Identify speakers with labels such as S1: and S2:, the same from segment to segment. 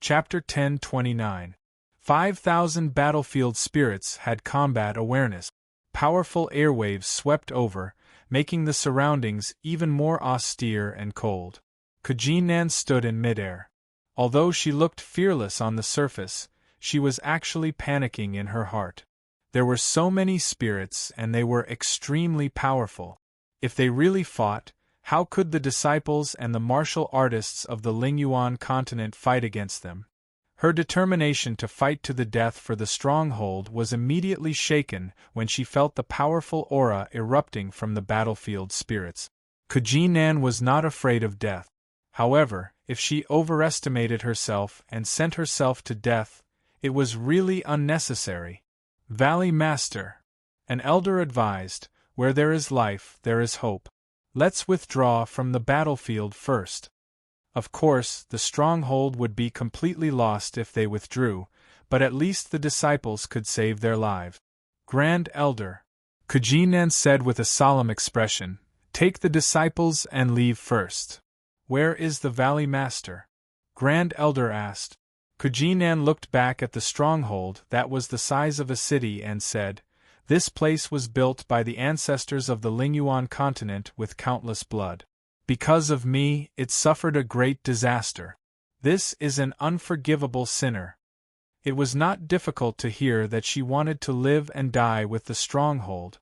S1: Chapter 1029. 5,000 battlefield spirits had combat awareness. Powerful airwaves swept over, making the surroundings even more austere and cold. Kujinan stood in midair. Although she looked fearless on the surface, she was actually panicking in her heart. There were so many spirits and they were extremely powerful. If they really fought, how could the disciples and the martial artists of the Lingyuan continent fight against them? Her determination to fight to the death for the stronghold was immediately shaken when she felt the powerful aura erupting from the battlefield spirits. Kujinan was not afraid of death. However, if she overestimated herself and sent herself to death, it was really unnecessary. Valley Master. An elder advised, where there is life, there is hope. Let's withdraw from the battlefield first. Of course, the stronghold would be completely lost if they withdrew, but at least the disciples could save their lives. Grand Elder. Kujinan said with a solemn expression, take the disciples and leave first. Where is the Valley Master? Grand Elder asked. Kujinan looked back at the stronghold that was the size of a city and said, this place was built by the ancestors of the Lingyuan continent with countless blood. Because of me, it suffered a great disaster. This is an unforgivable sinner. It was not difficult to hear that she wanted to live and die with the stronghold.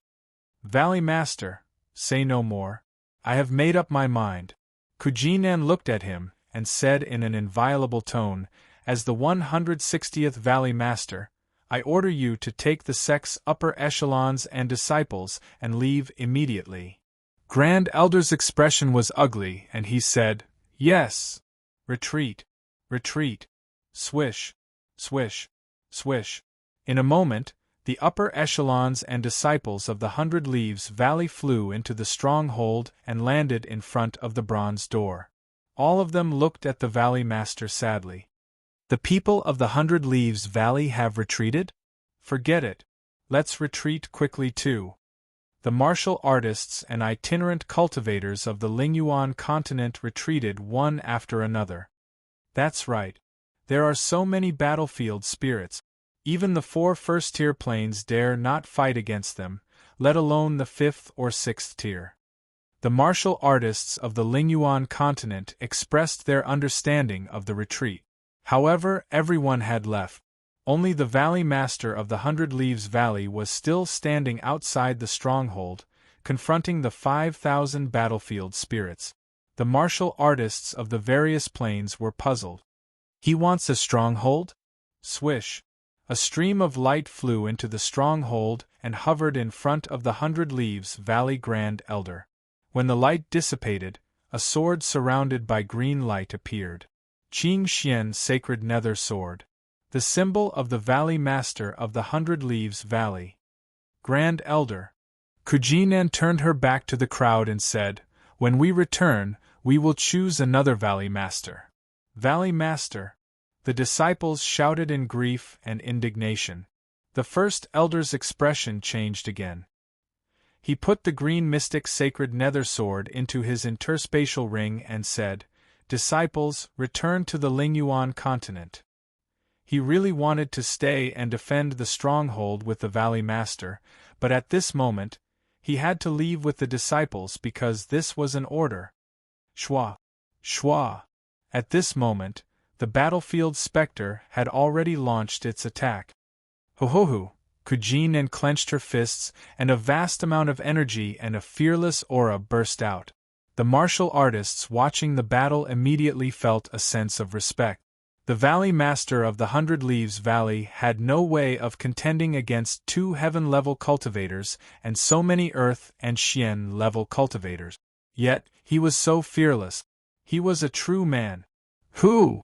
S1: Valley Master, say no more. I have made up my mind. Kujinan looked at him and said in an inviolable tone, as the 160th Valley Master, I order you to take the sect's upper echelons and disciples and leave immediately. Grand Elder's expression was ugly, and he said, yes. Retreat. Retreat. Swish. Swish. Swish. In a moment, the upper echelons and disciples of the 100 Leaves Valley flew into the stronghold and landed in front of the bronze door. All of them looked at the Valley Master sadly. The people of the 100 Leaves Valley have retreated? Forget it. Let's retreat quickly too. The martial artists and itinerant cultivators of the Lingyuan continent retreated one after another. That's right. There are so many battlefield spirits. Even the 4 first-tier planes dare not fight against them, let alone the 5th or 6th tier. The martial artists of the Lingyuan continent expressed their understanding of the retreat. However, everyone had left. Only the Valley Master of the 100 Leaves Valley was still standing outside the stronghold, confronting the 5,000 battlefield spirits. The martial artists of the various planes were puzzled. He wants a stronghold? Swish. A stream of light flew into the stronghold and hovered in front of the 100 Leaves Valley Grand Elder. When the light dissipated, a sword surrounded by green light appeared. Qing Xian Sacred Nether Sword. The symbol of the Valley Master of the 100 Leaves Valley. Grand Elder. Kujinan turned her back to the crowd and said, when we return, we will choose another Valley Master. Valley Master. The disciples shouted in grief and indignation. The first elder's expression changed again. He put the green mystic sacred nether sword into his interspatial ring and said, disciples, return to the Lingyuan continent. He really wanted to stay and defend the stronghold with the Valley Master, but at this moment, he had to leave with the disciples because this was an order. Shwa. Shwa. At this moment, the battlefield specter had already launched its attack. Ho-ho-ho! Kujinan clenched her fists, and a vast amount of energy and a fearless aura burst out. The martial artists watching the battle immediately felt a sense of respect. The Valley Master of the 100 Leaves Valley had no way of contending against 2 heaven-level cultivators and so many earth and Xian-level cultivators. Yet, he was so fearless. He was a true man. Who?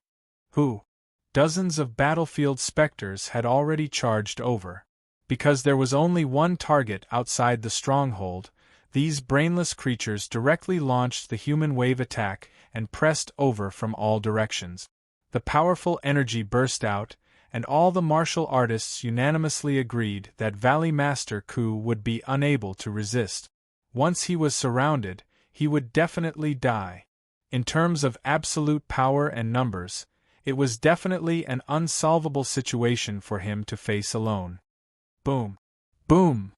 S1: Dozens of battlefield specters had already charged over. Because there was only one target outside the stronghold, these brainless creatures directly launched the human wave attack and pressed over from all directions. The powerful energy burst out, and all the martial artists unanimously agreed that Valley Master Ku would be unable to resist. Once he was surrounded, he would definitely die. In terms of absolute power and numbers, It was definitely an unsolvable situation for him to face alone. Boom! Boom!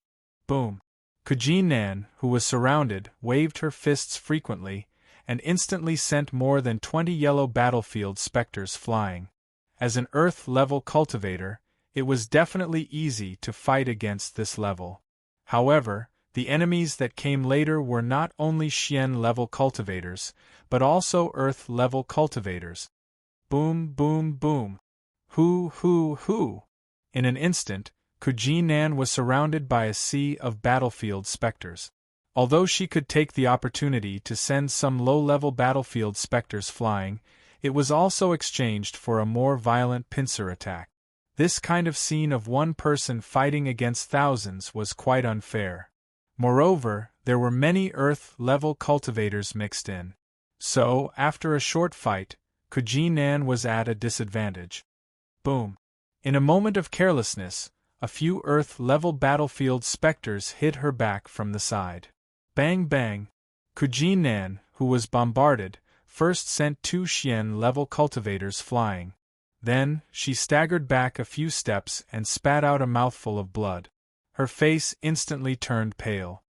S1: Boom! Kuji-nan, who was surrounded, waved her fists frequently, and instantly sent more than 20 yellow battlefield specters flying. As an Earth-level cultivator, it was definitely easy to fight against this level. However, the enemies that came later were not only Xian-level cultivators, but also Earth-level cultivators. Boom, boom, boom. Hoo, hoo, hoo. In an instant, Kuji-nan was surrounded by a sea of battlefield specters. Although she could take the opportunity to send some low-level battlefield specters flying, it was also exchanged for a more violent pincer attack. This kind of scene of one person fighting against thousands was quite unfair. Moreover, there were many Earth-level cultivators mixed in. So, after a short fight, Kuji-nan was at a disadvantage. Boom! In a moment of carelessness, a few Earth-level battlefield specters hit her back from the side. Bang bang! Kuji-nan, who was bombarded, first sent 2 Xian-level cultivators flying. Then, she staggered back a few steps and spat out a mouthful of blood. Her face instantly turned pale.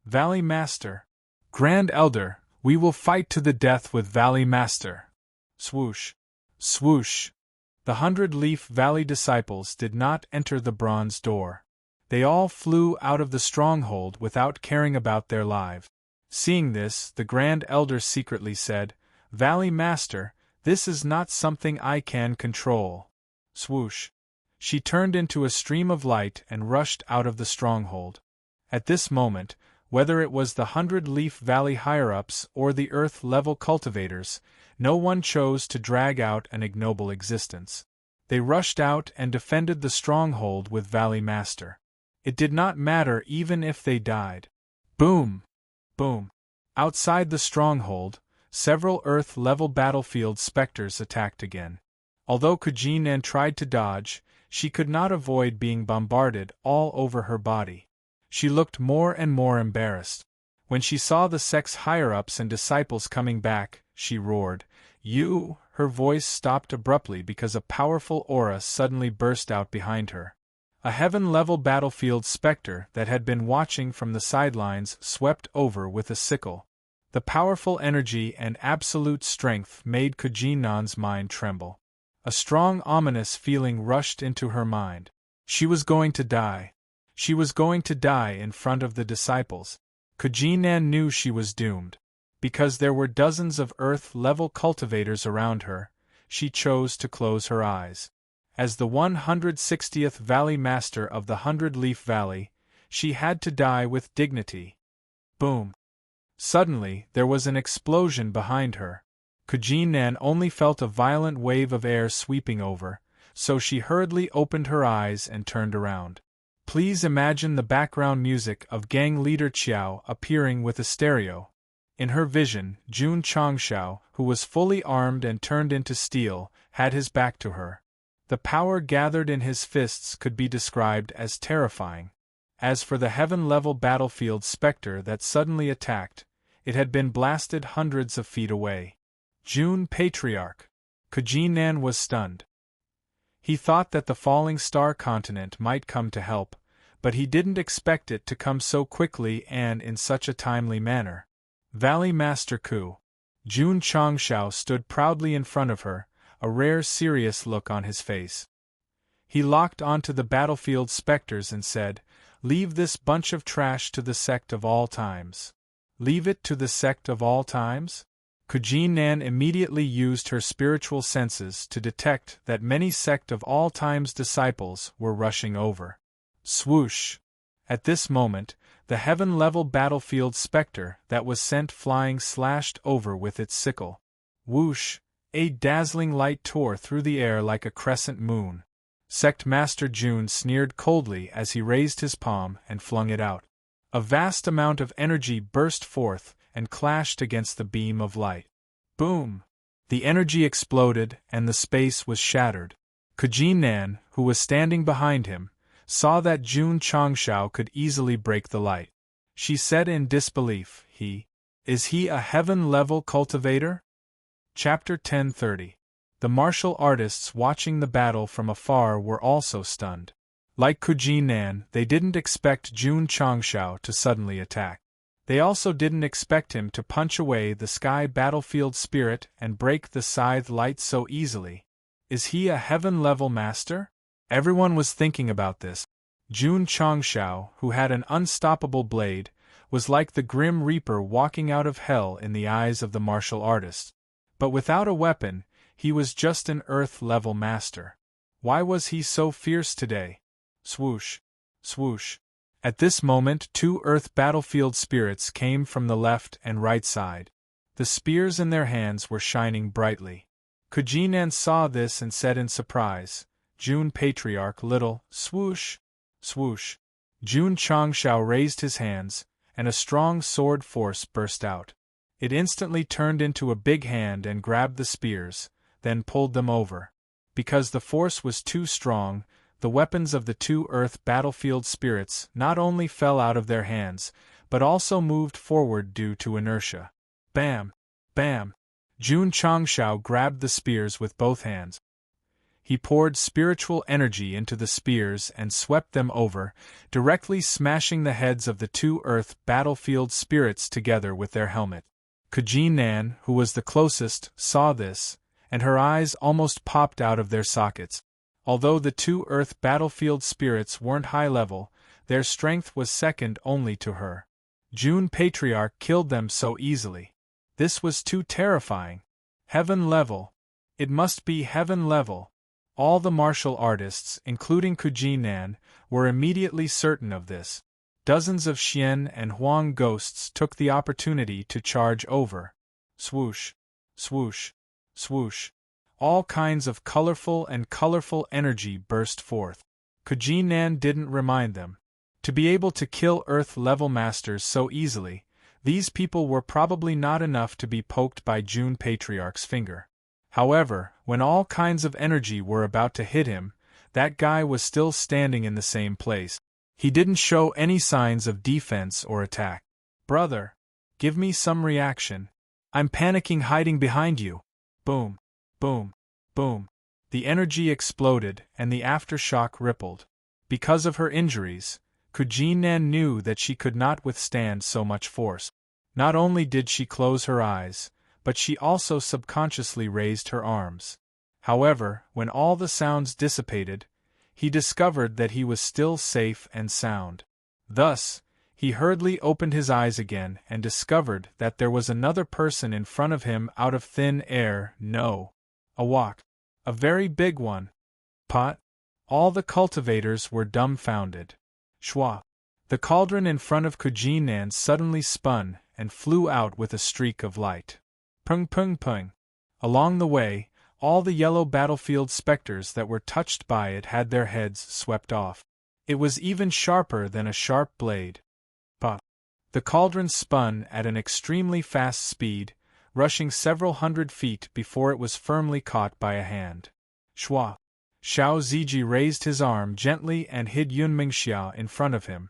S1: Valley Master! Grand Elder, we will fight to the death with Valley Master! Swoosh! Swoosh! The 100-leaf Valley disciples did not enter the bronze door. They all flew out of the stronghold without caring about their lives. Seeing this, the Grand Elder secretly said, "Valley Master, this is not something I can control." Swoosh! She turned into a stream of light and rushed out of the stronghold. At this moment, whether it was the 100-leaf Valley higher-ups or the Earth-level cultivators, no one chose to drag out an ignoble existence. They rushed out and defended the stronghold with Valley Master. It did not matter even if they died. Boom! Boom! Outside the stronghold, several Earth-level battlefield specters attacked again. Although Kuji-nan tried to dodge, she could not avoid being bombarded all over her body. She looked more and more embarrassed. When she saw the Sect's higher-ups and disciples coming back, she roared, "You!" Her voice stopped abruptly because a powerful aura suddenly burst out behind her. A heaven-level battlefield specter that had been watching from the sidelines swept over with a sickle. The powerful energy and absolute strength made Kuji-nan's mind tremble. A strong ominous feeling rushed into her mind. She was going to die. She was going to die in front of the disciples. Kuji-nan knew she was doomed. Because there were dozens of Earth-level cultivators around her, she chose to close her eyes. As the 160th Valley Master of the 100-leaf Valley, she had to die with dignity. Boom! Suddenly, there was an explosion behind her. Kuji-nan only felt a violent wave of air sweeping over, so she hurriedly opened her eyes and turned around. Please imagine the background music of gang leader Qiao appearing with a stereo. In her vision, Jun Changshao, who was fully armed and turned into steel, had his back to her. The power gathered in his fists could be described as terrifying. As for the heaven-level battlefield specter that suddenly attacked, it had been blasted hundreds of feet away. Jun Patriarch! Kuji-nan was stunned. He thought that the falling star continent might come to help, but he didn't expect it to come so quickly and in such a timely manner. Valley Master Ku. Jun Changshao stood proudly in front of her, a rare serious look on his face. He locked onto the battlefield specters and said, "Leave this bunch of trash to the Sect of all times." Leave it to the Sect of all times? Kuji-nan immediately used her spiritual senses to detect that many Sect of all times disciples were rushing over. Swoosh! At this moment, the heaven-level battlefield specter that was sent flying slashed over with its sickle. Whoosh! A dazzling light tore through the air like a crescent moon. Sect Master Jun sneered coldly as he raised his palm and flung it out. A vast amount of energy burst forth and clashed against the beam of light. Boom! The energy exploded and the space was shattered. Kuji-nan, who was standing behind him, saw that Jun Changshao could easily break the light. She said in disbelief, Is he a heaven-level cultivator?" Chapter 1030. The martial artists watching the battle from afar were also stunned. Like Kuji-nan, they didn't expect Jun Changshao to suddenly attack. They also didn't expect him to punch away the sky battlefield spirit and break the scythe light so easily. Is he a heaven-level master? Everyone was thinking about this. Jun Changshao, who had an unstoppable blade, was like the grim reaper walking out of hell in the eyes of the martial artists. But without a weapon, he was just an earth-level master. Why was he so fierce today? Swoosh! Swoosh! At this moment 2 earth battlefield spirits came from the left and right side. The spears in their hands were shining brightly. Kuji-nan saw this and said in surprise, Jun Patriarch little, swoosh! Swoosh! Jun Changshao raised his hands, and a strong sword force burst out. It instantly turned into a big hand and grabbed the spears, then pulled them over. Because the force was too strong, the weapons of the 2 earth battlefield spirits not only fell out of their hands, but also moved forward due to inertia. Bam! Bam! Jun Changshao grabbed the spears with both hands. He poured spiritual energy into the spears and swept them over, directly smashing the heads of the 2 earth battlefield spirits together with their helmet. Kuji-nan, who was the closest, saw this, and her eyes almost popped out of their sockets. Although the 2 earth battlefield spirits weren't high level, their strength was second only to her. Jun Patriarch killed them so easily. This was too terrifying. Heaven level. It must be heaven level. All the martial artists, including Kuji-nan, were immediately certain of this. Dozens of Xian and Huang ghosts took the opportunity to charge over. Swoosh! Swoosh! Swoosh! All kinds of colorful energy burst forth. Kuji-nan didn't remind them. To be able to kill Earth-level masters so easily, these people were probably not enough to be poked by Jun Patriarch's finger. However, when all kinds of energy were about to hit him, that guy was still standing in the same place. He didn't show any signs of defense or attack. Brother, give me some reaction. I'm panicking hiding behind you. Boom. Boom. Boom. The energy exploded and the aftershock rippled. Because of her injuries, Kuji-nan knew that she could not withstand so much force. Not only did she close her eyes, but she also subconsciously raised her arms. However, when all the sounds dissipated, he discovered that he was still safe and sound. Thus, he hurriedly opened his eyes again and discovered that there was another person in front of him out of thin air. No. A wok. A very big one. Pot. All the cultivators were dumbfounded. Shwa. The cauldron in front of Kuji-nan suddenly spun and flew out with a streak of light. Pung pung pung. Along the way, all the yellow battlefield specters that were touched by it had their heads swept off. It was even sharper than a sharp blade. Pa. The cauldron spun at an extremely fast speed, rushing several hundred feet before it was firmly caught by a hand. Shwa. Xiao Ziji raised his arm gently and hid Yunmingxia in front of him.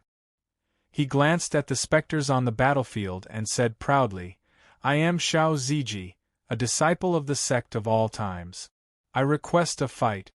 S1: He glanced at the specters on the battlefield and said proudly, I am Xiao Ziji, a disciple of the Sect of all times. I request a fight.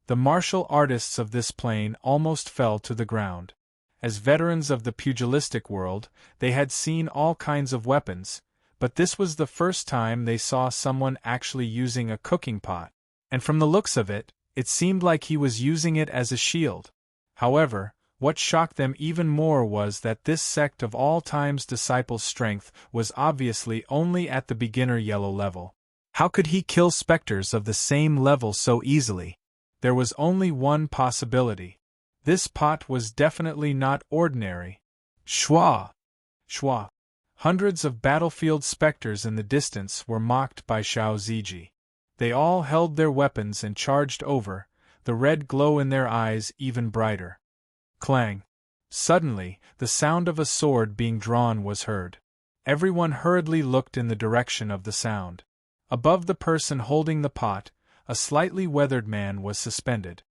S1: The martial artists of this plane almost fell to the ground. As veterans of the pugilistic world, they had seen all kinds of weapons, but this was the first time they saw someone actually using a cooking pot, and from the looks of it, it seemed like he was using it as a shield. However, what shocked them even more was that this Sect of all times disciples' strength was obviously only at the beginner yellow level. How could he kill specters of the same level so easily? There was only one possibility. This pot was definitely not ordinary. Shwa! Shwa! Hundreds of battlefield specters in the distance were mocked by Xiao Ziji. They all held their weapons and charged over, the red glow in their eyes even brighter. Clang! Suddenly, the sound of a sword being drawn was heard. Everyone hurriedly looked in the direction of the sound. Above the person holding the pot, a slightly weathered man was suspended.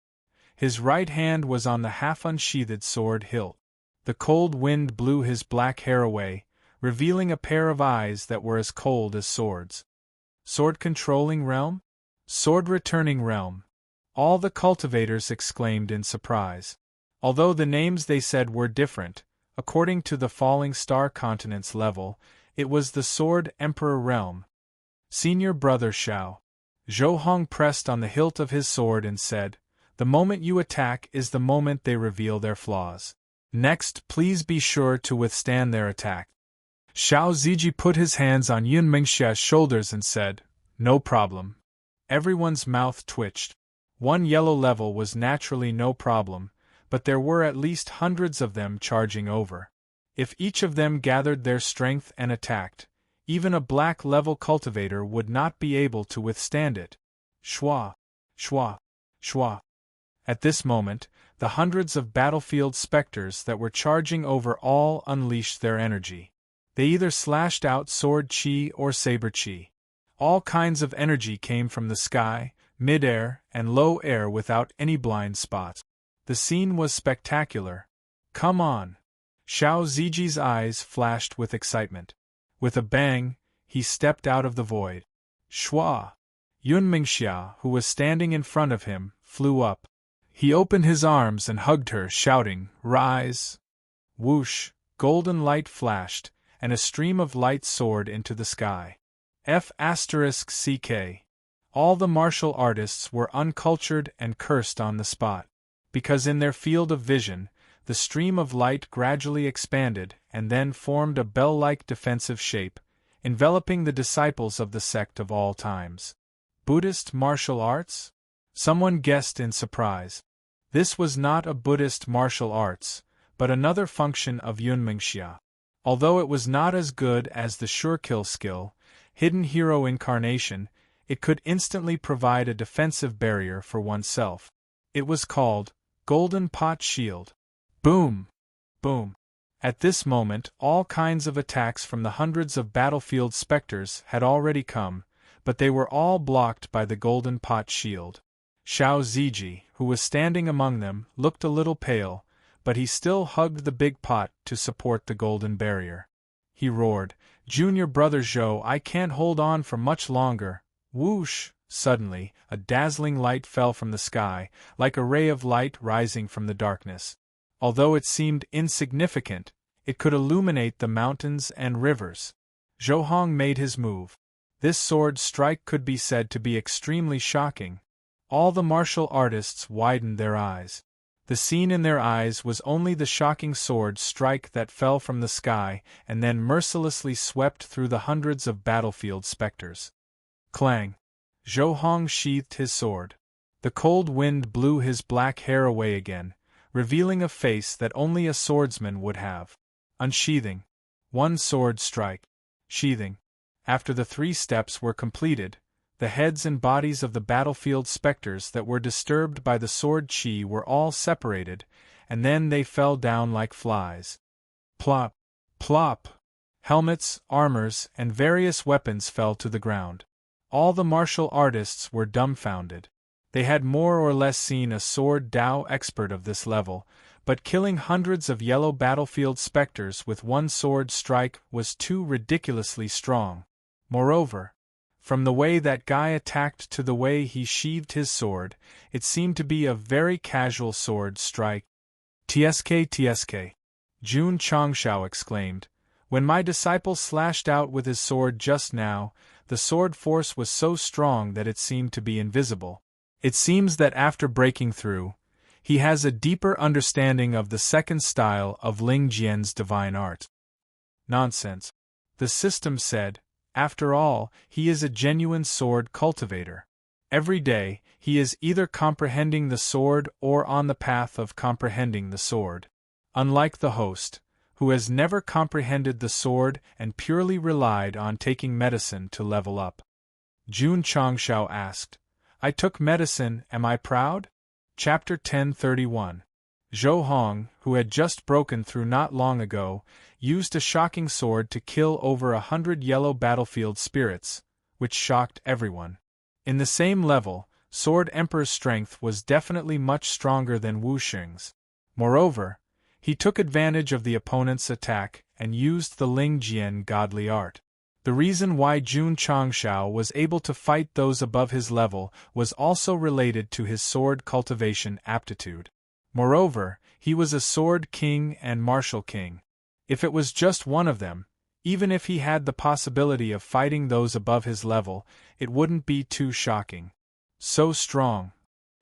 S1: His right hand was on the half-unsheathed sword hilt. The cold wind blew his black hair away, revealing a pair of eyes that were as cold as swords. Sword-controlling realm? Sword returning realm. All the cultivators exclaimed in surprise. Although the names they said were different, according to the falling star continent's level, it was the Sword Emperor realm. Senior brother Xiao. Zhou Hong pressed on the hilt of his sword and said, "The moment you attack is the moment they reveal their flaws. Next, please be sure to withstand their attack." Xiao Ziji put his hands on Yun Mingxia's shoulders and said, "No problem." Everyone's mouth twitched. One yellow level was naturally no problem, but there were at least hundreds of them charging over. If each of them gathered their strength and attacked, even a black level cultivator would not be able to withstand it. Shwa, shwa, shwa. At this moment, the hundreds of battlefield specters that were charging over all unleashed their energy. They either slashed out sword chi or saber chi. All kinds of energy came from the sky, mid-air, and low air without any blind spots. The scene was spectacular. "Come on!" Xiao Ziji's eyes flashed with excitement. With a bang, he stepped out of the void. Shwa! Yun Mingxia, who was standing in front of him, flew up. He opened his arms and hugged her, shouting, "Rise!" Whoosh! Golden light flashed, and a stream of light soared into the sky. F***ck. All the martial artists were uncultured and cursed on the spot, because in their field of vision, the stream of light gradually expanded and then formed a bell-like defensive shape, enveloping the disciples of the sect of all times. Buddhist martial arts? Someone guessed in surprise. This was not a Buddhist martial arts, but another function of Yun Mingxia. Although it was not as good as the sure-kill skill, hidden hero incarnation, it could instantly provide a defensive barrier for oneself. It was called Golden Pot Shield. Boom! Boom! At this moment, all kinds of attacks from the hundreds of battlefield specters had already come, but they were all blocked by the Golden Pot Shield. Xiao Ziji, who was standing among them, looked a little pale, but he still hugged the big pot to support the golden barrier. He roared, "Junior brother Zhou, I can't hold on for much longer." Whoosh! Suddenly, a dazzling light fell from the sky, like a ray of light rising from the darkness. Although it seemed insignificant, it could illuminate the mountains and rivers. Zhou Hong made his move. This sword strike could be said to be extremely shocking. All the martial artists widened their eyes. The scene in their eyes was only the shocking sword strike that fell from the sky and then mercilessly swept through the hundreds of battlefield specters. Clang! Zhou Hong sheathed his sword. The cold wind blew his black hair away again, revealing a face that only a swordsman would have. Unsheathing. One sword strike. Sheathing. After the 3 steps were completed, the heads and bodies of the battlefield specters that were disturbed by the sword chi were all separated, and then they fell down like flies. Plop! Plop! Helmets, armors, and various weapons fell to the ground. All the martial artists were dumbfounded. They had more or less seen a sword Dao expert of this level, but killing hundreds of yellow battlefield specters with one sword strike was too ridiculously strong. Moreover, from the way that guy attacked to the way he sheathed his sword, it seemed to be a very casual sword strike. "Tsk, tsk!" Jun Chongshao exclaimed. "When my disciple slashed out with his sword just now, the sword force was so strong that it seemed to be invisible. It seems that after breaking through, he has a deeper understanding of the second style of Ling Jian's divine art." Nonsense. The system said, after all, he is a genuine sword cultivator. Every day, he is either comprehending the sword or on the path of comprehending the sword. Unlike the host, who has never comprehended the sword and purely relied on taking medicine to level up. Jun Chongshao asked, "I took medicine, am I proud?" Chapter 1031. Zhou Hong, who had just broken through not long ago, used a shocking sword to kill over 100 yellow battlefield spirits, which shocked everyone. In the same level, Sword Emperor's strength was definitely much stronger than Wu Xing's. Moreover, he took advantage of the opponent's attack and used the Ling Jian godly art. The reason why Jun Changshao was able to fight those above his level was also related to his sword cultivation aptitude. Moreover, he was a sword king and martial king. If it was just one of them, even if he had the possibility of fighting those above his level, it wouldn't be too shocking. So strong.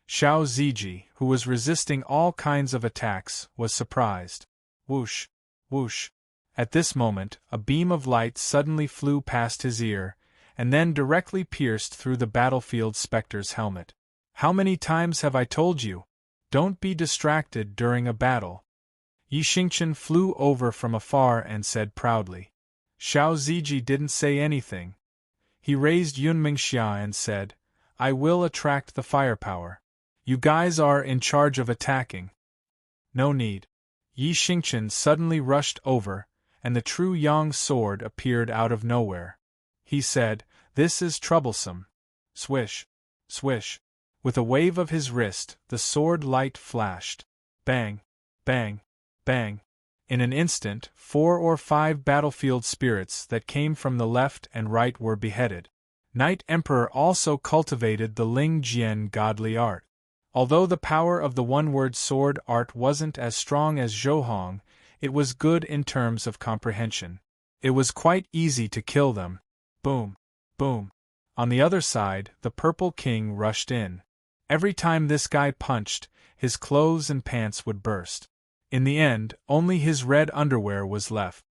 S1: Xiao Ziji, who was resisting all kinds of attacks, was surprised. Whoosh, whoosh. At this moment, a beam of light suddenly flew past his ear, and then directly pierced through the battlefield specter's helmet. How many times have I told you? Don't be distracted during a battle. Yi Xingqian flew over from afar and said proudly. Xiao Ziji didn't say anything. He raised Yunmingxia and said, I will attract the firepower. You guys are in charge of attacking. No need. Yi Xingqian suddenly rushed over, and the true Yang sword appeared out of nowhere. He said, This is troublesome. Swish, swish. With a wave of his wrist, the sword light flashed. Bang, bang, bang. In an instant, 4 or 5 battlefield spirits that came from the left and right were beheaded. Knight Emperor also cultivated the Ling Jian godly art. Although the power of the one-word sword art wasn't as strong as Zhouhong, it was good in terms of comprehension. It was quite easy to kill them. Boom, boom. On the other side, the Purple King rushed in. Every time this guy punched, his clothes and pants would burst. In the end, only his red underwear was left.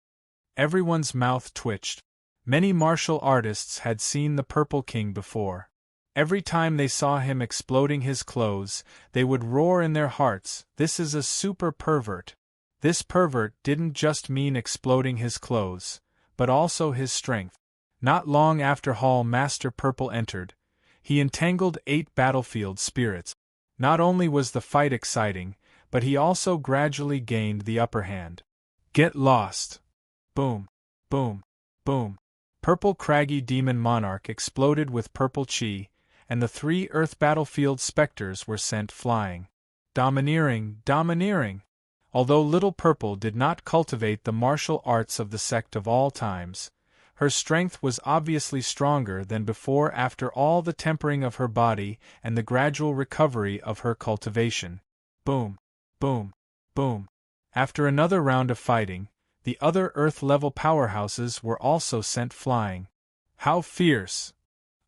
S1: Everyone's mouth twitched. Many martial artists had seen the Purple King before. Every time they saw him exploding his clothes, they would roar in their hearts, This is a super pervert. This pervert didn't just mean exploding his clothes, but also his strength. Not long after Hall Master Purple entered, he entangled 8 battlefield spirits. Not only was the fight exciting, but he also gradually gained the upper hand. Get lost. Boom, boom, boom. Purple Craggy Demon Monarch exploded with purple chi, and the 3 Earth battlefield specters were sent flying. Domineering, domineering. Although Little Purple did not cultivate the martial arts of the Sect of all times, her strength was obviously stronger than before after all the tempering of her body and the gradual recovery of her cultivation. Boom, boom, boom. After another round of fighting, the other Earth-level powerhouses were also sent flying. How fierce!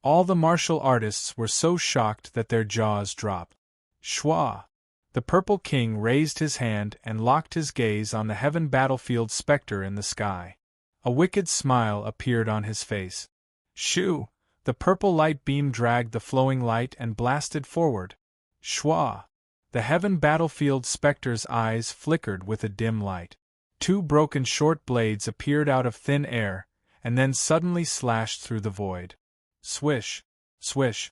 S1: All the martial artists were so shocked that their jaws dropped. Shwa! The Purple King raised his hand and locked his gaze on the heaven battlefield specter in the sky. A wicked smile appeared on his face. Shoo! The purple light beam dragged the flowing light and blasted forward. Shwa! The heaven battlefield specter's eyes flickered with a dim light. 2 broken short blades appeared out of thin air, and then suddenly slashed through the void. Swish! Swish!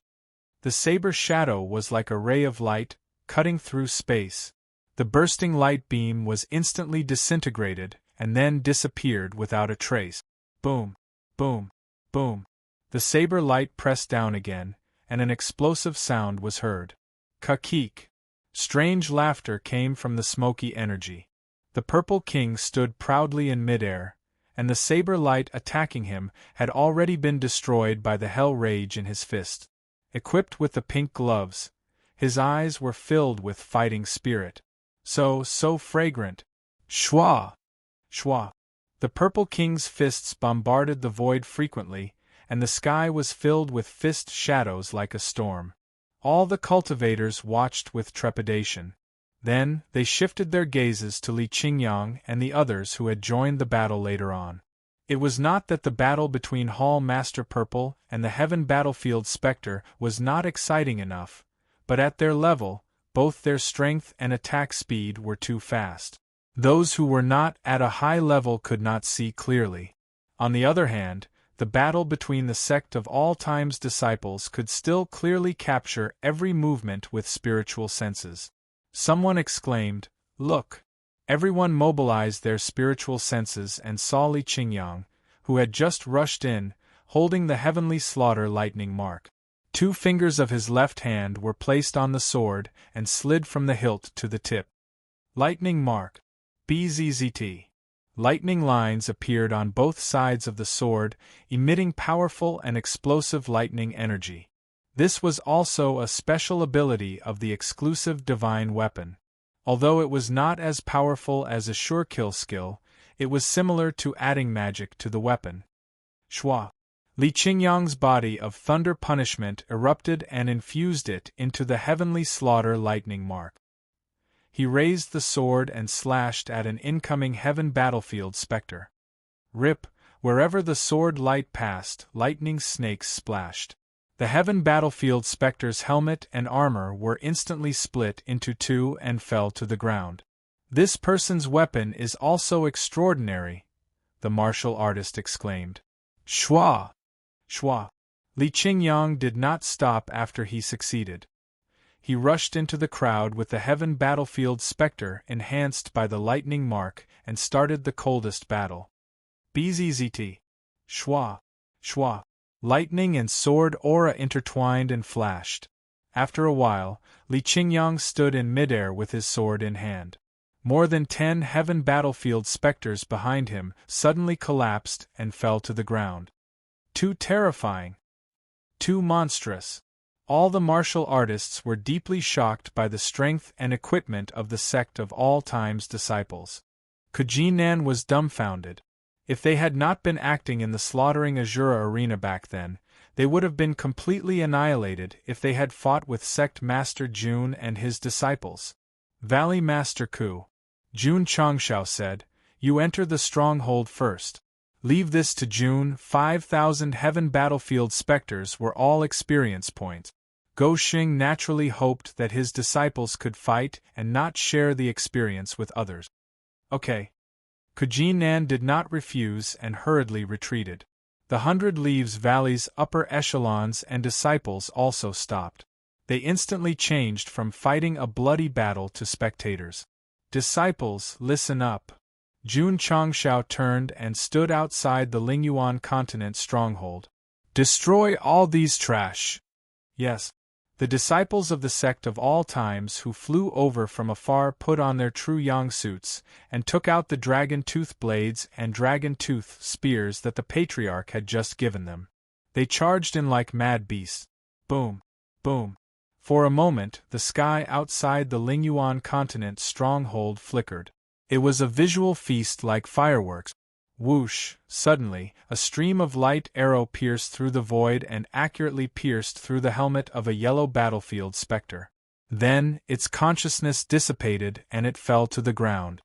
S1: The saber shadow was like a ray of light, cutting through space. The bursting light beam was instantly disintegrated, and then disappeared without a trace. Boom! Boom! Boom! The saber light pressed down again, and an explosive sound was heard. Ka-keek! Strange laughter came from the smoky energy. The Purple King stood proudly in midair, and the saber light attacking him had already been destroyed by the hell rage in his fist. Equipped with the pink gloves, his eyes were filled with fighting spirit. So fragrant. Shwa! Shwa! The Purple King's fists bombarded the void frequently, and the sky was filled with fist shadows like a storm. All the cultivators watched with trepidation. Then, they shifted their gazes to Li Qingyang and the others who had joined the battle later on. It was not that the battle between Hall Master Purple and the Heaven Battlefield Spectre was not exciting enough, but at their level, both their strength and attack speed were too fast. Those who were not at a high level could not see clearly. On the other hand, the battle between the Sect of all time's disciples could still clearly capture every movement with spiritual senses. Someone exclaimed, Look! Everyone mobilized their spiritual senses and saw Li Qingyang, who had just rushed in, holding the heavenly slaughter lightning mark. 2 fingers of his left hand were placed on the sword and slid from the hilt to the tip. Lightning mark. BZZT. Lightning lines appeared on both sides of the sword, emitting powerful and explosive lightning energy. This was also a special ability of the exclusive divine weapon. Although it was not as powerful as a sure-kill skill, it was similar to adding magic to the weapon. Shua! Li Qingyang's body of thunder punishment erupted and infused it into the heavenly slaughter lightning mark. He raised the sword and slashed at an incoming heaven battlefield specter. Rip! Wherever the sword light passed, lightning snakes splashed. The heaven battlefield specter's helmet and armor were instantly split into two and fell to the ground. This person's weapon is also extraordinary, the martial artist exclaimed. Shua! Shua! Li Qingyang did not stop after he succeeded. He rushed into the crowd with the heaven battlefield specter enhanced by the lightning mark and started the coldest battle. Bzzt. Shua! Shua! Lightning and sword aura intertwined and flashed. After a while, Li Qingyang stood in midair with his sword in hand. More than 10 heaven battlefield specters behind him suddenly collapsed and fell to the ground. Too terrifying! Too monstrous! All the martial artists were deeply shocked by the strength and equipment of the Sect of All Time's disciples. Kujinan was dumbfounded. If they had not been acting in the slaughtering Azura arena back then, they would have been completely annihilated if they had fought with Sect Master Jun and his disciples. Valley Master Ku. Jun Changshao said, "You enter the stronghold first. Leave this to Jun." 5,000 heaven battlefield specters were all experience points. Go Xing naturally hoped that his disciples could fight and not share the experience with others. Okay. Kujinan did not refuse and hurriedly retreated. The 100 Leaves Valley's upper echelons and disciples also stopped. They instantly changed from fighting a bloody battle to spectators. Disciples, listen up. Jun Changshao turned and stood outside the Lingyuan continent stronghold. Destroy all these trash. Yes. The disciples of the Sect of All Times who flew over from afar put on their true yang suits and took out the dragon tooth blades and dragon tooth spears that the Patriarch had just given them. They charged in like mad beasts. Boom! Boom! For a moment, the sky outside the Lingyuan continent stronghold flickered. It was a visual feast like fireworks. Whoosh! Suddenly, a stream of light arrow pierced through the void and accurately pierced through the helmet of a yellow battlefield specter. Then, its consciousness dissipated and it fell to the ground.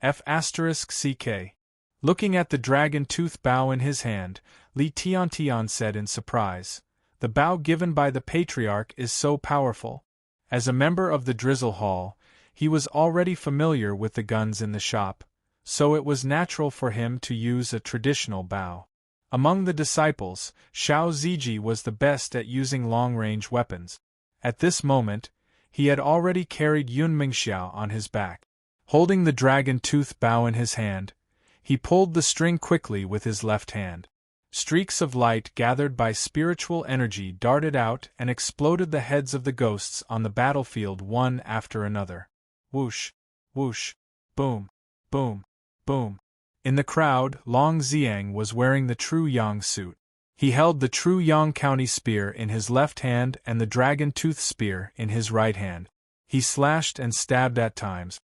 S1: F***ck. Looking at the dragon tooth bow in his hand, Li Tiantian said in surprise, "The bow given by the Patriarch is so powerful." As a member of the Drizzle Hall, he was already familiar with the guns in the shop, so it was natural for him to use a traditional bow. Among the disciples, Xiao Ziji was the best at using long-range weapons. At this moment, he had already carried Yun Mingxiao on his back. Holding the dragon tooth bow in his hand, he pulled the string quickly with his left hand. Streaks of light gathered by spiritual energy darted out and exploded the heads of the ghosts on the battlefield one after another. Whoosh! Whoosh! Boom! Boom! Boom! In the crowd, Long Xiang was wearing the true Yang suit. He held the true Yang County spear in his left hand and the dragon tooth spear in his right hand. He slashed and stabbed at times.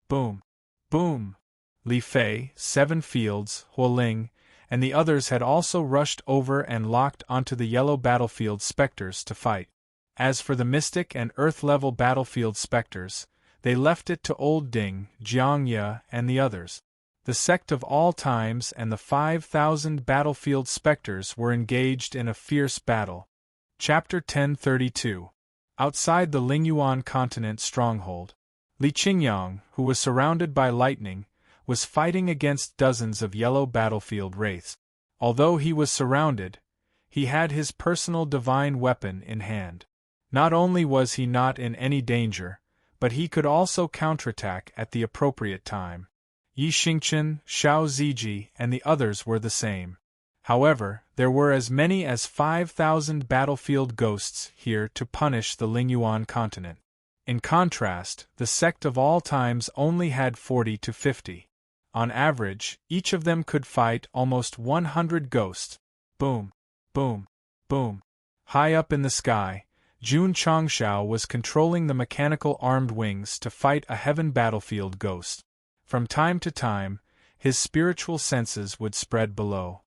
S1: Boom! Boom! Li Fei, 7 Fields, Huoling, and the others had also rushed over and locked onto the yellow battlefield specters to fight. As for the mystic and earth-level battlefield specters, they left it to Old Ding, Jiangye, and the others. The Sect of All Times and the 5,000 battlefield specters were engaged in a fierce battle. Chapter 1032. Outside the Lingyuan continent stronghold, Li Qingyang, who was surrounded by lightning, was fighting against dozens of yellow battlefield wraiths. Although he was surrounded, he had his personal divine weapon in hand. Not only was he not in any danger, but he could also counterattack at the appropriate time. Yi Xingchen, Xiao Ziji, and the others were the same. However, there were as many as 5,000 battlefield ghosts here to punish the Lingyuan continent. In contrast, the Sect of All Times only had 40 to 50. On average, each of them could fight almost 100 ghosts. Boom, boom, boom. High up in the sky, Jun Changshao was controlling the mechanical armed wings to fight a heaven battlefield ghost. From time to time, his spiritual senses would spread below.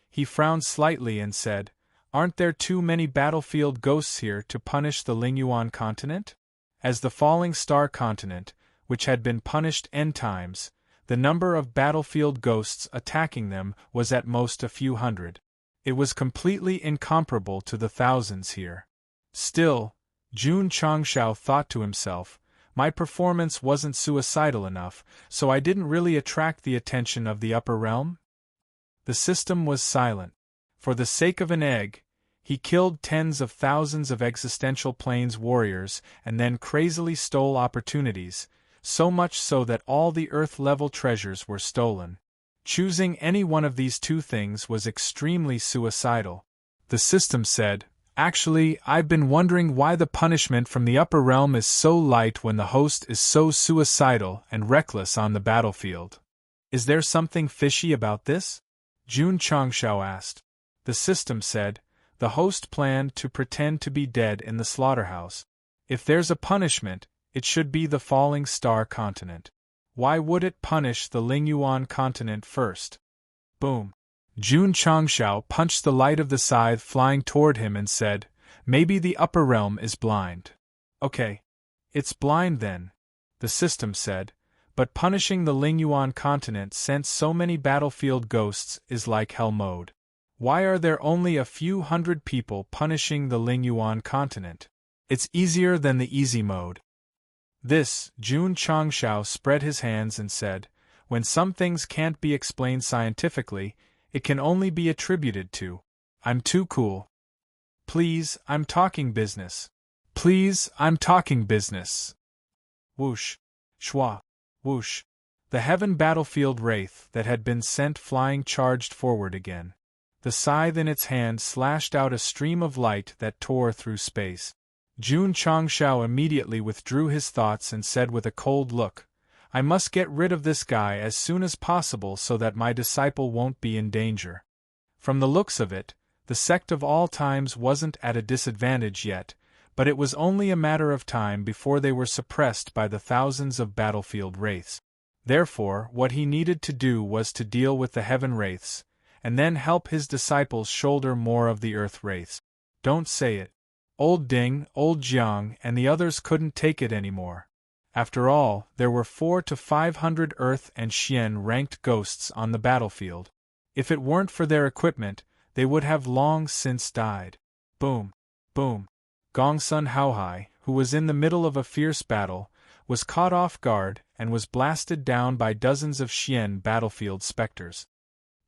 S1: He frowned slightly and said, "Aren't there too many battlefield ghosts here to punish the Lingyuan continent?" As the falling star continent, which had been punished n times, the number of battlefield ghosts attacking them was at most a few hundred. It was completely incomparable to the thousands here. Still, Jun Changshao thought to himself, my performance wasn't suicidal enough, so I didn't really attract the attention of the upper realm? The system was silent. For the sake of an egg, he killed tens of thousands of existential planes warriors and then crazily stole opportunities, so much so that all the Earth-level treasures were stolen. Choosing any one of these two things was extremely suicidal. The system said, "Actually, I've been wondering why the punishment from the upper realm is so light when the host is so suicidal and reckless on the battlefield. Is there something fishy about this?" Jun Changshao asked. The system said, "The host planned to pretend to be dead in the slaughterhouse. If there's a punishment, it should be the falling star continent. Why would it punish the Lingyuan continent first?" Boom. Jun Changshao punched the light of the scythe flying toward him and said, "Maybe the upper realm is blind." "Okay. It's blind then," the system said, "but punishing the Lingyuan continent since so many battlefield ghosts is like hell mode. Why are there only a few hundred people punishing the Lingyuan continent? It's easier than the easy mode." This, Jun Changshao spread his hands and said, "When some things can't be explained scientifically, it can only be attributed to, I'm too cool. Please, I'm talking business. Please, I'm talking business." Whoosh. Shwa. Whoosh. The heaven battlefield wraith that had been sent flying charged forward again. The scythe in its hand slashed out a stream of light that tore through space. Jun Changshao immediately withdrew his thoughts and said with a cold look, "I must get rid of this guy as soon as possible so that my disciple won't be in danger." From the looks of it, the sect of all times wasn't at a disadvantage yet, but it was only a matter of time before they were suppressed by the thousands of battlefield wraiths. Therefore, what he needed to do was to deal with the heaven wraiths, and then help his disciples shoulder more of the earth wraiths. Don't say it. Old Ding, Old Jiang, and the others couldn't take it anymore. After all, there were 400 to 500 Earth and Xian-ranked ghosts on the battlefield. If it weren't for their equipment, they would have long since died. Boom, boom. Gongsun Haohai, who was in the middle of a fierce battle, was caught off guard and was blasted down by dozens of Xian battlefield specters.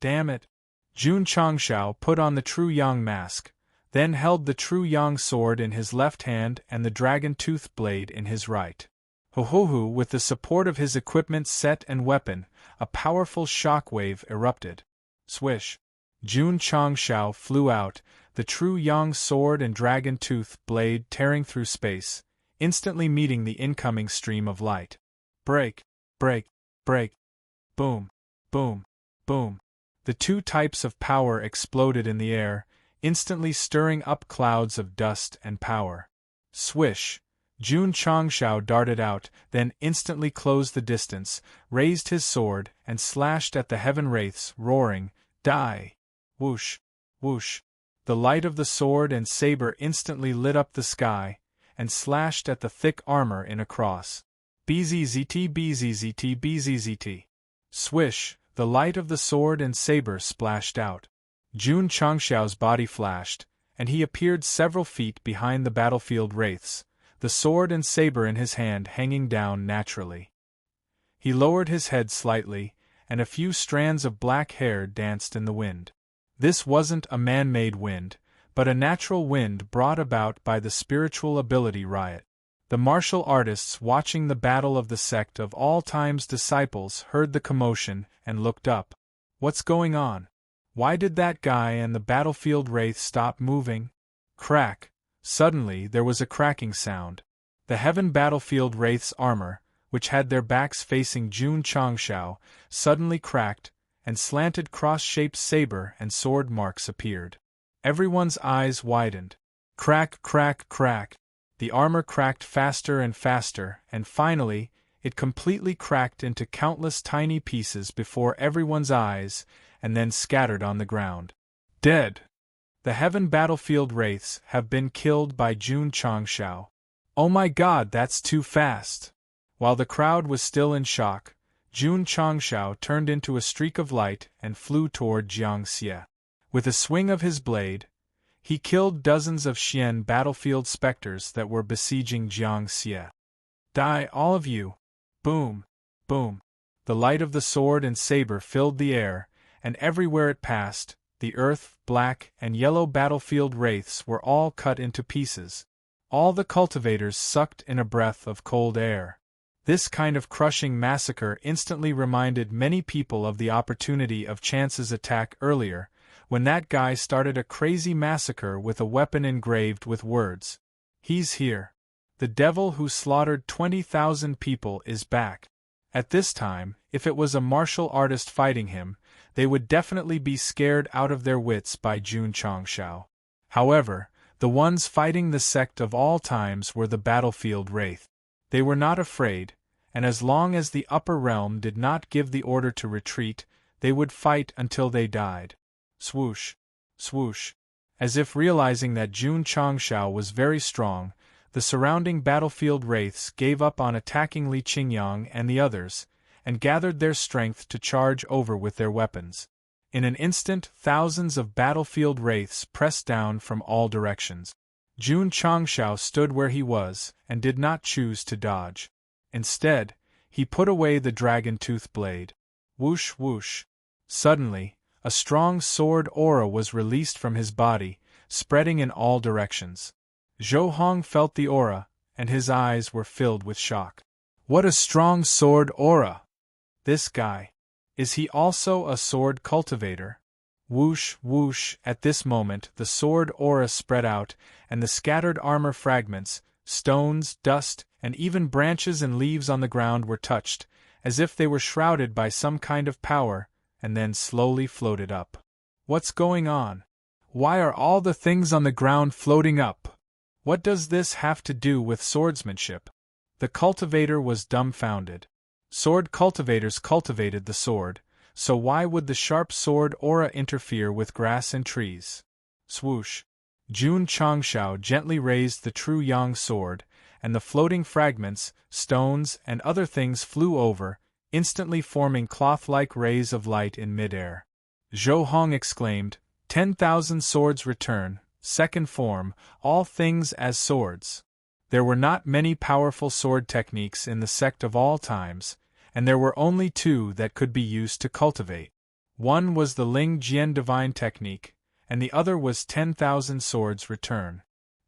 S1: Damn it! Jun Changshao put on the True Yang mask, then held the True Yang sword in his left hand and the dragon tooth blade in his right. Ho-ho-ho, with the support of his equipment set and weapon, a powerful shockwave erupted. Swish! Jun Changshao flew out, the True Yang sword and dragon tooth blade tearing through space, instantly meeting the incoming stream of light. Break! Break! Break! Boom! Boom! Boom! The two types of power exploded in the air, instantly stirring up clouds of dust and power. Swish! Jun Changshao darted out, then instantly closed the distance, raised his sword, and slashed at the heaven wraiths, roaring, "Die!" Whoosh! Whoosh! The light of the sword and saber instantly lit up the sky, and slashed at the thick armor in a cross. Bzzzt bzzzt bzzzt. Swish! The light of the sword and saber splashed out. Jun Changshao's body flashed, and he appeared several feet behind the battlefield wraiths, the sword and saber in his hand hanging down naturally. He lowered his head slightly, and a few strands of black hair danced in the wind. This wasn't a man-made wind, but a natural wind brought about by the spiritual ability riot. The martial artists watching the battle of the sect of all time's disciples heard the commotion and looked up. What's going on? Why did that guy and the battlefield wraith stop moving? Crack! Suddenly there was a cracking sound. The heaven battlefield wraith's armor, which had their backs facing Jun Changshao, suddenly cracked, and slanted cross-shaped saber and sword marks appeared. Everyone's eyes widened. Crack, crack, crack. The armor cracked faster and faster, and finally, it completely cracked into countless tiny pieces before everyone's eyes, and then scattered on the ground. Dead! The Heaven Battlefield Wraiths have been killed by Jun Changshao. Oh my god, that's too fast! While the crowd was still in shock, Jun Changshao turned into a streak of light and flew toward Jiang Xie. With a swing of his blade, he killed dozens of Xian battlefield specters that were besieging Jiang Xie. Die, all of you! Boom! Boom! The light of the sword and saber filled the air, and everywhere it passed, the earth, black, and yellow battlefield wraiths were all cut into pieces. All the cultivators sucked in a breath of cold air. This kind of crushing massacre instantly reminded many people of the opportunity of Chance's attack earlier, when that guy started a crazy massacre with a weapon engraved with words. He's here. The devil who slaughtered 20,000 people is back. At this time, if it was a martial artist fighting him, they would definitely be scared out of their wits by Jun Changshao. However, the ones fighting the sect of all times were the battlefield wraith. They were not afraid, and as long as the upper realm did not give the order to retreat, they would fight until they died. Swoosh! Swoosh! As if realizing that Jun Changshao was very strong, the surrounding battlefield wraiths gave up on attacking Li Qingyang and the others, and gathered their strength to charge over with their weapons. In an instant, thousands of battlefield wraiths pressed down from all directions. Jun Changshao stood where he was, and did not choose to dodge. Instead, he put away the dragon-tooth blade. Whoosh whoosh! Suddenly, a strong sword aura was released from his body, spreading in all directions. Zhou Hong felt the aura, and his eyes were filled with shock. What a strong sword aura! This guy. Is he also a sword cultivator? Whoosh, whoosh! At this moment the sword aura spread out, and the scattered armor fragments, stones, dust, and even branches and leaves on the ground were touched, as if they were shrouded by some kind of power, and then slowly floated up. What's going on? Why are all the things on the ground floating up? What does this have to do with swordsmanship? The cultivator was dumbfounded. Sword cultivators cultivated the sword, so why would the sharp sword aura interfere with grass and trees? Swoosh! Jun Changshao gently raised the true yang sword, and the floating fragments, stones, and other things flew over, instantly forming cloth-like rays of light in midair. Zhou Hong exclaimed, 10,000 swords return, second form, all things as swords. There were not many powerful sword techniques in the sect of all times, and there were only two that could be used to cultivate. One was the Ling Jian Divine Technique, and the other was 10,000 swords return.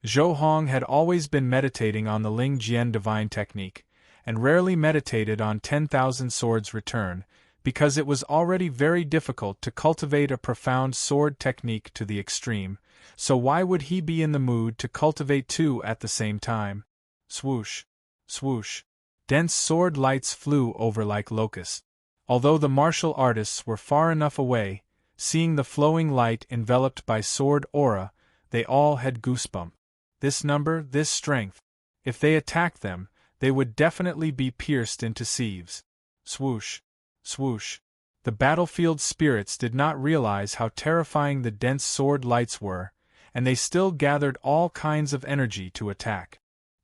S1: Zhou Hong had always been meditating on the Ling Jian Divine Technique, and rarely meditated on 10,000 swords return, because it was already very difficult to cultivate a profound sword technique to the extreme, so why would he be in the mood to cultivate two at the same time? Swoosh! Swoosh! Dense sword lights flew over like locusts. Although the martial artists were far enough away, seeing the flowing light enveloped by sword aura, they all had goosebumps. This number, this strength. If they attacked them, they would definitely be pierced into sieves. Swoosh! Swoosh! The battlefield spirits did not realize how terrifying the dense sword lights were, and they still gathered all kinds of energy to attack.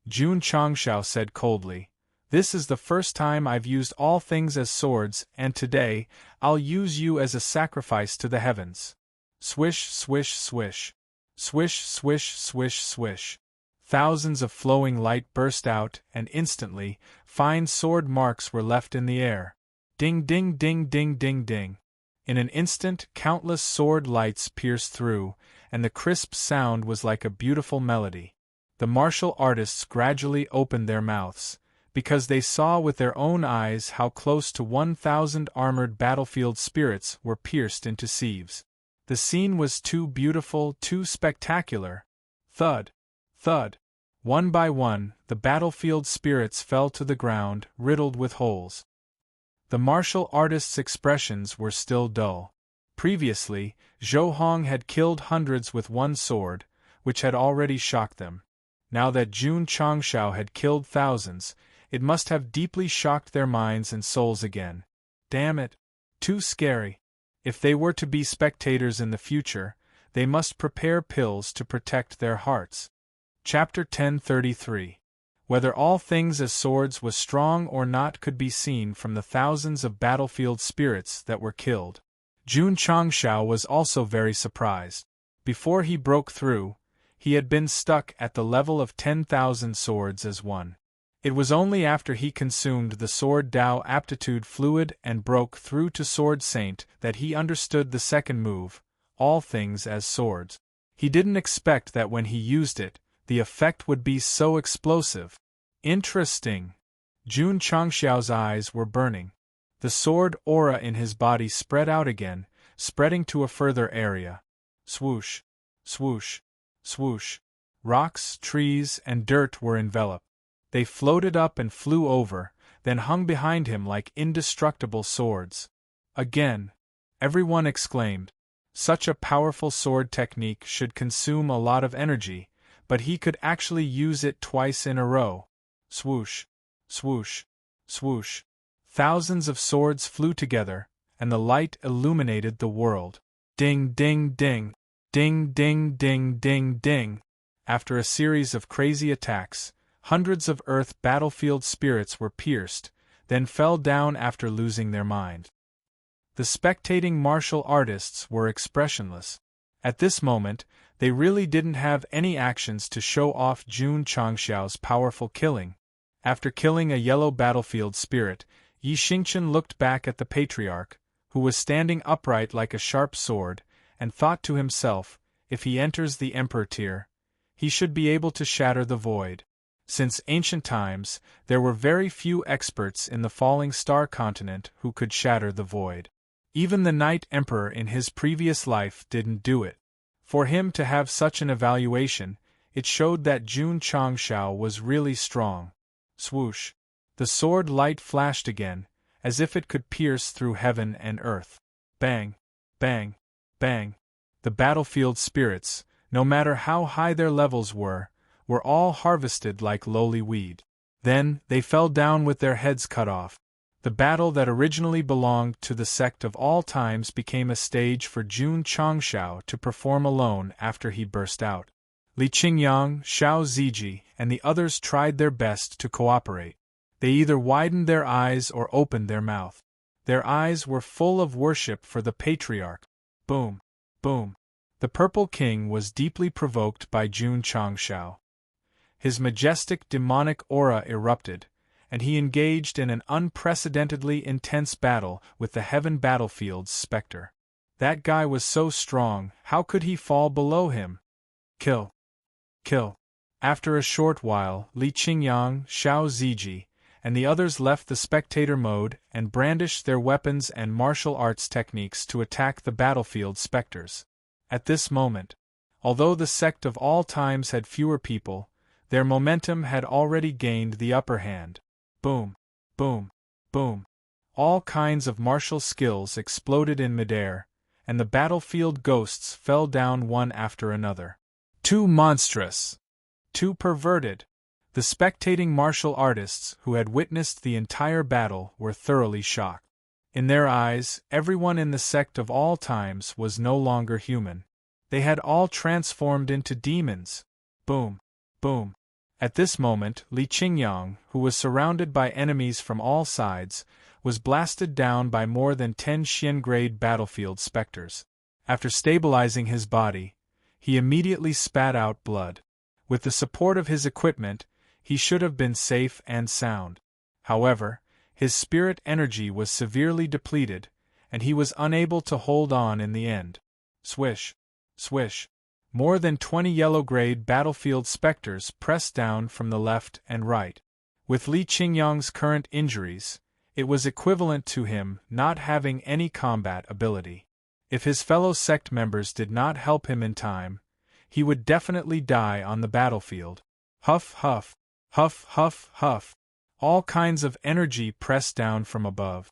S1: Jun Changshao said coldly, "This is the first time I've used all things as swords, and today, I'll use you as a sacrifice to the heavens." Swish, swish, swish. Swish, swish, swish, swish. Thousands of flowing light burst out, and instantly, fine sword marks were left in the air. Ding ding ding ding ding ding. In an instant, countless sword lights pierced through, and the crisp sound was like a beautiful melody. The martial artists gradually opened their mouths, because they saw with their own eyes how close to 1,000 armored battlefield spirits were pierced into sieves. The scene was too beautiful, too spectacular. Thud! Thud! One by one, the battlefield spirits fell to the ground, riddled with holes. The martial artist's expressions were still dull. Previously, Zhou Hong had killed hundreds with one sword, which had already shocked them. Now that Jun Changshao had killed thousands, it must have deeply shocked their minds and souls again. Damn it! Too scary. If they were to be spectators in the future, they must prepare pills to protect their hearts. Chapter 1033. Whether all things as swords was strong or not could be seen from the thousands of battlefield spirits that were killed. Jun Changshao was also very surprised. Before he broke through, he had been stuck at the level of 10,000 swords as one. It was only after he consumed the Sword Tao aptitude fluid and broke through to Sword Saint that he understood the second move, all things as swords. He didn't expect that when he used it, the effect would be so explosive. Interesting. Jun Changshao's eyes were burning. The sword aura in his body spread out again, spreading to a further area. Swoosh, swoosh, swoosh. Rocks, trees, and dirt were enveloped. They floated up and flew over, then hung behind him like indestructible swords. Again. Everyone exclaimed. Such a powerful sword technique should consume a lot of energy, but he could actually use it twice in a row. Swoosh, swoosh, swoosh. Thousands of swords flew together, and the light illuminated the world. Ding ding ding, ding ding ding ding ding. After a series of crazy attacks, hundreds of Earth battlefield spirits were pierced, then fell down after losing their mind. The spectating martial artists were expressionless. At this moment, they really didn't have any actions to show off Jun Changshao's powerful killing. After killing a yellow battlefield spirit, Yi Xingchen looked back at the patriarch, who was standing upright like a sharp sword, and thought to himself, if he enters the emperor tier, he should be able to shatter the void. Since ancient times, there were very few experts in the falling star continent who could shatter the void. Even the Night Emperor in his previous life didn't do it. For him to have such an evaluation, it showed that Jun Changshao was really strong. Swoosh. The sword light flashed again, as if it could pierce through heaven and earth. Bang, bang, bang. The battlefield spirits, no matter how high their levels were all harvested like lowly weed. Then, they fell down with their heads cut off. The battle that originally belonged to the Sect of all times became a stage for Jun Changshao to perform alone after he burst out. Li Qingyang, Xiao Ziji, and the others tried their best to cooperate. They either widened their eyes or opened their mouth. Their eyes were full of worship for the patriarch. Boom, boom. The Purple King was deeply provoked by Jun Changshao. His majestic demonic aura erupted, and he engaged in an unprecedentedly intense battle with the Heaven Battlefield's Spectre. That guy was so strong, how could he fall below him? Kill. Kill. After a short while, Li Qingyang, Xiao Ziji, and the others left the spectator mode and brandished their weapons and martial arts techniques to attack the battlefield specters. At this moment, although the Sect of all times had fewer people, their momentum had already gained the upper hand. Boom, boom, boom. All kinds of martial skills exploded in midair, and the battlefield ghosts fell down one after another. Too monstrous! Too perverted! The spectating martial artists who had witnessed the entire battle were thoroughly shocked. In their eyes, everyone in the Sect of all times was no longer human. They had all transformed into demons. Boom, boom. At this moment, Li Qingyang, who was surrounded by enemies from all sides, was blasted down by more than 10 Xian-grade battlefield specters. After stabilizing his body, he immediately spat out blood. With the support of his equipment, he should have been safe and sound. However, his spirit energy was severely depleted, and he was unable to hold on in the end. Swish, swish. More than 20 yellow-grade battlefield specters pressed down from the left and right. With Li Qingyang's current injuries, it was equivalent to him not having any combat ability. If his fellow Sect members did not help him in time, he would definitely die on the battlefield. Huff, huff, huff, huff, huff. All kinds of energy pressed down from above.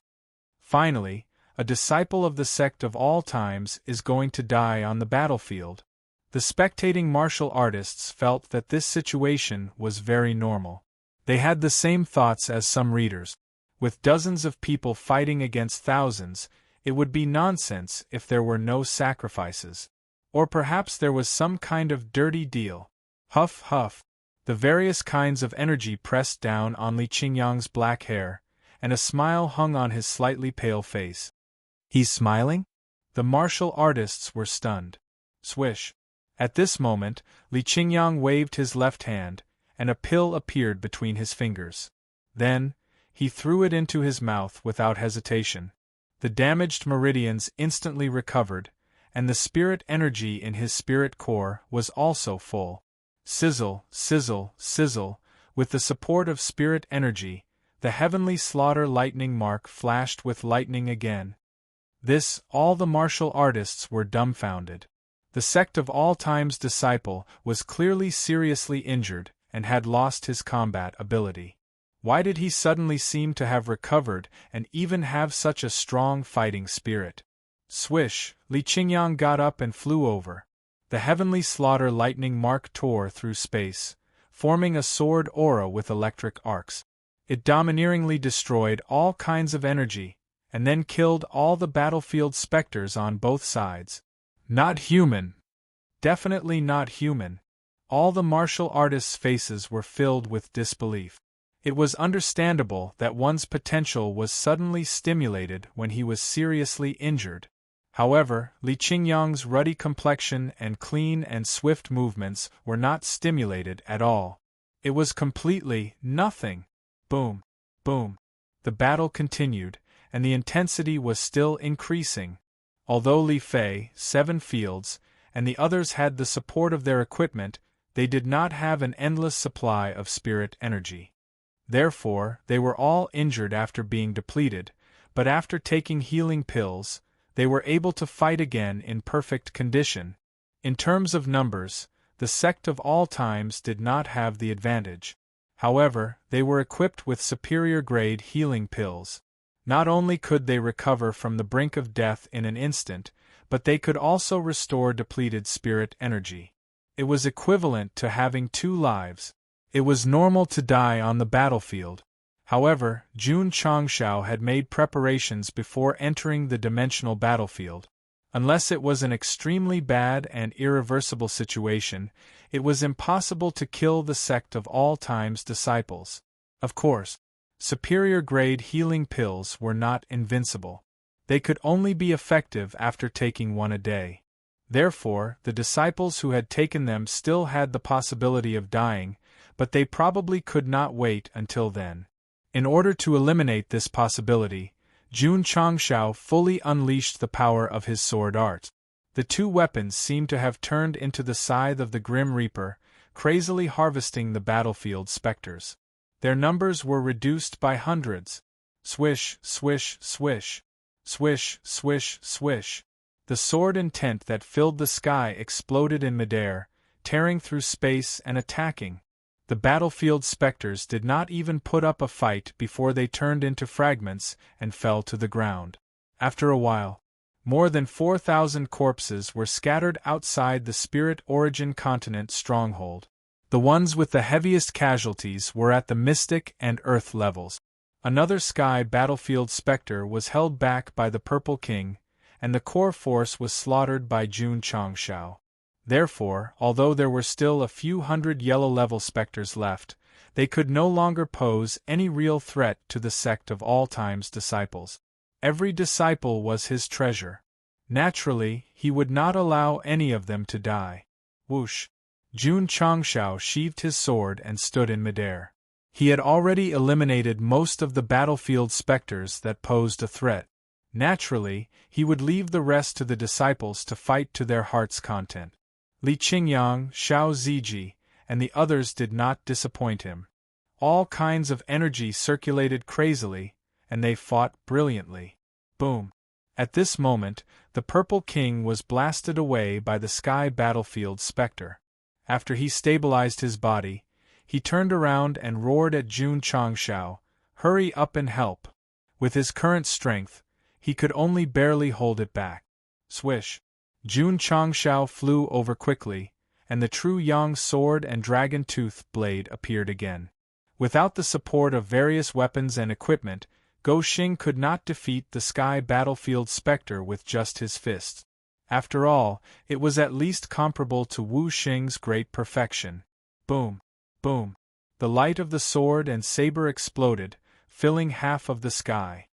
S1: Finally, a disciple of the sect of all times is going to die on the battlefield. The spectating martial artists felt that this situation was very normal. They had the same thoughts as some readers. With dozens of people fighting against thousands, it would be nonsense if there were no sacrifices. Or perhaps there was some kind of dirty deal. Huff, huff. The various kinds of energy pressed down on Li Qingyang's black hair, and a smile hung on his slightly pale face. He's smiling? The martial artists were stunned. Swish. At this moment, Li Qingyang waved his left hand, and a pill appeared between his fingers. Then, he threw it into his mouth without hesitation. The damaged meridians instantly recovered, and the spirit energy in his spirit core was also full. Sizzle, sizzle, sizzle, with the support of spirit energy, the heavenly slaughter lightning mark flashed with lightning again. This, all the martial artists were dumbfounded. The sect of all time's disciple was clearly seriously injured and had lost his combat ability. Why did he suddenly seem to have recovered and even have such a strong fighting spirit? Swish, Li Qingyang got up and flew over. The heavenly slaughter lightning mark tore through space, forming a sword aura with electric arcs. It domineeringly destroyed all kinds of energy, and then killed all the battlefield specters on both sides. Not human. Definitely not human. All the martial artists' faces were filled with disbelief. It was understandable that one's potential was suddenly stimulated when he was seriously injured. However, Li Qingyang's ruddy complexion and clean and swift movements were not stimulated at all. It was completely nothing. Boom, boom. The battle continued, and the intensity was still increasing. Although Li Fei, 7 fields, and the others had the support of their equipment, they did not have an endless supply of spirit energy. Therefore, they were all injured after being depleted, but after taking healing pills, they were able to fight again in perfect condition. In terms of numbers, the sect of all times did not have the advantage. However, they were equipped with superior-grade healing pills. Not only could they recover from the brink of death in an instant, but they could also restore depleted spirit energy. It was equivalent to having 2 lives. It was normal to die on the battlefield. However, Jun Changshao had made preparations before entering the dimensional battlefield. Unless it was an extremely bad and irreversible situation, it was impossible to kill the sect of all time's disciples. Of course, superior-grade healing pills were not invincible. They could only be effective after taking 1 a day. Therefore, the disciples who had taken them still had the possibility of dying, but they probably could not wait until then. In order to eliminate this possibility, Jun Changshao fully unleashed the power of his sword art. The 2 weapons seemed to have turned into the scythe of the Grim Reaper, crazily harvesting the battlefield specters. Their numbers were reduced by hundreds. Swish, swish, swish. Swish, swish, swish. The sword intent that filled the sky exploded in midair, tearing through space and attacking. The battlefield specters did not even put up a fight before they turned into fragments and fell to the ground. After a while, more than 4,000 corpses were scattered outside the Spirit Origin Continent stronghold. The ones with the heaviest casualties were at the Mystic and Earth levels. Another sky battlefield specter was held back by the Purple King, and the core force was slaughtered by Jun Changshao. Therefore, although there were still a few hundred yellow-level specters left, they could no longer pose any real threat to the sect of all time's disciples. Every disciple was his treasure. Naturally, he would not allow any of them to die. Whoosh! Jun Changshao sheathed his sword and stood in midair. He had already eliminated most of the battlefield specters that posed a threat. Naturally, he would leave the rest to the disciples to fight to their heart's content. Li Qingyang, Xiao Ziji, and the others did not disappoint him. All kinds of energy circulated crazily, and they fought brilliantly. Boom! At this moment, the Purple King was blasted away by the sky battlefield specter. After he stabilized his body, He turned around and roared at Jun Changshao, "Hurry up and help!" With his current strength, he could only barely hold it back. Swish! Jun Changshao flew over quickly, and the true Yang sword and dragon tooth blade appeared again. Without the support of various weapons and equipment, Go Xing could not defeat the sky battlefield specter with just his fists. After all, it was at least comparable to Wu Xing's great perfection. Boom! Boom! The light of the sword and saber exploded, filling half of the sky.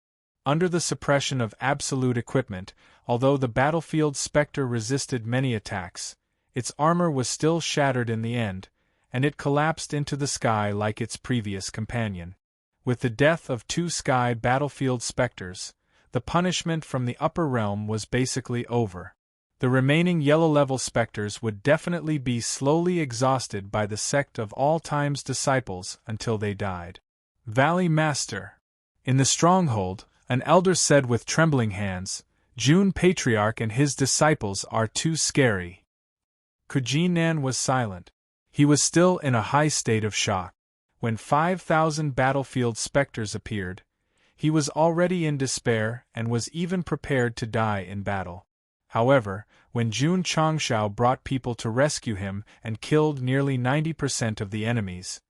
S1: Under the suppression of absolute equipment, although the battlefield specter resisted many attacks, its armor was still shattered in the end, and it collapsed into the sky like its previous companion. With the death of 2 sky battlefield specters, the punishment from the upper realm was basically over. The remaining yellow-level specters would definitely be slowly exhausted by the Sect of All Time's disciples until they died. Valley Master. In the stronghold, an elder said with trembling hands, "Jun Patriarch and his disciples are too scary." Kujinan was silent. He was still in a high state of shock. When 5,000 battlefield specters appeared, he was already in despair and was even prepared to die in battle. However, when Jun Changshao brought people to rescue him and killed nearly 90% of the enemies,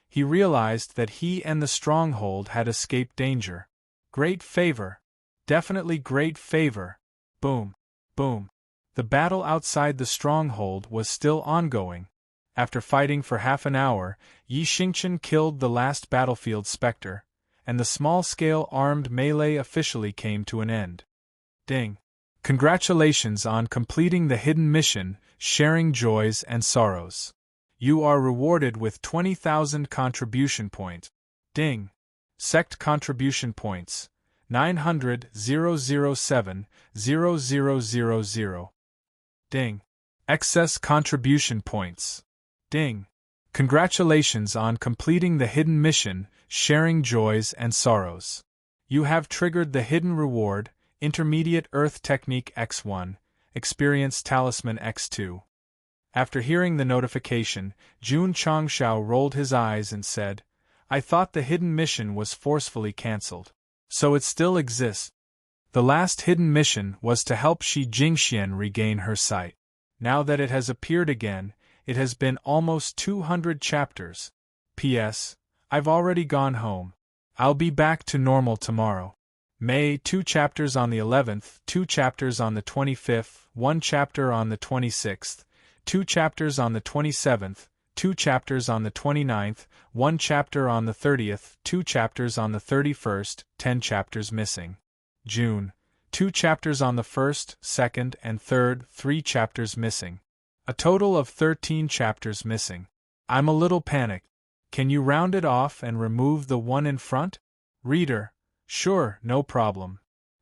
S1: he realized that he and the stronghold had escaped danger. Great favor. Definitely great favor. Boom. Boom. The battle outside the stronghold was still ongoing. After fighting for half an hour, Yi Xingchen killed the last battlefield specter, and the small-scale armed melee officially came to an end. Ding! Congratulations on completing the hidden mission, sharing joys and sorrows. You are rewarded with 20,000 contribution points. Ding! Sect contribution points, 900,007,0000. Ding! Excess contribution points. Ding! Congratulations on completing the hidden mission, sharing joys and sorrows. You have triggered the hidden reward, Intermediate Earth Technique X1, Experience Talisman X2. After hearing the notification, Jun Changshao rolled his eyes and said, "I thought the hidden mission was forcefully cancelled. So it still exists." The last hidden mission was to help Shi Jingxian regain her sight. Now that it has appeared again, it has been almost 200 chapters. P.S. I've already gone home. I'll be back to normal tomorrow. May 2 chapters on the 11th, 2 chapters on the 25th, 1 chapter on the 26th, 2 chapters on the 27th, 2 chapters on the 29th, 1 chapter on the 30th, 2 chapters on the 31st, 10 chapters missing. June. 2 chapters on the 1st, 2nd, and 3rd, 3 chapters missing. A total of 13 chapters missing. I'm a little panicked. Can you round it off and remove the one in front? Reader. Sure, no problem.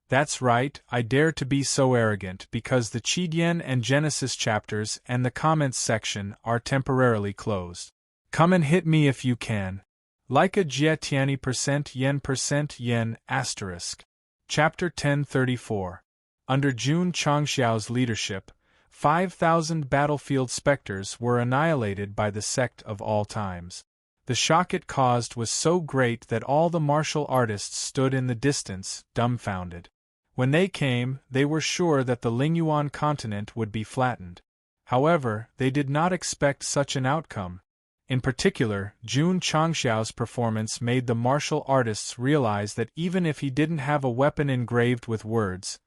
S1: That's right, I dare to be so arrogant because the Qidyan and Genesis chapters and the comments section are temporarily closed. Come and hit me if you can. Like a Jietiani %yen asterisk. Chapter 1034. Under Jun Changxiao's leadership, 5,000 battlefield specters were annihilated by the Sect of All Times. The shock it caused was so great that all the martial artists stood in the distance, dumbfounded. When they came, they were sure that the Lingyuan continent would be flattened. However, they did not expect such an outcome. In particular, Jun Changxiao's performance made the martial artists realize that even if he didn't have a weapon engraved with words,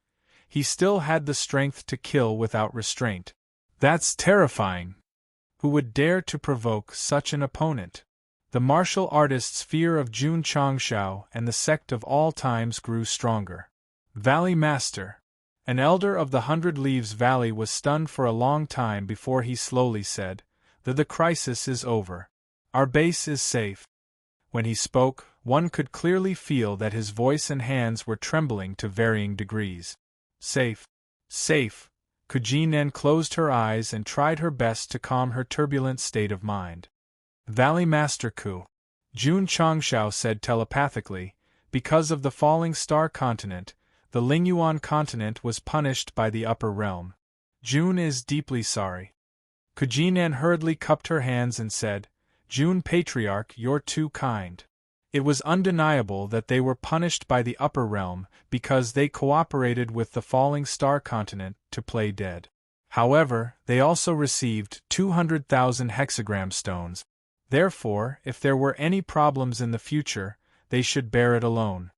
S1: he still had the strength to kill without restraint. That's terrifying! Who would dare to provoke such an opponent? The martial artists' fear of Jun Changxiao and the Sect of All Times grew stronger. Valley Master. An elder of the 100 Leaves Valley was stunned for a long time before he slowly said, "The crisis is over. Our base is safe." When he spoke, one could clearly feel that his voice and hands were trembling to varying degrees. Safe. Safe. Kujinan closed her eyes and tried her best to calm her turbulent state of mind. Valley Master Ku. Jun Changxiao said telepathically, because of the falling star continent, the Lingyuan continent was punished by the upper realm. Jun is deeply sorry. Kujinan hurriedly cupped her hands and said, June Patriarch, you're too kind. It was undeniable that they were punished by the upper realm because they cooperated with the falling star continent to play dead. However, they also received 200,000 hexagram stones. Therefore, if there were any problems in the future, they should bear it alone.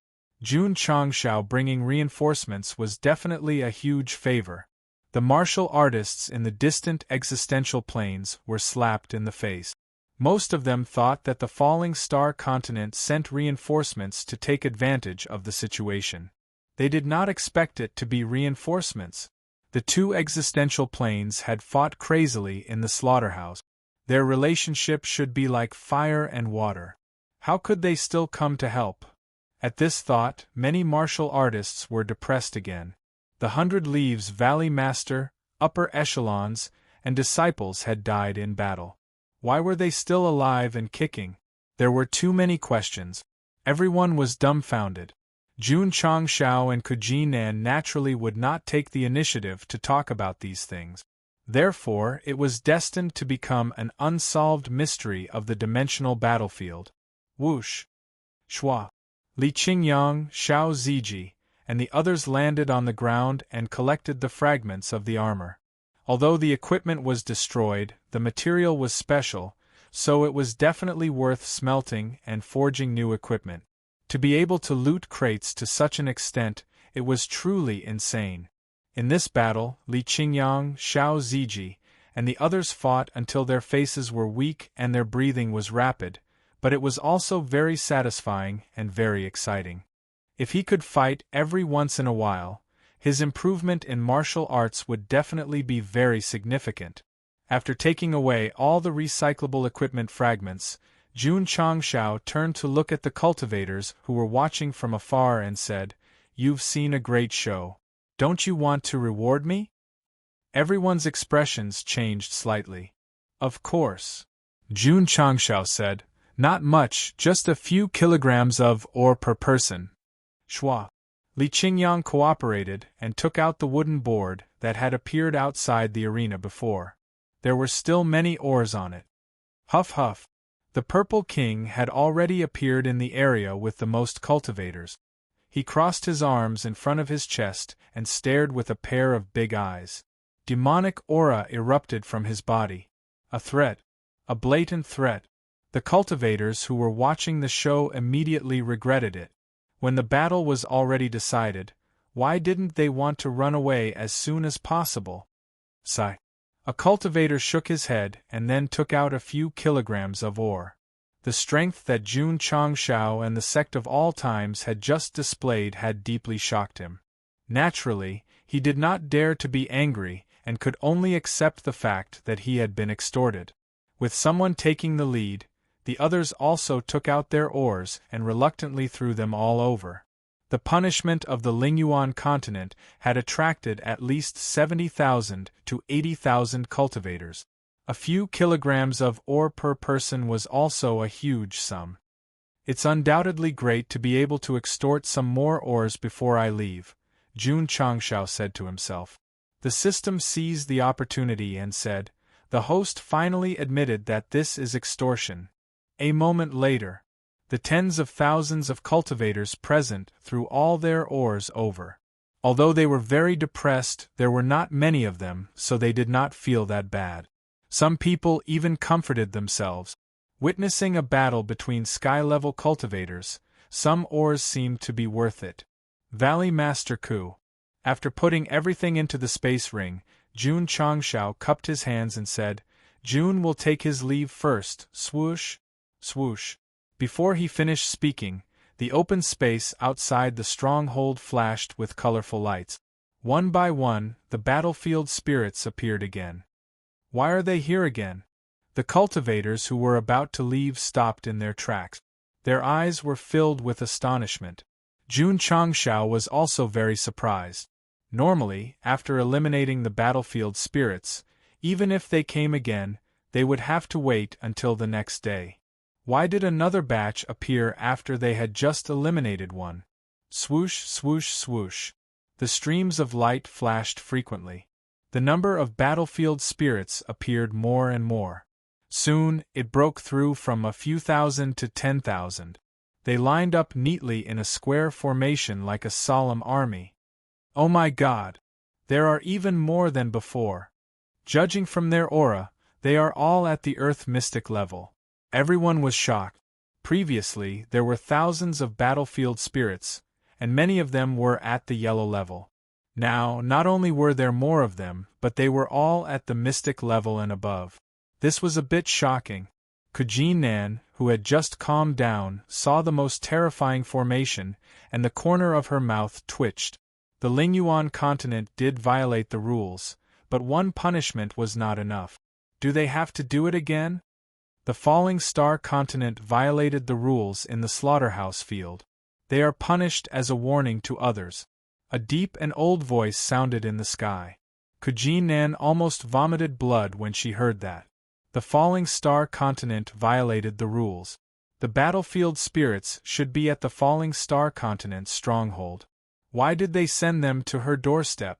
S1: Jun Changshao bringing reinforcements was definitely a huge favor. The martial artists in the distant existential planes were slapped in the face. Most of them thought that the falling star continent sent reinforcements to take advantage of the situation. They did not expect it to be reinforcements. The two existential planes had fought crazily in the slaughterhouse. Their relationship should be like fire and water. How could they still come to help? At this thought, many martial artists were depressed again. The 100 Leaves Valley Master, upper echelons, and disciples had died in battle. Why were they still alive and kicking? There were too many questions. Everyone was dumbfounded. Jun Changshao and Kuji Nan naturally would not take the initiative to talk about these things. Therefore, it was destined to become an unsolved mystery of the dimensional battlefield. Whoosh! Shua! Li Qingyang, Xiao Ziji, and the others landed on the ground and collected the fragments of the armor. Although the equipment was destroyed, the material was special, so it was definitely worth smelting and forging new equipment. To be able to loot crates to such an extent, it was truly insane. In this battle, Li Qingyang, Xiao Ziji, and the others fought until their faces were weak and their breathing was rapid, but it was also very satisfying and very exciting. If he could fight every once in a while, his improvement in martial arts would definitely be very significant. After taking away all the recyclable equipment fragments, Jun Changshao turned to look at the cultivators who were watching from afar and said, "You've seen a great show. Don't you want to reward me?" Everyone's expressions changed slightly. "Of course," Jun Changshao said, "not much, just a few kilograms of ore per person." Shua! Li Qingyang cooperated and took out the wooden board that had appeared outside the arena before. There were still many ores on it. Huff huff! The Purple King had already appeared in the area with the most cultivators. He crossed his arms in front of his chest and stared with a pair of big eyes. Demonic aura erupted from his body. A threat. A blatant threat. The cultivators who were watching the show immediately regretted it. When the battle was already decided, why didn't they want to run away as soon as possible? Sigh. A cultivator shook his head and then took out a few kilograms of ore. The strength that Jun Changshao and the Sect of all times had just displayed had deeply shocked him. Naturally, he did not dare to be angry and could only accept the fact that he had been extorted. With someone taking the lead, the others also took out their ores and reluctantly threw them all over. The punishment of the Lingyuan continent had attracted at least 70,000 to 80,000 cultivators. A few kilograms of ore per person was also a huge sum. It's undoubtedly great to be able to extort some more ores before I leave, Jun Changshao said to himself. The system seized the opportunity and said, "The host finally admitted that this is extortion." A moment later, the tens of thousands of cultivators present threw all their ores over. Although they were very depressed, there were not many of them, so they did not feel that bad. Some people even comforted themselves. Witnessing a battle between sky-level cultivators, some ores seemed to be worth it. Valley Master Ku. After putting everything into the space ring, Jun Changshao cupped his hands and said, "Jun will take his leave first, swoosh, swoosh." Before he finished speaking, the open space outside the stronghold flashed with colorful lights. One by one, the battlefield spirits appeared again. Why are they here again? The cultivators who were about to leave stopped in their tracks. Their eyes were filled with astonishment. Jun Changshao was also very surprised. Normally, after eliminating the battlefield spirits, even if they came again, they would have to wait until the next day. Why did another batch appear after they had just eliminated one? Swoosh, swoosh, swoosh. The streams of light flashed frequently. The number of battlefield spirits appeared more and more. Soon, it broke through from a few thousand to 10,000. They lined up neatly in a square formation like a solemn army. Oh my God! There are even more than before. Judging from their aura, they are all at the Earth mystic level. Everyone was shocked. Previously, there were thousands of battlefield spirits, and many of them were at the yellow level. Now, not only were there more of them, but they were all at the mystic level and above. This was a bit shocking. Kuji Nan, who had just calmed down, saw the most terrifying formation, and the corner of her mouth twitched. The Lingyuan continent did violate the rules, but one punishment was not enough. Do they have to do it again? The Falling Star continent violated the rules in the slaughterhouse field. They are punished as a warning to others. A deep and old voice sounded in the sky. Kuji Nan almost vomited blood when she heard that. The Falling Star continent violated the rules. The battlefield spirits should be at the Falling Star continent's stronghold. Why did they send them to her doorstep?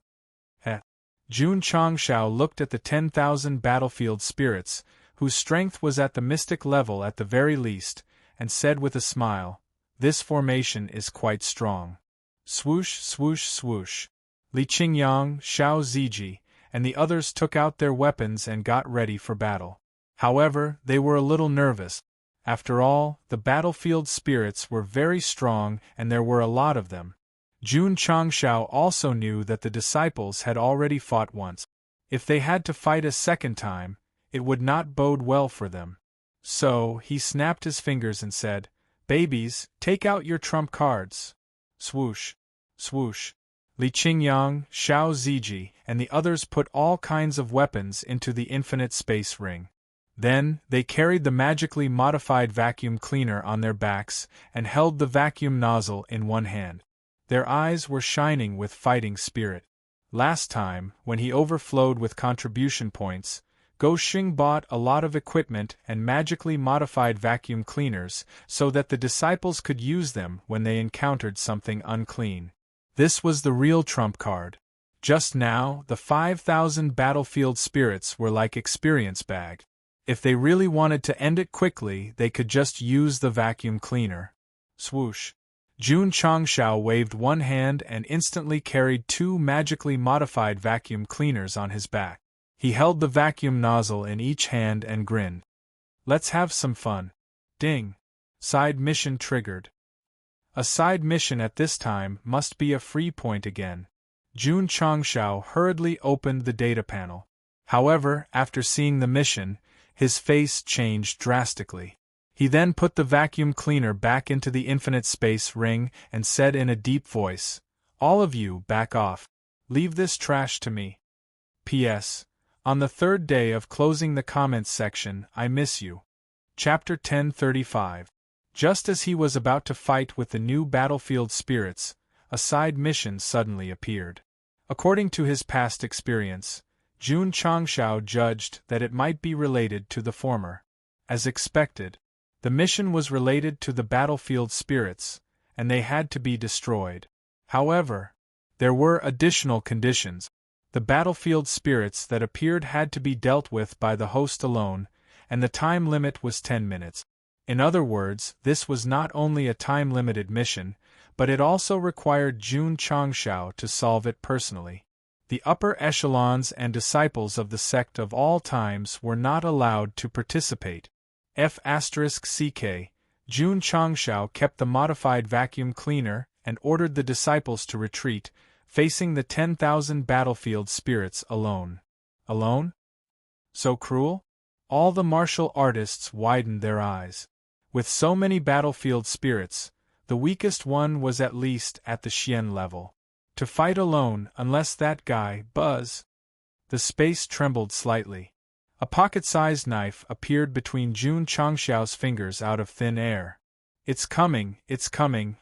S1: Jun Changshao looked at the 10,000 battlefield spirits, whose strength was at the mystic level at the very least, and said with a smile, "This formation is quite strong." Swoosh, swoosh, swoosh. Li Qingyang, Xiao Ziji, and the others took out their weapons and got ready for battle. However, they were a little nervous. After all, the battlefield spirits were very strong and there were a lot of them. Jun Changshao also knew that the disciples had already fought once. If they had to fight a second time, it would not bode well for them. So, he snapped his fingers and said, "Babies, take out your trump cards." Swoosh, swoosh. Li Qingyang, Xiao Ziji, and the others put all kinds of weapons into the infinite space ring. Then, they carried the magically modified vacuum cleaner on their backs and held the vacuum nozzle in one hand. Their eyes were shining with fighting spirit. Last time, when he overflowed with contribution points, Go Xing bought a lot of equipment and magically modified vacuum cleaners so that the disciples could use them when they encountered something unclean. This was the real trump card. Just now, the 5,000 battlefield spirits were like experience bag. If they really wanted to end it quickly, they could just use the vacuum cleaner. Swoosh. Jun Changshao waved one hand and instantly carried 2 magically modified vacuum cleaners on his back. He held the vacuum nozzle in each hand and grinned. "Let's have some fun." Ding. Side mission triggered. A side mission at this time must be a free point again. Jun Changshao hurriedly opened the data panel. However, after seeing the mission, his face changed drastically. He then put the vacuum cleaner back into the infinite space ring and said in a deep voice, "All of you, back off. Leave this trash to me. P.S. On the 3rd day of closing the comments section, I miss you." Chapter 1035. Just as he was about to fight with the new battlefield spirits, a side mission suddenly appeared. According to his past experience, Jun Changshao judged that it might be related to the former. As expected, the mission was related to the battlefield spirits, and they had to be destroyed. However, there were additional conditions. The battlefield spirits that appeared had to be dealt with by the host alone, and the time limit was 10 minutes. In other words, this was not only a time-limited mission, but it also required Jun Changshao to solve it personally. The upper echelons and disciples of the sect of all times were not allowed to participate. F***ck, Jun Changshao kept the modified vacuum cleaner and ordered the disciples to retreat, facing the 10,000 battlefield spirits alone. Alone? So cruel? All the martial artists widened their eyes. With so many battlefield spirits, the weakest one was at least at the Xian level. To fight alone, unless that guy, Buzz. The space trembled slightly. A pocket-sized knife appeared between Jun Changshao's fingers out of thin air. It's coming,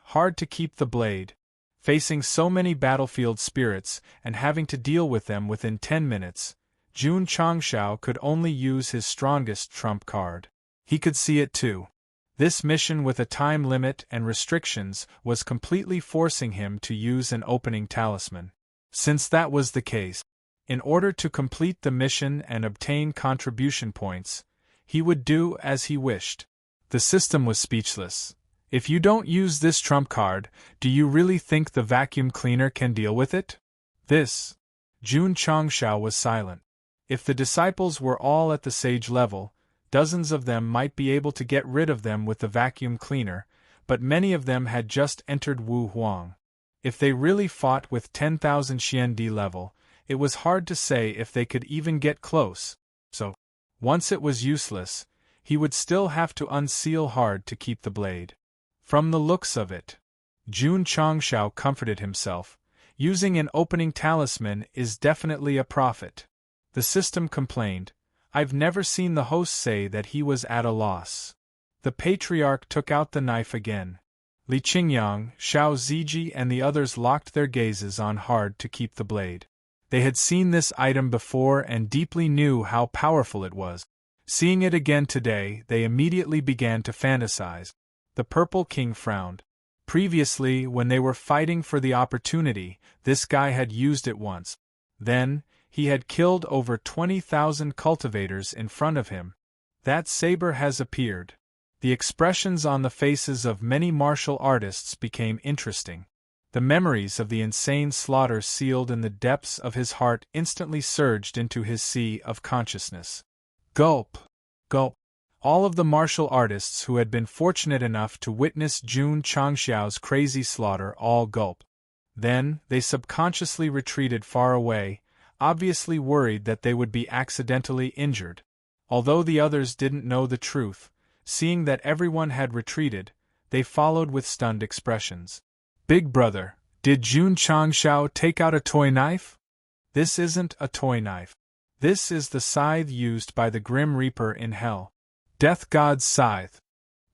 S1: hard to keep the blade. Facing so many battlefield spirits and having to deal with them within 10 minutes, Jun Changshao could only use his strongest trump card. He could see it too. This mission with a time limit and restrictions was completely forcing him to use an opening talisman. Since that was the case, in order to complete the mission and obtain contribution points, he would do as he wished. The system was speechless. If you don't use this trump card, do you really think the vacuum cleaner can deal with it? This. Jun Changshao was silent. If the disciples were all at the sage level, dozens of them might be able to get rid of them with the vacuum cleaner, but many of them had just entered Wu Huang. If they really fought with 10,000 Xiandi level, it was hard to say if they could even get close, so, once it was useless, he would still have to unseal hard to keep the blade. From the looks of it, Jun Changshao comforted himself, using an opening talisman is definitely a profit. The system complained, I've never seen the host say that he was at a loss. The patriarch took out the knife again. Li Qingyang, Xiao Ziji and the others locked their gazes on hard to keep the blade. They had seen this item before and deeply knew how powerful it was. Seeing it again today, they immediately began to fantasize. The Purple King frowned. Previously, when they were fighting for the opportunity, this guy had used it once. Then, he had killed over 20,000 cultivators in front of him. That saber has appeared. The expressions on the faces of many martial artists became interesting. The memories of the insane slaughter sealed in the depths of his heart instantly surged into his sea of consciousness. Gulp! Gulp! All of the martial artists who had been fortunate enough to witness Jun Changshao's crazy slaughter all gulped. Then, they subconsciously retreated far away, obviously worried that they would be accidentally injured. Although the others didn't know the truth, seeing that everyone had retreated, they followed with stunned expressions. Big brother, did Jun Changshao take out a toy knife? This isn't a toy knife. This is the scythe used by the Grim Reaper in Hell. Death God's scythe.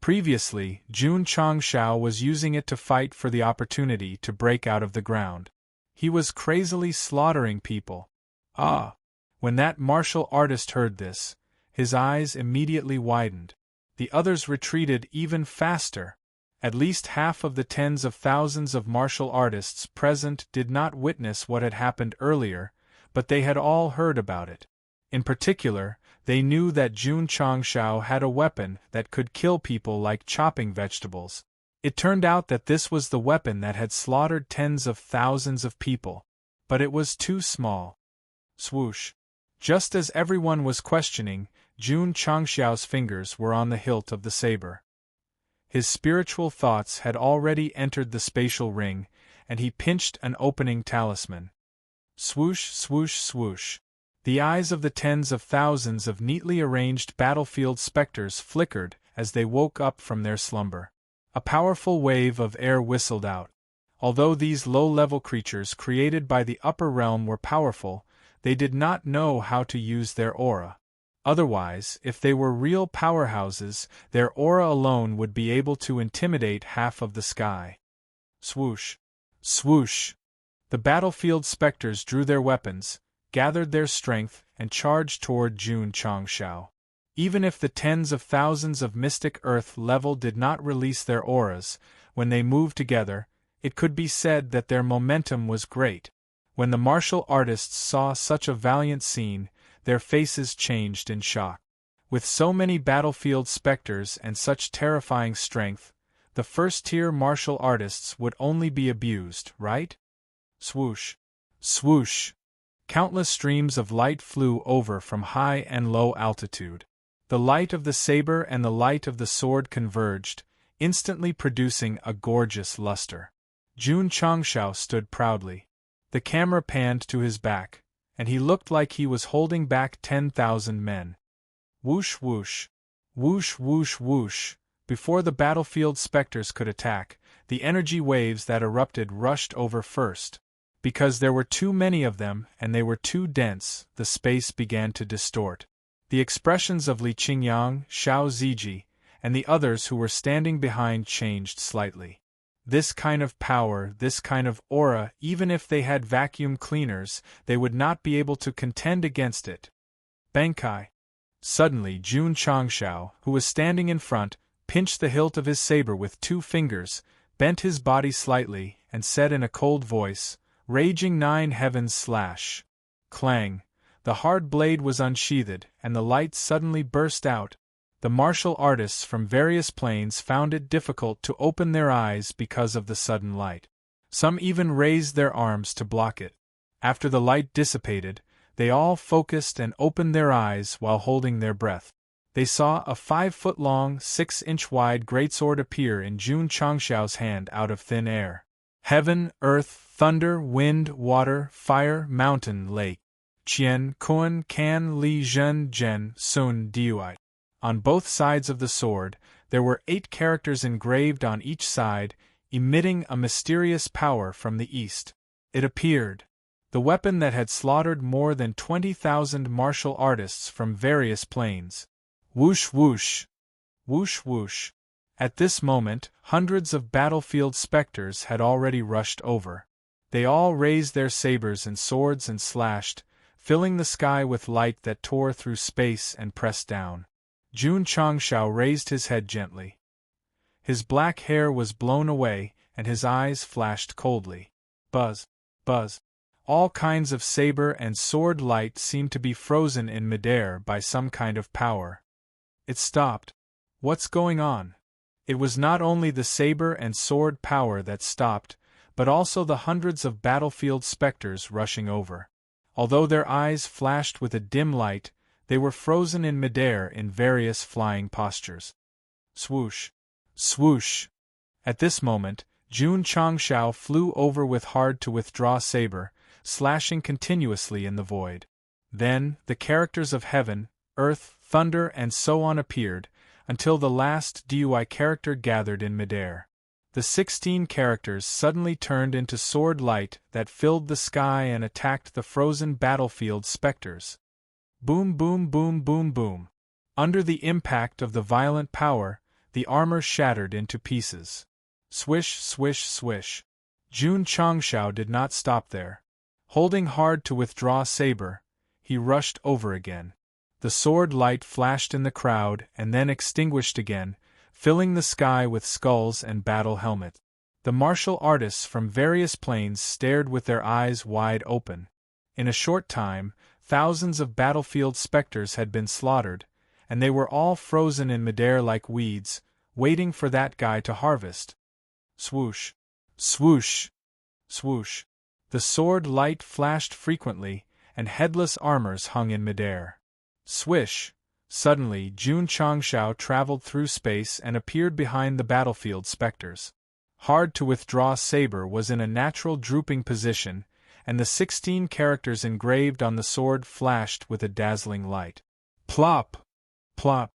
S1: Previously, Jun Changshao was using it to fight for the opportunity to break out of the ground. He was crazily slaughtering people. Ah! When that martial artist heard this, his eyes immediately widened. The others retreated even faster. At least half of the tens of thousands of martial artists present did not witness what had happened earlier, but they had all heard about it. In particular, they knew that Jun Changshao had a weapon that could kill people like chopping vegetables. It turned out that this was the weapon that had slaughtered tens of thousands of people. But it was too small. Swoosh. Just as everyone was questioning, Jun Changshao's fingers were on the hilt of the saber. His spiritual thoughts had already entered the spatial ring, and he pinched an opening talisman. Swoosh, swoosh, swoosh. The eyes of the tens of thousands of neatly arranged battlefield specters flickered as they woke up from their slumber. A powerful wave of air whistled out. Although these low-level creatures created by the upper realm were powerful, they did not know how to use their aura. Otherwise, if they were real powerhouses, their aura alone would be able to intimidate half of the sky. Swoosh! Swoosh! The battlefield specters drew their weapons, gathered their strength, and charged toward Jun Changshao. Even if the tens of thousands of mystic earth level did not release their auras, when they moved together, it could be said that their momentum was great. When the martial artists saw such a valiant scene, their faces changed in shock. With so many battlefield specters and such terrifying strength, the first-tier martial artists would only be abused, right? Swoosh! Swoosh! Countless streams of light flew over from high and low altitude. The light of the saber and the light of the sword converged, instantly producing a gorgeous luster. Jun Changshao stood proudly. The camera panned to his back, and he looked like he was holding back 10,000 men. Whoosh whoosh! Whoosh whoosh whoosh! Before the battlefield specters could attack, the energy waves that erupted rushed over first. Because there were too many of them and they were too dense, the space began to distort. The expressions of Li Qingyang, Xiao Ziji, and the others who were standing behind changed slightly. This kind of power, this kind of aura, even if they had vacuum cleaners, they would not be able to contend against it. Bankai! Suddenly Jun Changshao, who was standing in front, pinched the hilt of his saber with 2 fingers, bent his body slightly, and said in a cold voice, "Raging 9 heavens slash!" Clang! The hard blade was unsheathed, and the light suddenly burst out, The martial artists from various planes found it difficult to open their eyes because of the sudden light. Some even raised their arms to block it. After the light dissipated, they all focused and opened their eyes while holding their breath. They saw a 5-foot-long, 6-inch-wide greatsword appear in Jun Changxiao's hand out of thin air. Heaven, earth, thunder, wind, water, fire, mountain, lake. Qian, Kuan, Kan, Li, Zhen, Zhen, Sun, Dui. On both sides of the sword, there were 8 characters engraved on each side, emitting a mysterious power from the east. It appeared. The weapon that had slaughtered more than 20,000 martial artists from various planes. Whoosh whoosh! Whoosh whoosh! At this moment, hundreds of battlefield specters had already rushed over. They all raised their sabers and swords and slashed, filling the sky with light that tore through space and pressed down. Jun Changxiao raised his head gently. His black hair was blown away, and his eyes flashed coldly. Buzz! Buzz! All kinds of saber and sword light seemed to be frozen in midair by some kind of power. It stopped. What's going on? It was not only the saber and sword power that stopped, but also the hundreds of battlefield specters rushing over. Although their eyes flashed with a dim light, they were frozen in midair in various flying postures. Swoosh! Swoosh! At this moment, Jun Changxiao flew over with hard-to-withdraw saber, slashing continuously in the void. Then, the characters of heaven, earth, thunder and so on appeared, until the last Dui character gathered in midair. The 16 characters suddenly turned into sword light that filled the sky and attacked the frozen battlefield specters. Boom boom boom boom boom. Under the impact of the violent power, the armor shattered into pieces. Swish swish swish. Jun Changxiao did not stop there. Holding hard to withdraw saber, he rushed over again. The sword light flashed in the crowd and then extinguished again, filling the sky with skulls and battle helmets. The martial artists from various planes stared with their eyes wide open. In a short time, thousands of battlefield specters had been slaughtered, and they were all frozen in midair like weeds, waiting for that guy to harvest. Swoosh! Swoosh! Swoosh! The sword light flashed frequently, and headless armors hung in midair. Swish! Suddenly, Jun Changxiao traveled through space and appeared behind the battlefield specters. Hard-to-withdraw saber was in a natural drooping position, and the 16 characters engraved on the sword flashed with a dazzling light. Plop! Plop!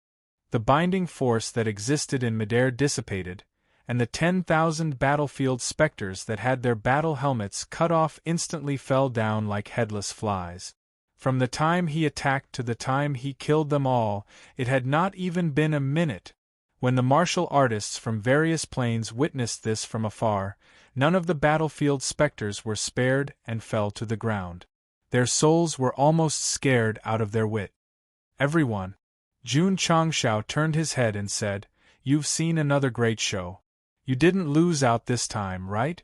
S1: The binding force that existed in midair dissipated, and the 10,000 battlefield specters that had their battle helmets cut off instantly fell down like headless flies. From the time he attacked to the time he killed them all, it had not even been a minute. When the martial artists from various planes witnessed this from afar, none of the battlefield specters were spared and fell to the ground. Their souls were almost scared out of their wit. Everyone. Jun Changxiao turned his head and said, "You've seen another great show. You didn't lose out this time, right?"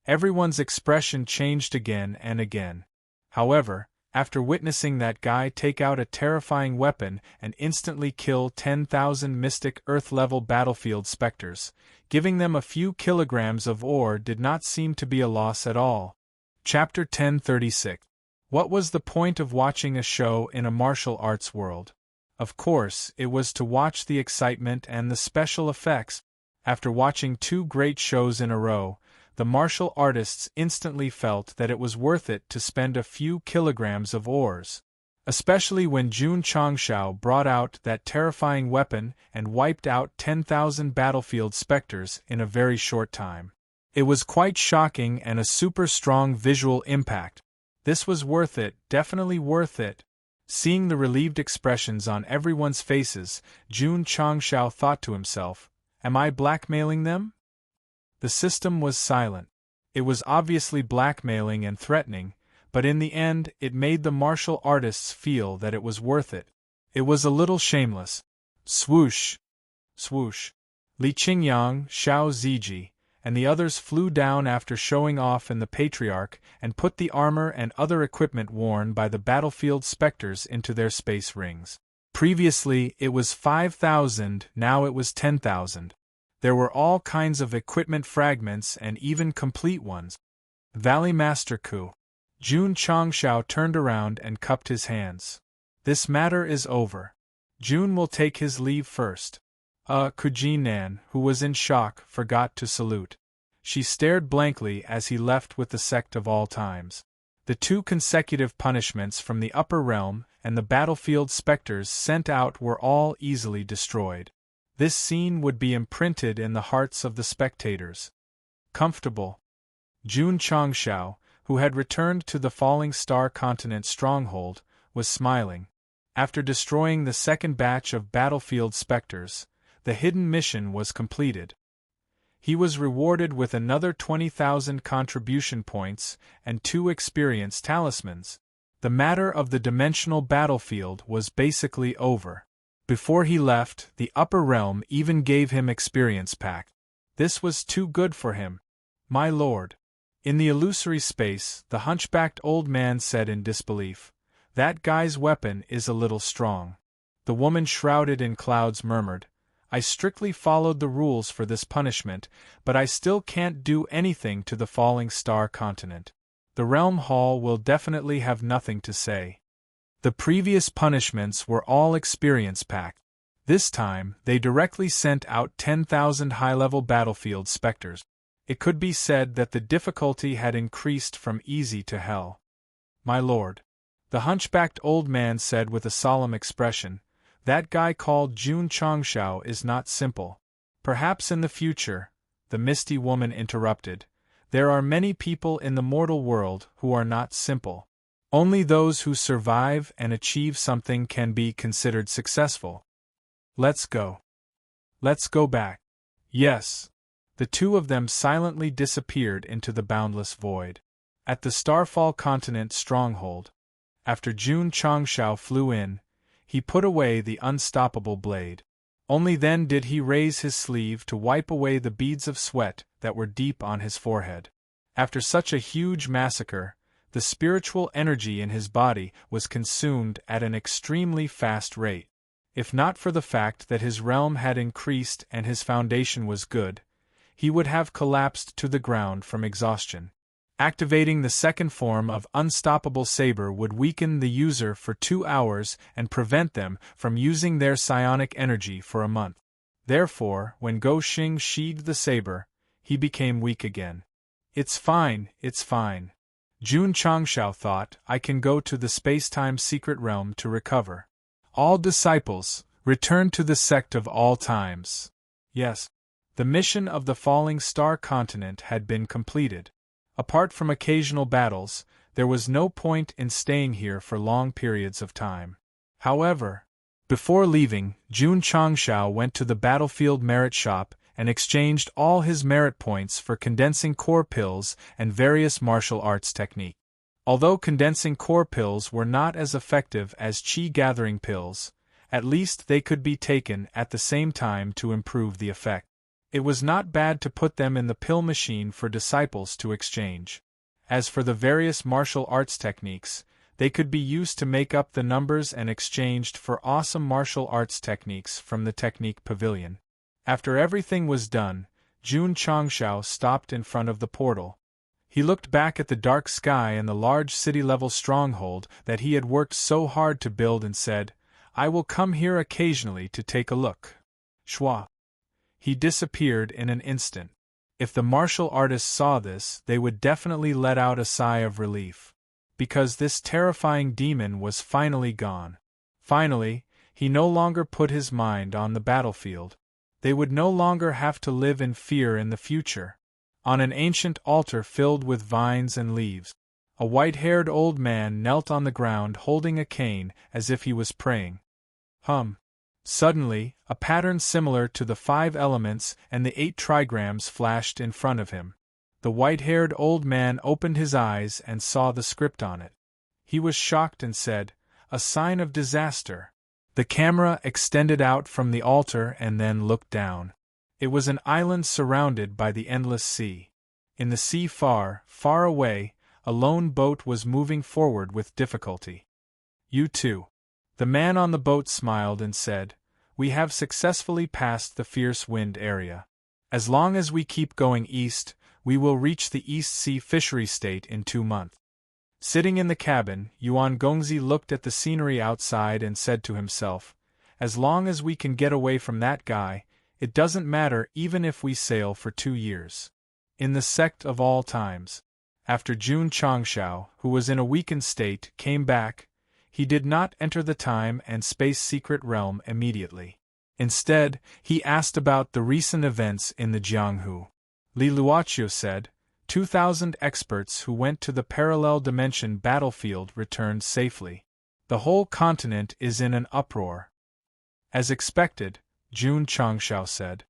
S1: Everyone's expression changed again and again. However, after witnessing that guy take out a terrifying weapon and instantly kill 10,000 mystic Earth-level battlefield specters, giving them a few kilograms of ore did not seem to be a loss at all. Chapter 1036. What was the point of watching a show in a martial arts world? Of course, it was to watch the excitement and the special effects. After watching 2 great shows in a row, the martial artists instantly felt that it was worth it to spend a few kilograms of ores. Especially when Jun Changxiao brought out that terrifying weapon and wiped out 10,000 battlefield specters in a very short time. It was quite shocking and a super strong visual impact. This was worth it, definitely worth it. Seeing the relieved expressions on everyone's faces, Jun Changxiao thought to himself, "Am I blackmailing them?" The system was silent. It was obviously blackmailing and threatening, but in the end it made the martial artists feel that it was worth it. It was a little shameless. Swoosh! Swoosh! Li Qingyang, Xiao Ziji, and the others flew down after showing off in the Patriarch and put the armor and other equipment worn by the battlefield specters into their space rings. Previously it was 5,000, now it was 10,000. There were all kinds of equipment fragments and even complete ones. Valley Master Ku. Jun Changshao turned around and cupped his hands. This matter is over. Jun will take his leave first. Kujinan, who was in shock, forgot to salute. She stared blankly as he left with the Sect of all times. The 2 consecutive punishments from the upper realm and the battlefield specters sent out were all easily destroyed. This scene would be imprinted in the hearts of the spectators. Comfortable. Jun Changshao, who had returned to the Falling Star Continent stronghold, was smiling. After destroying the second batch of battlefield specters, the hidden mission was completed. He was rewarded with another 20,000 contribution points and 2 experience talismans. The matter of the dimensional battlefield was basically over. Before he left, the upper realm even gave him experience pack. This was too good for him. My lord. In the illusory space, the hunchbacked old man said in disbelief, "That guy's weapon is a little strong." The woman shrouded in clouds murmured, "I strictly followed the rules for this punishment, but I still can't do anything to the Falling Star Continent. The Realm Hall will definitely have nothing to say." The previous punishments were all experience packed. This time, they directly sent out 10,000 high-level battlefield specters. It could be said that the difficulty had increased from easy to hell. "My lord," the hunchbacked old man said with a solemn expression, "that guy called Jun Changshao is not simple." "Perhaps in the future," the misty woman interrupted. "There are many people in the mortal world who are not simple. Only those who survive and achieve something can be considered successful. Let's go. Let's go back." "Yes." The 2 of them silently disappeared into the boundless void. At the Starfall Continent stronghold, after Jun Changshao flew in, he put away the unstoppable blade. Only then did he raise his sleeve to wipe away the beads of sweat that were deep on his forehead. After such a huge massacre, the spiritual energy in his body was consumed at an extremely fast rate. If not for the fact that his realm had increased and his foundation was good, he would have collapsed to the ground from exhaustion. Activating the second form of Unstoppable Saber would weaken the user for 2 hours and prevent them from using their psionic energy for a month. Therefore, when Go Xing sheathed the saber, he became weak again. It's fine. Jun Changshao thought, "I can go to the space-time secret realm to recover." All disciples, return to the Sect of all times. Yes. The mission of the Falling Star Continent had been completed. Apart from occasional battles, there was no point in staying here for long periods of time. However, before leaving, Jun Changshao went to the battlefield merit shop and exchanged all his merit points for condensing core pills and various martial arts technique. Although condensing core pills were not as effective as chi gathering pills, at least they could be taken at the same time to improve the effect. It was not bad to put them in the pill machine for disciples to exchange. As for the various martial arts techniques, they could be used to make up the numbers and exchanged for awesome martial arts techniques from the Technique Pavilion. After everything was done, Jun Changshao stopped in front of the portal. He looked back at the dark sky and the large city-level stronghold that he had worked so hard to build and said, "I will come here occasionally to take a look." Schwa. He disappeared in an instant. If the martial artists saw this, they would definitely let out a sigh of relief. Because this terrifying demon was finally gone. Finally, he no longer put his mind on the battlefield. They would no longer have to live in fear in the future. On an ancient altar filled with vines and leaves, a white-haired old man knelt on the ground holding a cane as if he was praying. Suddenly, a pattern similar to the 5 elements and the 8 trigrams flashed in front of him. The white-haired old man opened his eyes and saw the script on it. He was shocked and said, "A sign of disaster." The camera extended out from the altar and then looked down. It was an island surrounded by the endless sea. In the sea far, far away, a lone boat was moving forward with difficulty. "You too." The man on the boat smiled and said, "We have successfully passed the fierce wind area. As long as we keep going east, we will reach the East Sea Fishery State in 2 months." Sitting in the cabin, Yuan Gongzi looked at the scenery outside and said to himself, "As long as we can get away from that guy, it doesn't matter even if we sail for 2 years. In the Sect of all times. After Jun Changshao, who was in a weakened state, came back, he did not enter the time and space secret realm immediately. Instead, he asked about the recent events in the Jianghu. Li Luoqiu said, 2,000 experts who went to the parallel dimension battlefield returned safely. The whole continent is in an uproar. As expected, Jun Changshao said.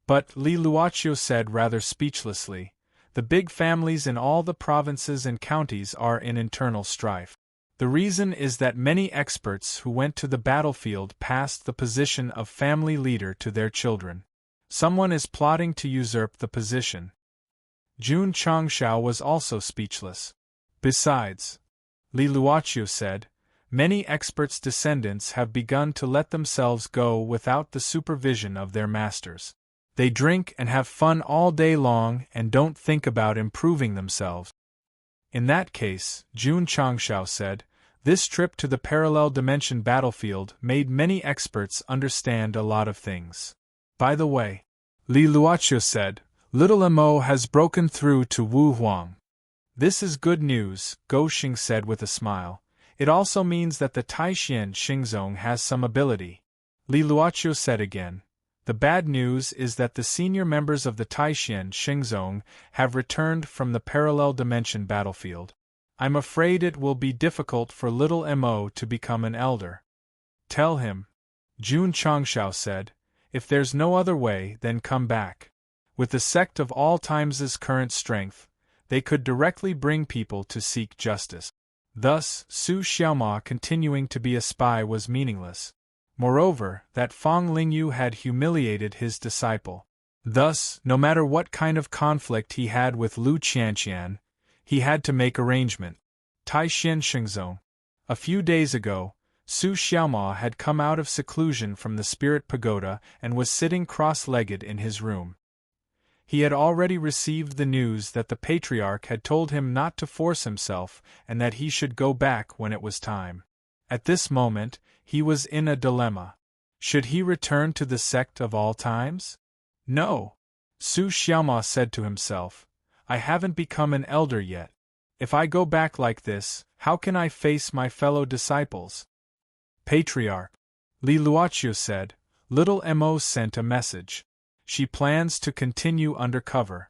S1: But, Li Luoqiu said rather speechlessly, the big families in all the provinces and counties are in internal strife. The reason is that many experts who went to the battlefield passed the position of family leader to their children. Someone is plotting to usurp the position. Jun Changshao was also speechless. Besides, Li Luoqiu said, many experts' descendants have begun to let themselves go without the supervision of their masters. They drink and have fun all day long and don't think about improving themselves. In that case, Jun Changshao said, this trip to the parallel dimension battlefield made many experts understand a lot of things. By the way, Li Luoqiu said, little Mo has broken through to Wu Huang. This is good news, Go Xing said with a smile. It also means that the Taishan Xingzong has some ability. Li Luoqiu said again, the bad news is that the senior members of the Taishan Xingzong have returned from the parallel dimension battlefield. I'm afraid it will be difficult for little Mo to become an elder. Tell him, Jun Changshao said, if there's no other way, then come back. With the Sect of all times' current strength, they could directly bring people to seek justice. Thus, Su Xiaoma continuing to be a spy was meaningless. Moreover, that Fang Lingyu had humiliated his disciple. Thus, no matter what kind of conflict he had with Lu Qianqian, he had to make arrangement. Taishan Xingzong. A few days ago, Su Xiaoma had come out of seclusion from the spirit pagoda and was sitting cross-legged in his room. He had already received the news that the patriarch had told him not to force himself and that he should go back when it was time. At this moment, he was in a dilemma. Should he return to the Sect of all times? No. Su Xiaoma said to himself, I haven't become an elder yet. If I go back like this, how can I face my fellow disciples? Patriarch. Li Luoqiu said, little Mo sent a message. She plans to continue undercover.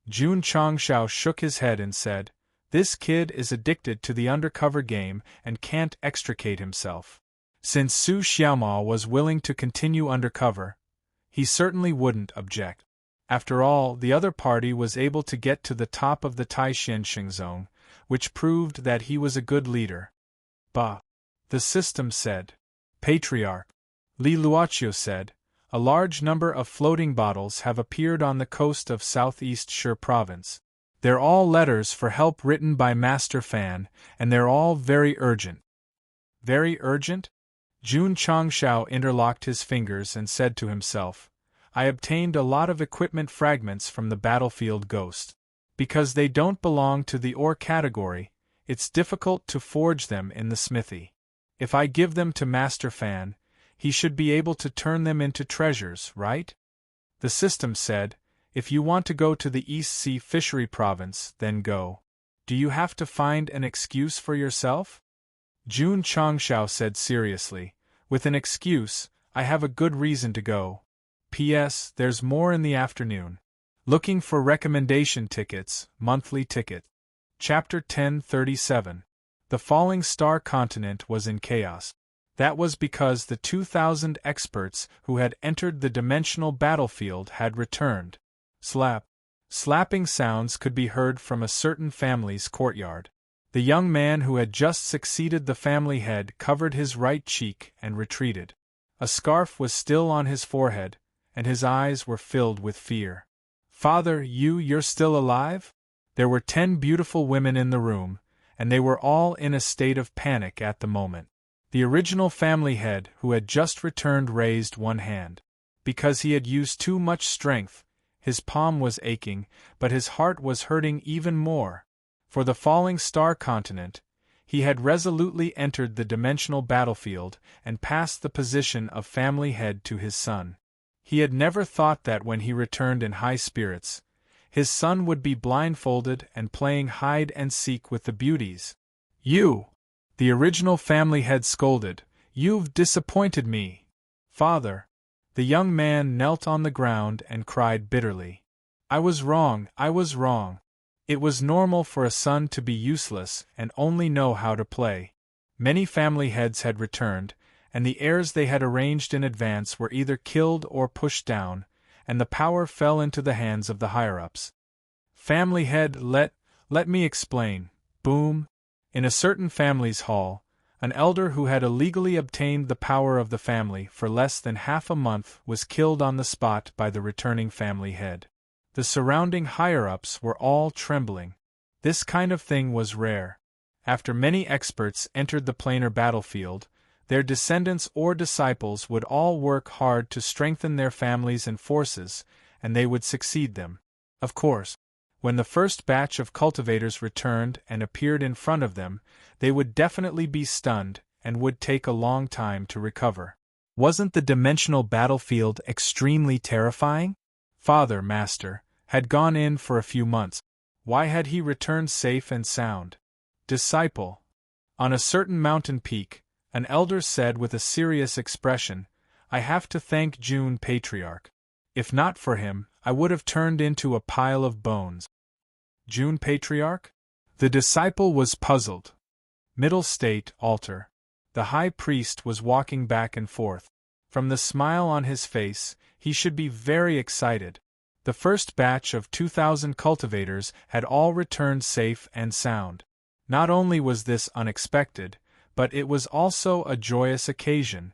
S1: Jun Changshao shook his head and said, this kid is addicted to the undercover game and can't extricate himself. Since Su Xiaoma was willing to continue undercover, he certainly wouldn't object. After all, the other party was able to get to the top of the Taishan Xingzong, which proved that he was a good leader. Bah! The system said. Patriarch. Li Luoqiu said, a large number of floating bottles have appeared on the coast of southeast Shi province. They're all letters for help written by Master Fan, and they're all very urgent. Very urgent? Jun Changshao interlocked his fingers and said to himself, I obtained a lot of equipment fragments from the battlefield ghost. Because they don't belong to the ore category, it's difficult to forge them in the smithy. If I give them to Master Fan, he should be able to turn them into treasures, right? The system said, if you want to go to the East Sea Fishery Province, then go. Do you have to find an excuse for yourself? Jun Changshao said seriously, with an excuse, I have a good reason to go. P.S. There's more in the afternoon. Looking for recommendation tickets, monthly ticket. Chapter 1037. The falling star continent was in chaos. That was because the 2,000 experts who had entered the dimensional battlefield had returned. Slap. Slapping sounds could be heard from a certain family's courtyard. The young man who had just succeeded the family head covered his right cheek and retreated. A scarf was still on his forehead, and his eyes were filled with fear. Father, you're still alive? There were 10 beautiful women in the room, and they were all in a state of panic at the moment. The original family head who had just returned raised one hand. Because he had used too much strength, his palm was aching, but his heart was hurting even more. For the falling star continent, he had resolutely entered the dimensional battlefield and passed the position of family head to his son. He had never thought that when he returned in high spirits, his son would be blindfolded and playing hide and seek with the beauties. "You!" the original family head scolded. "You've disappointed me." "Father!" The young man knelt on the ground and cried bitterly. "I was wrong, I was wrong. It was normal for a son to be useless and only know how to play." Many family heads had returned, and the heirs they had arranged in advance were either killed or pushed down, and the power fell into the hands of the higher-ups. Family head, let me explain. Boom. In a certain family's hall, an elder who had illegally obtained the power of the family for less than half a month was killed on the spot by the returning family head. The surrounding higher-ups were all trembling. This kind of thing was rare. After many experts entered the planar battlefield, their descendants or disciples would all work hard to strengthen their families and forces, and they would succeed them. Of course, when the first batch of cultivators returned and appeared in front of them, they would definitely be stunned and would take a long time to recover. Wasn't the dimensional battlefield extremely terrifying? Father, Master, had gone in for a few months. Why had he returned safe and sound? Disciple. On a certain mountain peak, an elder said with a serious expression, "I have to thank June Patriarch. If not for him, I would have turned into a pile of bones." June Patriarch? The disciple was puzzled. Middle State Altar. The high priest was walking back and forth. From the smile on his face, he should be very excited. The first batch of 2,000 cultivators had all returned safe and sound. Not only was this unexpected, but it was also a joyous occasion.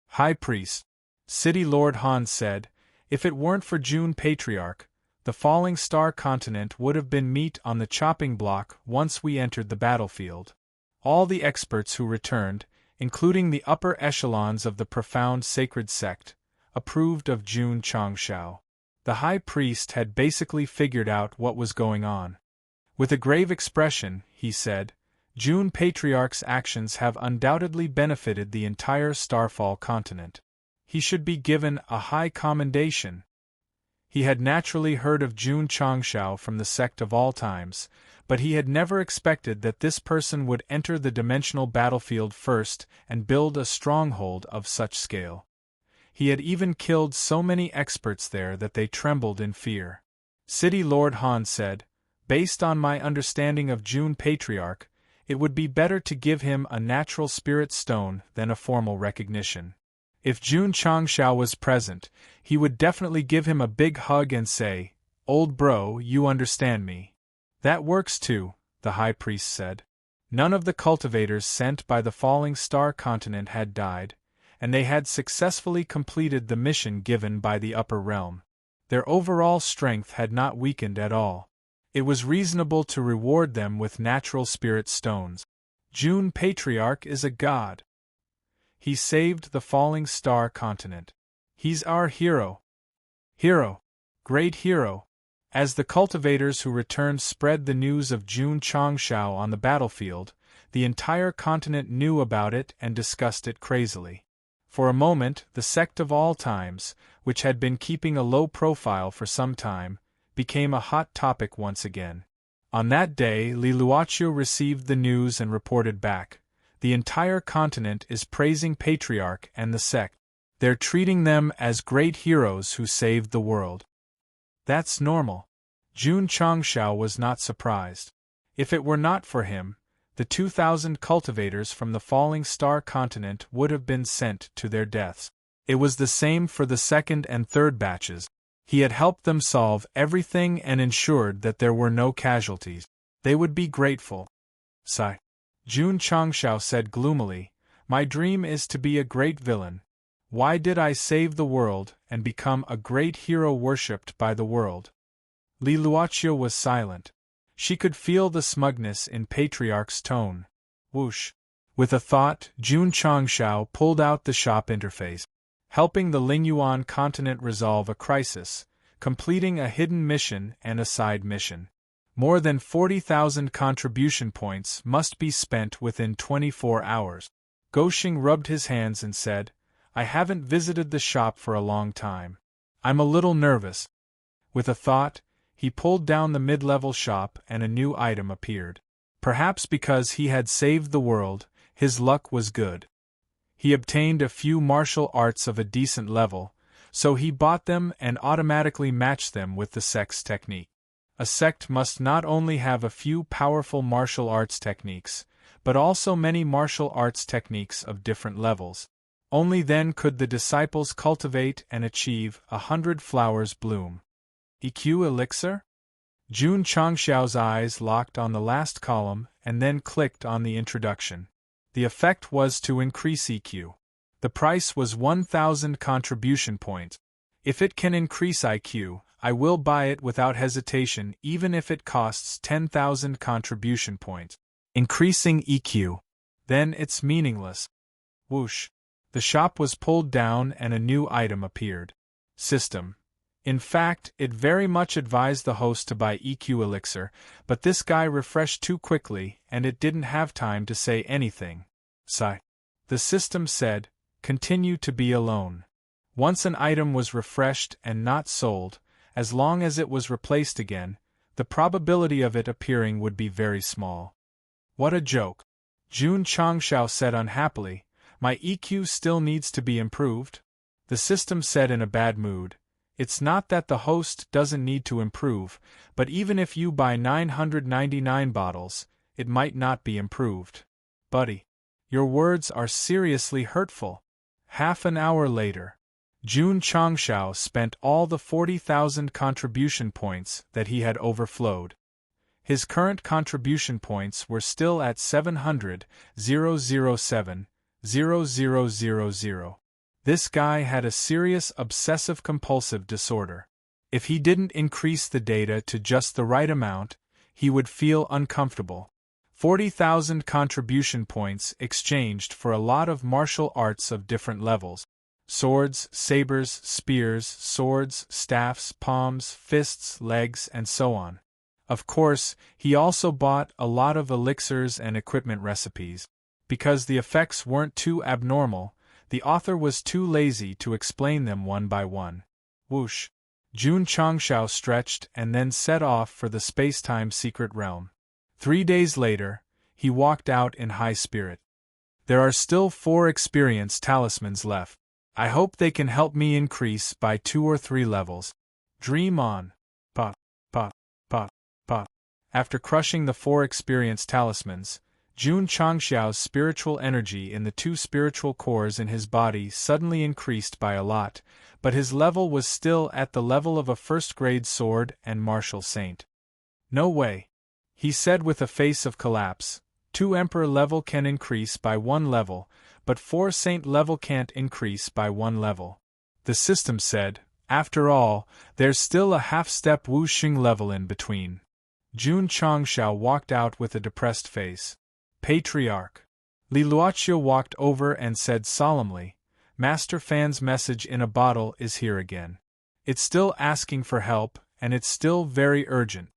S1: High Priest. City Lord Han said, "If it weren't for June Patriarch, the falling star continent would have been meat on the chopping block once we entered the battlefield." All the experts who returned, including the upper echelons of the profound sacred sect, approved of June Changshao. The high priest had basically figured out what was going on. With a grave expression, he said, "June Patriarch's actions have undoubtedly benefited the entire Starfall continent. He should be given a high commendation." He had naturally heard of June Changshao from the Sect of all times, but he had never expected that this person would enter the dimensional battlefield first and build a stronghold of such scale. He had even killed so many experts there that they trembled in fear. City Lord Han said, "Based on my understanding of June Patriarch, it would be better to give him a natural spirit stone than a formal recognition. If June Changshao was present, he would definitely give him a big hug and say, 'Old bro, you understand me.'" "That works too," the high priest said. None of the cultivators sent by the falling star continent had died, and they had successfully completed the mission given by the upper realm. Their overall strength had not weakened at all. It was reasonable to reward them with natural spirit stones. June Patriarch is a god. He saved the falling star continent. He's our hero. Hero. Great hero. As the cultivators who returned spread the news of June Changshao on the battlefield, the entire continent knew about it and discussed it crazily. For a moment, the Sect of all times, which had been keeping a low profile for some time, became a hot topic once again. On that day, Li Luoqiu received the news and reported back. The entire continent is praising Patriarch and the Sect. They're treating them as great heroes who saved the world. That's normal. June Changshao was not surprised. If it were not for him, the 2,000 cultivators from the falling star continent would have been sent to their deaths. It was the same for the second and third batches. He had helped them solve everything and ensured that there were no casualties. They would be grateful. Sigh. June Changshao said gloomily, "My dream is to be a great villain. Why did I save the world and become a great hero worshipped by the world?" Li Luoqiu was silent. She could feel the smugness in Patriarch's tone. Whoosh. With a thought, Jun Changshao pulled out the shop interface, helping the Lingyuan continent resolve a crisis, completing a hidden mission and a side mission. More than 40,000 contribution points must be spent within 24 hours. Goxing rubbed his hands and said, I haven't visited the shop for a long time. I'm a little nervous. With a thought, he pulled down the mid-level shop and a new item appeared. Perhaps because he had saved the world, his luck was good. He obtained a few martial arts of a decent level, so he bought them and automatically matched them with the Sect's technique. A sect must not only have a few powerful martial arts techniques, but also many martial arts techniques of different levels. Only then could the disciples cultivate and achieve 100 flowers bloom. EQ elixir? Jun Changshao's eyes locked on the last column and then clicked on the introduction. The effect was to increase EQ. The price was 1,000 contribution points. If it can increase IQ, I will buy it without hesitation even if it costs 10,000 contribution points. Increasing EQ. Then it's meaningless. Whoosh. The shop was pulled down and a new item appeared. System. In fact, it very much advised the host to buy EQ elixir, but this guy refreshed too quickly and it didn't have time to say anything. Sigh. The system said, continue to be alone. Once an item was refreshed and not sold, as long as it was replaced again, the probability of it appearing would be very small. What a joke. Jun Changshao said unhappily, my EQ still needs to be improved. The system said in a bad mood, it's not that the host doesn't need to improve, but even if you buy 999 bottles, it might not be improved. Buddy, your words are seriously hurtful. Half an hour later, Jun Changshao spent all the 40,000 contribution points that he had overflowed. His current contribution points were still at 700,007,0000. This guy had a serious obsessive-compulsive disorder. If he didn't increase the data to just the right amount, he would feel uncomfortable. 40,000 contribution points exchanged for a lot of martial arts of different levels. Swords, sabers, spears, swords, staffs, palms, fists, legs, and so on. Of course, he also bought a lot of elixirs and equipment recipes. Because the effects weren't too abnormal, the author was too lazy to explain them one by one. Whoosh! Jun Changshao stretched and then set off for the space-time secret realm. 3 days later, he walked out in high spirit. There are still 4 experience talismans left. I hope they can help me increase by 2 or 3 levels. Dream on. Pa, pa, pa, pa. After crushing the 4 experience talismans, Jun Changshao's spiritual energy in the 2 spiritual cores in his body suddenly increased by a lot, but his level was still at the level of a first-grade sword and martial saint. No way. He said with a face of collapse, 2 emperor level can increase by 1 level, but 4 saint level can't increase by 1 level. The system said, after all, there's still a half-step wuxing level in between. Jun Changshao walked out with a depressed face. Patriarch. Li Luochio walked over and said solemnly, Master Fan's message in a bottle is here again. It's still asking for help, and it's still very urgent.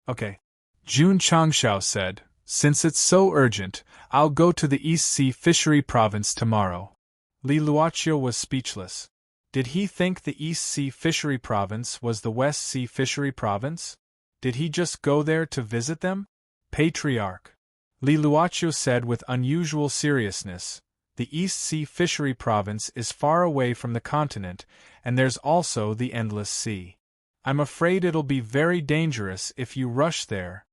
S1: Okay. Jun Changshao said, since it's so urgent, I'll go to the East Sea Fishery Province tomorrow. Li Luochio was speechless. Did he think the East Sea Fishery Province was the West Sea Fishery Province? Did he just go there to visit them? Patriarch. Li Luochio said with unusual seriousness, the East Sea Fishery Province is far away from the continent, and there's also the Endless Sea. I'm afraid it'll be very dangerous if you rush there.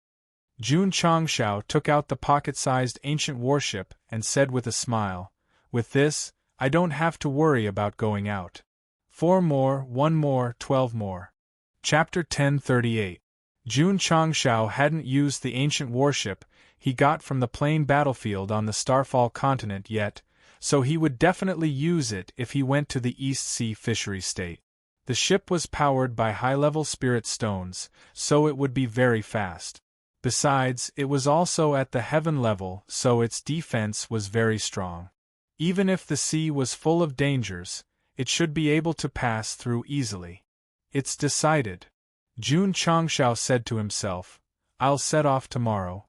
S1: Jun Changshao took out the pocket-sized ancient warship and said with a smile, with this, I don't have to worry about going out. 4 more, 1 more, 12 more. Chapter 1038. Jun Changshao hadn't used the ancient warship he got from the plain battlefield on the Starfall continent yet, so he would definitely use it if he went to the East Sea Fishery State. The ship was powered by high-level spirit stones, so it would be very fast. Besides, it was also at the heaven level, so its defense was very strong. Even if the sea was full of dangers, it should be able to pass through easily. It's decided. Jun Changshao said to himself, I'll set off tomorrow.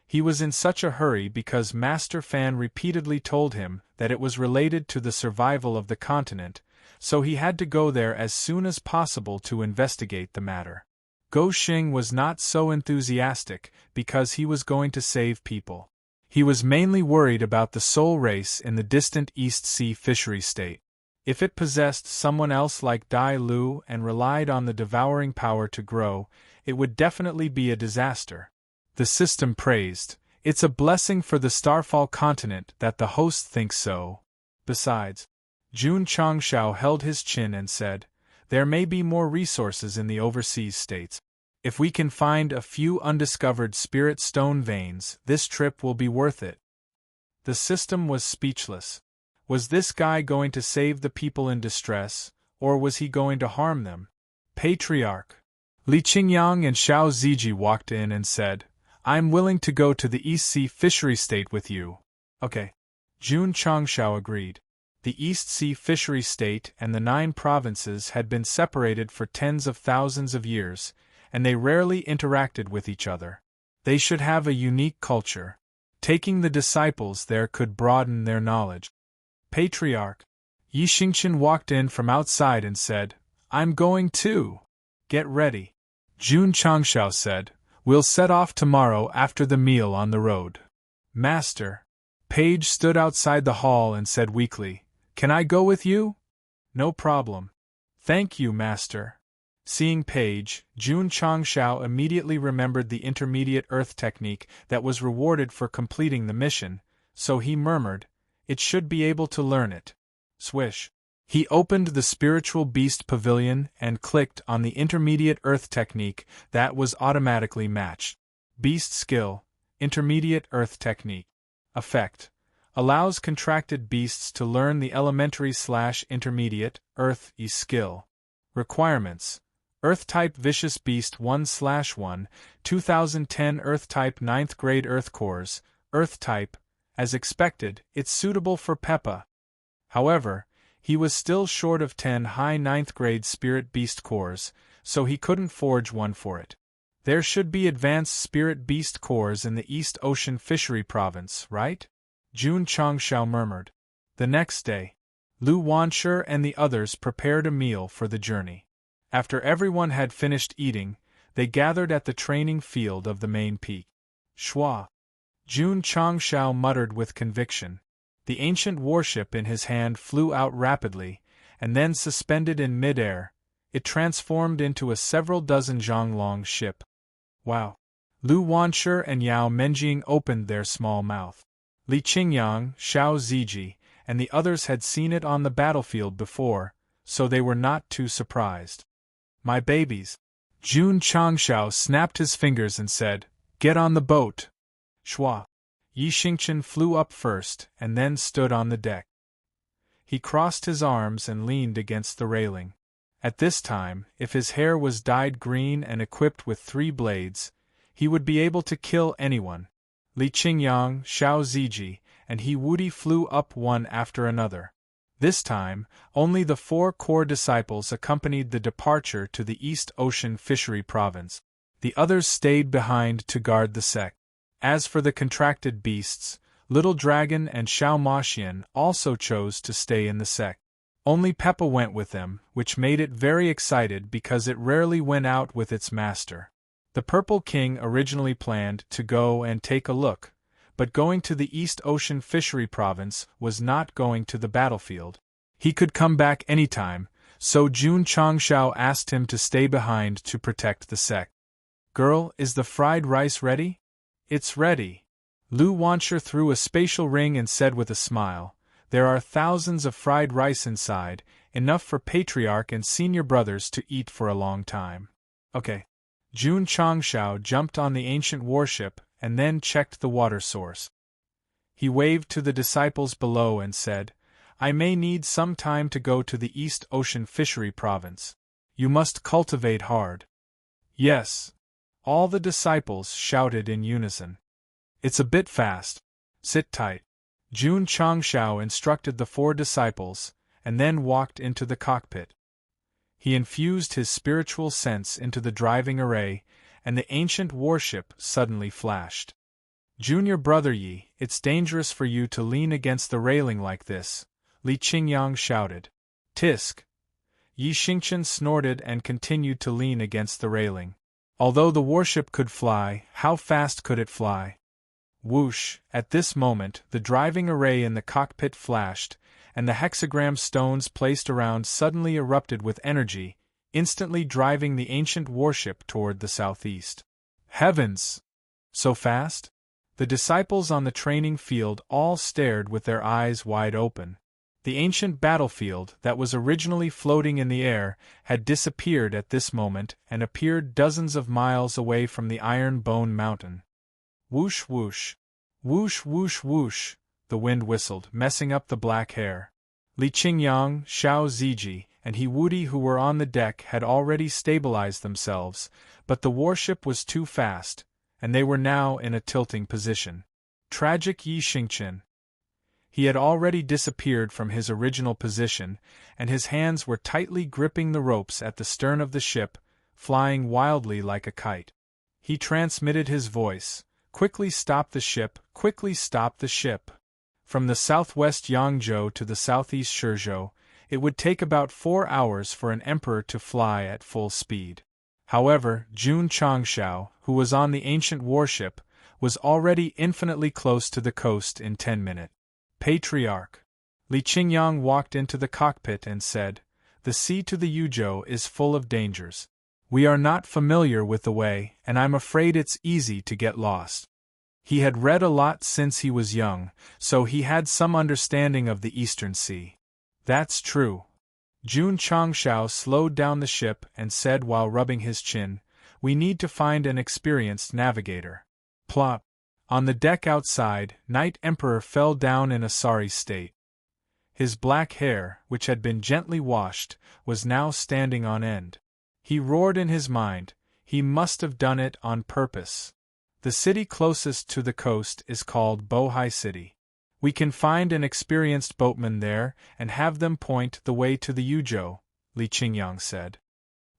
S1: He was in such a hurry because Master Fan repeatedly told him that it was related to the survival of the continent, so he had to go there as soon as possible to investigate the matter. Go Xing was not so enthusiastic because he was going to save people. He was mainly worried about the soul race in the distant East Sea fishery state. If it possessed someone else like Dai Lu and relied on the devouring power to grow, it would definitely be a disaster. The system praised, it's a blessing for the Starfall continent that the host thinks so. Besides, Jun Changshao held his chin and said, there may be more resources in the overseas states. If we can find a few undiscovered spirit stone veins, this trip will be worth it. The system was speechless. Was this guy going to save the people in distress, or was he going to harm them? Patriarch Li Qingyang and Xiao Ziji walked in and said, I'm willing to go to the East Sea fishery state with you. Okay. Jun Changshao agreed. The East Sea fishery state and the 9 provinces had been separated for tens of thousands of years, and they rarely interacted with each other. They should have a unique culture. Taking the disciples there could broaden their knowledge. Patriarch Yi Xingqian walked in from outside and said, I'm going too. Get ready. Jun Changshao said, we'll set off tomorrow after the meal on the road. Master. Page stood outside the hall and said weakly, Can I go with you? No problem. Thank you, Master. Seeing Page, Jun Changshao immediately remembered the intermediate earth technique that was rewarded for completing the mission, so he murmured, It should be able to learn it. Swish. He opened the spiritual beast pavilion and clicked on the intermediate earth technique that was automatically matched. Beast skill, intermediate earth technique. Effect. Allows contracted beasts to learn the elementary/intermediate, earth skill. Requirements. Earth-type Vicious Beast 1/1, 2010 Earth-type 9th grade Earth cores, Earth-type. As expected, it's suitable for Peppa. However, he was still short of 10 high 9th grade Spirit Beast cores, so he couldn't forge one for it. There should be advanced Spirit Beast cores in the East Ocean Fishery Province, right? Jun Changshao murmured. The next day, Lu Wanshi and the others prepared a meal for the journey. After everyone had finished eating, they gathered at the training field of the main peak. Shua. Jun Changshao muttered with conviction. The ancient warship in his hand flew out rapidly, and then suspended in mid-air, it transformed into a several dozen zhang-long ship. Wow! Lu Wanshi and Yao Menjing opened their small mouth. Li Qingyang, Xiao Ziji, and the others had seen it on the battlefield before, so they were not too surprised. My babies! Jun Changshao snapped his fingers and said, Get on the boat! Shua. Yi Xingqian flew up first and then stood on the deck. He crossed his arms and leaned against the railing. At this time, if his hair was dyed green and equipped with 3 blades, he would be able to kill anyone. Li Qingyang, Xiao Ziji, and He Wudi flew up one after another. This time, only the 4 core disciples accompanied the departure to the East Ocean Fishery Province. The others stayed behind to guard the Sect. As for the contracted beasts, Little Dragon and Xiao Maxian also chose to stay in the Sect. Only Peppa went with them, which made it very excited because it rarely went out with its master. The Purple King originally planned to go and take a look, but going to the East Ocean Fishery Province was not going to the battlefield. He could come back anytime, so Jun Changshao asked him to stay behind to protect the Sect. Girl, is the fried rice ready? It's ready. Lu Wanshi threw a spatial ring and said with a smile, There are thousands of fried rice inside, enough for Patriarch and Senior Brothers to eat for a long time. Okay. Jun Changshao jumped on the ancient warship and then checked the water source. He waved to the disciples below and said, I may need some time to go to the East Ocean Fishery Province. You must cultivate hard. Yes. all the disciples shouted in unison. It's a bit fast. Sit tight. Jun Changshao instructed the 4 disciples, and then walked into the cockpit. He infused his spiritual sense into the driving array, and the ancient warship suddenly flashed. Junior brother Yi, it's dangerous for you to lean against the railing like this, Li Qingyang shouted. Tisk. Yi Xingchen snorted and continued to lean against the railing. Although the warship could fly, how fast could it fly? Whoosh! At this moment, the driving array in the cockpit flashed, and the hexagram stones placed around suddenly erupted with energy, instantly driving the ancient warship toward the southeast. Heavens! So fast? The disciples on the training field all stared with their eyes wide open. The ancient battlefield that was originally floating in the air had disappeared at this moment and appeared dozens of miles away from the Iron Bone Mountain. Whoosh whoosh. Whoosh whoosh whoosh, the wind whistled, messing up the black hair. Li Qingyang, Xiao Ziji, and He Wudi who were on the deck had already stabilized themselves, but the warship was too fast, and they were now in a tilting position. Tragic Yi Xingchen. He had already disappeared from his original position, and his hands were tightly gripping the ropes at the stern of the ship, flying wildly like a kite. He transmitted his voice, "Quickly stop the ship, quickly stop the ship." From the southwest Yangzhou to the southeast Shizhou, it would take about 4 hours for an emperor to fly at full speed. However, Jun Changshao, who was on the ancient warship, was already infinitely close to the coast in 10 minutes. Patriarch. Li Qingyang walked into the cockpit and said, "The sea to the Yuzhou is full of dangers. We are not familiar with the way, and I'm afraid it's easy to get lost." He had read a lot since he was young, so he had some understanding of the Eastern Sea. That's true. Jun Changshao slowed down the ship and said while rubbing his chin, "We need to find an experienced navigator." Plop. On the deck outside, Night Emperor fell down in a sorry state. His black hair, which had been gently washed, was now standing on end. He roared in his mind, he must have done it on purpose. The city closest to the coast is called Bohai City. We can find an experienced boatman there and have them point the way to the Yuzhou, Li Qingyang said.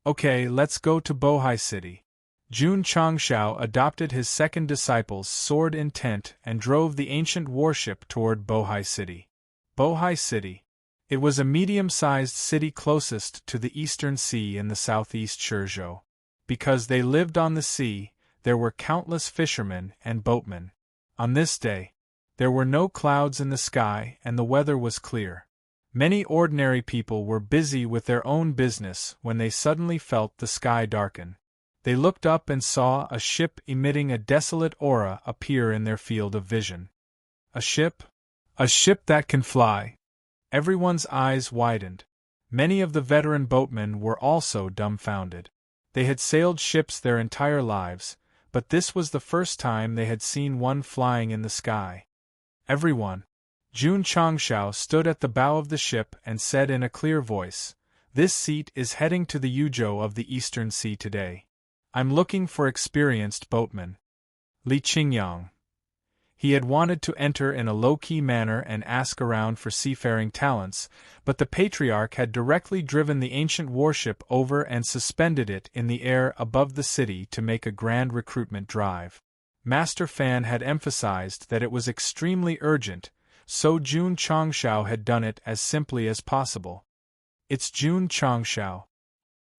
S1: Okay, let's go to Bohai City. Jun Changshao adopted his second disciple's sword intent and drove the ancient warship toward Bohai City. Bohai City. It was a medium-sized city closest to the Eastern Sea in the southeast Shizhou. Because they lived on the sea, there were countless fishermen and boatmen. On this day, there were no clouds in the sky and the weather was clear. Many ordinary people were busy with their own business when they suddenly felt the sky darken. They looked up and saw a ship emitting a desolate aura appear in their field of vision. A ship? A ship that can fly! Everyone's eyes widened. Many of the veteran boatmen were also dumbfounded. They had sailed ships their entire lives, but this was the first time they had seen one flying in the sky. Everyone. Jun Changshao stood at the bow of the ship and said in a clear voice, "This seat is heading to the Yuzhou of the Eastern Sea today. I'm looking for experienced boatmen." Li Qingyang. He had wanted to enter in a low-key manner and ask around for seafaring talents, but the Patriarch had directly driven the ancient warship over and suspended it in the air above the city to make a grand recruitment drive. Master Fan had emphasized that it was extremely urgent, so Jun Changshao had done it as simply as possible. It's Jun Changshao,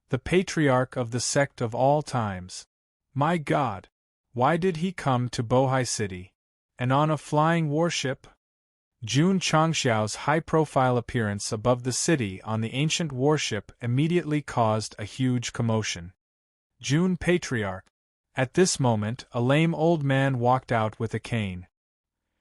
S1: the Patriarch of the Sect of all times. My God! Why did he come to Bohai City? And on a flying warship? Jun Changshao's high-profile appearance above the city on the ancient warship immediately caused a huge commotion. Jun Patriarch. At this moment, a lame old man walked out with a cane.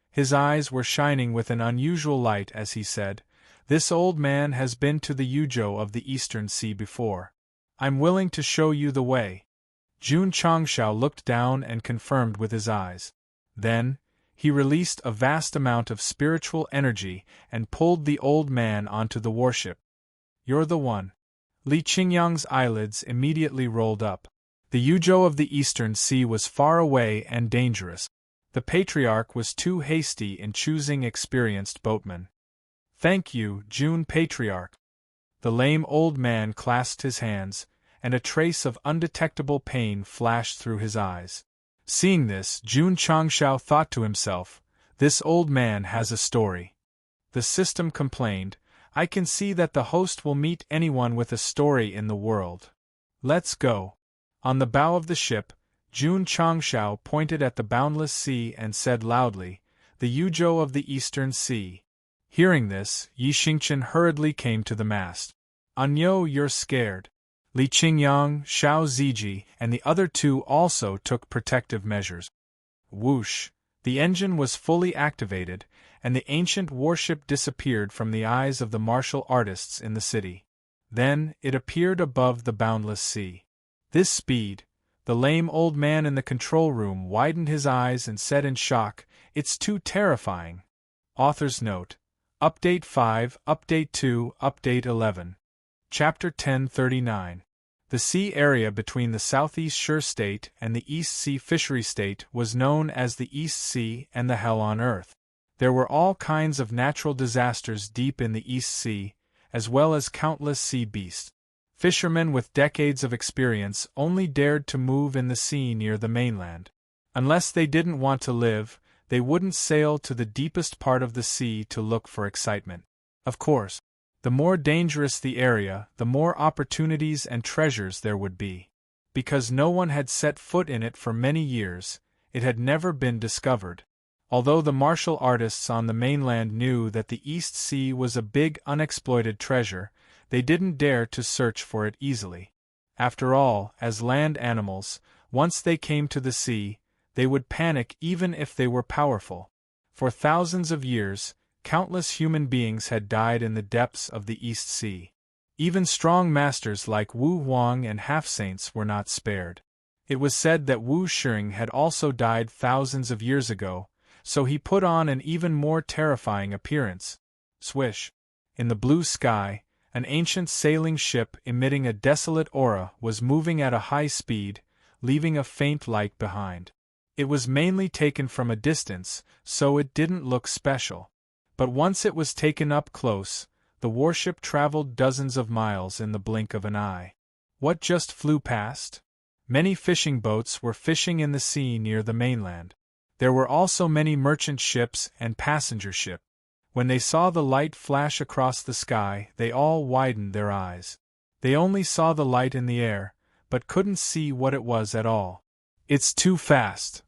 S1: His eyes were shining with an unusual light as he said, "This old man has been to the Yuzhou of the Eastern Sea before. I'm willing to show you the way." Jun Changshao looked down and confirmed with his eyes. Then, he released a vast amount of spiritual energy and pulled the old man onto the warship. "You're the one." Li Qingyang's eyelids immediately rolled up. The Yuzhou of the Eastern Sea was far away and dangerous. The patriarch was too hasty in choosing experienced boatmen. "Thank you, June Patriarch." The lame old man clasped his hands, and a trace of undetectable pain flashed through his eyes. Seeing this, Jun Changshao thought to himself, "This old man has a story." The system complained, "I can see that the host will meet anyone with a story in the world. Let's go." On the bow of the ship, Jun Changshao pointed at the boundless sea and said loudly, "The Yuzhou of the Eastern Sea." Hearing this, Yi Xingchen hurriedly came to the mast. "Anyo, you're scared." Li Qingyang, Xiao Ziji, and the other two also took protective measures. Whoosh! The engine was fully activated, and the ancient warship disappeared from the eyes of the martial artists in the city. Then, it appeared above the boundless sea. This speed! The lame old man in the control room widened his eyes and said in shock, "It's too terrifying." Author's note. Update 5, Update 2, Update 11. Chapter 1039. The sea area between the Southeast Shore State and the East Sea Fishery State was known as the East Sea and the Hell on Earth. There were all kinds of natural disasters deep in the East Sea, as well as countless sea beasts. Fishermen with decades of experience only dared to move in the sea near the mainland. Unless they didn't want to live, they wouldn't sail to the deepest part of the sea to look for excitement. Of course, the more dangerous the area, the more opportunities and treasures there would be. Because no one had set foot in it for many years, it had never been discovered. Although the martial artists on the mainland knew that the East Sea was a big unexploited treasure, they didn't dare to search for it easily. After all, as land animals, once they came to the sea, they would panic even if they were powerful. For thousands of years, countless human beings had died in the depths of the East Sea. Even strong masters like Wu Huang and half-saints were not spared. It was said that Wu Sheng had also died thousands of years ago, so he put on an even more terrifying appearance. Swish! In the blue sky, an ancient sailing ship emitting a desolate aura was moving at a high speed, leaving a faint light behind. It was mainly taken from a distance, so it didn't look special. But once it was taken up close, the warship traveled dozens of miles in the blink of an eye. What just flew past? Many fishing boats were fishing in the sea near the mainland. There were also many merchant ships and passenger ships. When they saw the light flash across the sky, they all widened their eyes. They only saw the light in the air, but couldn't see what it was at all. "It's too fast."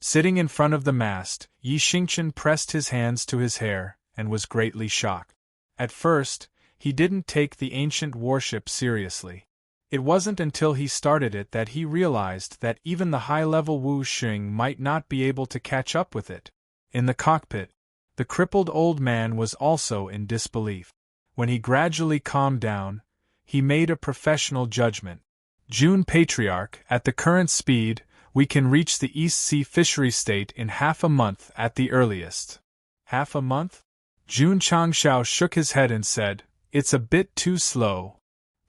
S1: Sitting in front of the mast, Yi Xingchen pressed his hands to his hair, and was greatly shocked. At first, he didn't take the ancient warship seriously. It wasn't until he started it that he realized that even the high-level Wu Sheng might not be able to catch up with it. In the cockpit, the crippled old man was also in disbelief. When he gradually calmed down, he made a professional judgment. "June Patriarch, at the current speed, we can reach the East Sea Fishery State in half a month at the earliest." "Half a month?" Jun Changshao shook his head and said, "It's a bit too slow."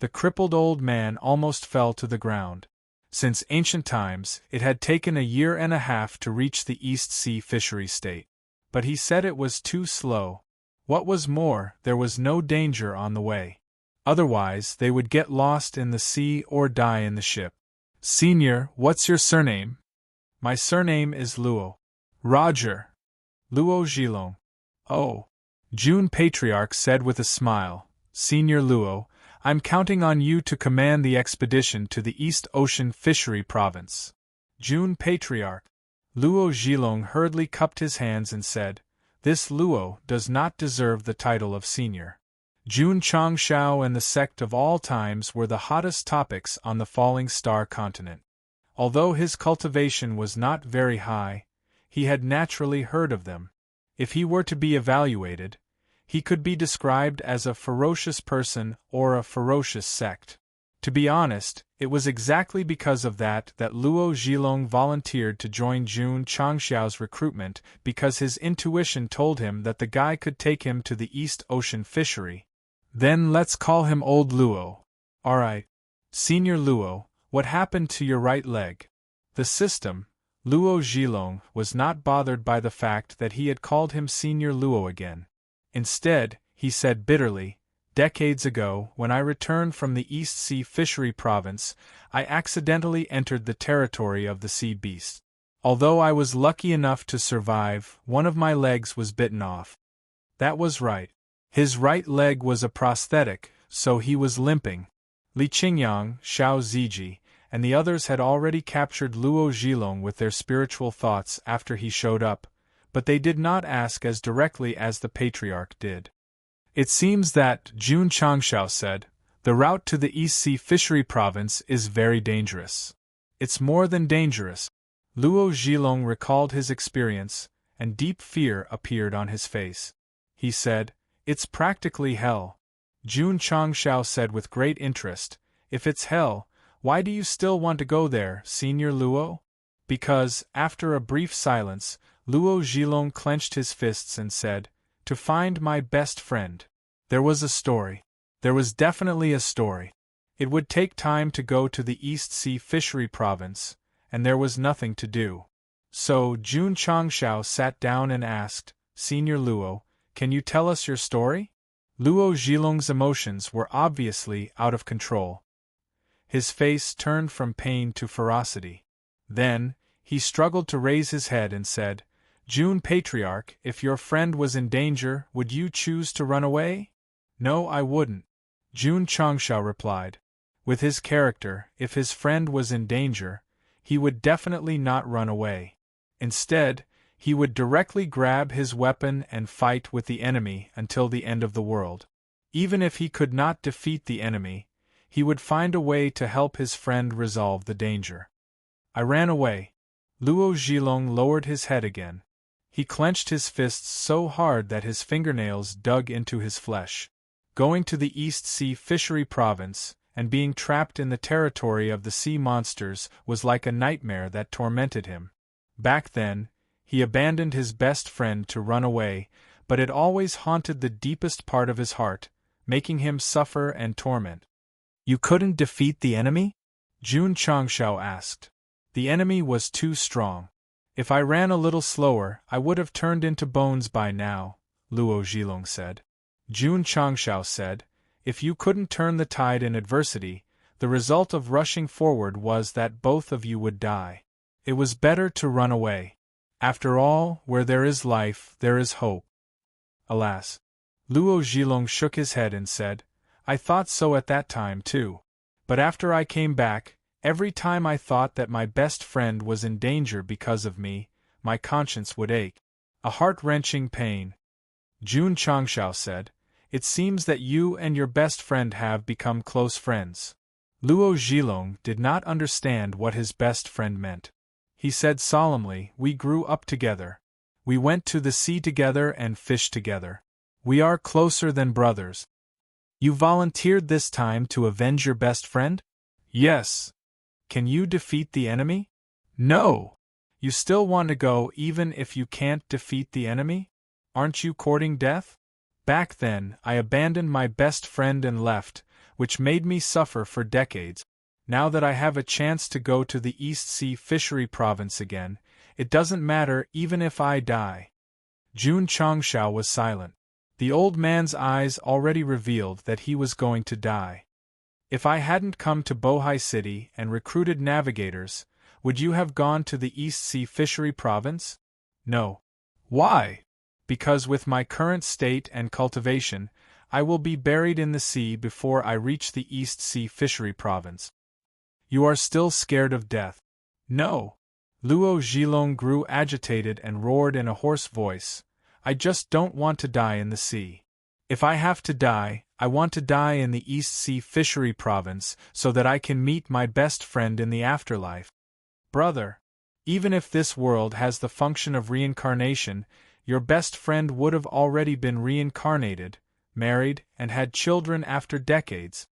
S1: The crippled old man almost fell to the ground. Since ancient times, it had taken a year and a half to reach the East Sea Fishery State. But he said it was too slow. What was more, there was no danger on the way. Otherwise, they would get lost in the sea or die in the ship. "Senior, what's your surname?" "My surname is Luo." "Roger." "Luo Zhilong." "Oh." Jun Patriarch said with a smile, "Senior Luo, I'm counting on you to command the expedition to the East Ocean Fishery Province." Jun Patriarch. Luo Zhilong hurriedly cupped his hands and said, "This Luo does not deserve the title of senior." Jun Changshao and the Sect of all times were the hottest topics on the falling star continent. Although his cultivation was not very high, he had naturally heard of them. If he were to be evaluated, he could be described as a ferocious person or a ferocious sect. To be honest, it was exactly because of that Luo Zhilong volunteered to join Jun Changshao's recruitment, because his intuition told him that the guy could take him to the East Ocean fishery. "Then let's call him Old Luo." "Alright. Senior Luo, What happened to your right leg? The system, Luo Zhilong, was not bothered by the fact that he had called him Senior Luo again. Instead, he said bitterly, "Decades ago, when I returned from the East Sea Fishery Province, I accidentally entered the territory of the sea beasts. Although I was lucky enough to survive, one of my legs was bitten off." That was right. His right leg was a prosthetic, so he was limping. Li Qingyang, Xiao Ziji, and the others had already captured Luo Zhilong with their spiritual thoughts after he showed up, but they did not ask as directly as the patriarch did. "It seems that," Jun Changshao said, "the route to the East Sea Fishery Province is very dangerous." "It's more than dangerous." Luo Zhilong recalled his experience, and deep fear appeared on his face. He said, "It's practically hell." Jun Changshao said with great interest, "If it's hell, why do you still want to go there, Senior Luo?" Because, after a brief silence, Luo Zhilong clenched his fists and said, "To find my best friend." There was a story. There was definitely a story. It would take time to go to the East Sea Fishery Province, and there was nothing to do. So Jun Changshao sat down and asked, "Senior Luo, can you tell us your story?" Luo Zhilong's emotions were obviously out of control. His face turned from pain to ferocity. Then, he struggled to raise his head and said, "Jun Patriarch, if your friend was in danger, would you choose to run away?" "No, I wouldn't," Jun Changshao replied. With his character, if his friend was in danger, he would definitely not run away. Instead, he would directly grab his weapon and fight with the enemy until the end of the world. Even if he could not defeat the enemy, he would find a way to help his friend resolve the danger. "I ran away." Luo Zhilong lowered his head again. He clenched his fists so hard that his fingernails dug into his flesh. Going to the East Sea Fishery Province, and being trapped in the territory of the sea monsters was like a nightmare that tormented him. Back then, he abandoned his best friend to run away, but it always haunted the deepest part of his heart, making him suffer and torment. "You couldn't defeat the enemy?" Jun Changshao asked. "The enemy was too strong. If I ran a little slower, I would have turned into bones by now," Luo Zhilong said. Jun Changshao said, "If you couldn't turn the tide in adversity, the result of rushing forward was that both of you would die. It was better to run away. After all, where there is life, there is hope." Alas! Luo Zhilong shook his head and said, "I thought so at that time too. But after I came back, every time I thought that my best friend was in danger because of me, my conscience would ache. A heart-wrenching pain." Jun Changshao said, "It seems that you and your best friend have become close friends." Luo Zhilong did not understand what his best friend meant. He said solemnly, "We grew up together. We went to the sea together and fished together. We are closer than brothers." "You volunteered this time to avenge your best friend?" "Yes." "Can you defeat the enemy?" "No." "You still want to go even if you can't defeat the enemy? Aren't you courting death?" "Back then, I abandoned my best friend and left, which made me suffer for decades. Now that I have a chance to go to the East Sea Fishery Province again, it doesn't matter even if I die." Jun Changshao was silent. The old man's eyes already revealed that he was going to die. "If I hadn't come to Bohai City and recruited navigators, would you have gone to the East Sea Fishery Province?" "No." "Why?" "Because with my current state and cultivation, I will be buried in the sea before I reach the East Sea Fishery Province." "You are still scared of death?" "No." Luo Zhilong grew agitated and roared in a hoarse voice, "I just don't want to die in the sea. If I have to die, I want to die in the East Sea Fishery Province so that I can meet my best friend in the afterlife." "Brother, even if this world has the function of reincarnation, your best friend would have already been reincarnated, married, and had children after decades."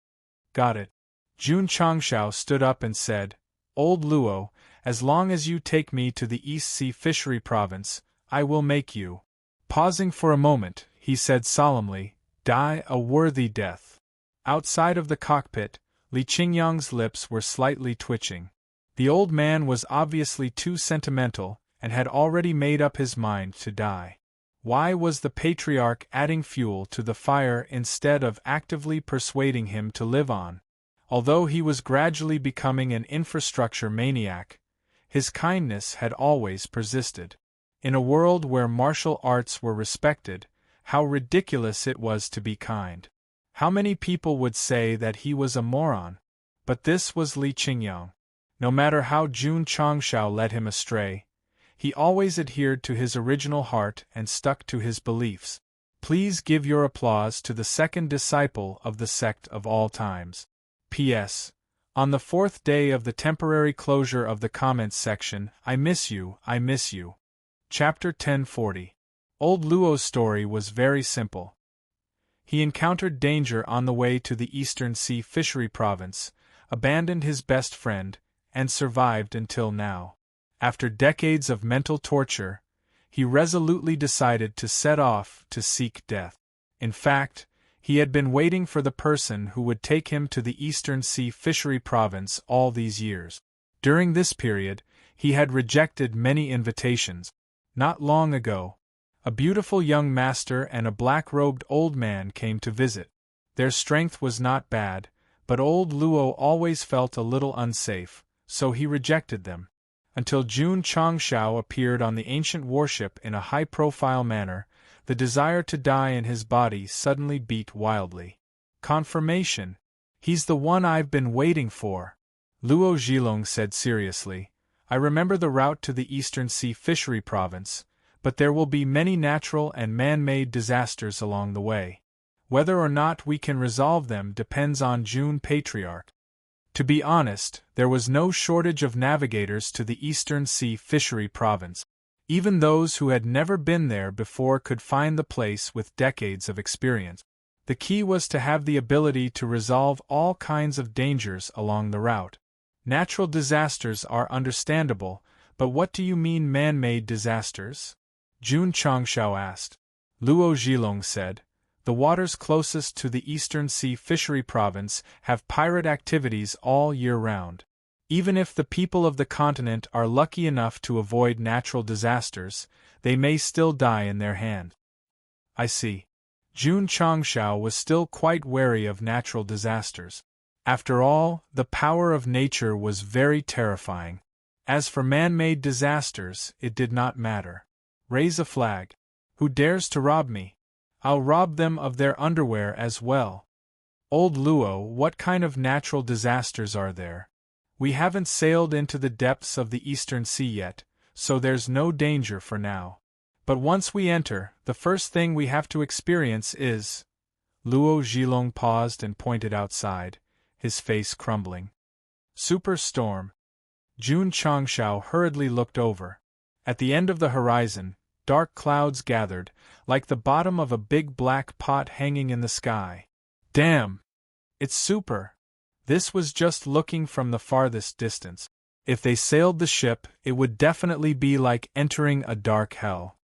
S1: "Got it." Jun Changshao stood up and said, "Old Luo, as long as you take me to the East Sea Fishery Province, I will make you." Pausing for a moment, he said solemnly, "Die a worthy death." Outside of the cockpit, Li Qingyang's lips were slightly twitching. The old man was obviously too sentimental and had already made up his mind to die. Why was the patriarch adding fuel to the fire instead of actively persuading him to live on? Although he was gradually becoming an infrastructure maniac, his kindness had always persisted. In a world where martial arts were respected, how ridiculous it was to be kind. How many people would say that he was a moron? But this was Li Qingyang. No matter how Jun Changshao led him astray, he always adhered to his original heart and stuck to his beliefs. Please give your applause to the second disciple of the sect of all times. P.S. On the 4th day of the temporary closure of the comments section, I miss you, I miss you. Chapter 1040. Old Luo's story was very simple. He encountered danger on the way to the Eastern Sea Fishery Province, abandoned his best friend, and survived until now. After decades of mental torture, he resolutely decided to set off to seek death. In fact, he had been waiting for the person who would take him to the Eastern Sea Fishery Province all these years. During this period, he had rejected many invitations. Not long ago, a beautiful young master and a black-robed old man came to visit. Their strength was not bad, but old Luo always felt a little unsafe, so he rejected them. Until Jun Changshao appeared on the ancient warship in a high-profile manner, the desire to die in his body suddenly beat wildly. Confirmation. He's the one I've been waiting for. Luo Zhilong said seriously. I remember the route to the Eastern Sea Fishery Province, but there will be many natural and man-made disasters along the way. Whether or not we can resolve them depends on Jun Patriarch. To be honest, there was no shortage of navigators to the Eastern Sea Fishery Province. Even those who had never been there before could find the place with decades of experience. The key was to have the ability to resolve all kinds of dangers along the route. Natural disasters are understandable, but what do you mean man-made disasters? Jun Changshao asked. Luo Zhilong said, the waters closest to the Eastern Sea Fishery Province have pirate activities all year round. Even if the people of the continent are lucky enough to avoid natural disasters, they may still die in their hand. I see. Jun Changshao was still quite wary of natural disasters. After all, the power of nature was very terrifying. As for man-made disasters, it did not matter. Raise a flag. Who dares to rob me? I'll rob them of their underwear as well. Old Luo, what kind of natural disasters are there? We haven't sailed into the depths of the Eastern Sea yet, so there's no danger for now. But once we enter, the first thing we have to experience is… Luo Zhilong paused and pointed outside, his face crumbling. Superstorm. Jun Changshao hurriedly looked over. At the end of the horizon, dark clouds gathered, like the bottom of a big black pot hanging in the sky. Damn! It's super! This was just looking from the farthest distance. If they sailed the ship, it would definitely be like entering a dark hell.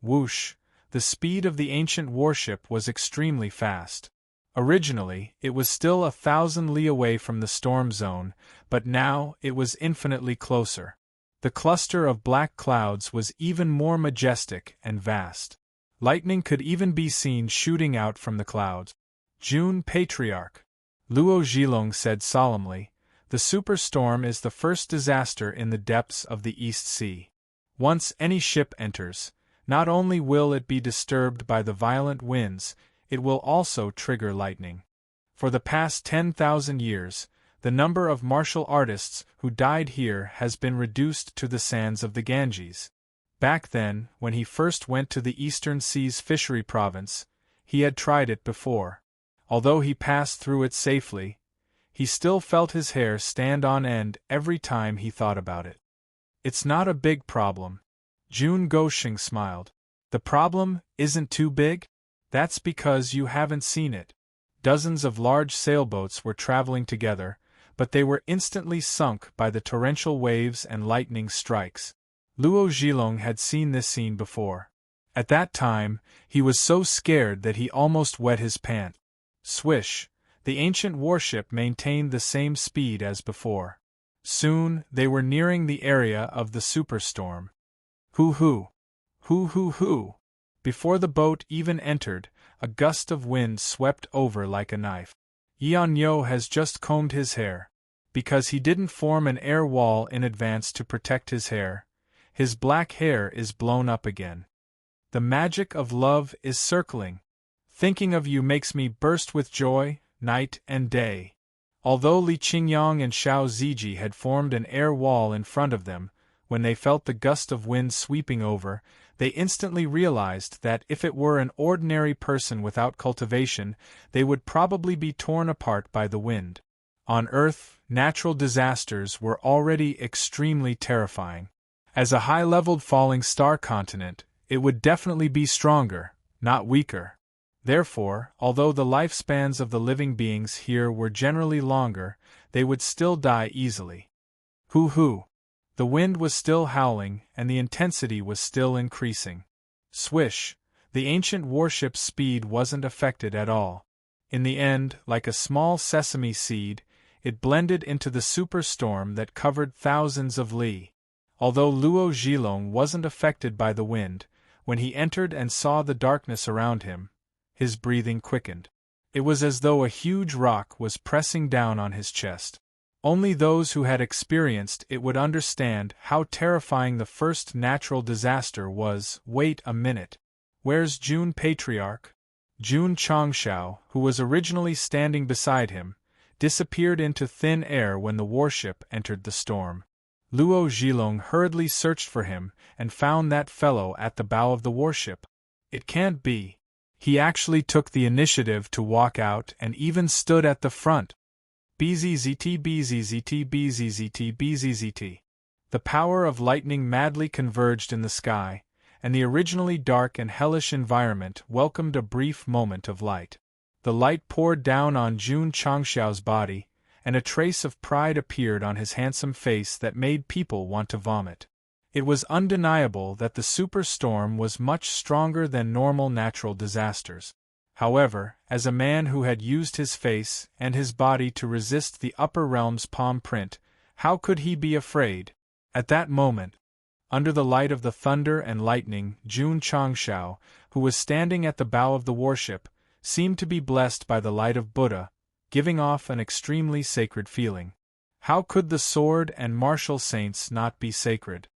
S1: Whoosh! The speed of the ancient warship was extremely fast. Originally, it was still 1,000 li away from the storm zone, but now it was infinitely closer. The cluster of black clouds was even more majestic and vast. Lightning could even be seen shooting out from the clouds. Jun Patriarch. Luo Zhilong said solemnly, the superstorm is the first disaster in the depths of the East Sea. Once any ship enters, not only will it be disturbed by the violent winds, it will also trigger lightning. For the past 10,000 years, the number of martial artists who died here has been reduced to the sands of the Ganges. Back then, when he first went to the Eastern Sea's Fishery Province, he had tried it before. Although he passed through it safely, he still felt his hair stand on end every time he thought about it. It's not a big problem. Jun Gosheng smiled. The problem isn't too big? That's because you haven't seen it. Dozens of large sailboats were traveling together, but they were instantly sunk by the torrential waves and lightning strikes. Luo Zhilong had seen this scene before. At that time, he was so scared that he almost wet his pants. Swish! The ancient warship maintained the same speed as before. Soon, they were nearing the area of the superstorm. Hoo hoo! Hoo hoo hoo! Before the boat even entered, a gust of wind swept over like a knife. Yeon-yo has just combed his hair. Because he didn't form an air wall in advance to protect his hair, his black hair is blown up again. The magic of love is circling. Thinking of you makes me burst with joy, night and day. Although Li Qingyang and Xiao Ziji had formed an air wall in front of them, when they felt the gust of wind sweeping over, they instantly realized that if it were an ordinary person without cultivation, they would probably be torn apart by the wind. On Earth, natural disasters were already extremely terrifying. As a high-leveled falling star continent, it would definitely be stronger, not weaker. Therefore, although the lifespans of the living beings here were generally longer, they would still die easily. Hoo hoo! The wind was still howling, and the intensity was still increasing. Swish! The ancient warship's speed wasn't affected at all. In the end, like a small sesame seed, it blended into the superstorm that covered thousands of li. Although Luo Zhilong wasn't affected by the wind, when he entered and saw the darkness around him, his breathing quickened. It was as though a huge rock was pressing down on his chest. Only those who had experienced it would understand how terrifying the first natural disaster was. Wait a minute. Where's Jun Patriarch? Jun Changshao, who was originally standing beside him, disappeared into thin air when the warship entered the storm. Luo Zhilong hurriedly searched for him and found that fellow at the bow of the warship. It can't be. He actually took the initiative to walk out and even stood at the front. BZZT BZZT BZZT BZZT. The power of lightning madly converged in the sky, and the originally dark and hellish environment welcomed a brief moment of light. The light poured down on Jun Changshao's body, and a trace of pride appeared on his handsome face that made people want to vomit. It was undeniable that the superstorm was much stronger than normal natural disasters. However, as a man who had used his face and his body to resist the upper realm's palm print, how could he be afraid? At that moment, under the light of the thunder and lightning, Jun Changshao, who was standing at the bow of the warship, seemed to be blessed by the light of Buddha, giving off an extremely sacred feeling. How could the sword and martial saints not be sacred?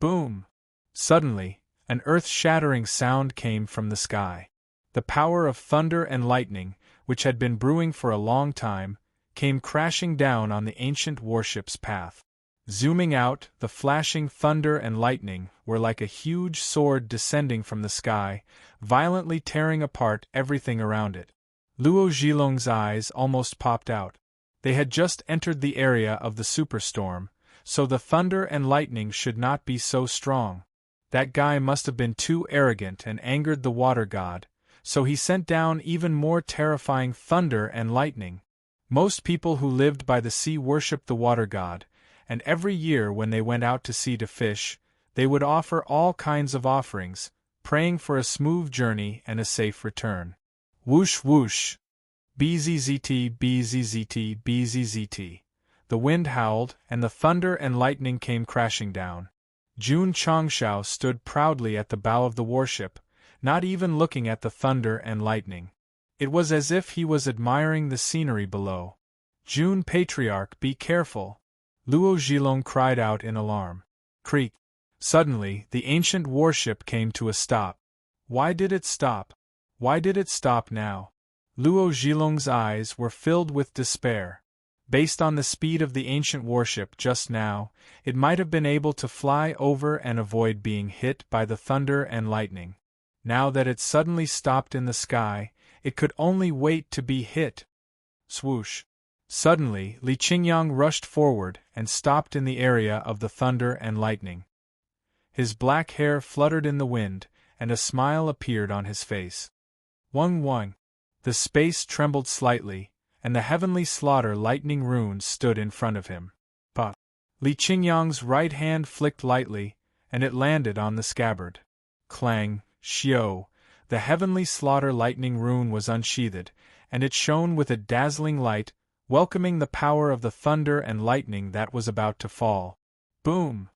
S1: Boom! Suddenly, an earth-shattering sound came from the sky. The power of thunder and lightning, which had been brewing for a long time, came crashing down on the ancient warship's path. Zooming out, the flashing thunder and lightning were like a huge sword descending from the sky, violently tearing apart everything around it. Luo Zhilong's eyes almost popped out. They had just entered the area of the superstorm, so the thunder and lightning should not be so strong. That guy must have been too arrogant and angered the water god, so he sent down even more terrifying thunder and lightning. Most people who lived by the sea worshipped the water god, and every year when they went out to sea to fish, they would offer all kinds of offerings, praying for a smooth journey and a safe return. Whoosh whoosh! BZZT BZZT BZZT. The wind howled, and the thunder and lightning came crashing down. Jun Changshao stood proudly at the bow of the warship, not even looking at the thunder and lightning. It was as if he was admiring the scenery below. Jun Patriarch, be careful! Luo Zhilong cried out in alarm. Creak! Suddenly, the ancient warship came to a stop. Why did it stop? Why did it stop now? Luo Zhilong's eyes were filled with despair. Based on the speed of the ancient warship just now, it might have been able to fly over and avoid being hit by the thunder and lightning. Now that it suddenly stopped in the sky, it could only wait to be hit. Swoosh! Suddenly, Li Qingyang rushed forward and stopped in the area of the thunder and lightning. His black hair fluttered in the wind, and a smile appeared on his face. Wung wung! The space trembled slightly, and the heavenly slaughter lightning runes stood in front of him. Pa! Li Qingyang's right hand flicked lightly, and it landed on the scabbard. Clang! Xiao! The heavenly slaughter lightning rune was unsheathed, and it shone with a dazzling light, welcoming the power of the thunder and lightning that was about to fall. Boom!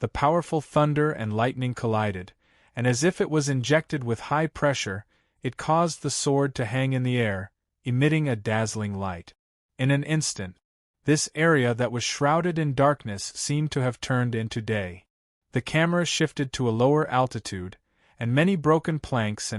S1: The powerful thunder and lightning collided, and as if it was injected with high pressure, it caused the sword to hang in the air, emitting a dazzling light. In an instant, this area that was shrouded in darkness seemed to have turned into day. The camera shifted to a lower altitude, and many broken planks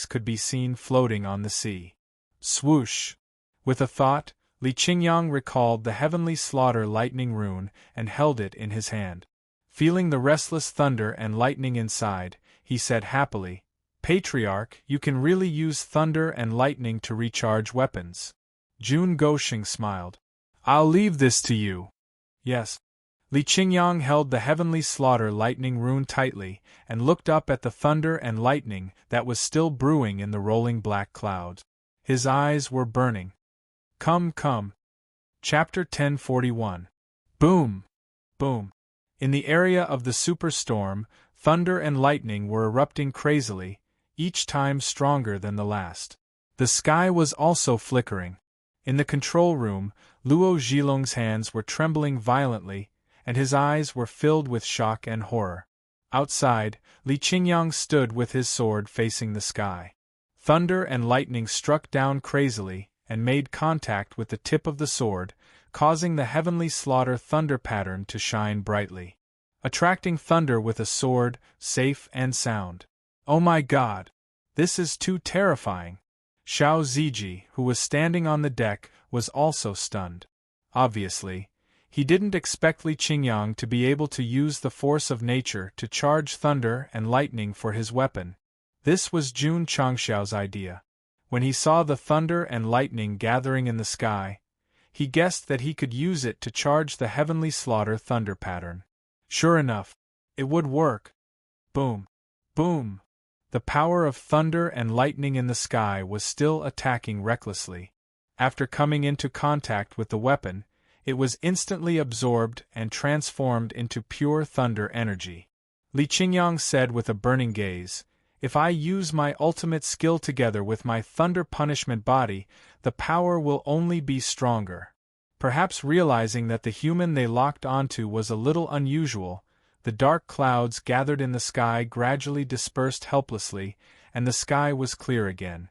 S1: could be seen floating on the sea. Swoosh! With a thought, Li Qingyang recalled the heavenly slaughter lightning rune and held it in his hand. Feeling the restless thunder and lightning inside, he said happily, "Patriarch, you can really use thunder and lightning to recharge weapons." Jun Gosheng smiled. "I'll leave this to you." Yes. Li Qingyang held the heavenly slaughter lightning rune tightly and looked up at the thunder and lightning that was still brewing in the rolling black clouds. His eyes were burning. Come. Chapter 1041. Boom! Boom! In the area of the superstorm, thunder and lightning were erupting crazily, each time stronger than the last. The sky was also flickering. In the control room, Luo Zhilong's hands were trembling violently, and his eyes were filled with shock and horror. Outside, Li Qingyang stood with his sword facing the sky. Thunder and lightning struck down crazily and made contact with the tip of the sword, causing the heavenly slaughter thunder pattern to shine brightly. Attracting thunder with a sword, safe and sound. Oh my God! This is too terrifying. Xiao Ziji, who was standing on the deck, was also stunned. Obviously, he didn't expect Li Qingyang to be able to use the force of nature to charge thunder and lightning for his weapon. This was Jun Changxiao's idea. When he saw the thunder and lightning gathering in the sky, he guessed that he could use it to charge the heavenly slaughter thunder pattern. Sure enough, it would work. Boom! Boom! The power of thunder and lightning in the sky was still attacking recklessly. After coming into contact with the weapon, it was instantly absorbed and transformed into pure thunder energy. Li Qingyang said with a burning gaze, "If I use my ultimate skill together with my thunder punishment body, the power will only be stronger." Perhaps realizing that the human they locked onto was a little unusual, the dark clouds gathered in the sky gradually dispersed helplessly, and the sky was clear again.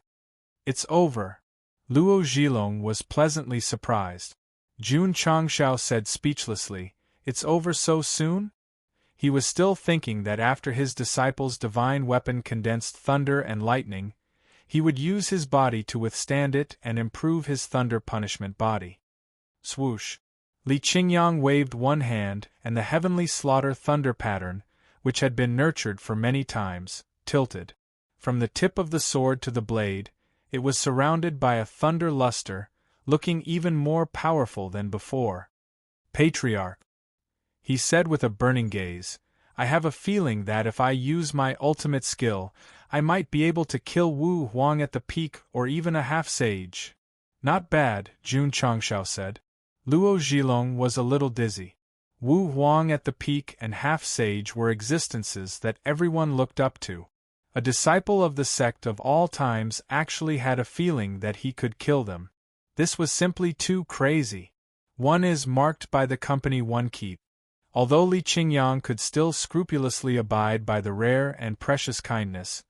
S1: "It's over." Luo Zhilong was pleasantly surprised. Jun Changxiao said speechlessly, "It's over so soon?" He was still thinking that after his disciple's divine weapon condensed thunder and lightning, he would use his body to withstand it and improve his thunder punishment body. Swoosh! Li Qingyang waved one hand, and the heavenly slaughter thunder pattern, which had been nurtured for many times, tilted. From the tip of the sword to the blade, it was surrounded by a thunder luster, looking even more powerful than before. "Patriarch," he said with a burning gaze, "I have a feeling that if I use my ultimate skill, I might be able to kill Wu Huang at the peak or even a half-sage." "Not bad," Jun Changxiao said. Luo Zhilong was a little dizzy. Wu Huang at the peak and half-sage were existences that everyone looked up to. A disciple of the sect of all times actually had a feeling that he could kill them. This was simply too crazy. One is marked by the company one keeps. Although Li Qingyang could still scrupulously abide by the rare and precious kindness,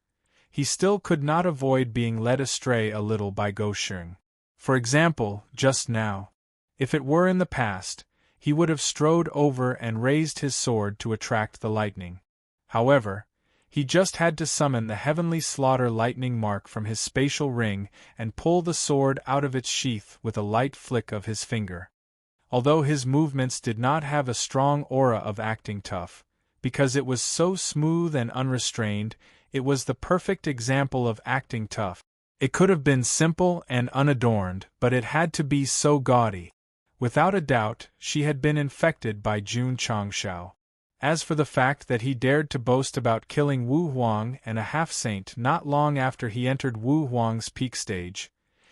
S1: he still could not avoid being led astray a little by Gosheng. For example, just now. If it were in the past, he would have strode over and raised his sword to attract the lightning. However, he just had to summon the heavenly slaughter lightning mark from his spatial ring and pull the sword out of its sheath with a light flick of his finger. Although his movements did not have a strong aura of acting tough, because it was so smooth and unrestrained, it was the perfect example of acting tough. It could have been simple and unadorned, but it had to be so gaudy. Without a doubt, she had been infected by Jun Changxiao. As for the fact that he dared to boast about killing Wu Huang and a half-saint not long after he entered Wu Huang's peak stage,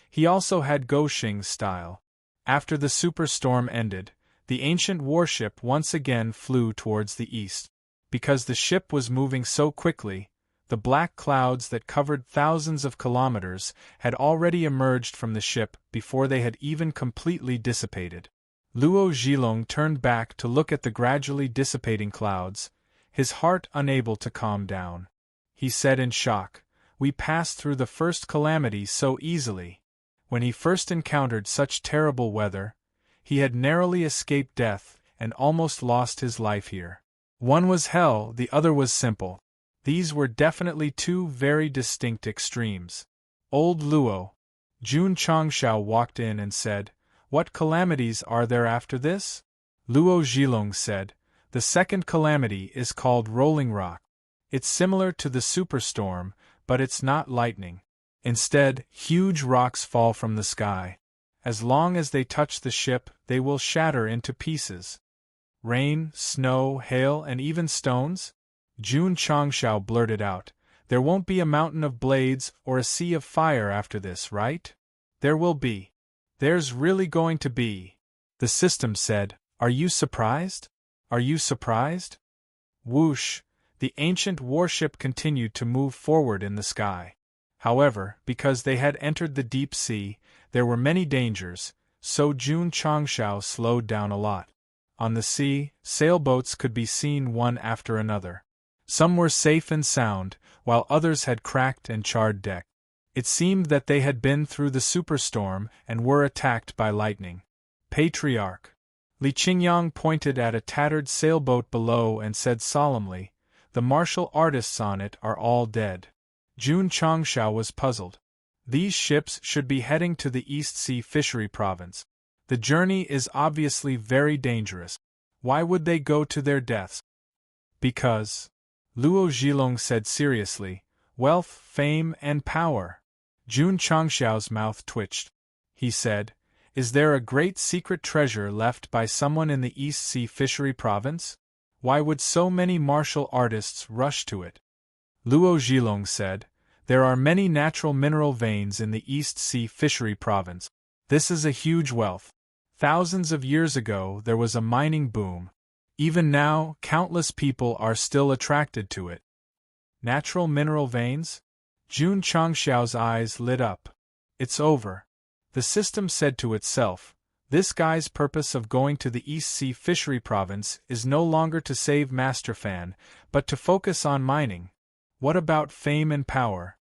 S1: he also had Gosheng's style. After the superstorm ended, the ancient warship once again flew towards the east. Because the ship was moving so quickly, The black clouds that covered thousands of kilometers had already emerged from the ship before they had even completely dissipated. Luo Zhilong turned back to look at the gradually dissipating clouds, his heart unable to calm down. He said in shock, "We passed through the first calamity so easily." When he first encountered such terrible weather, he had narrowly escaped death and almost lost his life here. One was hell, the other was simple. These were definitely two very distinct extremes. Old Luo. Jun Changshao walked in and said, "What calamities are there after this?" Luo Zhilong said, "The second calamity is called Rolling Rock. It's similar to the superstorm, but it's not lightning. Instead, huge rocks fall from the sky. As long as they touch the ship, they will shatter into pieces." "Rain, snow, hail, and even stones?" Jun Changshao blurted out. "There won't be a mountain of blades or a sea of fire after this, right?" "There will be. There's really going to be." The system said, "Are you surprised? Are you surprised?" Whoosh! The ancient warship continued to move forward in the sky. However, because they had entered the deep sea, there were many dangers, so Jun Changshao slowed down a lot. On the sea, sailboats could be seen one after another. Some were safe and sound, while others had cracked and charred deck. It seemed that they had been through the superstorm and were attacked by lightning. "Patriarch." Li Qingyang pointed at a tattered sailboat below and said solemnly, "The martial artists on it are all dead." Jun Changshao was puzzled. These ships should be heading to the East Sea Fishery Province. The journey is obviously very dangerous. Why would they go to their deaths? "Because," Luo Zhilong said seriously, "wealth, fame, and power." Jun Changshao's mouth twitched. He said, "Is there a great secret treasure left by someone in the East Sea Fishery Province? Why would so many martial artists rush to it?" Luo Zhilong said, "There are many natural mineral veins in the East Sea Fishery Province. This is a huge wealth. Thousands of years ago there was a mining boom. Even now, countless people are still attracted to it." "Natural mineral veins?" Jun Changshao's eyes lit up. "It's over." The system said to itself, "This guy's purpose of going to the East Sea Fishery Province is no longer to save Master Fan, but to focus on mining. What about fame and power?"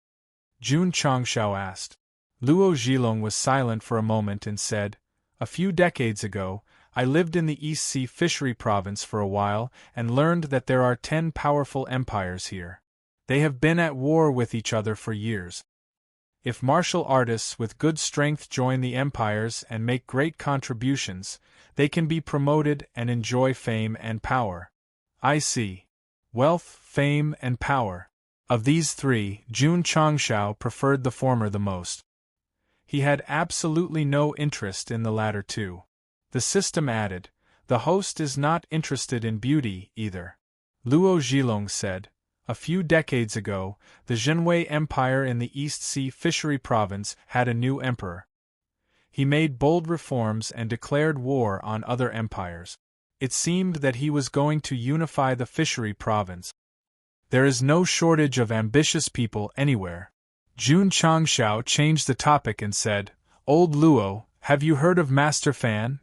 S1: Jun Changshao asked. Luo Zhilong was silent for a moment and said, "A few decades ago, I lived in the East Sea Fishery Province for a while and learned that there are 10 powerful empires here. They have been at war with each other for years. If martial artists with good strength join the empires and make great contributions, they can be promoted and enjoy fame and power." "I see. Wealth, fame, and power." Of these three, Jun Changshao preferred the former the most. He had absolutely no interest in the latter two. The system added, "The host is not interested in beauty, either." Luo Zhilong said, "A few decades ago, the Zhenwei Empire in the East Sea Fishery Province had a new emperor. He made bold reforms and declared war on other empires. It seemed that he was going to unify the fishery province. There is no shortage of ambitious people anywhere." Jun Changshao changed the topic and said, "Old Luo, have you heard of Master Fan?"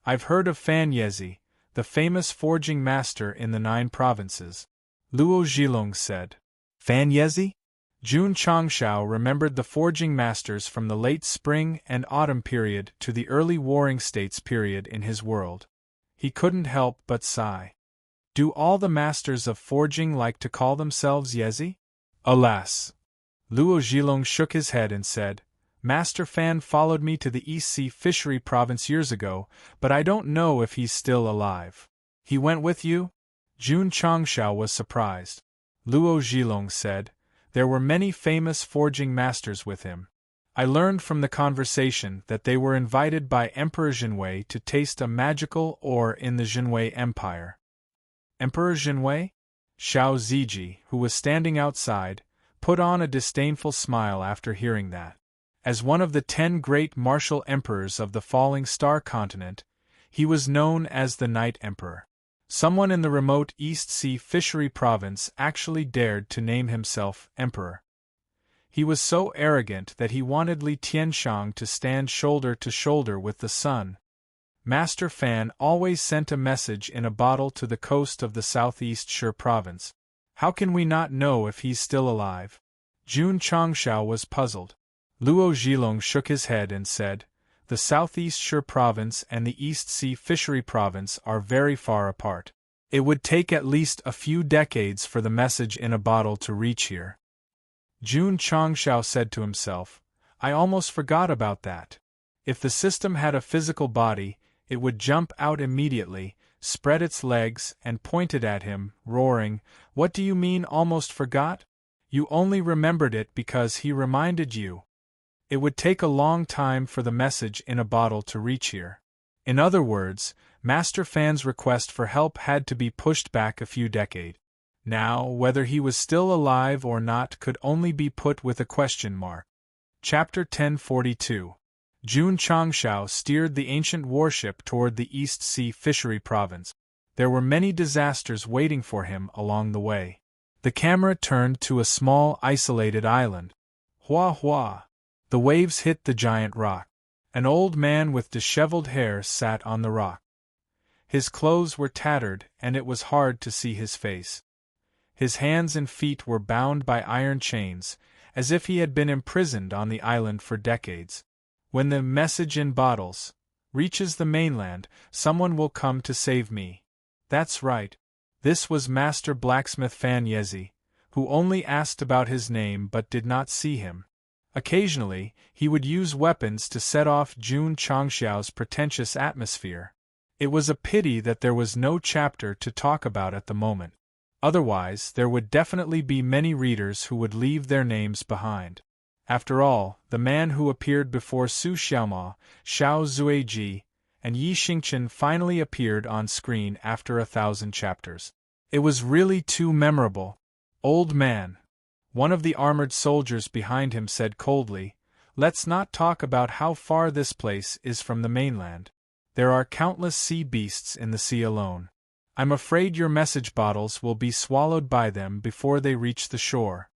S1: "I've heard of Fan Yezi, the famous forging master in the 9 provinces." Luo Zhilong said. "Fan Yezi?" Jun Changshao remembered the forging masters from the late spring and autumn period to the early warring states period in his world. He couldn't help but sigh. Do all the masters of forging like to call themselves Yezi? Alas! Luo Zhilong shook his head and said, "Master Fan followed me to the East Sea Fishery Province years ago, but I don't know if he's still alive." "He went with you?" Jun Changshao was surprised. Luo Zhilong said, "There were many famous forging masters with him. I learned from the conversation that they were invited by Emperor Zhenwei to taste a magical ore in the Zhenwei Empire." "Emperor Zhenwei?" Xiao Ziji, who was standing outside, put on a disdainful smile after hearing that. As one of the 10 great martial emperors of the Falling Star continent, he was known as the Night Emperor. Someone in the remote East Sea Fishery Province actually dared to name himself emperor. He was so arrogant that he wanted Li Tianshang to stand shoulder to shoulder with the sun. Master Fan always sent a message in a bottle to the coast of the southeast Shi province. How can we not know if he's still alive? Jun Changshao was puzzled. Luo Zhilong shook his head and said, "The southeast Shi province and the East Sea Fishery Province are very far apart. It would take at least a few decades for the message in a bottle to reach here." Jun Changshao said to himself, "I almost forgot about that. If the system had a physical body, it would jump out immediately, spread its legs, and point it at him, roaring, 'What do you mean almost forgot? You only remembered it because he reminded you.' It would take a long time for the message in a bottle to reach here." In other words, Master Fan's request for help had to be pushed back a few decades. Now, whether he was still alive or not could only be put with a question mark. Chapter 1042. Jun Changshao steered the ancient warship toward the East Sea Fishery Province. There were many disasters waiting for him along the way. The camera turned to a small, isolated island. Hua hua! The waves hit the giant rock. An old man with disheveled hair sat on the rock. His clothes were tattered, and it was hard to see his face. His hands and feet were bound by iron chains, as if he had been imprisoned on the island for decades. "When the message in bottles reaches the mainland, someone will come to save me." That's right. This was Master Blacksmith Fan Yezi, who only asked about his name but did not see him. Occasionally, he would use weapons to set off Jun Changshao's pretentious atmosphere. It was a pity that there was no chapter to talk about at the moment. Otherwise, there would definitely be many readers who would leave their names behind. After all, the man who appeared before Su Xiaoma, Xiao Zuiji, and Yi Xingchen finally appeared on screen after 1,000 chapters. It was really too memorable. "Old man," one of the armored soldiers behind him said coldly, "let's not talk about how far this place is from the mainland. There are countless sea beasts in the sea alone. I'm afraid your message bottles will be swallowed by them before they reach the shore."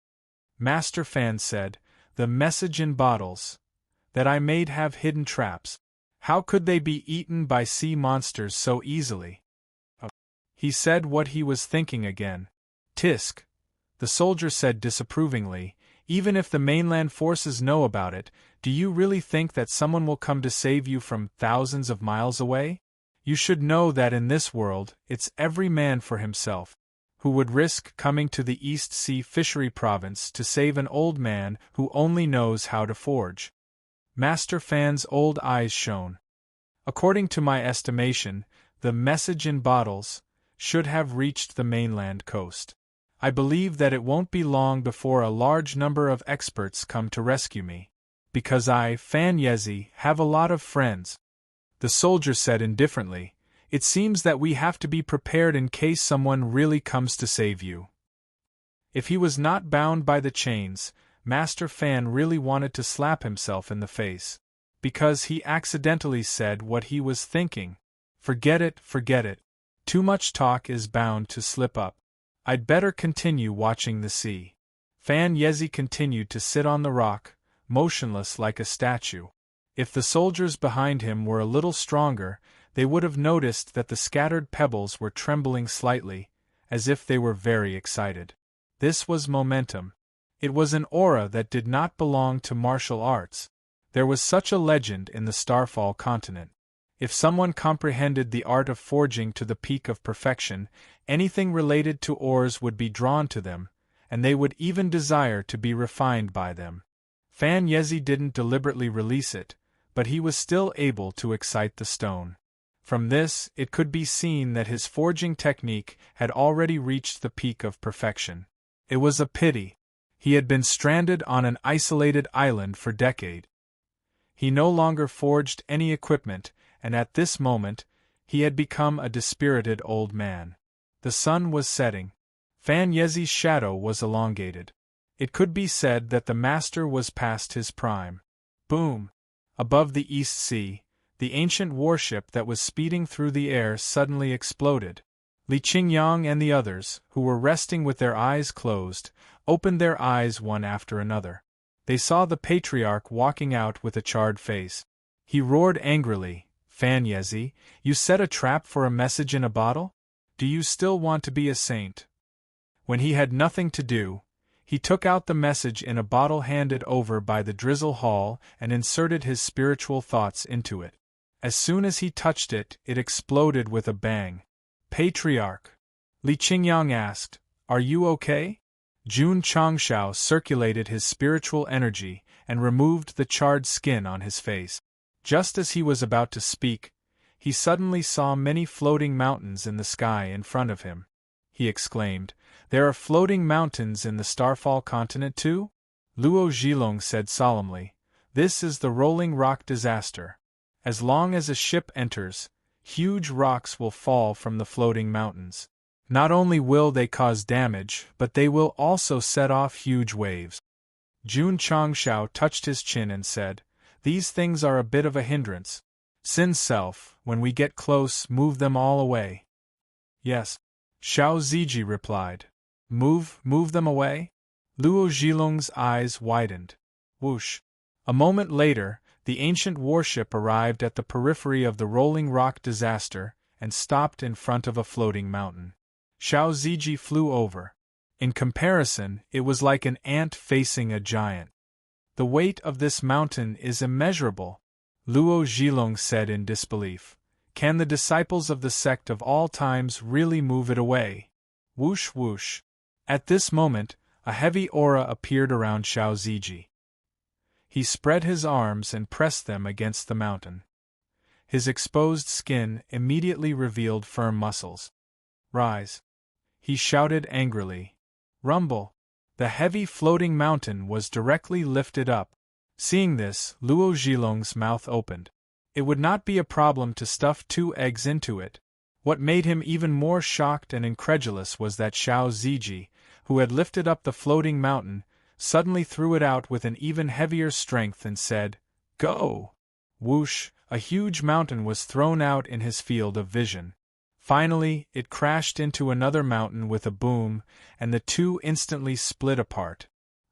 S1: Master Fan said, "The message in bottles that I made have hidden traps. How could they be eaten by sea monsters so easily?" He said what he was thinking again. "Tisk," the soldier said disapprovingly, "even if the mainland forces know about it, do you really think that someone will come to save you from thousands of miles away? You should know that in this world, it's every man for himself. Who would risk coming to the East Sea Fishery Province to save an old man who only knows how to forge?" Master Fan's old eyes shone. "According to my estimation, the message in bottles should have reached the mainland coast. I believe that it won't be long before a large number of experts come to rescue me. Because I, Fan Yezi, have a lot of friends." The soldier said indifferently, "It seems that we have to be prepared in case someone really comes to save you." If he was not bound by the chains, Master Fan really wanted to slap himself in the face. Because he accidentally said what he was thinking. Forget it, forget it. Too much talk is bound to slip up. I'd better continue watching the sea. Fan Yezi continued to sit on the rock, motionless like a statue. If the soldiers behind him were a little stronger, they would have noticed that the scattered pebbles were trembling slightly, as if they were very excited. This was momentum. It was an aura that did not belong to martial arts. There was such a legend in the Starfall continent. If someone comprehended the art of forging to the peak of perfection, anything related to ores would be drawn to them, and they would even desire to be refined by them. Fan Yezi didn't deliberately release it, but he was still able to excite the stone. From this, it could be seen that his forging technique had already reached the peak of perfection. It was a pity. He had been stranded on an isolated island for decades. He no longer forged any equipment, and at this moment, he had become a dispirited old man. The sun was setting. Fan Yezi's shadow was elongated. It could be said that the master was past his prime. Boom! Above the East Sea, the ancient warship that was speeding through the air suddenly exploded. Li Qingyang and the others, who were resting with their eyes closed, opened their eyes one after another. They saw the patriarch walking out with a charred face. He roared angrily, "Fan Yezi, you set a trap for a message in a bottle? Do you still want to be a saint?" When he had nothing to do, he took out the message in a bottle handed over by the Drizzle Hall and inserted his spiritual thoughts into it. As soon as he touched it, it exploded with a bang. "Patriarch," Li Qingyang asked, "are you okay?" Jun Changshao circulated his spiritual energy and removed the charred skin on his face. Just as he was about to speak, he suddenly saw many floating mountains in the sky in front of him. He exclaimed, "There are floating mountains in the Starfall continent too?" Luo Zhilong said solemnly, "This is the rolling rock disaster. As long as a ship enters, huge rocks will fall from the floating mountains. Not only will they cause damage, but they will also set off huge waves." Jun Changshao touched his chin and said, "These things are a bit of a hindrance. Sin Self, when we get close, move them all away." "Yes," Xiao Ziji replied. Move them away?" Luo Zhilong's eyes widened. Whoosh! A moment later, the ancient warship arrived at the periphery of the rolling rock disaster and stopped in front of a floating mountain. Xiao Ziji flew over. In comparison, it was like an ant facing a giant. "The weight of this mountain is immeasurable," Luo Zhilong said in disbelief. "Can the disciples of the sect of all times really move it away?" Whoosh whoosh. At this moment, a heavy aura appeared around Xiao Ziji. He spread his arms and pressed them against the mountain. His exposed skin immediately revealed firm muscles. "Rise!" he shouted angrily. Rumble! The heavy floating mountain was directly lifted up. Seeing this, Luo Zhilong's mouth opened. It would not be a problem to stuff 2 eggs into it. What made him even more shocked and incredulous was that Xiao Ziji, who had lifted up the floating mountain, suddenly threw it out with an even heavier strength and said, "Go!" Whoosh! A huge mountain was thrown out in his field of vision. Finally, it crashed into another mountain with a boom, and the two instantly split apart.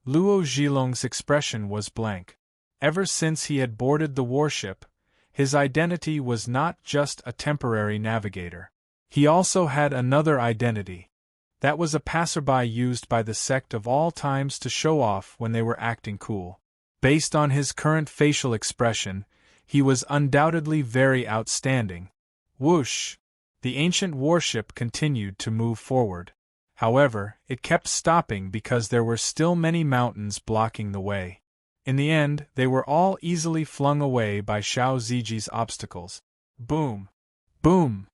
S1: Luo Zhilong's expression was blank. Ever since he had boarded the warship, his identity was not just a temporary navigator. He also had another identity. That was a passerby used by the sect of all times to show off when they were acting cool. Based on his current facial expression, he was undoubtedly very outstanding. Whoosh! The ancient warship continued to move forward. However, it kept stopping because there were still many mountains blocking the way. In the end, they were all easily flung away by Xiao Ziji's obstacles. Boom! Boom!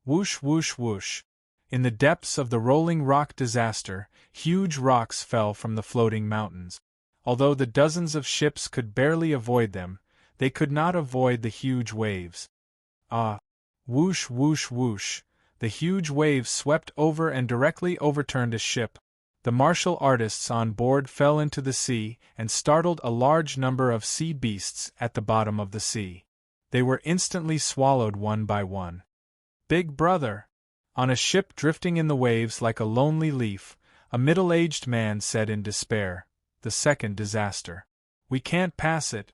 S1: Whoosh whoosh whoosh! In the depths of the rolling rock disaster, huge rocks fell from the floating mountains. Although the dozens of ships could barely avoid them, they could not avoid the huge waves. Ah! Whoosh whoosh whoosh! The huge waves swept over and directly overturned a ship. The martial artists on board fell into the sea and startled a large number of sea beasts at the bottom of the sea. They were instantly swallowed one by one. "Big brother!" On a ship drifting in the waves like a lonely leaf, a middle-aged man said in despair, "The second disaster. We can't pass it."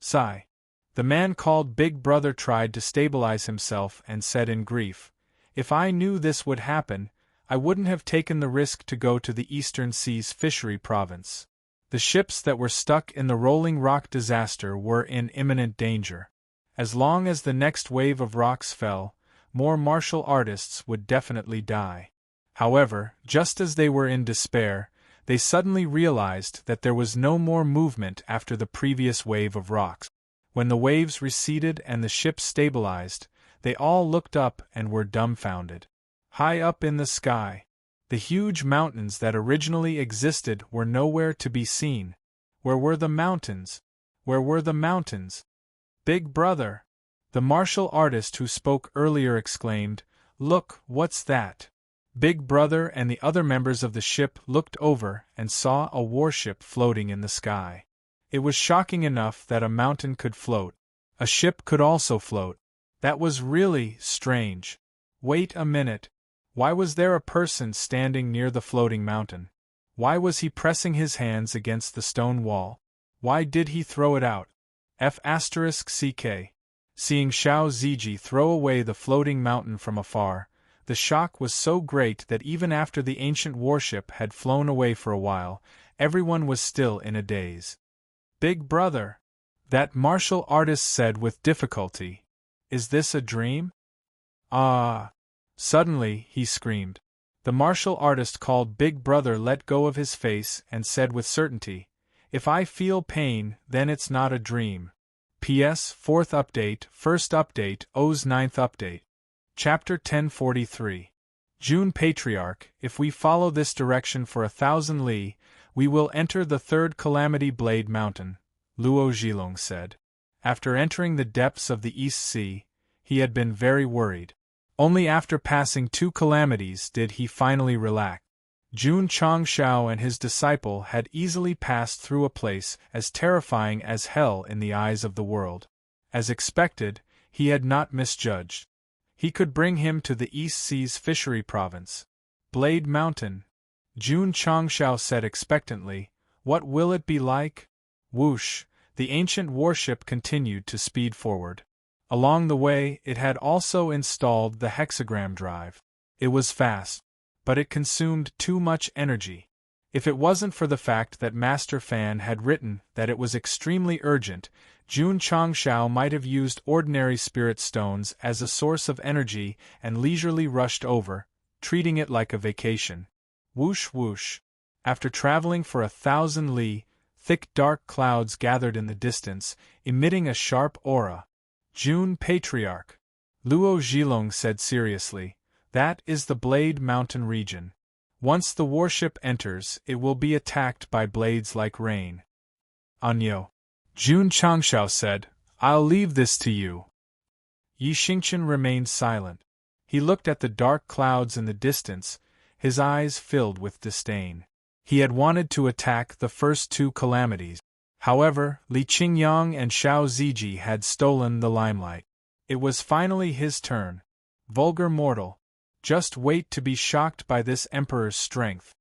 S1: Sigh. The man called Big Brother tried to stabilize himself and said in grief, "If I knew this would happen, I wouldn't have taken the risk to go to the Eastern Seas Fishery Province." The ships that were stuck in the rolling rock disaster were in imminent danger. As long as the next wave of rocks fell, more martial artists would definitely die. However, just as they were in despair, they suddenly realized that there was no more movement after the previous wave of rocks. When the waves receded and the ship stabilized, they all looked up and were dumbfounded. High up in the sky, the huge mountains that originally existed were nowhere to be seen. Where were the mountains? Where were the mountains? "Big brother!" The martial artist who spoke earlier exclaimed, "Look, what's that?" Big Brother and the other members of the ship looked over and saw a warship floating in the sky. It was shocking enough that a mountain could float. A ship could also float. That was really strange. "Wait a minute. Why was there a person standing near the floating mountain? Why was he pressing his hands against the stone wall? Why did he throw it out? F***ck. Seeing Xiao Ziji throw away the floating mountain from afar, the shock was so great that even after the ancient warship had flown away for a while, everyone was still in a daze. "Big brother," that martial artist said with difficulty, "is this a dream?" "Ah!" Suddenly, he screamed. The martial artist called Big Brother let go of his face and said with certainty, "If I feel pain, then it's not a dream." P.S. 4th update, 1st update, OS 9th update. Chapter 1043. June Patriarch, if we follow this direction for 1,000 li, we will enter the third Calamity Blade Mountain, Luo Zhilong said. After entering the depths of the East Sea, he had been very worried. Only after passing 2 calamities did he finally relax. Jun Changshao and his disciple had easily passed through a place as terrifying as hell in the eyes of the world. As expected, he had not misjudged. He could bring him to the East Sea's fishery province. Blade Mountain. Jun Changshao said expectantly, "What will it be like?" Whoosh, the ancient warship continued to speed forward. Along the way, it had also installed the hexagram drive. It was fast, but it consumed too much energy. If it wasn't for the fact that Master Fan had written that it was extremely urgent, Jun Changshao might have used ordinary spirit stones as a source of energy and leisurely rushed over, treating it like a vacation. Whoosh whoosh. After traveling for 1,000 li, thick dark clouds gathered in the distance, emitting a sharp aura. Jun Patriarch. Luo Zhilong said seriously, "That is the Blade Mountain region. Once the warship enters, it will be attacked by blades like rain." "Anyo." Jun Changshao said, "I'll leave this to you." Yi Xingqian remained silent. He looked at the dark clouds in the distance, his eyes filled with disdain. He had wanted to attack the first 2 calamities. However, Li Qingyang and Xiao Ziji had stolen the limelight. It was finally his turn. Vulgar mortal. Just wait to be shocked by this emperor's strength.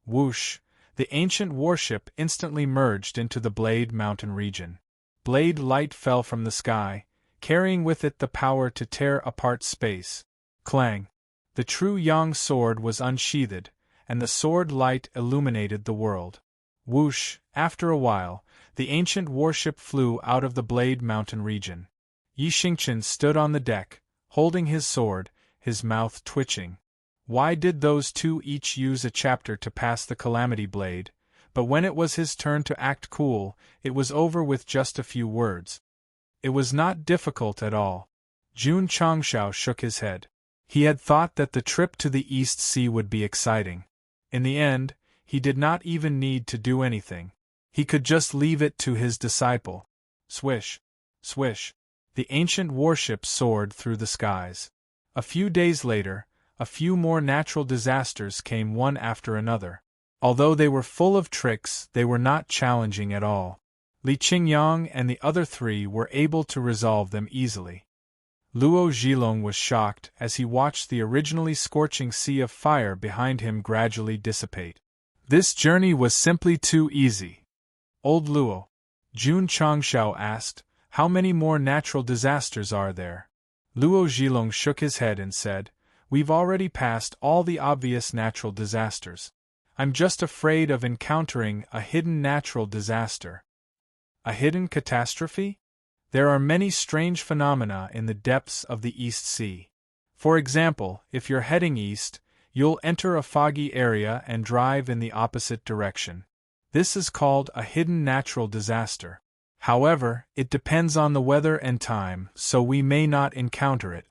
S1: Whoosh! The ancient warship instantly merged into the Blade Mountain region. Blade light fell from the sky, carrying with it the power to tear apart space. Clang! The true Yang sword was unsheathed, and the sword light illuminated the world. Whoosh! After a while, the ancient warship flew out of the Blade Mountain region. Yi Xingqian stood on the deck, holding his sword, his mouth twitching. Why did those 2 each use a chapter to pass the Calamity Blade? But when it was his turn to act cool, it was over with just a few words. It was not difficult at all. Jun Changshao shook his head. He had thought that the trip to the East Sea would be exciting. In the end, he did not even need to do anything. He could just leave it to his disciple. Swish! Swish! The ancient warship soared through the skies. A few days later, a few more natural disasters came one after another. Although they were full of tricks, they were not challenging at all. Li Qingyang and the other 3 were able to resolve them easily. Luo Zhilong was shocked as he watched the originally scorching sea of fire behind him gradually dissipate. This journey was simply too easy. "Old Luo," Jun Changshao asked, "how many more natural disasters are there?" Luo Zhilong shook his head and said, "We've already passed all the obvious natural disasters. I'm just afraid of encountering a hidden natural disaster." A hidden catastrophe? There are many strange phenomena in the depths of the East Sea. For example, if you're heading east, you'll enter a foggy area and drive in the opposite direction. This is called a hidden natural disaster. However, it depends on the weather and time, so we may not encounter it.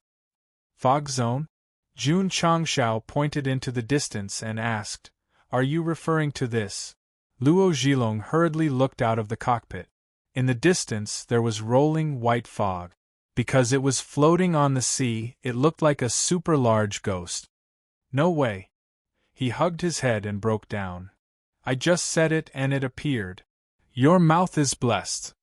S1: Fog zone? Jun Changshao pointed into the distance and asked, "Are you referring to this?" Luo Zhilong hurriedly looked out of the cockpit. In the distance there was rolling white fog. Because it was floating on the sea, it looked like a super-large ghost. "No way." He hugged his head and broke down. "I just said it and it appeared. Your mouth is blessed."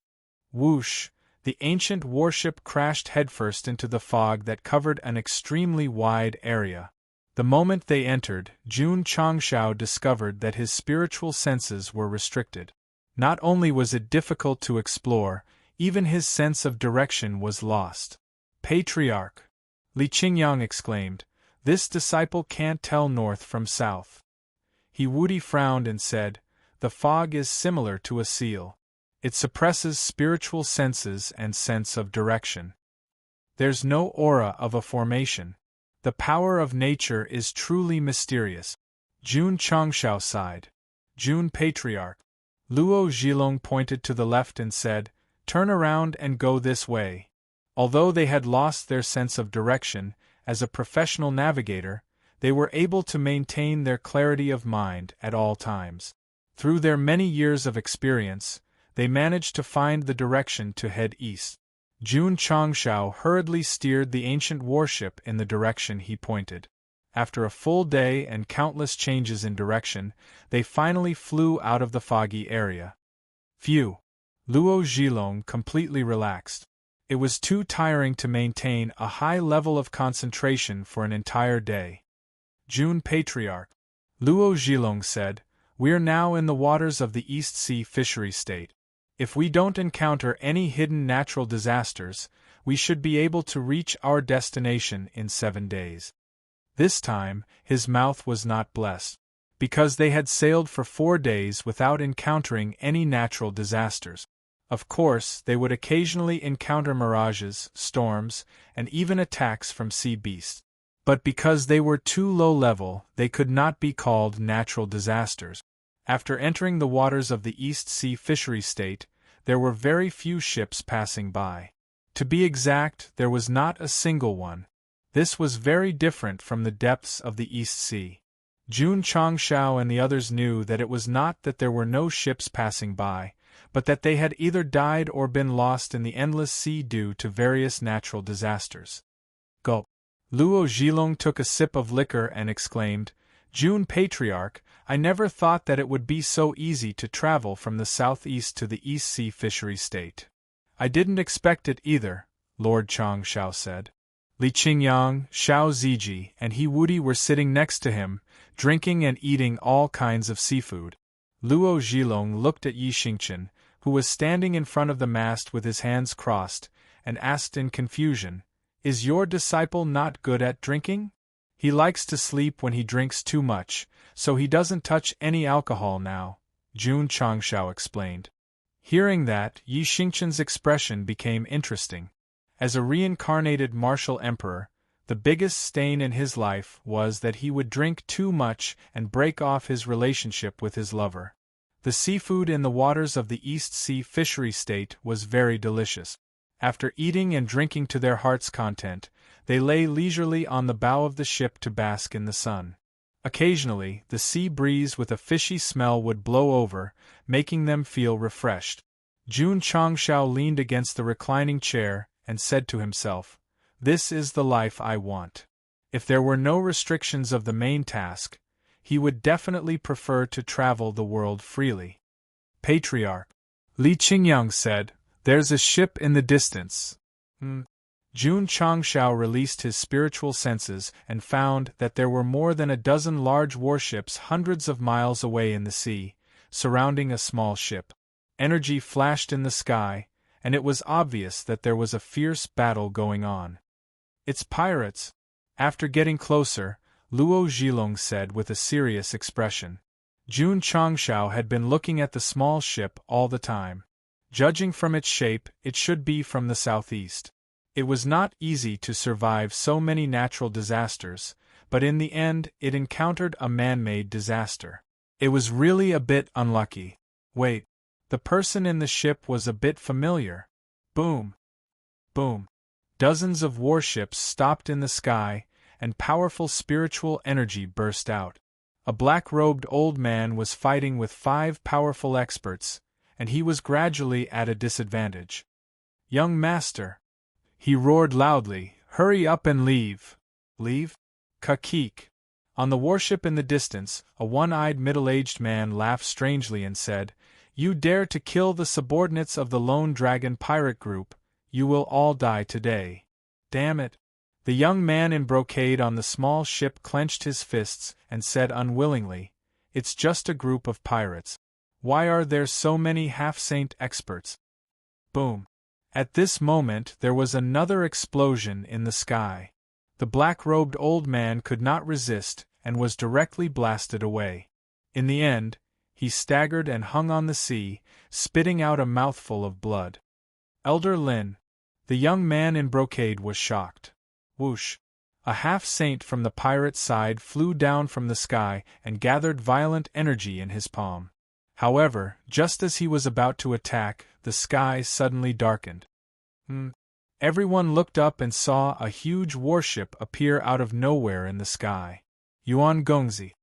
S1: Whoosh! The ancient warship crashed headfirst into the fog that covered an extremely wide area. The moment they entered, Jun Changshao discovered that his spiritual senses were restricted. Not only was it difficult to explore, even his sense of direction was lost. Patriarch! Li Qingyang exclaimed, "This disciple can't tell north from south." He Wudi frowned and said, "The fog is similar to a seal. It suppresses spiritual senses and sense of direction. There's no aura of a formation. The power of nature is truly mysterious." Jun Changshao sighed. "Jun Patriarch." Luo Zhilong pointed to the left and said, "Turn around and go this way." Although they had lost their sense of direction, as a professional navigator, they were able to maintain their clarity of mind at all times. Through their many years of experience, they managed to find the direction to head east. Jun Changshao hurriedly steered the ancient warship in the direction he pointed. After a full day and countless changes in direction, they finally flew out of the foggy area. Phew! Luo Zhilong completely relaxed. It was too tiring to maintain a high level of concentration for an entire day. Jun Patriarch. Luo Zhilong said, "We're now in the waters of the East Sea Fishery State. If we don't encounter any hidden natural disasters, we should be able to reach our destination in 7 days." This time, his mouth was not blessed, because they had sailed for 4 days without encountering any natural disasters. Of course, they would occasionally encounter mirages, storms, and even attacks from sea beasts. But because they were too low level, they could not be called natural disasters. After entering the waters of the East Sea Fishery State, there were very few ships passing by. To be exact, there was not a single one. This was very different from the depths of the East Sea. Jun Changshao and the others knew that it was not that there were no ships passing by, but that they had either died or been lost in the endless sea due to various natural disasters. Gulp! Luo Zhilong took a sip of liquor and exclaimed, "Jun Patriarch, I never thought that it would be so easy to travel from the southeast to the East Sea Fishery State." "I didn't expect it either," Lord Changshao said. Li Qingyang, Xiao Ziji, and He Wudi were sitting next to him, drinking and eating all kinds of seafood. Luo Zhilong looked at Yi Xingchen, who was standing in front of the mast with his hands crossed, and asked in confusion, "Is your disciple not good at drinking? He likes to sleep when he drinks too much, so he doesn't touch any alcohol now," Jun Changshao explained. Hearing that, Yi Xingchen's expression became interesting. As a reincarnated martial emperor, the biggest stain in his life was that he would drink too much and break off his relationship with his lover. The seafood in the waters of the East Sea Fishery State was very delicious. After eating and drinking to their heart's content, they lay leisurely on the bow of the ship to bask in the sun. Occasionally, the sea breeze with a fishy smell would blow over, making them feel refreshed. Jun Changshao leaned against the reclining chair and said to himself, "This is the life I want." If there were no restrictions of the main task, he would definitely prefer to travel the world freely. Patriarch. Li Qingyang said, "There's a ship in the distance." Jun Changshao released his spiritual senses and found that there were more than a dozen large warships hundreds of miles away in the sea, surrounding a small ship. Energy flashed in the sky, and it was obvious that there was a fierce battle going on. "It's pirates." After getting closer, Luo Zhilong said with a serious expression. Jun Changshao had been looking at the small ship all the time. Judging from its shape, it should be from the southeast. It was not easy to survive so many natural disasters, but in the end it encountered a man-made disaster. It was really a bit unlucky. Wait. The person in the ship was a bit familiar. Boom! Boom! Dozens of warships stopped in the sky, and powerful spiritual energy burst out. A black-robed old man was fighting with 5 powerful experts, and he was gradually at a disadvantage. "Young master!" he roared loudly, "hurry up and leave!" "Leave? Kakik!" On the warship in the distance, a one-eyed middle-aged man laughed strangely and said, "You dare to kill the subordinates of the Lone Dragon pirate group, you will all die today." "Damn it! The young man in brocade on the small ship clenched his fists and said unwillingly, "It's just a group of pirates. Why are there so many half-saint experts?" Boom! At this moment there was another explosion in the sky. The black-robed old man could not resist and was directly blasted away. In the end, he staggered and hung on the sea, spitting out a mouthful of blood. Elder Lin. The young man in brocade was shocked. Whoosh! A half-saint from the pirate side flew down from the sky and gathered violent energy in his palm. However, just as he was about to attack, the sky suddenly darkened. Everyone looked up and saw a huge warship appear out of nowhere in the sky. Yuan Gongzi.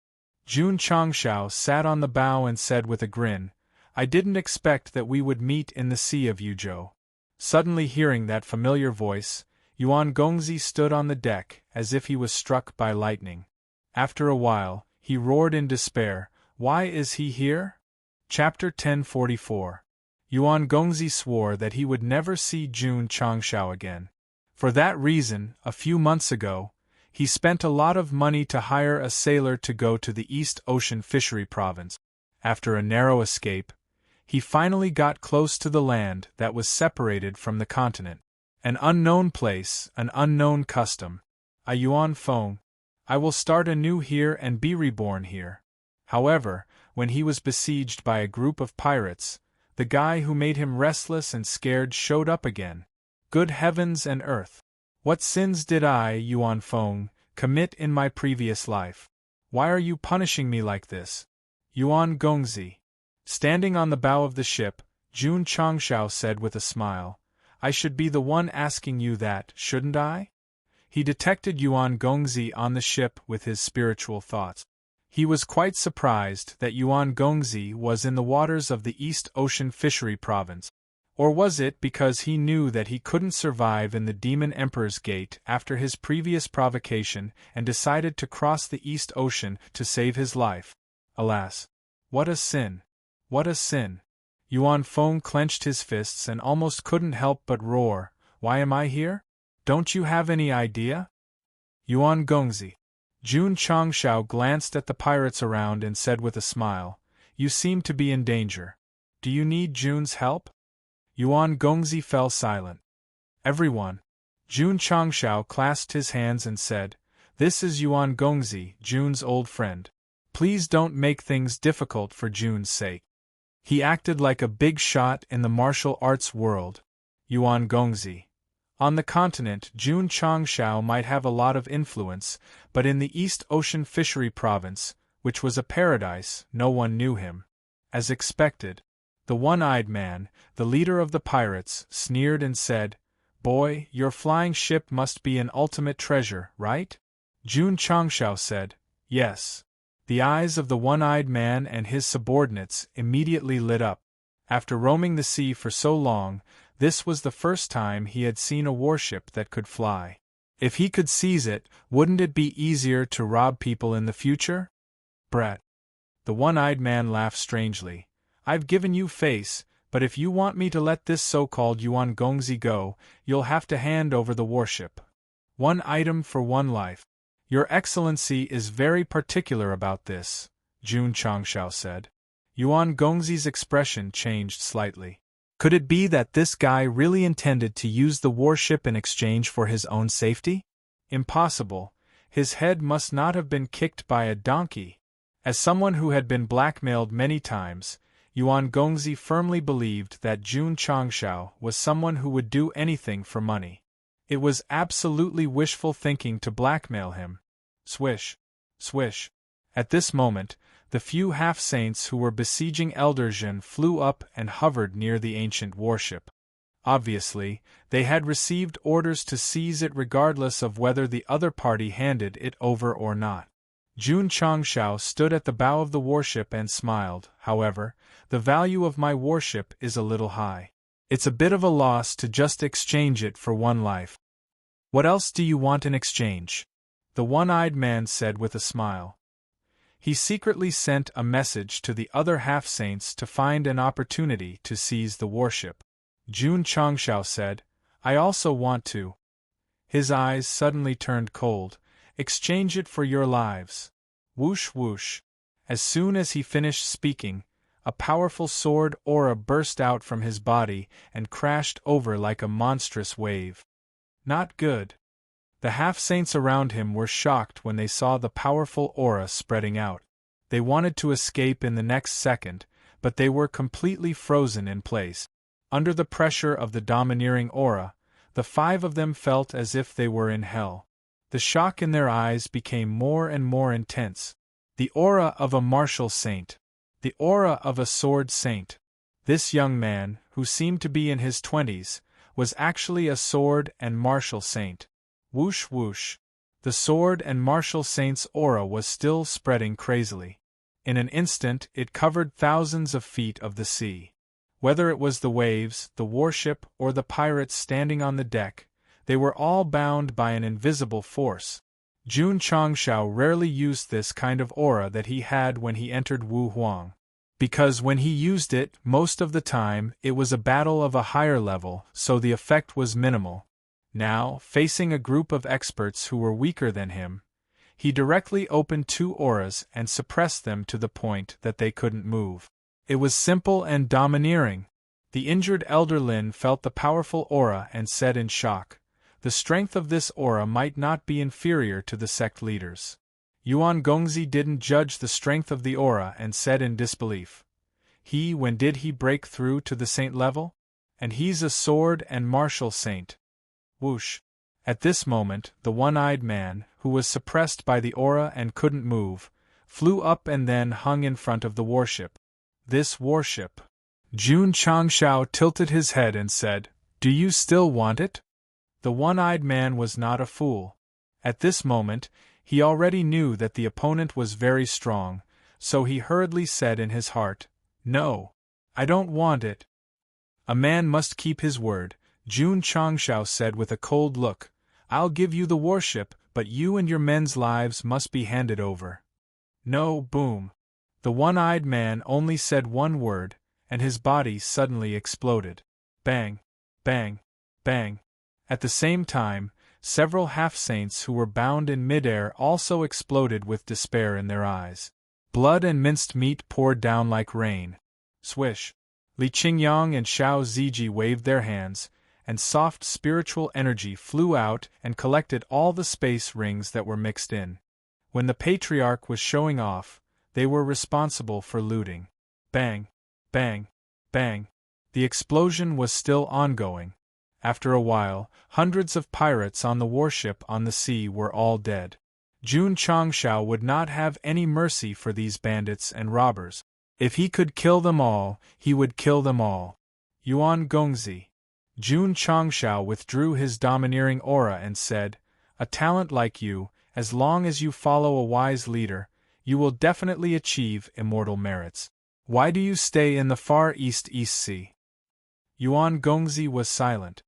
S1: Jun Changshao sat on the bow and said with a grin, "I didn't expect that we would meet in the Sea of Yuzhou." Suddenly hearing that familiar voice, Yuan Gongzi stood on the deck as if he was struck by lightning. After a while, he roared in despair, "Why is he here?" Chapter 1044. Yuan Gongzi swore that he would never see Jun Changshao again. For that reason, a few months ago, he spent a lot of money to hire a sailor to go to the East Ocean Fishery Province. After a narrow escape, he finally got close to the land that was separated from the continent. An unknown place, an unknown custom. A Yuan Feng. I will start anew here and be reborn here. However, when he was besieged by a group of pirates, the guy who made him restless and scared showed up again. Good heavens and earth! What sins did I, Yuan Feng, commit in my previous life? Why are you punishing me like this? Yuan Gongzi. Standing on the bow of the ship, Jun Changshao said with a smile, "I should be the one asking you that, shouldn't I?" He detected Yuan Gongzi on the ship with his spiritual thoughts. He was quite surprised that Yuan Gongzi was in the waters of the East Ocean Fishery Province. Or was it because he knew that he couldn't survive in the Demon Emperor's Gate after his previous provocation and decided to cross the East Ocean to save his life? Alas! What a sin! What a sin! Yuan Feng clenched his fists and almost couldn't help but roar, "Why am I here? Don't you have any idea?" Yuan Gongzi. Jun Changshao glanced at the pirates around and said with a smile, "You seem to be in danger. Do you need Jun's help?" Yuan Gongzi fell silent. "Everyone." Jun Changshao clasped his hands and said, "This is Yuan Gongzi, Jun's old friend. Please don't make things difficult for Jun's sake. He acted like a big shot in the martial arts world." Yuan Gongzi. On the continent, Jun Changshao might have a lot of influence, but in the East Ocean Fishery Province, which was a paradise, no one knew him. As expected, the one-eyed man, the leader of the pirates, sneered and said, "Boy, your flying ship must be an ultimate treasure, right?" Jun Changshao said, "Yes." The eyes of the one-eyed man and his subordinates immediately lit up. After roaming the sea for so long, this was the first time he had seen a warship that could fly. If he could seize it, wouldn't it be easier to rob people in the future? Brat. The one-eyed man laughed strangely. "I've given you face, but if you want me to let this so-called Yuan Gongzi go, you'll have to hand over the warship. One item for one life." "Your Excellency is very particular about this," Jun Changshao said. Yuan Gongzi's expression changed slightly. Could it be that this guy really intended to use the warship in exchange for his own safety? Impossible. His head must not have been kicked by a donkey. As someone who had been blackmailed many times, Yuan Gongzi firmly believed that Jun Changshao was someone who would do anything for money. It was absolutely wishful thinking to blackmail him. Swish, swish. At this moment, the few half-saints who were besieging Elderzhen flew up and hovered near the ancient warship. Obviously, they had received orders to seize it regardless of whether the other party handed it over or not. Jun Changshao stood at the bow of the warship and smiled. "However, the value of my warship is a little high. It's a bit of a loss to just exchange it for one life." "What else do you want in exchange?" the one-eyed man said with a smile. He secretly sent a message to the other half-saints to find an opportunity to seize the warship. Jun Changshao said, "I also want to." His eyes suddenly turned cold. Exchange it for your lives. Whoosh whoosh. As soon as he finished speaking, a powerful sword aura burst out from his body and crashed over like a monstrous wave. Not good. The half-saints around him were shocked when they saw the powerful aura spreading out. They wanted to escape in the next second, but they were completely frozen in place. Under the pressure of the domineering aura, the 5 of them felt as if they were in hell. The shock in their eyes became more and more intense. The aura of a martial saint. The aura of a sword saint. This young man, who seemed to be in his 20s, was actually a sword and martial saint. Whoosh whoosh. The sword and martial saint's aura was still spreading crazily. In an instant it covered thousands of feet of the sea. Whether it was the waves, the warship, or the pirates standing on the deck, they were all bound by an invisible force. Jun Changshao rarely used this kind of aura that he had when he entered Wu Huang. Because when he used it, most of the time, it was a battle of a higher level, so the effect was minimal. Now, facing a group of experts who were weaker than him, he directly opened 2 auras and suppressed them to the point that they couldn't move. It was simple and domineering. The injured Elder Lin felt the powerful aura and said in shock, the strength of this aura might not be inferior to the sect leaders. Yuan Gongzi didn't judge the strength of the aura and said in disbelief, when did he break through to the saint level? And he's a sword and martial saint. Whoosh. At this moment, the one-eyed man, who was suppressed by the aura and couldn't move, flew up and then hung in front of the warship. This warship. Jun Changshao tilted his head and said, "Do you still want it?" The one-eyed man was not a fool. At this moment, he already knew that the opponent was very strong, so he hurriedly said in his heart, "No, I don't want it." A man must keep his word, Jun Changshao said with a cold look. "I'll give you the warship, but you and your men's lives must be handed over." No, boom. The one-eyed man only said one word, and his body suddenly exploded. Bang, bang, bang. At the same time, several half-saints who were bound in midair also exploded with despair in their eyes. Blood and minced meat poured down like rain. Swish. Li Qingyang and Xiao Ziji waved their hands, and soft spiritual energy flew out and collected all the space rings that were mixed in. When the patriarch was showing off, they were responsible for looting. Bang, bang, bang. The explosion was still ongoing. After a while, hundreds of pirates on the warship on the sea were all dead. Jun Changshao would not have any mercy for these bandits and robbers. If he could kill them all, he would kill them all. Yuan Gongzi. Jun Changshao withdrew his domineering aura and said, "A talent like you, as long as you follow a wise leader, you will definitely achieve immortal merits. Why do you stay in the far East Sea?" Yuan Gongzi was silent.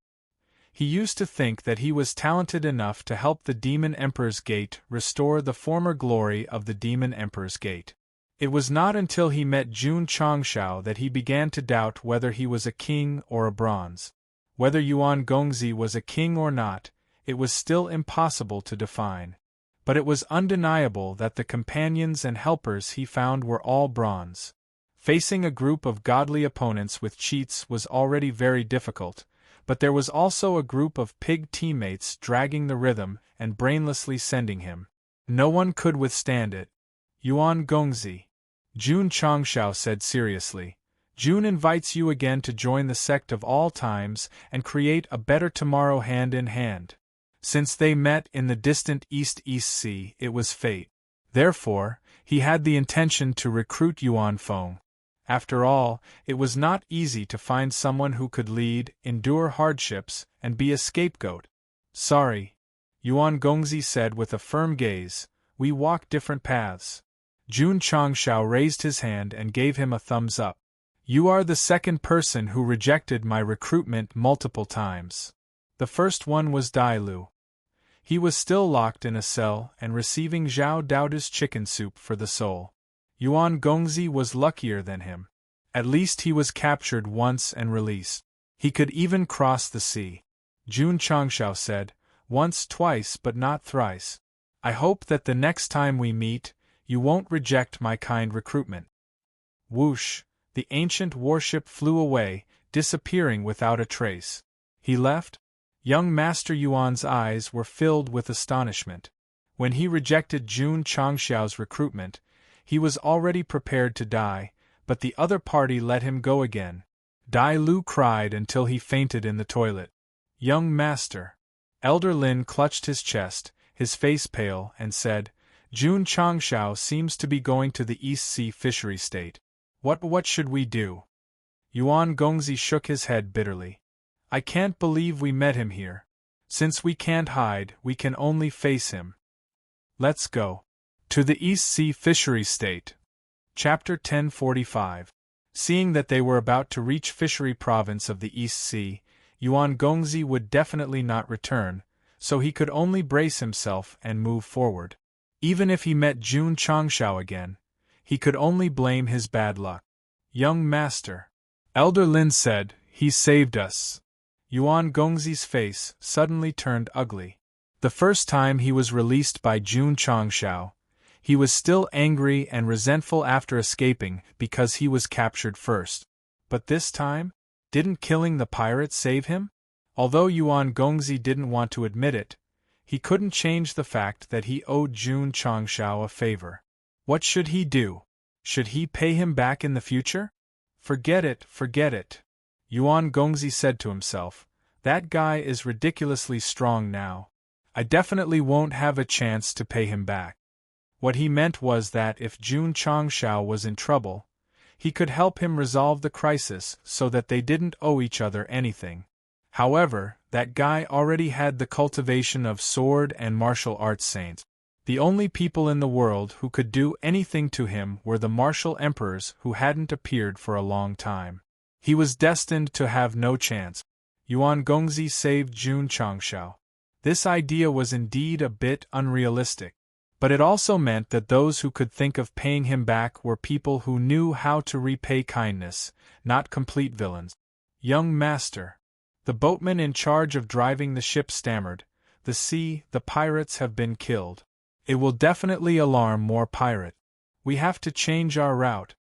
S1: He used to think that he was talented enough to help the Demon Emperor's Gate restore the former glory of the Demon Emperor's Gate. It was not until he met Jun Changshao that he began to doubt whether he was a king or a bronze. Whether Yuan Gongzi was a king or not, it was still impossible to define. But it was undeniable that the companions and helpers he found were all bronze. Facing a group of godly opponents with cheats was already very difficult, but there was also a group of pig teammates dragging the rhythm and brainlessly sending him. No one could withstand it. Yuan Gongzi. Jun Changshao said seriously. Jun invites you again to join the sect of all times and create a better tomorrow hand in hand. Since they met in the distant East Sea, it was fate. Therefore, he had the intention to recruit Yuan Feng. After all, it was not easy to find someone who could lead, endure hardships, and be a scapegoat. Sorry, Yuan Gongzi said with a firm gaze, we walk different paths. Jun Changshao raised his hand and gave him a thumbs up. You are the second person who rejected my recruitment multiple times. The first one was Dai Lu. He was still locked in a cell and receiving Zhao Daoda's chicken soup for the soul. Yuan Gongzi was luckier than him. At least he was captured once and released. He could even cross the sea. Jun Changshao said, once, twice, but not thrice. I hope that the next time we meet, you won't reject my kind recruitment. Whoosh, the ancient warship flew away, disappearing without a trace. He left? Young Master Yuan's eyes were filled with astonishment. When he rejected Jun Changxiao's recruitment, he was already prepared to die, but the other party let him go again. Dai Lu cried until he fainted in the toilet. Young Master. Elder Lin clutched his chest, his face pale, and said, Jun Changxiao seems to be going to the East Sea Fishery State. What should we do? Yuan Gongzi shook his head bitterly. I can't believe we met him here. Since we can't hide, we can only face him. Let's go. To the East Sea Fishery State. Chapter 1045. Seeing that they were about to reach Fishery Province of the East Sea, Yuan Gongzi would definitely not return, so he could only brace himself and move forward. Even if he met Jun Changxiao again, he could only blame his bad luck. Young Master. Elder Lin said, he saved us. Yuan Gongzi's face suddenly turned ugly. The first time he was released by Jun Changxiao, he was still angry and resentful after escaping because he was captured first. But this time? Didn't killing the pirate save him? Although Yuan Gongzi didn't want to admit it, he couldn't change the fact that he owed Jun Changxiao a favor. What should he do? Should he pay him back in the future? Forget it. Yuan Gongzi said to himself, that guy is ridiculously strong now. I definitely won't have a chance to pay him back. What he meant was that if Jun Changxiao was in trouble, he could help him resolve the crisis so that they didn't owe each other anything. However, that guy already had the cultivation of sword and martial arts saints. The only people in the world who could do anything to him were the martial emperors who hadn't appeared for a long time. He was destined to have no chance. Yuan Gongzi saved Jun Changxiao. This idea was indeed a bit unrealistic. But it also meant that those who could think of paying him back were people who knew how to repay kindness, not complete villains. Young Master. The boatman in charge of driving the ship stammered, the pirates have been killed. It will definitely alarm more pirates. We have to change our route.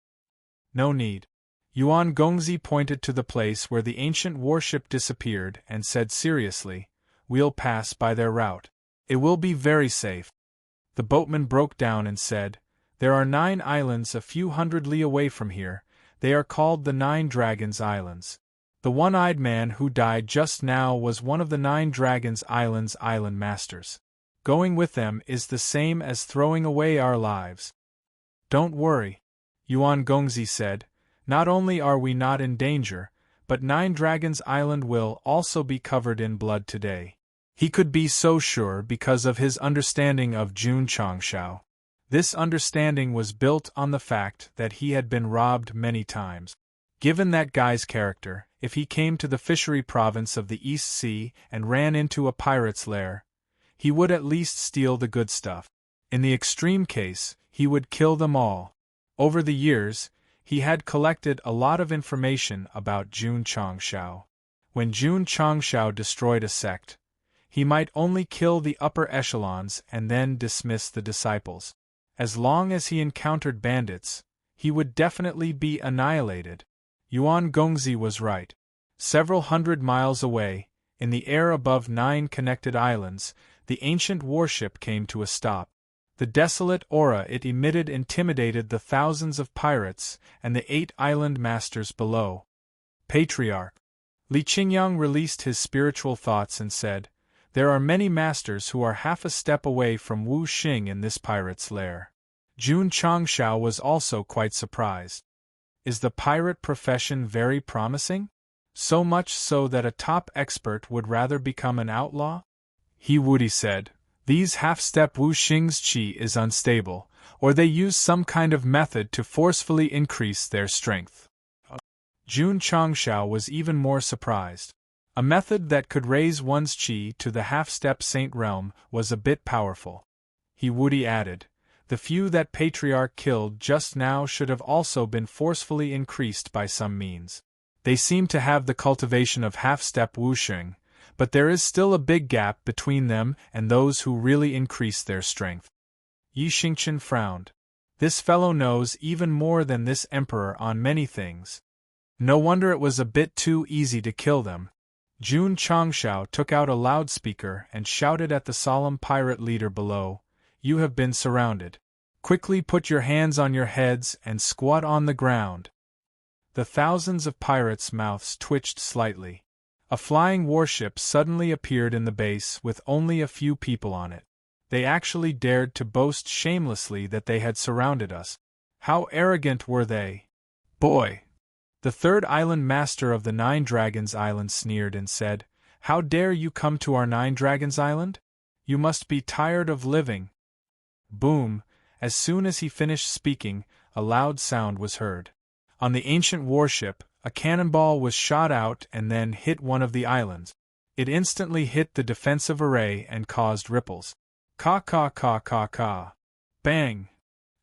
S1: No need. Yuan Gongzi pointed to the place where the ancient warship disappeared and said seriously, we'll pass by their route. It will be very safe. The boatman broke down and said, there are 9 islands a few hundred li away from here. They are called the 9 Dragons Islands. The one-eyed man who died just now was one of the 9 Dragons Islands island masters. Going with them is the same as throwing away our lives. Don't worry, Yuan Gongzi said. Not only are we not in danger, but 9 Dragons Island will also be covered in blood today. He could be so sure because of his understanding of Jun Changxiao. This understanding was built on the fact that he had been robbed many times. Given that guy's character, if he came to the fishery province of the East Sea and ran into a pirate's lair, he would at least steal the good stuff. In the extreme case, he would kill them all. Over the years, he had collected a lot of information about Jun Changxiao. When Jun Changxiao destroyed a sect, he might only kill the upper echelons and then dismiss the disciples. As long as he encountered bandits, he would definitely be annihilated. Yuan Gongzi was right. Several hundred miles away, in the air above 9 connected islands, the ancient warship came to a stop. The desolate aura it emitted intimidated the thousands of pirates and the 8 island masters below. Patriarch. Li Qingyang released his spiritual thoughts and said, there are many masters who are half a step away from Wu Xing in this pirate's lair. Jun Changxiao was also quite surprised. Is the pirate profession very promising? So much so that a top expert would rather become an outlaw? He Wudi said, these half-step Wu Xing's qi is unstable, or they use some kind of method to forcefully increase their strength. Jun Changxiao was even more surprised. A method that could raise one's qi to the half-step saint realm was a bit powerful. He Wudi added, the few that Patriarch killed just now should have also been forcefully increased by some means. They seem to have the cultivation of half-step wuxing, but there is still a big gap between them and those who really increase their strength. Yi Xingqian frowned. This fellow knows even more than this emperor on many things. No wonder it was a bit too easy to kill them. Jun Changshao took out a loudspeaker and shouted at the solemn pirate leader below, "You have been surrounded. Quickly put your hands on your heads and squat on the ground." The thousands of pirates' mouths twitched slightly. A flying warship suddenly appeared in the base with only a few people on it. They actually dared to boast shamelessly that they had surrounded us. How arrogant were they! Boy! The third island master of the Nine Dragons Island sneered and said, "How dare you come to our Nine Dragons Island? You must be tired of living." Boom! As soon as he finished speaking, a loud sound was heard. On the ancient warship, a cannonball was shot out and then hit one of the islands. It instantly hit the defensive array and caused ripples. Ka. Bang!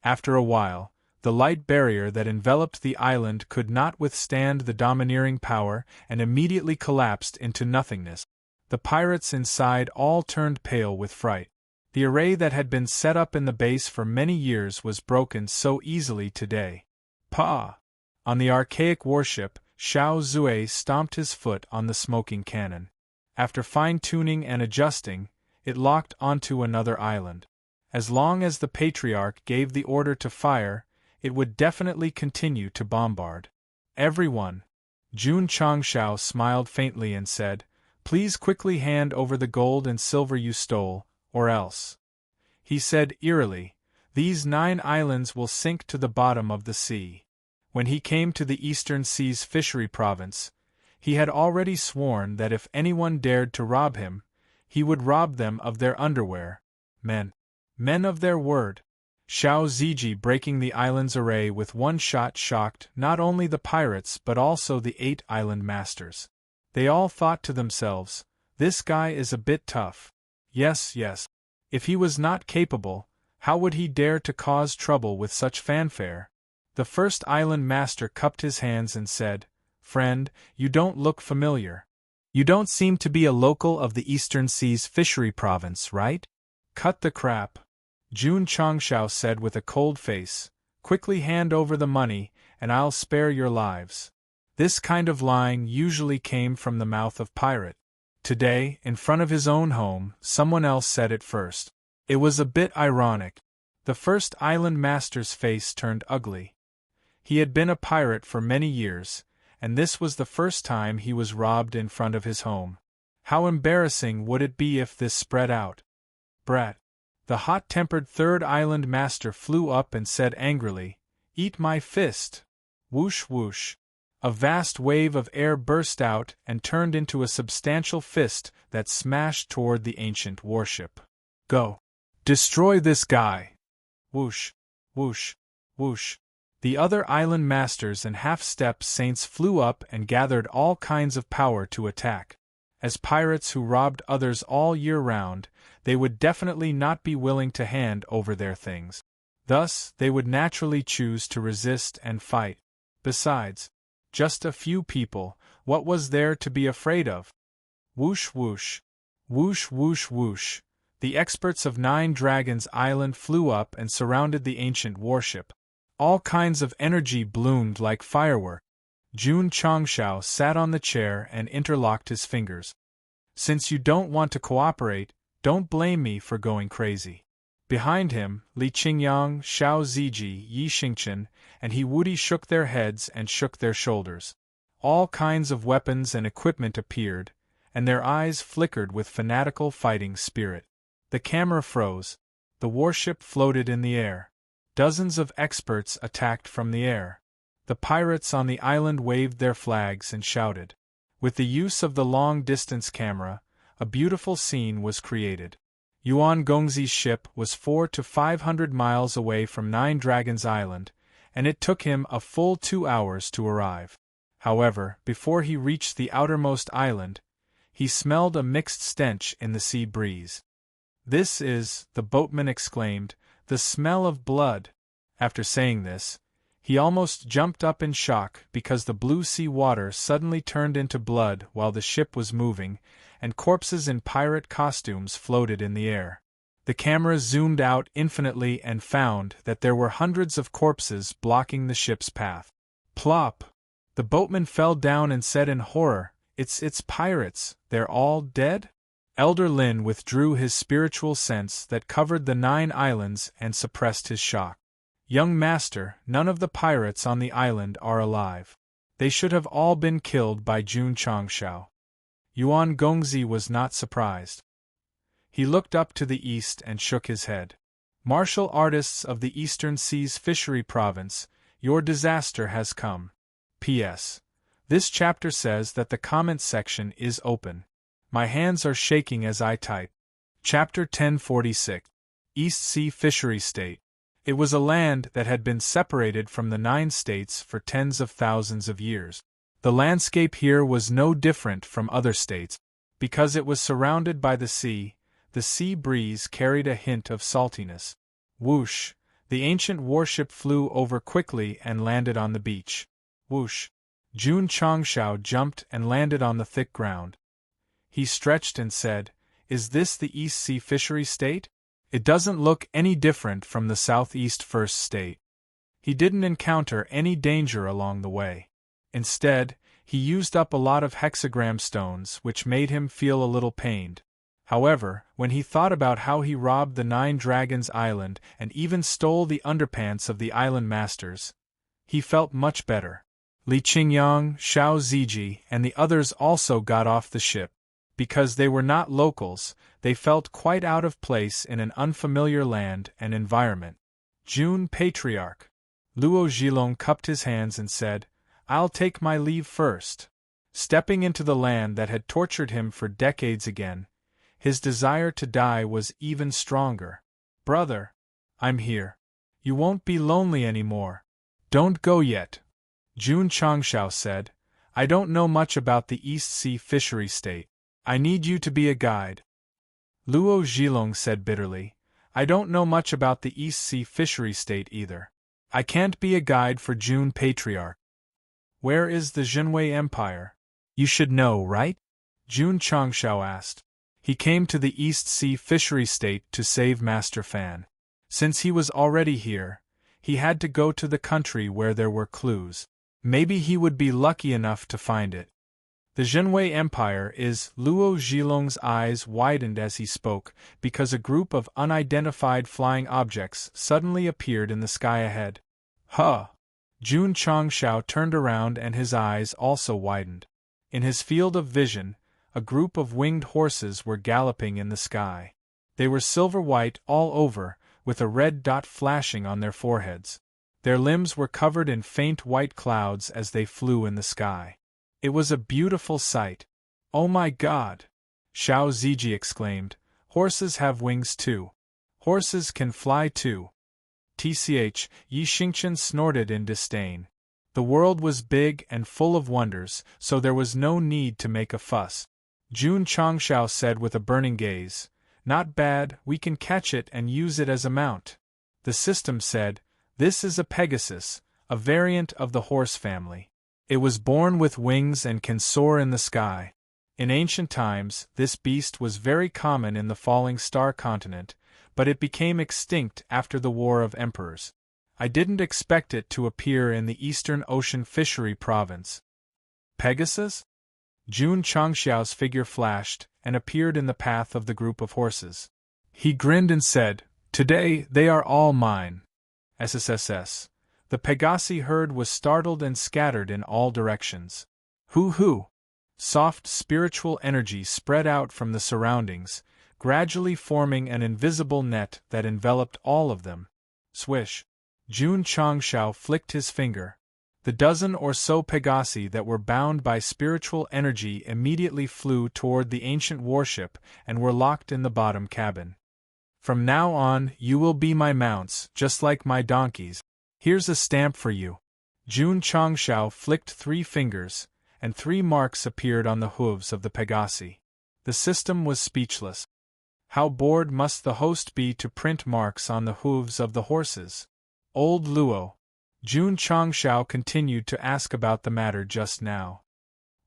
S1: After a while, the light barrier that enveloped the island could not withstand the domineering power and immediately collapsed into nothingness. The pirates inside all turned pale with fright. The array that had been set up in the base for many years was broken so easily today. Pa! On the archaic warship, Xiao Zue stomped his foot on the smoking cannon. After fine-tuning and adjusting, it locked onto another island. As long as the patriarch gave the order to fire, it would definitely continue to bombard. Everyone. Jun Changshao smiled faintly and said, "Please quickly hand over the gold and silver you stole, or else." He said eerily, "These 9 islands will sink to the bottom of the sea." When he came to the Eastern Sea's fishery province, he had already sworn that if anyone dared to rob him, he would rob them of their underwear. Men of their word. Xiao Ziji breaking the island's array with one shot shocked not only the pirates but also the 8 island masters. They all thought to themselves, "This guy is a bit tough." Yes. If he was not capable, how would he dare to cause trouble with such fanfare? The first island master cupped his hands and said, "Friend, you don't look familiar. You don't seem to be a local of the Eastern Sea's fishery province, right?" "Cut the crap," Jun Changshao said with a cold face. "Quickly hand over the money, and I'll spare your lives." This kind of lying usually came from the mouth of pirate. Today, in front of his own home, someone else said it first. It was a bit ironic. The first island master's face turned ugly. He had been a pirate for many years, and this was the first time he was robbed in front of his home. How embarrassing would it be if this spread out? Brat. The hot-tempered third island master flew up and said angrily, "Eat my fist." Whoosh whoosh. A vast wave of air burst out and turned into a substantial fist that smashed toward the ancient warship. "Go. Destroy this guy." Whoosh, whoosh, whoosh. The other island masters and half-step saints flew up and gathered all kinds of power to attack. As pirates who robbed others all year round, they would definitely not be willing to hand over their things. Thus, they would naturally choose to resist and fight. Besides, just a few people, what was there to be afraid of? Whoosh whoosh. Whoosh whoosh whoosh. The experts of Nine Dragons Island flew up and surrounded the ancient warship. All kinds of energy bloomed like firework. Jun Changshao sat on the chair and interlocked his fingers. "Since you don't want to cooperate, don't blame me for going crazy." Behind him, Li Qingyang, Xiao Ziji, Yi Xingqian, and He Wudi shook their heads and shook their shoulders. All kinds of weapons and equipment appeared, and their eyes flickered with fanatical fighting spirit. The camera froze. The warship floated in the air. Dozens of experts attacked from the air. The pirates on the island waved their flags and shouted. With the use of the long-distance camera, a beautiful scene was created. Yuan Gongzi's ship was 400 to 500 miles away from Nine Dragons Island, and it took him a full 2 hours to arrive. However, before he reached the outermost island, he smelled a mixed stench in the sea breeze. "This is," the boatman exclaimed, "the smell of blood." After saying this, He almost jumped up in shock because the blue sea water suddenly turned into blood while the ship was moving, and corpses in pirate costumes floated in the air. The camera zoomed out infinitely and found that there were hundreds of corpses blocking the ship's path. Plop! The boatman fell down and said in horror, It's pirates, they're all dead?" Elder Lin withdrew his spiritual sense that covered the 9 islands and suppressed his shock. "Young master, none of the pirates on the island are alive. They should have all been killed by Jun Changshao." Yuan Gongzi was not surprised. He looked up to the east and shook his head. "Martial artists of the Eastern Seas Fishery Province, your disaster has come. P.S. This chapter says that the comment section is open. My hands are shaking as I type." Chapter 1046. East Sea Fishery State. It was a land that had been separated from the 9 states for tens of thousands of years. The landscape here was no different from other states. Because it was surrounded by the sea breeze carried a hint of saltiness. Whoosh! The ancient warship flew over quickly and landed on the beach. Whoosh! Jun Changshao jumped and landed on the thick ground. He stretched and said, "Is this the East Sea Fishery State? It doesn't look any different from the Southeast First State." He didn't encounter any danger along the way. Instead, he used up a lot of hexagram stones, which made him feel a little pained. However, when he thought about how he robbed the 9 Dragons Island and even stole the underpants of the island masters, he felt much better. Li Qingyang, Xiao Ziji, and the others also got off the ship. Because they were not locals, they felt quite out of place in an unfamiliar land and environment. Jun Patriarch. Luo Zhilong cupped his hands and said, "I'll take my leave first." Stepping into the land that had tortured him for decades again, his desire to die was even stronger. "Brother, I'm here. You won't be lonely anymore. Don't go yet." Jun Changshao said, "I don't know much about the East Sea Fishery State. I need you to be a guide." Luo Zhilong said bitterly, "I don't know much about the East Sea Fishery State either. I can't be a guide for Jun Patriarch." "Where is the Zhenwei Empire? You should know, right?" Jun Changshao asked. He came to the East Sea Fishery State to save Master Fan. Since he was already here, he had to go to the country where there were clues. Maybe he would be lucky enough to find it. The Zhenwei Empire is. Luo Zhilong's eyes widened as he spoke, because a group of unidentified flying objects suddenly appeared in the sky ahead. Huh! Jun Changshao turned around and his eyes also widened. In his field of vision, a group of winged horses were galloping in the sky. They were silver-white all over, with a red dot flashing on their foreheads. Their limbs were covered in faint white clouds as they flew in the sky. It was a beautiful sight. "Oh my God!" Xiao Ziji exclaimed. "Horses have wings too. Horses can fly too." Tch, Yi Xingchen snorted in disdain. The world was big and full of wonders, so there was no need to make a fuss. Jun Changshao said with a burning gaze, "Not bad, we can catch it and use it as a mount." The system said, "This is a Pegasus, a variant of the horse family. It was born with wings and can soar in the sky." In ancient times, this beast was very common in the Falling Star continent, but it became extinct after the War of Emperors. I didn't expect it to appear in the Eastern Ocean Fishery Province. Pegasus? Jun Changshao's figure flashed and appeared in the path of the group of horses. He grinned and said, "Today they are all mine." SSSS. The Pegasi herd was startled and scattered in all directions. Hoo-hoo! Soft spiritual energy spread out from the surroundings, gradually forming an invisible net that enveloped all of them. Swish! Jun Changshao flicked his finger. The dozen or so Pegasi that were bound by spiritual energy immediately flew toward the ancient warship and were locked in the bottom cabin. "From now on, you will be my mounts, just like my donkeys. Here's a stamp for you." Jun Changshao flicked 3 fingers, and 3 marks appeared on the hooves of the Pegasi. The system was speechless. How bored must the host be to print marks on the hooves of the horses? Old Luo. Jun Changshao continued to ask about the matter just now.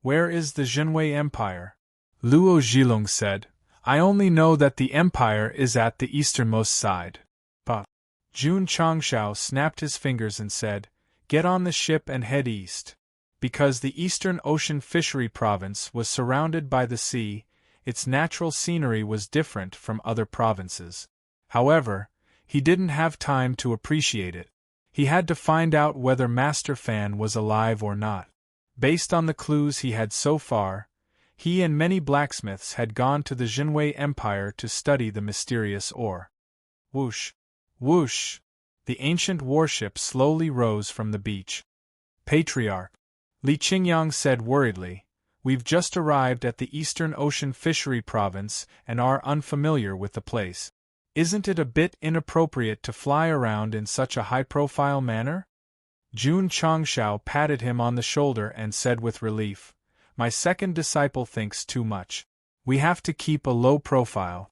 S1: Where is the Jinwei Empire? Luo Zhilong said, I only know that the empire is at the easternmost side. But Jun Changshao snapped his fingers and said, Get on the ship and head east. Because the Eastern Ocean Fishery Province was surrounded by the sea, its natural scenery was different from other provinces. However, he didn't have time to appreciate it. He had to find out whether Master Fan was alive or not. Based on the clues he had so far, he and many blacksmiths had gone to the Jinwei Empire to study the mysterious ore. Whoosh! Whoosh! The ancient warship slowly rose from the beach. Patriarch, Li Qingyang said worriedly, We've just arrived at the Eastern Ocean Fishery Province and are unfamiliar with the place. Isn't it a bit inappropriate to fly around in such a high-profile manner? Jun Changshao patted him on the shoulder and said with relief, My second disciple thinks too much. We have to keep a low profile.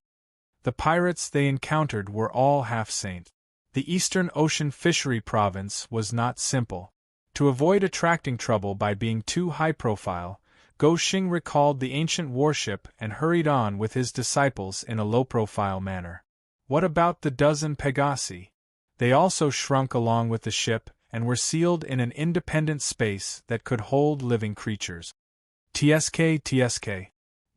S1: The pirates they encountered were all half-saint. The Eastern Ocean Fishery Province was not simple. To avoid attracting trouble by being too high-profile, Go Xing recalled the ancient warship and hurried on with his disciples in a low-profile manner. What about the dozen Pegasi? They also shrunk along with the ship and were sealed in an independent space that could hold living creatures. TSK.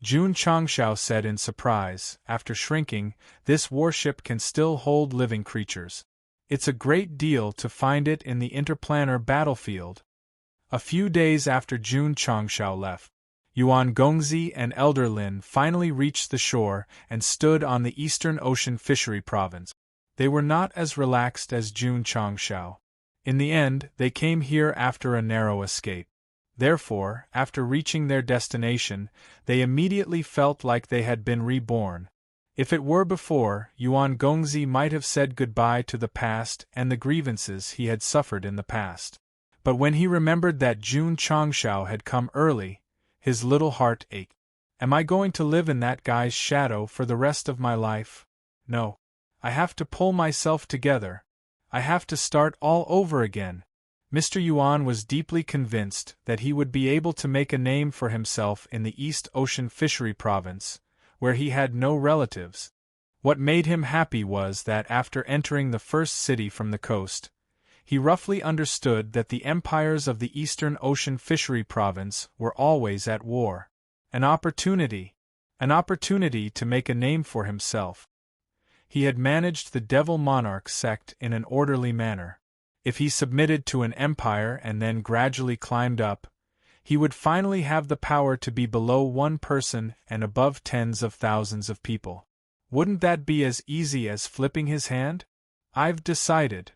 S1: Jun Changshao said in surprise, after shrinking, this warship can still hold living creatures. It's a great deal to find it in the interplanar battlefield. A few days after Jun Changshao left, Yuan Gongzi and Elder Lin finally reached the shore and stood on the Eastern Ocean Fishery Province. They were not as relaxed as Jun Changshao. In the end, they came here after a narrow escape. Therefore, after reaching their destination, they immediately felt like they had been reborn. If it were before, Yuan Gongzi might have said goodbye to the past and the grievances he had suffered in the past. But when he remembered that Jun Changshao had come early, his little heart ached. Am I going to live in that guy's shadow for the rest of my life? No. I have to pull myself together. I have to start all over again. Mr. Yuan was deeply convinced that he would be able to make a name for himself in the East Ocean Fishery Province, where he had no relatives. What made him happy was that after entering the first city from the coast, he roughly understood that the empires of the Eastern Ocean Fishery Province were always at war. An opportunity to make a name for himself. He had managed the Devil Monarch sect in an orderly manner. If he submitted to an empire and then gradually climbed up, he would finally have the power to be below one person and above tens of thousands of people. Wouldn't that be as easy as flipping his hand? I've decided.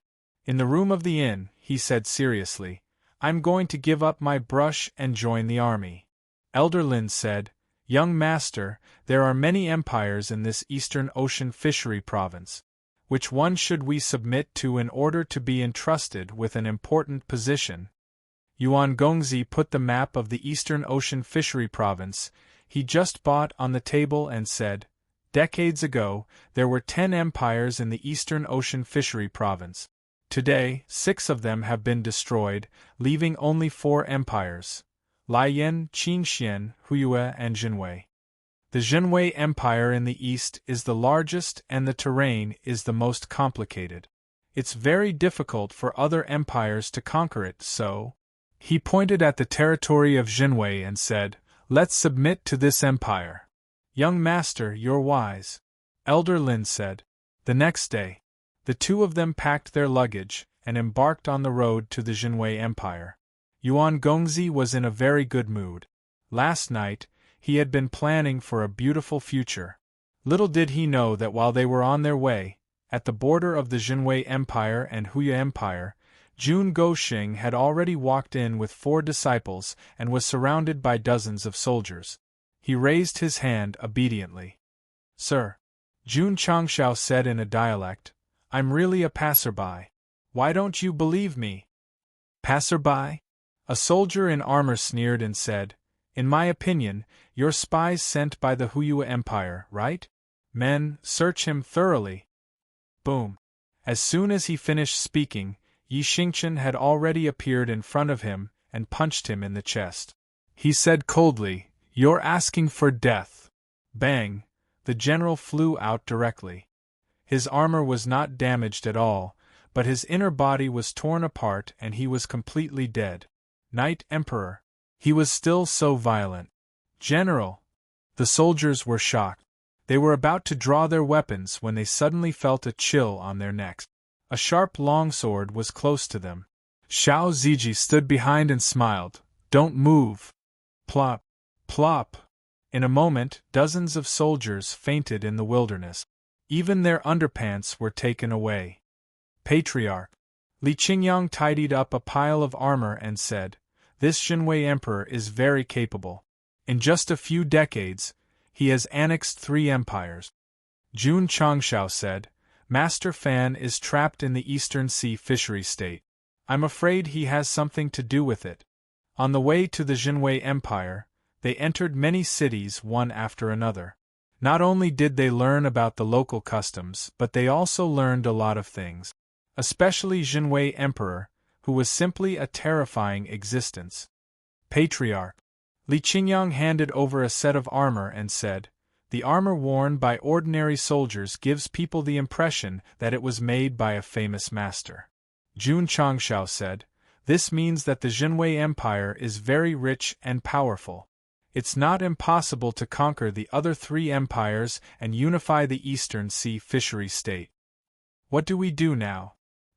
S1: In the room of the inn, he said seriously, I'm going to give up my brush and join the army. Elder Lin said, Young master, there are many empires in this Eastern Ocean Fishery Province. Which one should we submit to in order to be entrusted with an important position? Yuan Gongzi put the map of the Eastern Ocean Fishery Province he just bought on the table and said, Decades ago, there were 10 empires in the Eastern Ocean Fishery Province. Today, 6 of them have been destroyed, leaving only 4 empires: Laiyan, Qinxian, Huiyue, and Jinwei. The Jinwei Empire in the east is the largest and the terrain is the most complicated. It's very difficult for other empires to conquer it, so... He pointed at the territory of Jinwei and said, Let's submit to this empire. Young master, you're wise. Elder Lin said. The next day, the two of them packed their luggage and embarked on the road to the Jinwei Empire. Yuan Gongzi was in a very good mood. Last night, he had been planning for a beautiful future. Little did he know that while they were on their way, at the border of the Jinwei Empire and Huya Empire, Jun Goxing had already walked in with 4 disciples and was surrounded by dozens of soldiers. He raised his hand obediently. Sir, Jun Changshao said in a dialect, I'm really a passerby. Why don't you believe me? Passerby? A soldier in armor sneered and said, In my opinion, you're spies sent by the Huya Empire, right? Men, search him thoroughly. Boom. As soon as he finished speaking, Yi Xingqian had already appeared in front of him and punched him in the chest. He said coldly, "You're asking for death." Bang! The general flew out directly. His armor was not damaged at all, but his inner body was torn apart and he was completely dead. Knight Emperor. He was still so violent. General! The soldiers were shocked. They were about to draw their weapons when they suddenly felt a chill on their necks. A sharp longsword was close to them. Xiao Ziji stood behind and smiled. "Don't move." Plop! Plop! In a moment, dozens of soldiers fainted in the wilderness. Even their underpants were taken away. Patriarch. Li Qingyang tidied up a pile of armor and said, "This Jinwei Emperor is very capable. In just a few decades, he has annexed 3 empires." Jun Changshao said, "Master Fan is trapped in the Eastern Sea fishery state. I'm afraid he has something to do with it." On the way to the Jinwei Empire, they entered many cities one after another. Not only did they learn about the local customs, but they also learned a lot of things. Especially Jinwei Emperor, who was simply a terrifying existence. Patriarch. Li Qingyang handed over a set of armor and said, "The armor worn by ordinary soldiers gives people the impression that it was made by a famous master." Jun Changshao said, "This means that the Jinwei Empire is very rich and powerful. It's not impossible to conquer the other 3 empires and unify the Eastern Sea fishery state. What do we do now?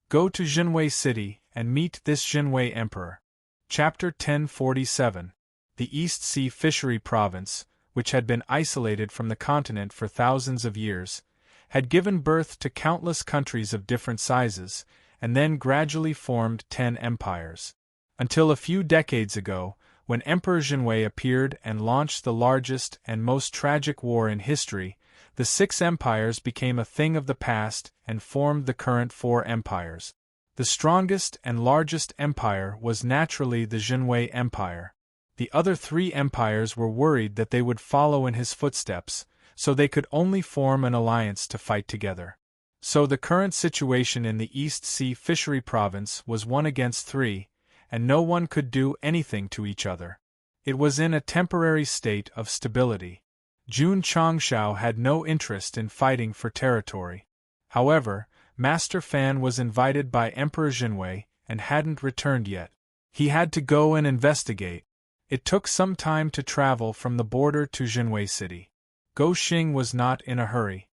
S1: Go to Jinwei City and meet this Jinwei Emperor." Chapter 1047. The East Sea Fishery Province, which had been isolated from the continent for thousands of years, had given birth to countless countries of different sizes, and then gradually formed 10 empires. Until a few decades ago, when Emperor Jinwei appeared and launched the largest and most tragic war in history, the 6 empires became a thing of the past and formed the current 4 empires. The strongest and largest empire was naturally the Jinwei Empire. The other 3 empires were worried that they would follow in his footsteps, so they could only form an alliance to fight together. So the current situation in the East Sea Fishery Province was 1 against 3, and no one could do anything to each other. It was in a temporary state of stability. Jun Changshao had no interest in fighting for territory. However, Master Fan was invited by Emperor Jinwei and hadn't returned yet. He had to go and investigate. It took some time to travel from the border to Jinwei City. Go Xing was not in a hurry.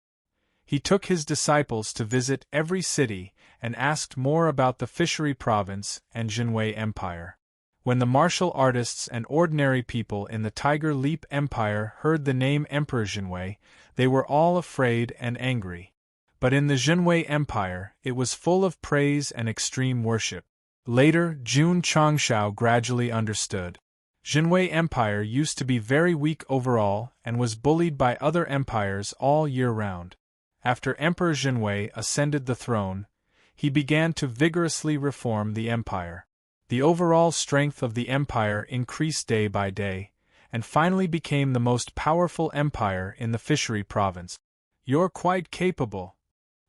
S1: He took his disciples to visit every city and asked more about the fishery province and Jinwei Empire. When the martial artists and ordinary people in the Tiger Leap Empire heard the name Emperor Jinwei, they were all afraid and angry. But in the Jinwei Empire, it was full of praise and extreme worship. Later, Jun Changshao gradually understood. Jinwei Empire used to be very weak overall and was bullied by other empires all year round. After Emperor Jinwei ascended the throne, he began to vigorously reform the empire. The overall strength of the empire increased day by day, and finally became the most powerful empire in the fishery province. "You're quite capable,"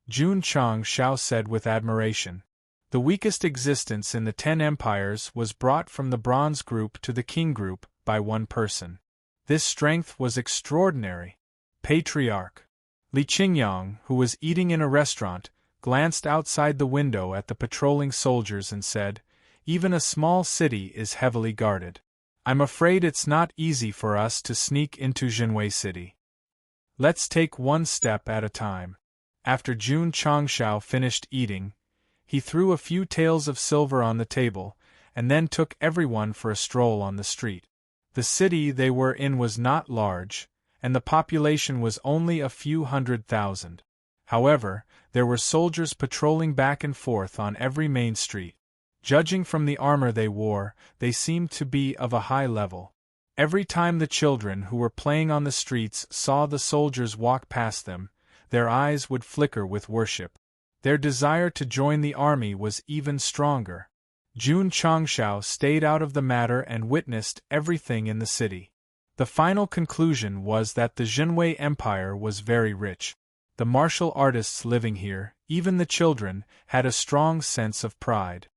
S1: Jun Changshao said with admiration. The weakest existence in the 10 empires was brought from the Bronze Group to the King Group by 1 person. This strength was extraordinary. Patriarch. Li Qingyang, who was eating in a restaurant, glanced outside the window at the patrolling soldiers and said, "Even a small city is heavily guarded. I'm afraid it's not easy for us to sneak into Jinwei City. Let's take 1 step at a time." After Jun Changshao finished eating, he threw a few taels of silver on the table, and then took everyone for a stroll on the street. The city they were in was not large, and the population was only a few 100,000. However, there were soldiers patrolling back and forth on every main street. Judging from the armor they wore, they seemed to be of a high level. Every time the children who were playing on the streets saw the soldiers walk past them, their eyes would flicker with worship. Their desire to join the army was even stronger. Jun Changshao stayed out of the matter and witnessed everything in the city. The final conclusion was that the Jinwei Empire was very rich. The martial artists living here, even the children, had a strong sense of pride.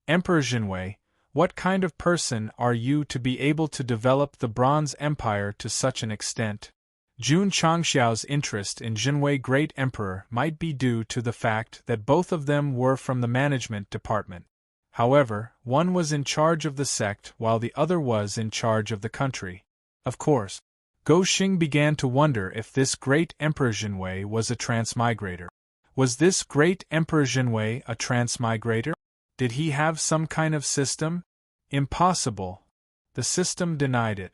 S1: Emperor Jinwei, what kind of person are you to be able to develop the Bronze Empire to such an extent? Jun Changxiao's interest in Jinwei Great Emperor might be due to the fact that both of them were from the management department. However, one was in charge of the sect while the other was in charge of the country. Of course, Gou Xing began to wonder if this great Emperor Jinwei was a transmigrator. Was this great Emperor Jinwei a transmigrator? Did he have some kind of system? Impossible. The system denied it.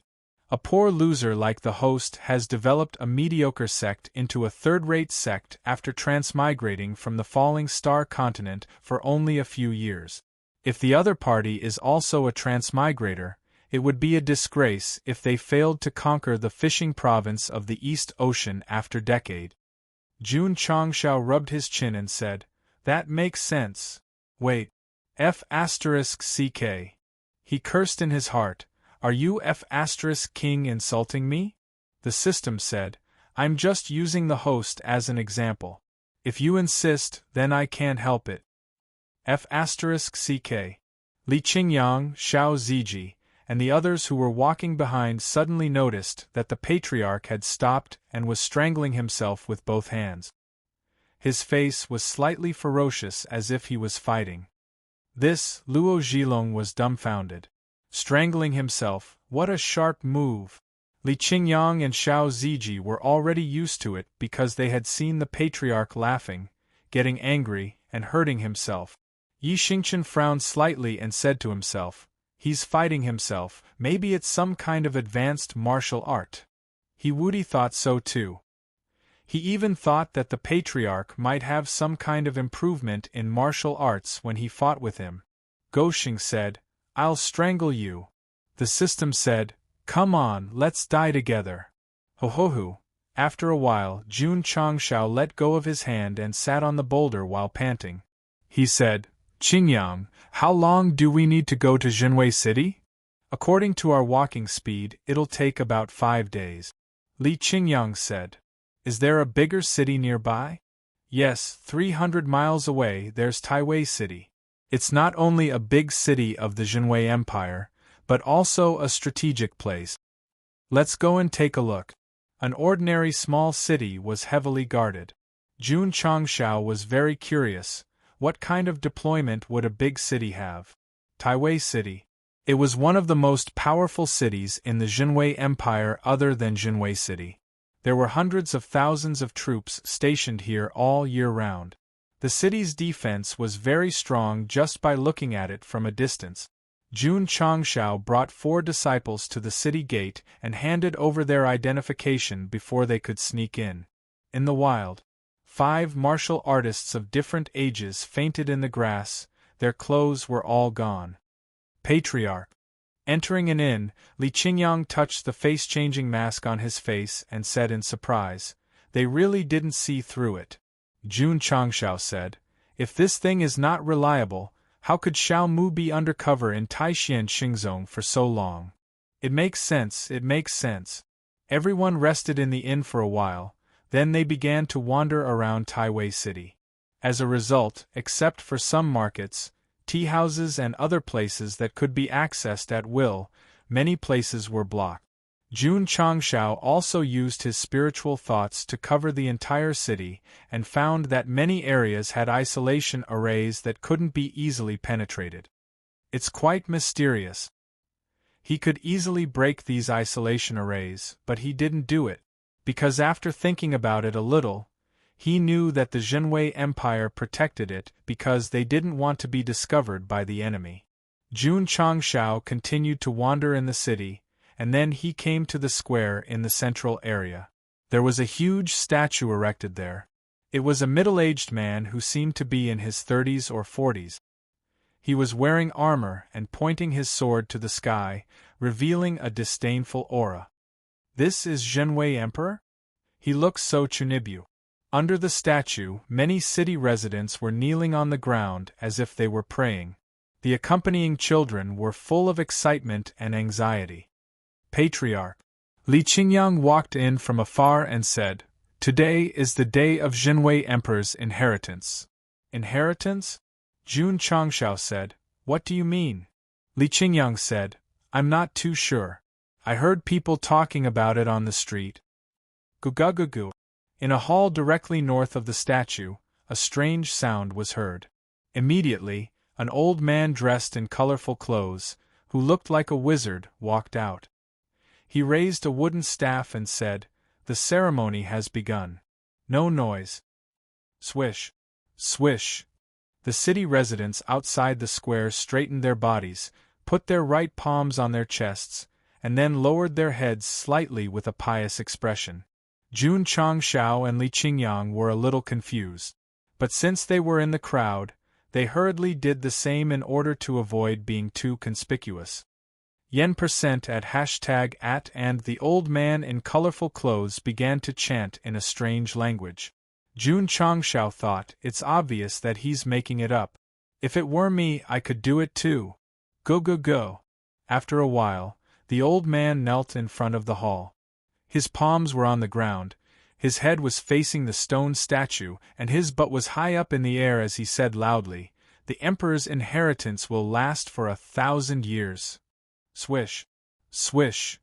S1: A poor loser like the host has developed a mediocre sect into a third-rate sect after transmigrating from the falling star continent for only a few years. If the other party is also a transmigrator, it would be a disgrace if they failed to conquer the fishing province of the East Ocean after decade. Jun Changxiao rubbed his chin and said, "That makes sense. Wait. F***ck. He cursed in his heart. Are you F***king insulting me? The system said, I'm just using the host as an example. If you insist, then I can't help it. F***ck. Li Qingyang, Xiao Ziji, and the others who were walking behind suddenly noticed that the patriarch had stopped and was strangling himself with both hands. His face was slightly ferocious as if he was fighting. This, Luo Zhilong was dumbfounded. Strangling himself, what a sharp move! Li Qingyang and Xiao Ziji were already used to it because they had seen the patriarch laughing, getting angry, and hurting himself. Yi Xingchen frowned slightly and said to himself, he's fighting himself, maybe it's some kind of advanced martial art. He Wudi thought so too. He even thought that the patriarch might have some kind of improvement in martial arts when he fought with him. Goshing said, I'll strangle you. The system said, come on, let's die together. Ho. After a while, Jun Changxiao let go of his hand and sat on the boulder while panting. He said, Qingyang, how long do we need to go to Jinwei City? According to our walking speed, it'll take about 5 days. Li Qingyang said. Is there a bigger city nearby? Yes, 300 miles away there's Taiwei City. It's not only a big city of the Jinwei Empire, but also a strategic place. Let's go and take a look. An ordinary small city was heavily guarded. Jun Changxiao was very curious. What kind of deployment would a big city have? Taiwei City. It was one of the most powerful cities in the Jinwei Empire other than Jinwei City. There were hundreds of thousands of troops stationed here all year round. The city's defense was very strong just by looking at it from a distance. Jun Changxiao brought 4 disciples to the city gate and handed over their identification before they could sneak in. In the wild, 5 martial artists of different ages fainted in the grass, their clothes were all gone. Patriarch. Entering an inn, Li Qingyang touched the face-changing mask on his face and said in surprise, they really didn't see through it. Jun Changxiao said, if this thing is not reliable, how could Xiao Mu be undercover in Taixuan Xingzong for so long? It makes sense. Everyone rested in the inn for a while, then they began to wander around Taiwei City. As a result, except for some markets, tea houses and other places that could be accessed at will, many places were blocked. Jun Changxiao also used his spiritual thoughts to cover the entire city and found that many areas had isolation arrays that couldn't be easily penetrated. It's quite mysterious. He could easily break these isolation arrays, but he didn't do it, because after thinking about it a little, he knew that the Jinwei Empire protected it because they didn't want to be discovered by the enemy. Jun Changxiao continued to wander in the city, and then he came to the square in the central area. There was a huge statue erected there. It was a middle-aged man who seemed to be in his 30s or 40s. He was wearing armor and pointing his sword to the sky, revealing a disdainful aura. This is Jinwei Emperor? He looks so Chunibu. Under the statue, many city residents were kneeling on the ground as if they were praying. The accompanying children were full of excitement and anxiety. Patriarch. Li Qingyang walked in from afar and said, Today is the day of Jinwei Emperor's inheritance. Inheritance? Jun Changshao said. What do you mean? Li Qingyang said. I'm not too sure. I heard people talking about it on the street. Gugugugu. In a hall directly north of the statue, a strange sound was heard. Immediately, an old man dressed in colorful clothes, who looked like a wizard, walked out. He raised a wooden staff and said, "The ceremony has begun. No noise." Swish. Swish. The city residents outside the square straightened their bodies, put their right palms on their chests, and then lowered their heads slightly with a pious expression. Jun Changshao and Li Qingyang were a little confused. But since they were in the crowd, they hurriedly did the same in order to avoid being too conspicuous. Yen% at hashtag @ and the old man in colorful clothes began to chant in a strange language. Jun Changshao thought, it's obvious that he's making it up. If it were me, I could do it too. Go go go. After a while, the old man knelt in front of the hall. His palms were on the ground, his head was facing the stone statue, and his butt was high up in the air as he said loudly, "The Emperor's inheritance will last for 1,000 years." Swish. Swish.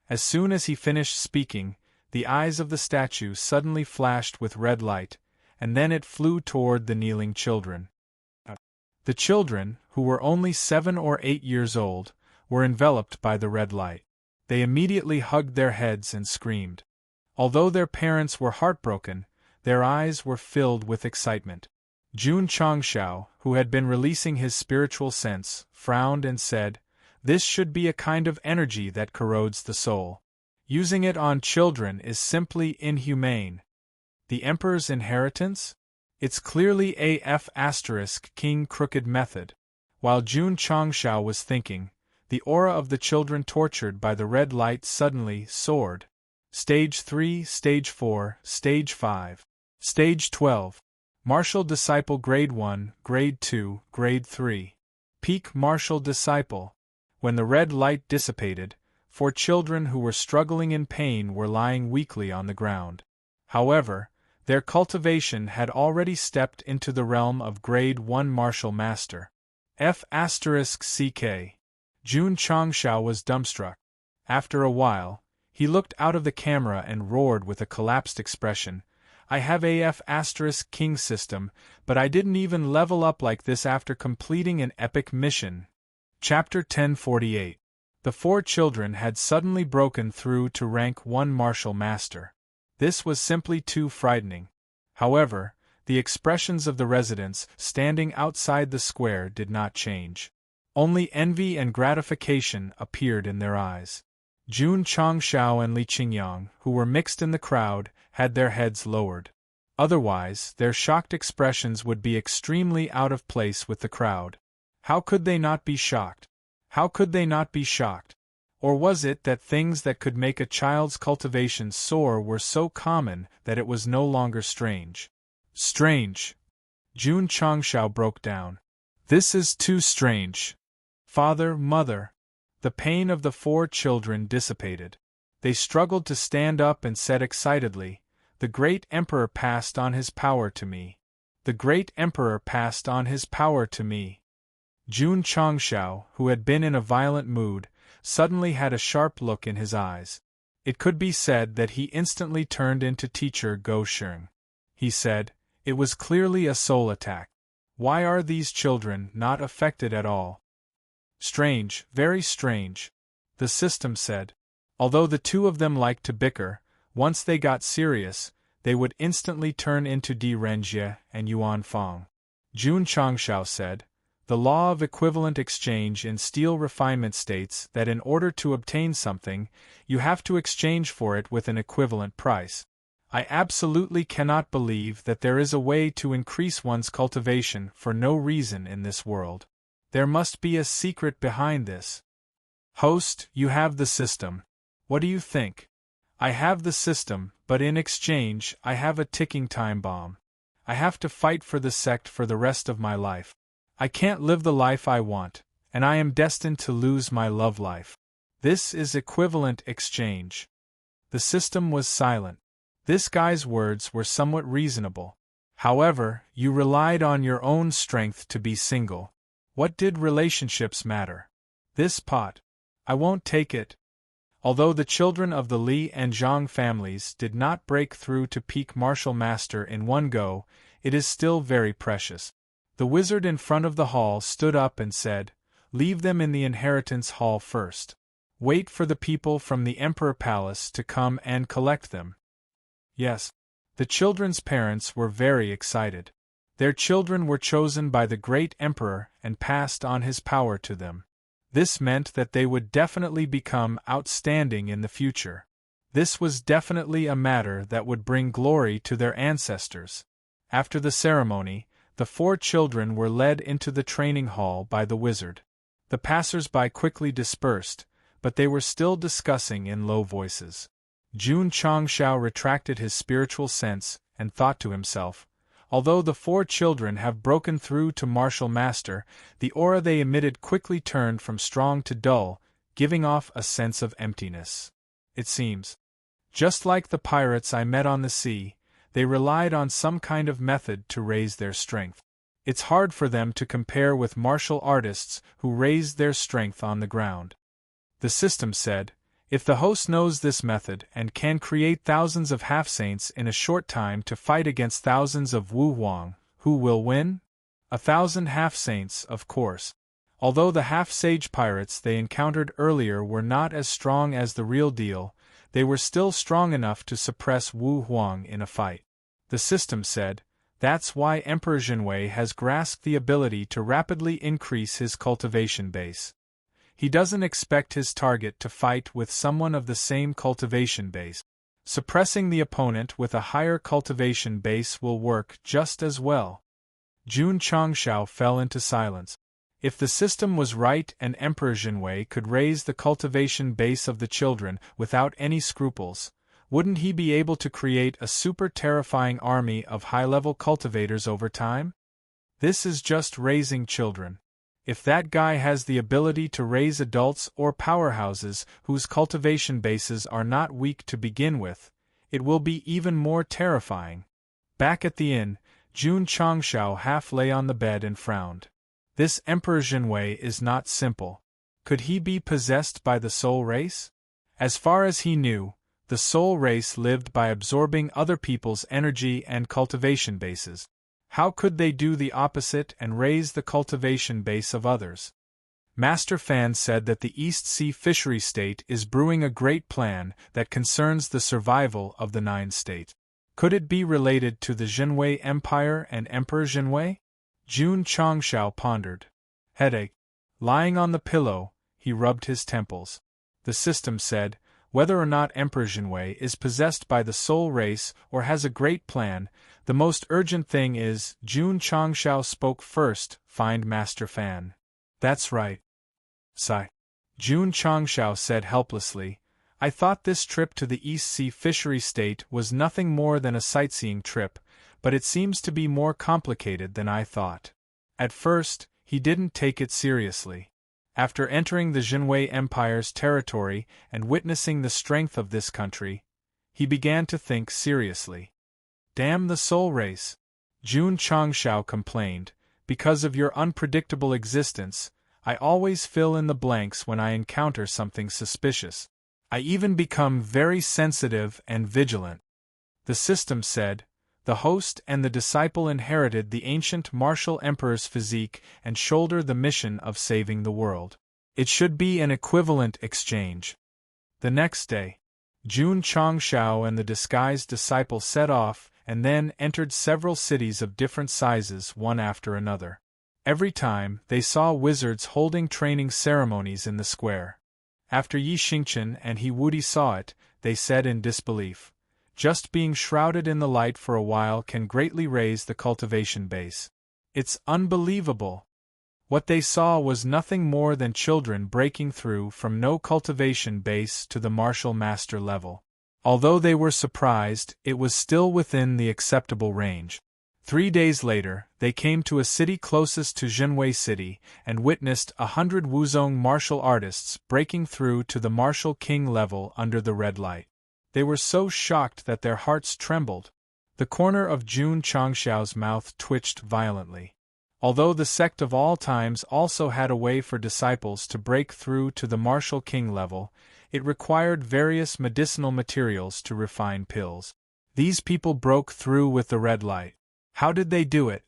S1: As soon as he finished speaking, the eyes of the statue suddenly flashed with red light, and then it flew toward the kneeling children. The children, who were only 7 or 8 years old, were enveloped by the red light. They immediately hugged their heads and screamed. Although their parents were heartbroken, their eyes were filled with excitement. Jun Changshao, who had been releasing his spiritual sense, frowned and said, "This should be a kind of energy that corrodes the soul. Using it on children is simply inhumane." The Emperor's inheritance? It's clearly a King crooked method. While Jun Changshao was thinking, the aura of the children tortured by the red light suddenly soared. Stage 3, Stage 4, Stage 5, Stage 12. Martial Disciple Grade 1, Grade 2, Grade 3. Peak Martial Disciple. When the red light dissipated, 4 children who were struggling in pain were lying weakly on the ground. However, their cultivation had already stepped into the realm of Grade 1 Martial Master. F***CK. Jun Changshao was dumbstruck. After a while, he looked out of the camera and roared with a collapsed expression, "I have a F***King system, but I didn't even level up like this after completing an epic mission." Chapter 1048. The 4 children had suddenly broken through to rank 1 Martial Master. This was simply too frightening. However, the expressions of the residents standing outside the square did not change. Only envy and gratification appeared in their eyes. Jun Changshao and Li Qingyang, who were mixed in the crowd, had their heads lowered. Otherwise, their shocked expressions would be extremely out of place with the crowd. How could they not be shocked? How could they not be shocked? Or was it that things that could make a child's cultivation soar were so common that it was no longer strange? Strange! Jun Changshao broke down. This is too strange. Father, mother. The pain of the 4 children dissipated. They struggled to stand up and said excitedly, "The great Emperor passed on his power to me. The great Emperor passed on his power to me." Jun Changshao, who had been in a violent mood, suddenly had a sharp look in his eyes. It could be said that he instantly turned into Teacher Go Sheng. He said, "It was clearly a soul attack. Why are these children not affected at all?" "Strange, very strange," the system said. Although the 2 of them liked to bicker, once they got serious, they would instantly turn into Di Renjie and Yuan Fong. Jun Changshao said, "The law of equivalent exchange in steel refinement states that in order to obtain something, you have to exchange for it with an equivalent price. I absolutely cannot believe that there is a way to increase one's cultivation for no reason in this world. There must be a secret behind this." Host, you have the system. What do you think? I have the system, but in exchange, I have a ticking time bomb. I have to fight for the sect for the rest of my life. I can't live the life I want, and I am destined to lose my love life. This is equivalent exchange. The system was silent. This guy's words were somewhat reasonable. However, you relied on your own strength to be single. What did relationships matter? This pot. I won't take it. Although the children of the Li and Zhang families did not break through to peak martial master in one go, it is still very precious. The wizard in front of the hall stood up and said, "Leave them in the inheritance hall first. Wait for the people from the Emperor Palace to come and collect them." Yes. The children's parents were very excited. Their children were chosen by the great emperor and passed on his power to them. This meant that they would definitely become outstanding in the future. This was definitely a matter that would bring glory to their ancestors. After the ceremony, the 4 children were led into the training hall by the wizard. The passers-by quickly dispersed, but they were still discussing in low voices. Jun Changshao retracted his spiritual sense and thought to himself, although the 4 children have broken through to martial master, the aura they emitted quickly turned from strong to dull, giving off a sense of emptiness. It seems. Just like the pirates I met on the sea, they relied on some kind of method to raise their strength. It's hard for them to compare with martial artists who raised their strength on the ground. The system said, if the host knows this method and can create thousands of half-saints in a short time to fight against thousands of Wu Huang, who will win? 1,000 half-saints, of course. Although the half-sage pirates they encountered earlier were not as strong as the real deal, they were still strong enough to suppress Wu Huang in a fight. The system said, that's why Emperor Jinwei has grasped the ability to rapidly increase his cultivation base. He doesn't expect his target to fight with someone of the same cultivation base. Suppressing the opponent with a higher cultivation base will work just as well. Jun Changshao fell into silence. If the system was right and Emperor Jinwei could raise the cultivation base of the children without any scruples, wouldn't he be able to create a super terrifying army of high-level cultivators over time? This is just raising children. If that guy has the ability to raise adults or powerhouses whose cultivation bases are not weak to begin with, it will be even more terrifying. Back at the inn, Jun Changshao half lay on the bed and frowned. This Emperor Jinwei is not simple. Could he be possessed by the soul race? As far as he knew, the soul race lived by absorbing other people's energy and cultivation bases. How could they do the opposite and raise the cultivation base of others? Master Fan said that the East Sea Fishery State is brewing a great plan that concerns the survival of the 9 state. Could it be related to the Jinwei Empire and Emperor Jinwei? Jun Changshao pondered. Headache. Lying on the pillow, he rubbed his temples. The system said, whether or not Emperor Jinwei is possessed by the soul race or has a great plan, the most urgent thing is, Jun Changshao spoke first, find Master Fan. That's right. Sigh. Jun Changshao said helplessly, I thought this trip to the East Sea Fishery State was nothing more than a sightseeing trip, but it seems to be more complicated than I thought. At first, he didn't take it seriously. After entering the Jinwei Empire's territory and witnessing the strength of this country, he began to think seriously. Damn the soul race! Jun Changshao complained, because of your unpredictable existence, I always fill in the blanks when I encounter something suspicious. I even become very sensitive and vigilant. The system said, the host and the disciple inherited the ancient martial emperor's physique and shoulder the mission of saving the world. It should be an equivalent exchange. The next day, Jun Changshao and the disguised disciple set off and then entered several cities of different sizes one after another. Every time, they saw wizards holding training ceremonies in the square. After Yi Xingchen and He Wudi saw it, they said in disbelief, just being shrouded in the light for a while can greatly raise the cultivation base. It's unbelievable. What they saw was nothing more than children breaking through from no cultivation base to the martial master level. Although they were surprised, it was still within the acceptable range. 3 days later, they came to a city closest to Jinwei City and witnessed 100 Wuzong martial artists breaking through to the martial king level under the red light. They were so shocked that their hearts trembled. The corner of Jun Changshao's mouth twitched violently. Although the sect of all times also had a way for disciples to break through to the martial king level, it required various medicinal materials to refine pills. These people broke through with the red light. How did they do it?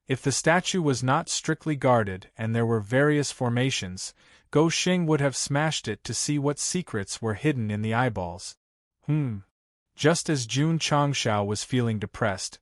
S1: If the statue was not strictly guarded and there were various formations, Go Xing would have smashed it to see what secrets were hidden in the eyeballs. Just as Jun Changshao was feeling depressed,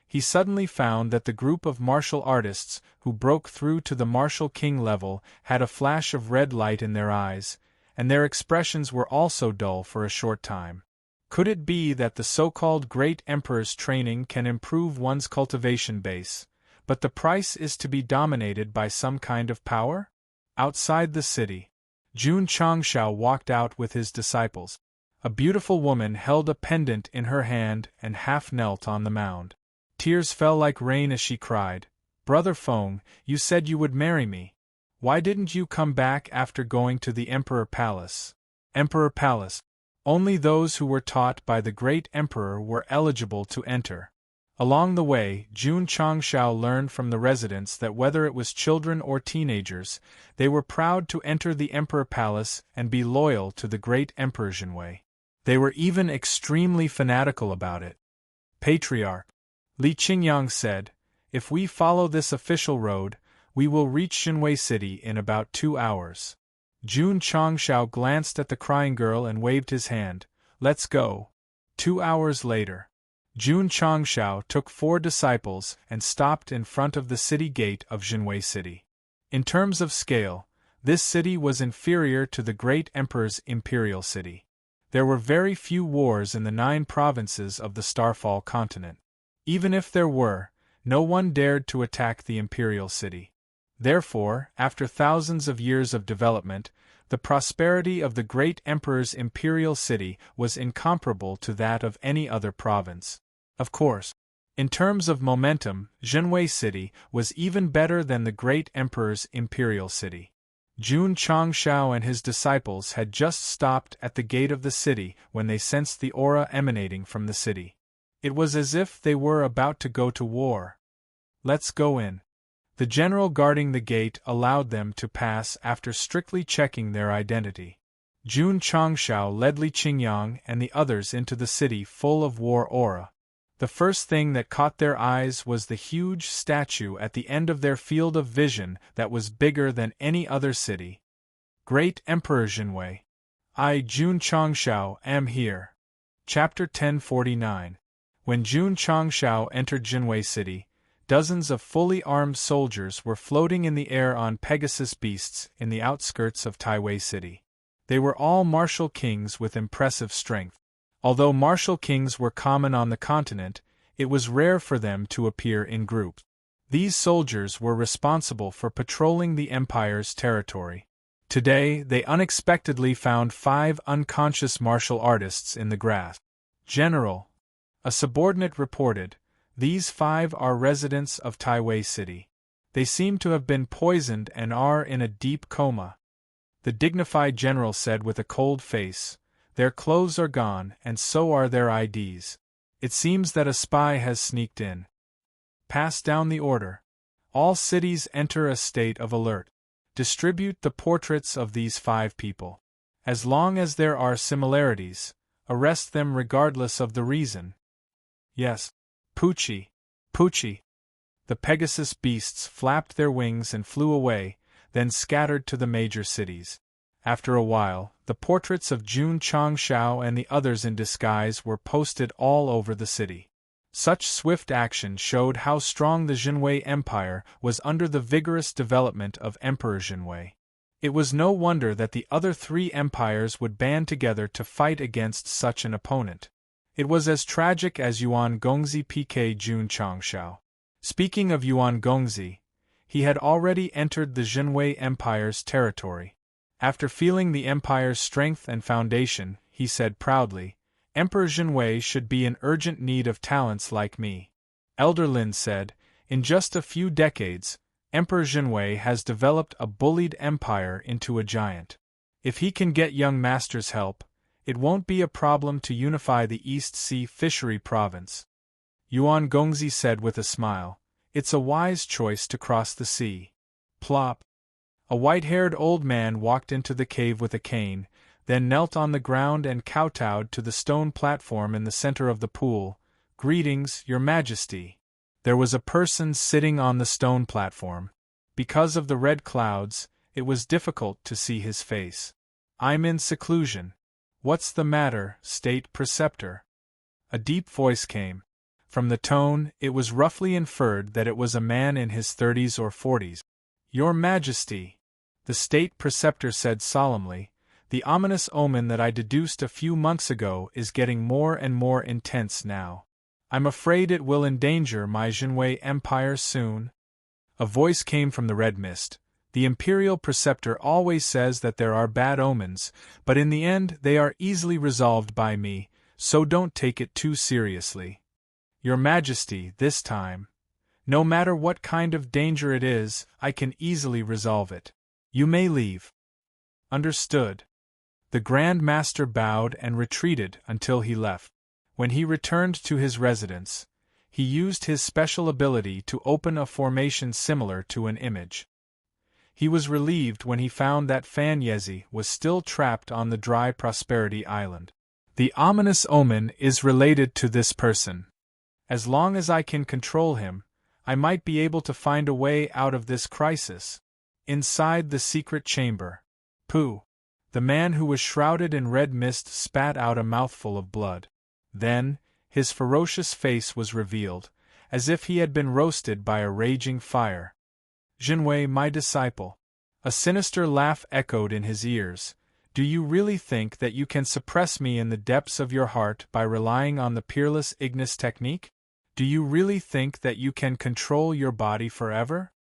S1: he suddenly found that the group of martial artists who broke through to the martial king level had a flash of red light in their eyes, and their expressions were also dull for a short time. Could it be that the so-called Great Emperor's training can improve one's cultivation base, but the price is to be dominated by some kind of power? Outside the city, Jun Changshao walked out with his disciples. A beautiful woman held a pendant in her hand and half knelt on the mound. Tears fell like rain as she cried, "Brother Feng, you said you would marry me. Why didn't you come back after going to the Emperor Palace?" Emperor Palace. Only those who were taught by the great emperor were eligible to enter. Along the way, Jun Changshao learned from the residents that whether it was children or teenagers, they were proud to enter the Emperor Palace and be loyal to the great Emperor Jinwei. They were even extremely fanatical about it. Patriarch Li Qingyang said, "If we follow this official road, we will reach Jinwei City in about 2 hours." Jun Changshao glanced at the crying girl and waved his hand. "Let's go." 2 hours later, Jun Changshao took 4 disciples and stopped in front of the city gate of Jinwei City. In terms of scale, this city was inferior to the great emperor's imperial city. There were very few wars in the 9 provinces of the Starfall continent. Even if there were, no one dared to attack the imperial city. Therefore, after thousands of years of development, the prosperity of the great emperor's imperial city was incomparable to that of any other province. Of course, in terms of momentum, Jinwei City was even better than the great emperor's imperial city. Jun Changshao and his disciples had just stopped at the gate of the city when they sensed the aura emanating from the city. It was as if they were about to go to war. "Let's go in." The general guarding the gate allowed them to pass after strictly checking their identity. Jun Changshao led Li Qingyang and the others into the city full of war aura. The first thing that caught their eyes was the huge statue at the end of their field of vision that was bigger than any other city. Great Emperor Jinwei. I, Jun Changshao, am here. Chapter 1049. When Jun Changshao entered Jinwei City, dozens of fully armed soldiers were floating in the air on Pegasus beasts in the outskirts of Taiwei City. They were all martial kings with impressive strength. Although martial kings were common on the continent, it was rare for them to appear in groups. These soldiers were responsible for patrolling the empire's territory. Today, they unexpectedly found 5 unconscious martial artists in the grass. "General," a subordinate reported, "these 5 are residents of Taiwei City. They seem to have been poisoned and are in a deep coma." The dignified general said with a cold face, "Their clothes are gone, and so are their IDs. It seems that a spy has sneaked in. Pass down the order. All cities enter a state of alert. Distribute the portraits of these 5 people. As long as there are similarities, arrest them regardless of the reason." "Yes. Poochie. Poochie." The Pegasus beasts flapped their wings and flew away, then scattered to the major cities. After a while, the portraits of Jun Changshao and the others in disguise were posted all over the city. Such swift action showed how strong the Jinwei Empire was under the vigorous development of Emperor Jinwei. It was no wonder that the other 3 empires would band together to fight against such an opponent. It was as tragic as Yuan Gongzi PK Jun Changshao. Speaking of Yuan Gongzi, he had already entered the Jinwei Empire's territory. After feeling the empire's strength and foundation, he said proudly, "Emperor Jinwei should be in urgent need of talents like me." Elder Lin said, "In just a few decades, Emperor Jinwei has developed a bullied empire into a giant. If he can get young masters' help, It won't be a problem to unify the East Sea Fishery Province. Yuan Gongzi said with a smile. It's a wise choice to cross the sea. Plop. A white-haired old man walked into the cave with a cane, then knelt on the ground and kowtowed to the stone platform in the center of the pool. Greetings, Your Majesty. There was a person sitting on the stone platform. Because of the red clouds, it was difficult to see his face. I'm in seclusion. What's the matter, State Preceptor? A deep voice came. From the tone, it was roughly inferred that it was a man in his 30s or 40s. Your Majesty, the State Preceptor said solemnly, the ominous omen that I deduced a few months ago is getting more and more intense now. I'm afraid it will endanger my Jinwei Empire soon. A voice came from the red mist. The Imperial Preceptor always says that there are bad omens, but in the end they are easily resolved by me, so don't take it too seriously. Your Majesty, this time. No matter what kind of danger it is, I can easily resolve it. You may leave. Understood. The Grand Master bowed and retreated until he left. When he returned to his residence, he used his special ability to open a formation similar to an image. He was relieved when he found that Fan Yezi was still trapped on the dry Prosperity Island. The ominous omen is related to this person. As long as I can control him, I might be able to find a way out of this crisis. Inside the secret chamber. Pooh! The man who was shrouded in red mist spat out a mouthful of blood. Then, his ferocious face was revealed, as if he had been roasted by a raging fire. Jinwei, my disciple. A sinister laugh echoed in his ears. Do you really think that you can suppress me in the depths of your heart by relying on the peerless Ignis technique? Do you really think that you can control your body forever?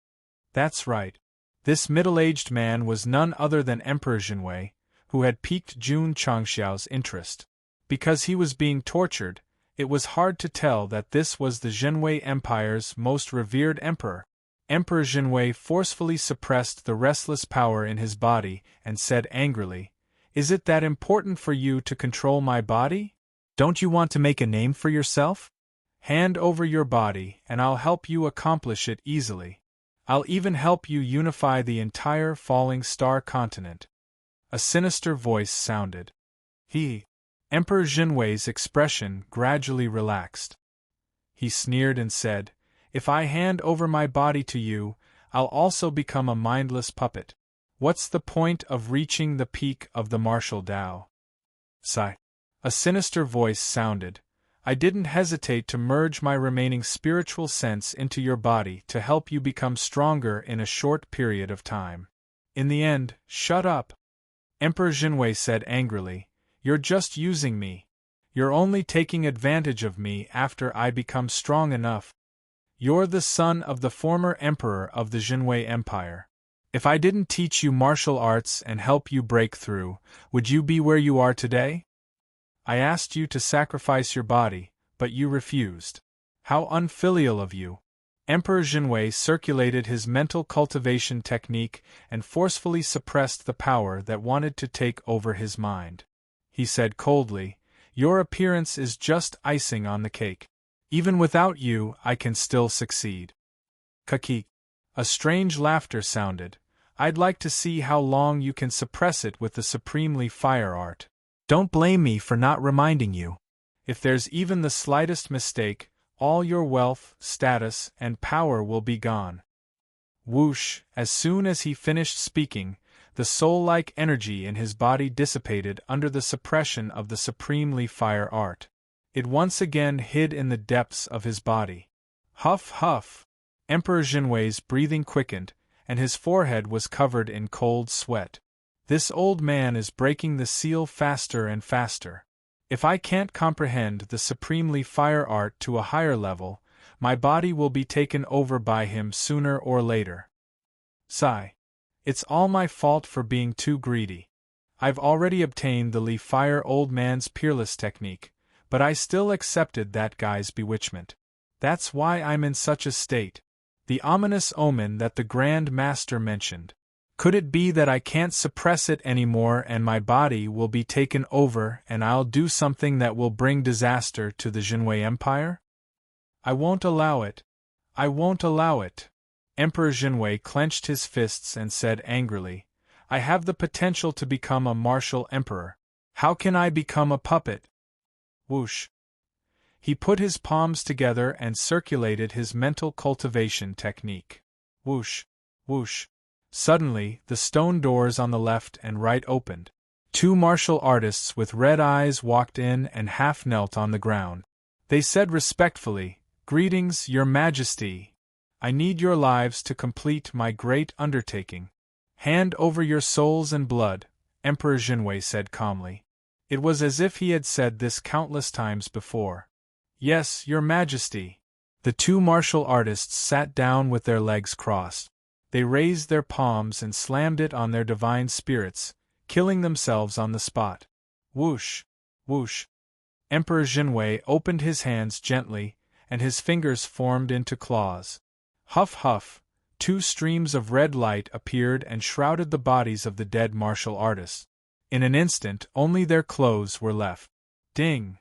S1: That's right. This middle-aged man was none other than Emperor Jinwei, who had piqued Jun Changxiao's interest. Because he was being tortured, it was hard to tell that this was the Jinwei Empire's most revered emperor. Emperor Jinwei forcefully suppressed the restless power in his body and said angrily, "Is it that important for you to control my body? Don't you want to make a name for yourself? Hand over your body and I'll help you accomplish it easily. I'll even help you unify the entire falling star continent." A sinister voice sounded. Emperor Jinwei's expression gradually relaxed. He sneered and said, "If I hand over my body to you, I'll also become a mindless puppet. What's the point of reaching the peak of the martial Tao?" Sigh. A sinister voice sounded. "I didn't hesitate to merge my remaining spiritual sense into your body to help you become stronger in a short period of time. In the end, shut up." Emperor Jinwei said angrily, "You're just using me. You're only taking advantage of me after I become strong enough. You're the son of the former emperor of the Jinwei Empire. If I didn't teach you martial arts and help you break through, would you be where you are today? I asked you to sacrifice your body, but you refused. How unfilial of you." Emperor Jinwei circulated his mental cultivation technique and forcefully suppressed the power that wanted to take over his mind. He said coldly, "Your appearance is just icing on the cake. Even without you, I can still succeed." Kakik. A strange laughter sounded. "I'd like to see how long you can suppress it with the supremely fire art. Don't blame me for not reminding you. If there's even the slightest mistake, all your wealth, status, and power will be gone." Whoosh! As soon as he finished speaking, the soul-like energy in his body dissipated under the suppression of the supremely fire art. It once again hid in the depths of his body. Huff, huff! Emperor Jinwei's breathing quickened, and his forehead was covered in cold sweat. This old man is breaking the seal faster and faster. If I can't comprehend the supremely fire art to a higher level, my body will be taken over by him sooner or later. Sigh. It's all my fault for being too greedy. I've already obtained the Li Fire old man's peerless technique, but I still accepted that guy's bewitchment. That's why I'm in such a state. The ominous omen that the Grand Master mentioned. Could it be that I can't suppress it anymore and my body will be taken over and I'll do something that will bring disaster to the Jinwei Empire? I won't allow it. I won't allow it. Emperor Jinwei clenched his fists and said angrily, I have the potential to become a martial emperor. How can I become a puppet? Whoosh. He put his palms together and circulated his mental cultivation technique. Whoosh, whoosh. Suddenly, the stone doors on the left and right opened. 2 martial artists with red eyes walked in and half knelt on the ground. They said respectfully, Greetings, Your Majesty. I need your lives to complete my great undertaking. Hand over your souls and blood, Emperor Jinwei said calmly. It was as if he had said this countless times before. Yes, Your Majesty. The 2 martial artists sat down with their legs crossed. They raised their palms and slammed it on their divine spirits, killing themselves on the spot. Whoosh, whoosh. Emperor Jinwei opened his hands gently, and his fingers formed into claws. Huff huff, 2 streams of red light appeared and shrouded the bodies of the dead martial artists. In an instant, only their clothes were left. Ding!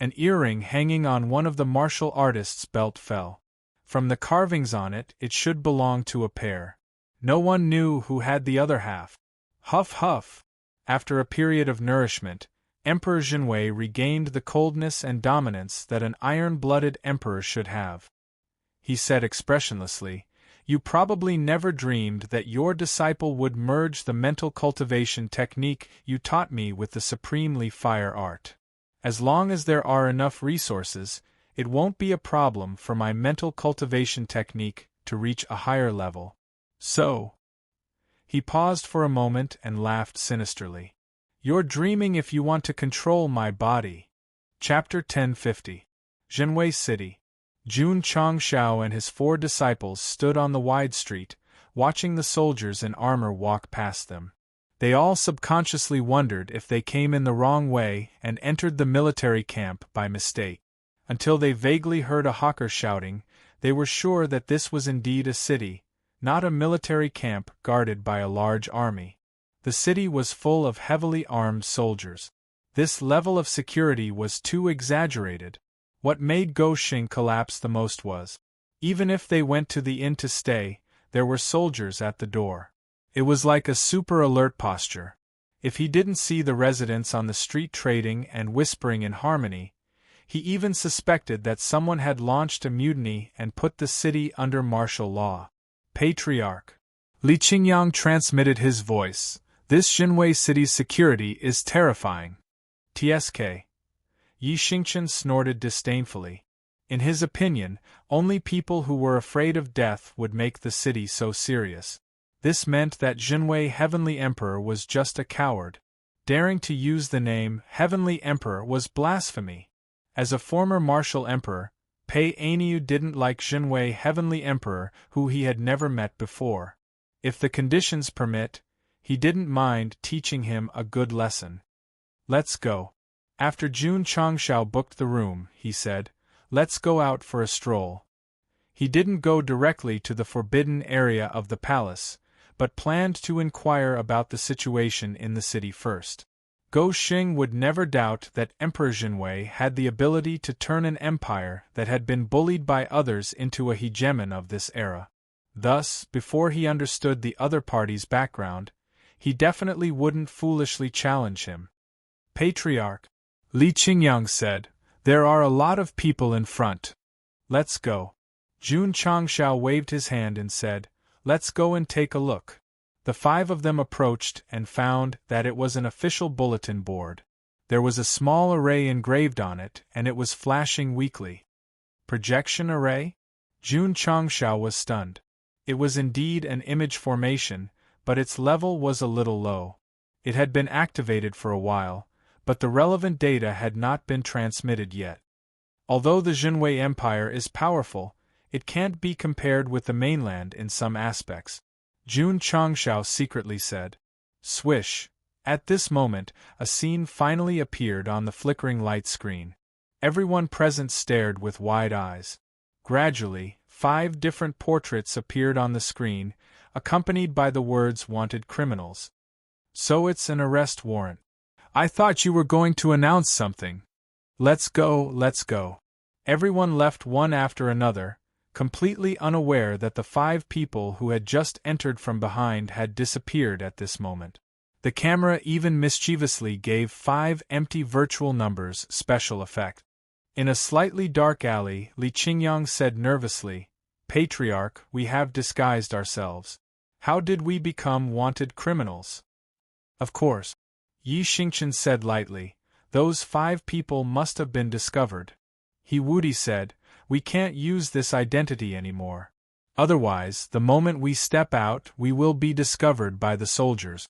S1: An earring hanging on one of the martial artists' belt fell. From the carvings on it, it should belong to a pair. No one knew who had the other half. Huff huff! After a period of nourishment, Emperor Jinwei regained the coldness and dominance that an iron-blooded emperor should have. He said expressionlessly, You probably never dreamed that your disciple would merge the mental cultivation technique you taught me with the supremely fire art. As long as there are enough resources, it won't be a problem for my mental cultivation technique to reach a higher level. So. He paused for a moment and laughed sinisterly. You're dreaming if you want to control my body. Chapter 1050. Jinwei City. Jun Changshao and his 4 disciples stood on the wide street, watching the soldiers in armor walk past them. They all subconsciously wondered if they came in the wrong way and entered the military camp by mistake. Until they vaguely heard a hawker shouting, they were sure that this was indeed a city, not a military camp guarded by a large army. The city was full of heavily armed soldiers. This level of security was too exaggerated. What made Goxing collapse the most was, even if they went to the inn to stay, there were soldiers at the door. It was like a super alert posture. If he didn't see the residents on the street trading and whispering in harmony, he even suspected that someone had launched a mutiny and put the city under martial law. Patriarch Li Qingyang transmitted his voice. This Jinwei city's security is terrifying. TSK. Yi Xingchen snorted disdainfully. In his opinion, only people who were afraid of death would make the city so serious. This meant that Jinwei Heavenly Emperor was just a coward. Daring to use the name Heavenly Emperor was blasphemy. As a former martial emperor, Pei Aniu didn't like Jinwei Heavenly Emperor, who he had never met before. If the conditions permit, he didn't mind teaching him a good lesson. Let's go. After Jun Changshao booked the room, he said, Let's go out for a stroll. He didn't go directly to the forbidden area of the palace, but planned to inquire about the situation in the city first. Goxing would never doubt that Emperor Jinwei had the ability to turn an empire that had been bullied by others into a hegemon of this era. Thus, before he understood the other party's background, he definitely wouldn't foolishly challenge him. Patriarch Li Qingyang said, There are a lot of people in front. Let's go. Jun Changshao waved his hand and said, Let's go and take a look. The 5 of them approached and found that it was an official bulletin board. There was a small array engraved on it, and it was flashing weakly. Projection array? Jun Changshao was stunned. It was indeed an image formation, but its level was a little low. It had been activated for a while, but the relevant data had not been transmitted yet. Although the Jinwei Empire is powerful, it can't be compared with the mainland in some aspects. Jun Changshao secretly said. Swish! At this moment, a scene finally appeared on the flickering light screen. Everyone present stared with wide eyes. Gradually, 5 different portraits appeared on the screen, accompanied by the words "Wanted criminals." "So it's an arrest warrant. I thought you were going to announce something. Let's go, let's go." Everyone left one after another, completely unaware that the 5 people who had just entered from behind had disappeared at this moment. The camera even mischievously gave 5 empty virtual numbers special effect. In a slightly dark alley, Li Qingyang said nervously, "Patriarch, we have disguised ourselves. How did we become wanted criminals?" "Of course," Yi Xingchen said lightly, "those 5 people must have been discovered." He Wudi said, "We can't use this identity anymore. Otherwise, the moment we step out, we will be discovered by the soldiers.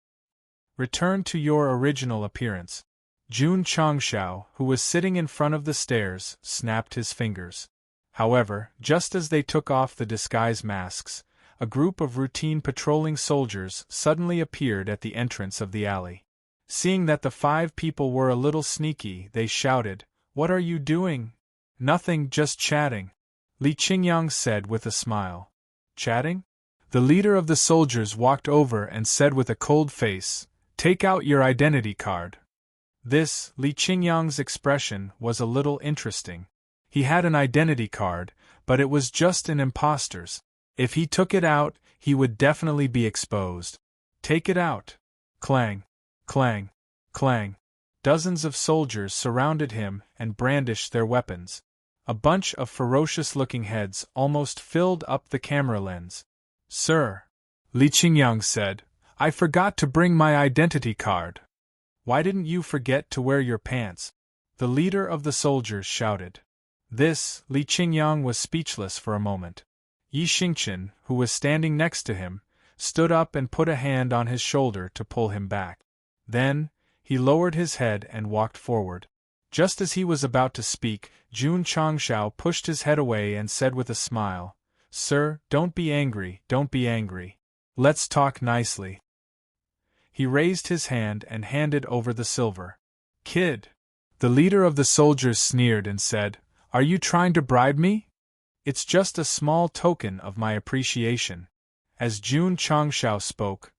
S1: Return to your original appearance." Jun Changshao, who was sitting in front of the stairs, snapped his fingers. However, just as they took off the disguise masks, a group of routine patrolling soldiers suddenly appeared at the entrance of the alley. Seeing that the 5 people were a little sneaky, they shouted, "What are you doing?" "Nothing, just chatting," Li Qingyang said with a smile. "Chatting?" The leader of the soldiers walked over and said with a cold face, "Take out your identity card." This, Li Qingyang's expression, was a little interesting. He had an identity card, but it was just an imposter's. If he took it out, he would definitely be exposed. "Take it out." Clang, clang, clang. Dozens of soldiers surrounded him and brandished their weapons. A bunch of ferocious-looking heads almost filled up the camera lens. "Sir," Li Qingyang said, "I forgot to bring my identity card." "Why didn't you forget to wear your pants?" the leader of the soldiers shouted. This, Li Qingyang was speechless for a moment. Yi Xingchen, who was standing next to him, stood up and put a hand on his shoulder to pull him back. Then, he lowered his head and walked forward. Just as he was about to speak, Jun Changshao pushed his head away and said with a smile, "Sir, don't be angry, don't be angry. Let's talk nicely." He raised his hand and handed over the silver. "Kid!" The leader of the soldiers sneered and said, "Are you trying to bribe me?" "It's just a small token of my appreciation." As Jun Changshao spoke,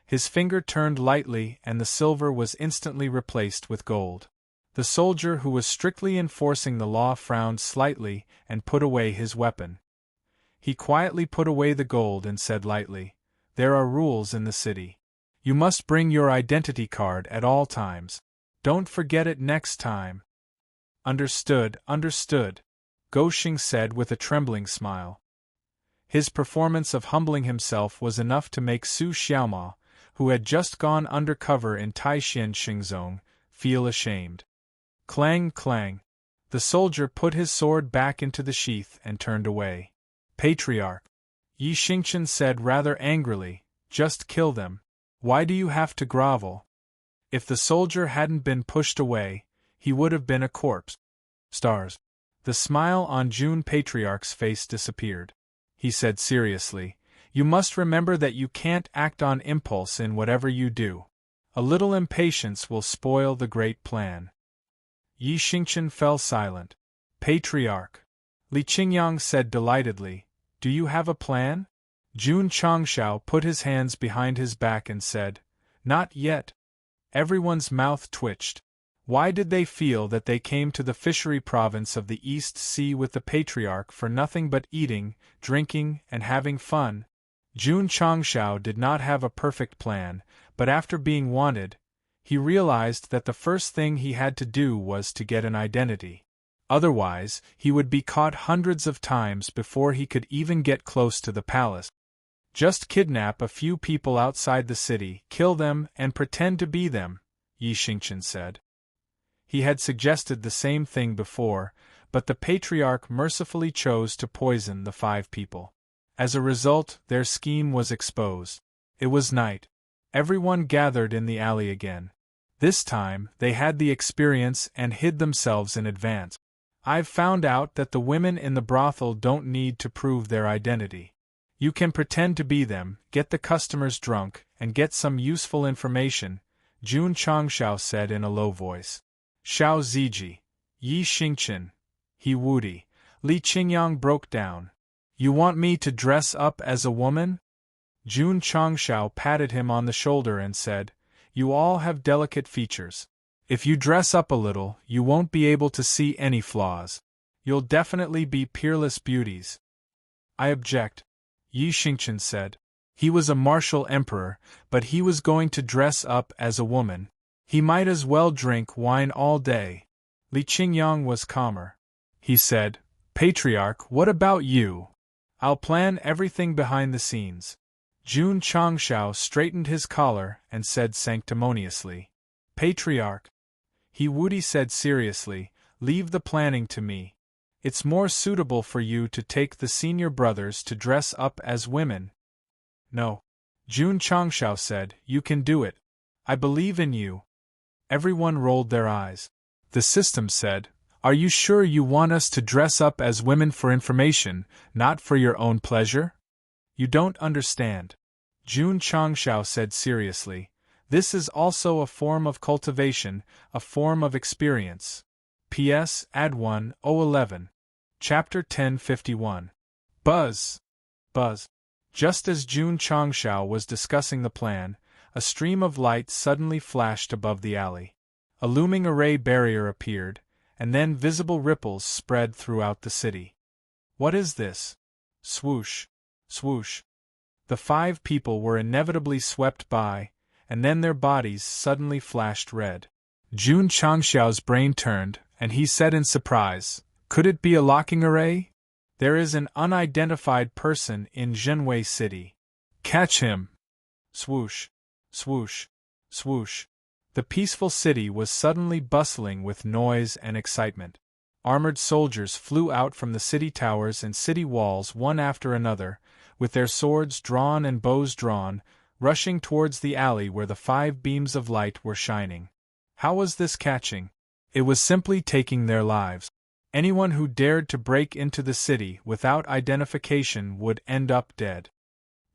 S1: his finger turned lightly and the silver was instantly replaced with gold. The soldier who was strictly enforcing the law frowned slightly and put away his weapon. He quietly put away the gold and said lightly, "There are rules in the city. You must bring your identity card at all times. Don't forget it next time." "Understood, understood," Goxing said with a trembling smile. His performance of humbling himself was enough to make Su Xiaoma, who had just gone undercover in Taixin Xingzong, feel ashamed. Clang, clang. The soldier put his sword back into the sheath and turned away. "Patriarch," Yi Xingchen said rather angrily, "just kill them. Why do you have to grovel?" If the soldier hadn't been pushed away, he would have been a corpse. Stars. The smile on Jun Patriarch's face disappeared. He said seriously, "You must remember that you can't act on impulse in whatever you do. A little impatience will spoil the great plan." Yi Xingchen fell silent. "Patriarch," Li Qingyang said delightedly, "do you have a plan?" Jun Changshao put his hands behind his back and said, "Not yet." Everyone's mouth twitched. Why did they feel that they came to the fishery province of the East Sea with the Patriarch for nothing but eating, drinking, and having fun? Jun Changshao did not have a perfect plan, but after being wanted, he realized that the first thing he had to do was to get an identity. Otherwise, he would be caught hundreds of times before he could even get close to the palace. Just kidnap a few people outside the city, kill them, and pretend to be them, Yi Xingchen said. He had suggested the same thing before, but the Patriarch mercifully chose to poison the 5 people. As a result, their scheme was exposed. It was night. Everyone gathered in the alley again. This time, they had the experience and hid themselves in advance. "I've found out that the women in the brothel don't need to prove their identity. You can pretend to be them, get the customers drunk, and get some useful information," Jun Changshao said in a low voice. Xiao Ziji, Yi Xingchen, He Wudi, Li Qingyang broke down. "You want me to dress up as a woman?" Jun Changshao patted him on the shoulder and said, "You all have delicate features. If you dress up a little, you won't be able to see any flaws. You'll definitely be peerless beauties." "I object," Yi Xingchen said. He was a martial emperor, but he was going to dress up as a woman. He might as well drink wine all day. Li Qingyang was calmer. He said, "Patriarch, what about you? I'll plan everything behind the scenes." Jun Changshao straightened his collar and said sanctimoniously, "Patriarch," He Wudi said seriously, "leave the planning to me. It's more suitable for you to take the senior brothers to dress up as women." "No," Jun Changshao said, "you can do it. I believe in you." Everyone rolled their eyes. The system said, "Are you sure you want us to dress up as women for information, not for your own pleasure?" "You don't understand," Jun Changshao said seriously. "This is also a form of cultivation, a form of experience." P.S. Add 1, 011. Chapter 1051. Buzz! Buzz! Just as Jun Changshao was discussing the plan, a stream of light suddenly flashed above the alley. A looming array barrier appeared, and then visible ripples spread throughout the city. "What is this?" Swoosh! Swoosh! The 5 people were inevitably swept by, and then their bodies suddenly flashed red. Jun Changshao's brain turned, and he said in surprise, "Could it be a locking array? There is an unidentified person in Zhenwei City. Catch him!" Swoosh! Swoosh! Swoosh! The peaceful city was suddenly bustling with noise and excitement. Armored soldiers flew out from the city towers and city walls one after another, with their swords drawn and bows drawn, rushing towards the alley where the 5 beams of light were shining. How was this catching? It was simply taking their lives. Anyone who dared to break into the city without identification would end up dead.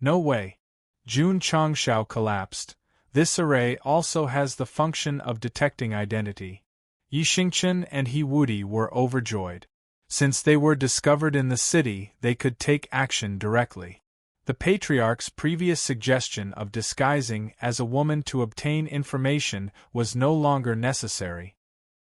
S1: "No way!" Jun Changshao collapsed. "This array also has the function of detecting identity." Yi Xingchen and He Wudi were overjoyed. Since they were discovered in the city, they could take action directly. The Patriarch's previous suggestion of disguising as a woman to obtain information was no longer necessary.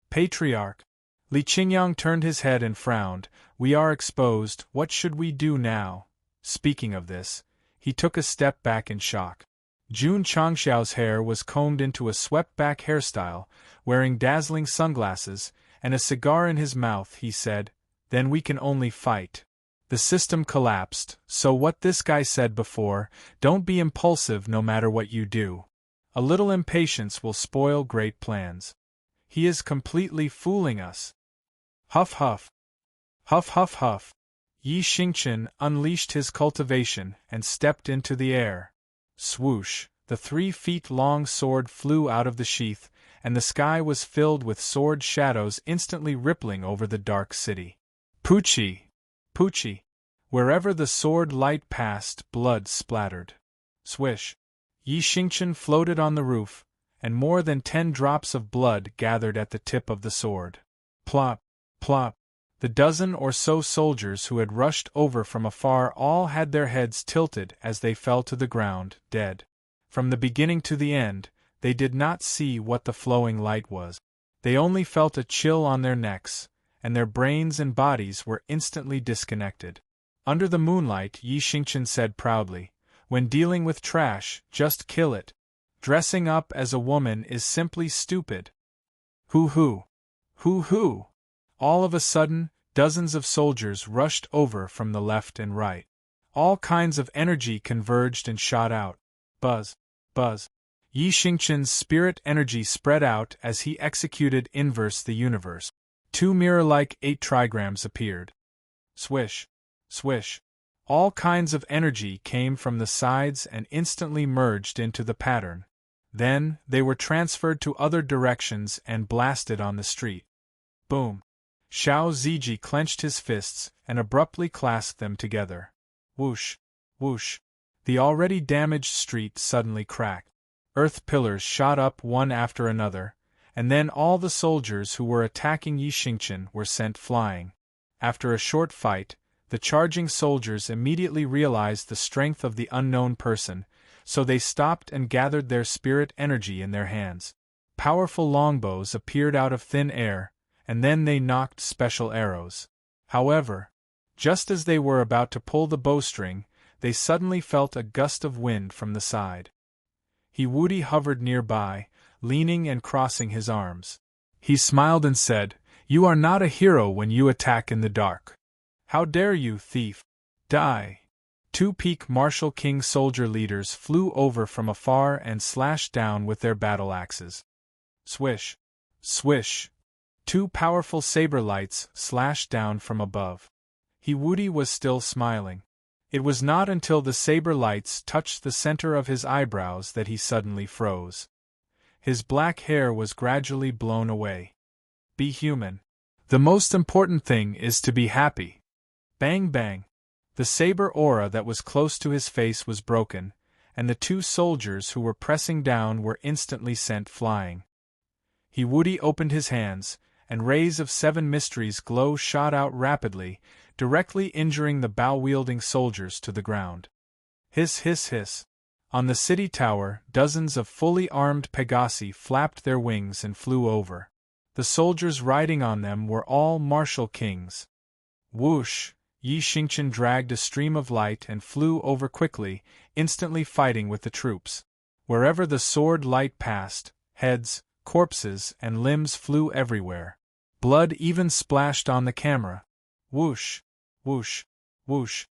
S1: "Patriarch!" Li Qingyang turned his head and frowned. "We are exposed, what should we do now?" Speaking of this, he took a step back in shock. Jun Changshao's hair was combed into a swept-back hairstyle, wearing dazzling sunglasses, and a cigar in his mouth. He said, "Then we can only fight." The system collapsed, so what this guy said before, don't be impulsive no matter what you do. A little impatience will spoil great plans. He is completely fooling us. Huff huff. Huff huff huff. Yi Xingchen unleashed his cultivation and stepped into the air. Swoosh, the 3-feet-long sword flew out of the sheath, and the sky was filled with sword shadows instantly rippling over the dark city. Poochie! Poochie! Wherever the sword light passed, blood splattered. Swish! Yi Xingchen floated on the roof, and more than 10 drops of blood gathered at the tip of the sword. Plop! Plop! The dozen or so soldiers who had rushed over from afar all had their heads tilted as they fell to the ground, dead. From the beginning to the end, they did not see what the flowing light was. They only felt a chill on their necks, and their brains and bodies were instantly disconnected. Under the moonlight, Yi Xingchen said proudly, "When dealing with trash, just kill it. Dressing up as a woman is simply stupid." Hoo-hoo! Hoo-hoo! All of a sudden, dozens of soldiers rushed over from the left and right. All kinds of energy converged and shot out. Buzz! Buzz! Yi Xingchen's spirit energy spread out as he executed Inverse the Universe. 2 mirror-like 8 trigrams appeared. Swish! Swish! All kinds of energy came from the sides and instantly merged into the pattern. Then, they were transferred to other directions and blasted on the street. Boom! Xiao Ziji clenched his fists and abruptly clasped them together. Whoosh! Whoosh! The already damaged street suddenly cracked. Earth pillars shot up one after another, and then all the soldiers who were attacking Yi Xingchen were sent flying. After a short fight, The charging soldiers immediately realized the strength of the unknown person, so they stopped and gathered their spirit energy in their hands. Powerful longbows appeared out of thin air, and then they nocked special arrows. However, just as they were about to pull the bowstring, they suddenly felt a gust of wind from the side. Woody hovered nearby, leaning and crossing his arms. He smiled and said, "You are not a hero when you attack in the dark. How dare you, thief? Die!" 2 peak martial king soldier leaders flew over from afar and slashed down with their battle axes. Swish! Swish! 2 powerful saber lights slashed down from above. Woody was still smiling. It was not until the saber lights touched the center of his eyebrows that he suddenly froze. His black hair was gradually blown away. Be human. The most important thing is to be happy. Bang bang! The saber aura that was close to his face was broken, and the 2 soldiers who were pressing down were instantly sent flying. Woody opened his hands, and rays of 7 mysteries glow shot out rapidly, directly injuring the bow-wielding soldiers to the ground. Hiss hiss hiss! On the city tower, dozens of fully armed Pegasi flapped their wings and flew over. The soldiers riding on them were all martial kings. Whoosh! Yi Xingqian dragged a stream of light and flew over quickly, instantly fighting with the troops. Wherever the sword light passed, heads, corpses, and limbs flew everywhere. Blood even splashed on the camera. Whoosh! Whoosh! Whoosh!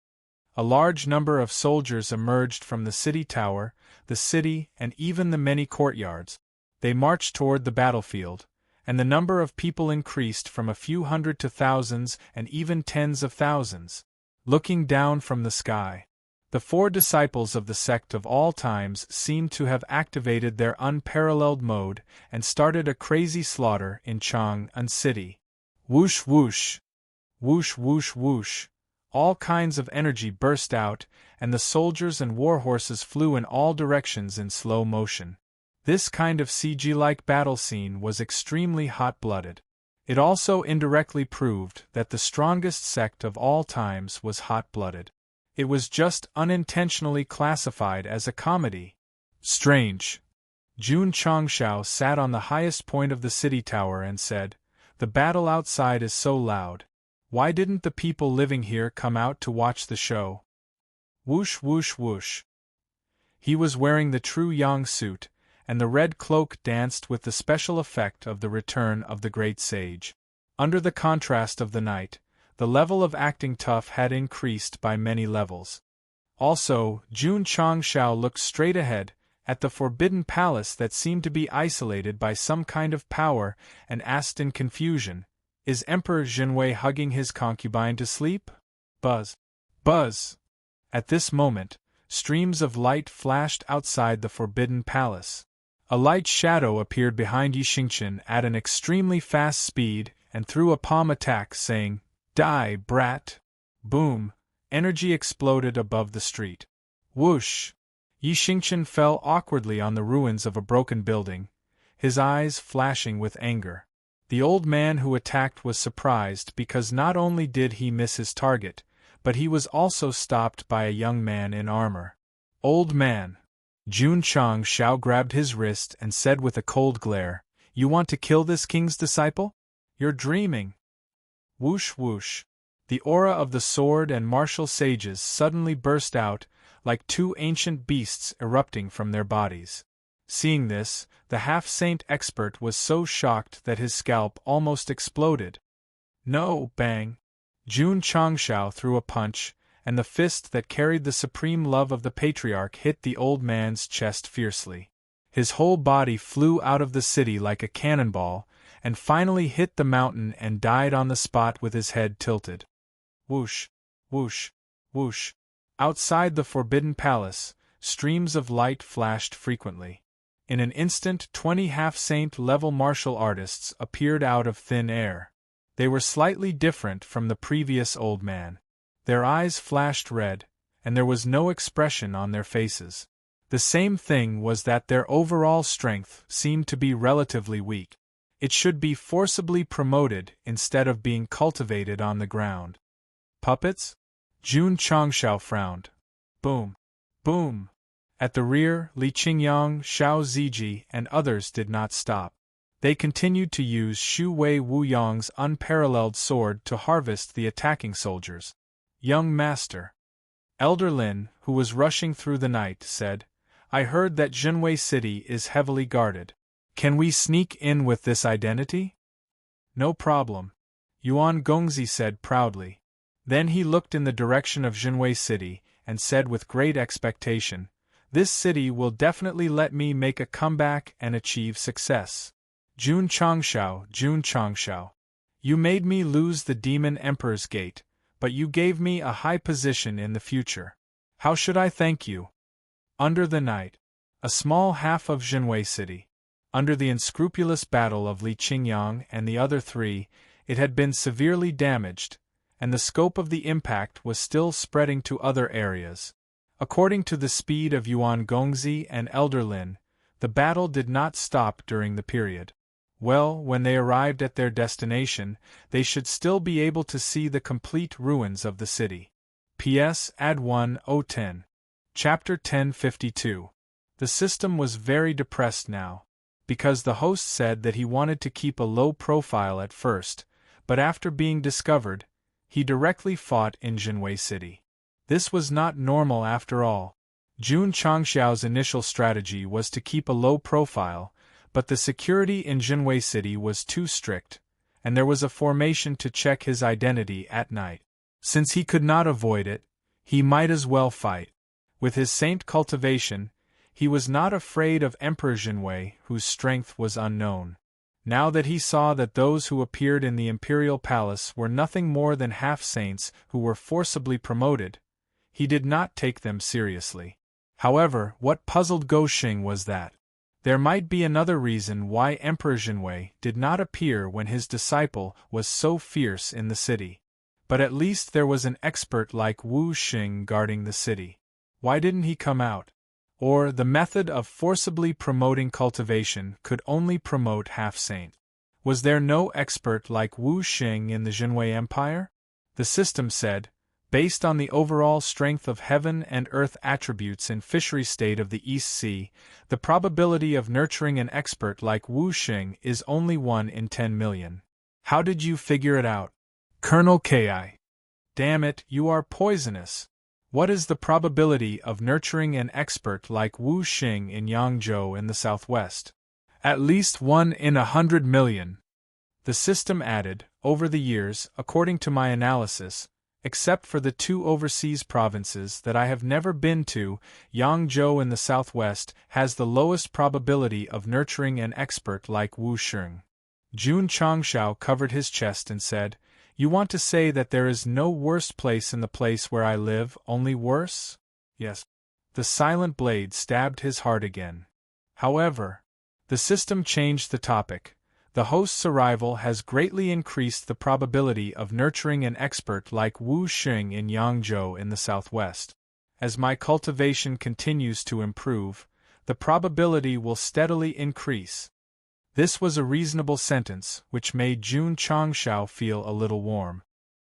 S1: A large number of soldiers emerged from the city tower, the city, and even the many courtyards. They marched toward the battlefield, and the number of people increased from a few hundred to thousands and even tens of thousands. Looking down from the sky, the 4 disciples of the sect of all times seemed to have activated their unparalleled mode and started a crazy slaughter in Chang'an City. Whoosh whoosh! Whoosh whoosh whoosh! All kinds of energy burst out, and the soldiers and warhorses flew in all directions in slow motion. This kind of CG-like battle scene was extremely hot-blooded. It also indirectly proved that the strongest sect of all times was hot-blooded. It was just unintentionally classified as a comedy. Strange. Jun Changshao sat on the highest point of the city tower and said, "The battle outside is so loud. Why didn't the people living here come out to watch the show?" Whoosh whoosh whoosh. He was wearing the true Yang suit, and the red cloak danced with the special effect of the return of the great sage. Under the contrast of the night, the level of acting tough had increased by many levels. Also, Jun Changshao looked straight ahead, at the forbidden palace that seemed to be isolated by some kind of power, and asked in confusion, "Is Emperor Jinwei hugging his concubine to sleep?" Buzz! Buzz! At this moment, streams of light flashed outside the forbidden palace. A light shadow appeared behind Yi Xingqian at an extremely fast speed and threw a palm attack, saying, "Die, brat!" Boom! Energy exploded above the street. Whoosh! Yi Xingqian fell awkwardly on the ruins of a broken building, his eyes flashing with anger. The old man who attacked was surprised because not only did he miss his target, but he was also stopped by a young man in armor. "Old man!" Jun Changshao grabbed his wrist and said with a cold glare, "You want to kill this king's disciple? You're dreaming." Whoosh whoosh! The aura of the sword and martial sages suddenly burst out, like 2 ancient beasts erupting from their bodies. Seeing this, the half-saint expert was so shocked that his scalp almost exploded. "No!" Bang! Jun Changshao threw a punch, and the fist that carried the supreme love of the patriarch hit the old man's chest fiercely. His whole body flew out of the city like a cannonball, and finally hit the mountain and died on the spot with his head tilted. Whoosh! Whoosh! Whoosh! Outside the forbidden palace, streams of light flashed frequently. In an instant 20 half-saint-level martial artists appeared out of thin air. They were slightly different from the previous old man. Their eyes flashed red, and there was no expression on their faces. The same thing was that their overall strength seemed to be relatively weak. It should be forcibly promoted instead of being cultivated on the ground. Puppets? Jun Changshao frowned. Boom. Boom. At the rear, Li Qingyang, Xiao Ziji, and others did not stop. They continued to use Xu Wei Wuyang's unparalleled sword to harvest the attacking soldiers. Young master. Elder Lin, who was rushing through the night, said, I heard that Jinwei City is heavily guarded. Can we sneak in with this identity? No problem. Yuan Gongzi said proudly. Then he looked in the direction of Jinwei City, and said with great expectation, This city will definitely let me make a comeback and achieve success. Jun Changshao. You made me lose the Demon Emperor's Gate, but you gave me a high position in the future. How should I thank you? Under the night. A small half of Jinwei City. Under the unscrupulous battle of Li Qingyang and the other three, it had been severely damaged, and the scope of the impact was still spreading to other areas. According to the speed of Yuan Gongzi and Elder Lin, the battle did not stop during the period. Well, when they arrived at their destination, they should still be able to see the complete ruins of the city. P.S. Add 1:10. Chapter 1052. The system was very depressed now, because the host said that he wanted to keep a low profile at first, but after being discovered, he directly fought in Jinwei City. This was not normal after all. Jun Changshao's initial strategy was to keep a low profile, but the security in Jinwei City was too strict, and there was a formation to check his identity at night. Since he could not avoid it, he might as well fight. With his saint cultivation, he was not afraid of Emperor Jinwei, whose strength was unknown. Now that he saw that those who appeared in the imperial palace were nothing more than half-saints who were forcibly promoted, he did not take them seriously. However, what puzzled Goxing was that there might be another reason why Emperor Jinwei did not appear when his disciple was so fierce in the city. But at least there was an expert like Wu Xing guarding the city. Why didn't he come out? Or the method of forcibly promoting cultivation could only promote half-saint. Was there no expert like Wu Xing in the Jinwei Empire? The system said, based on the overall strength of heaven and earth attributes in fishery state of the East Sea, the probability of nurturing an expert like Wu Xing is only 1 in 10 million. How did you figure it out? Colonel Ki. Damn it, you are poisonous. What is the probability of nurturing an expert like Wu Xing in Yangzhou in the southwest? At least 1 in 100 million. The system added, over the years, according to my analysis, except for the 2 overseas provinces that I have never been to, Yangzhou in the southwest has the lowest probability of nurturing an expert like Wu Xing. Jun Changshao covered his chest and said, You want to say that there is no worse place in the place where I live, only worse? Yes. The silent blade stabbed his heart again. However, the system changed the topic. The host's arrival has greatly increased the probability of nurturing an expert like Wu Xing in Yangzhou in the southwest. As my cultivation continues to improve, the probability will steadily increase. This was a reasonable sentence, which made Jun Changshao feel a little warm.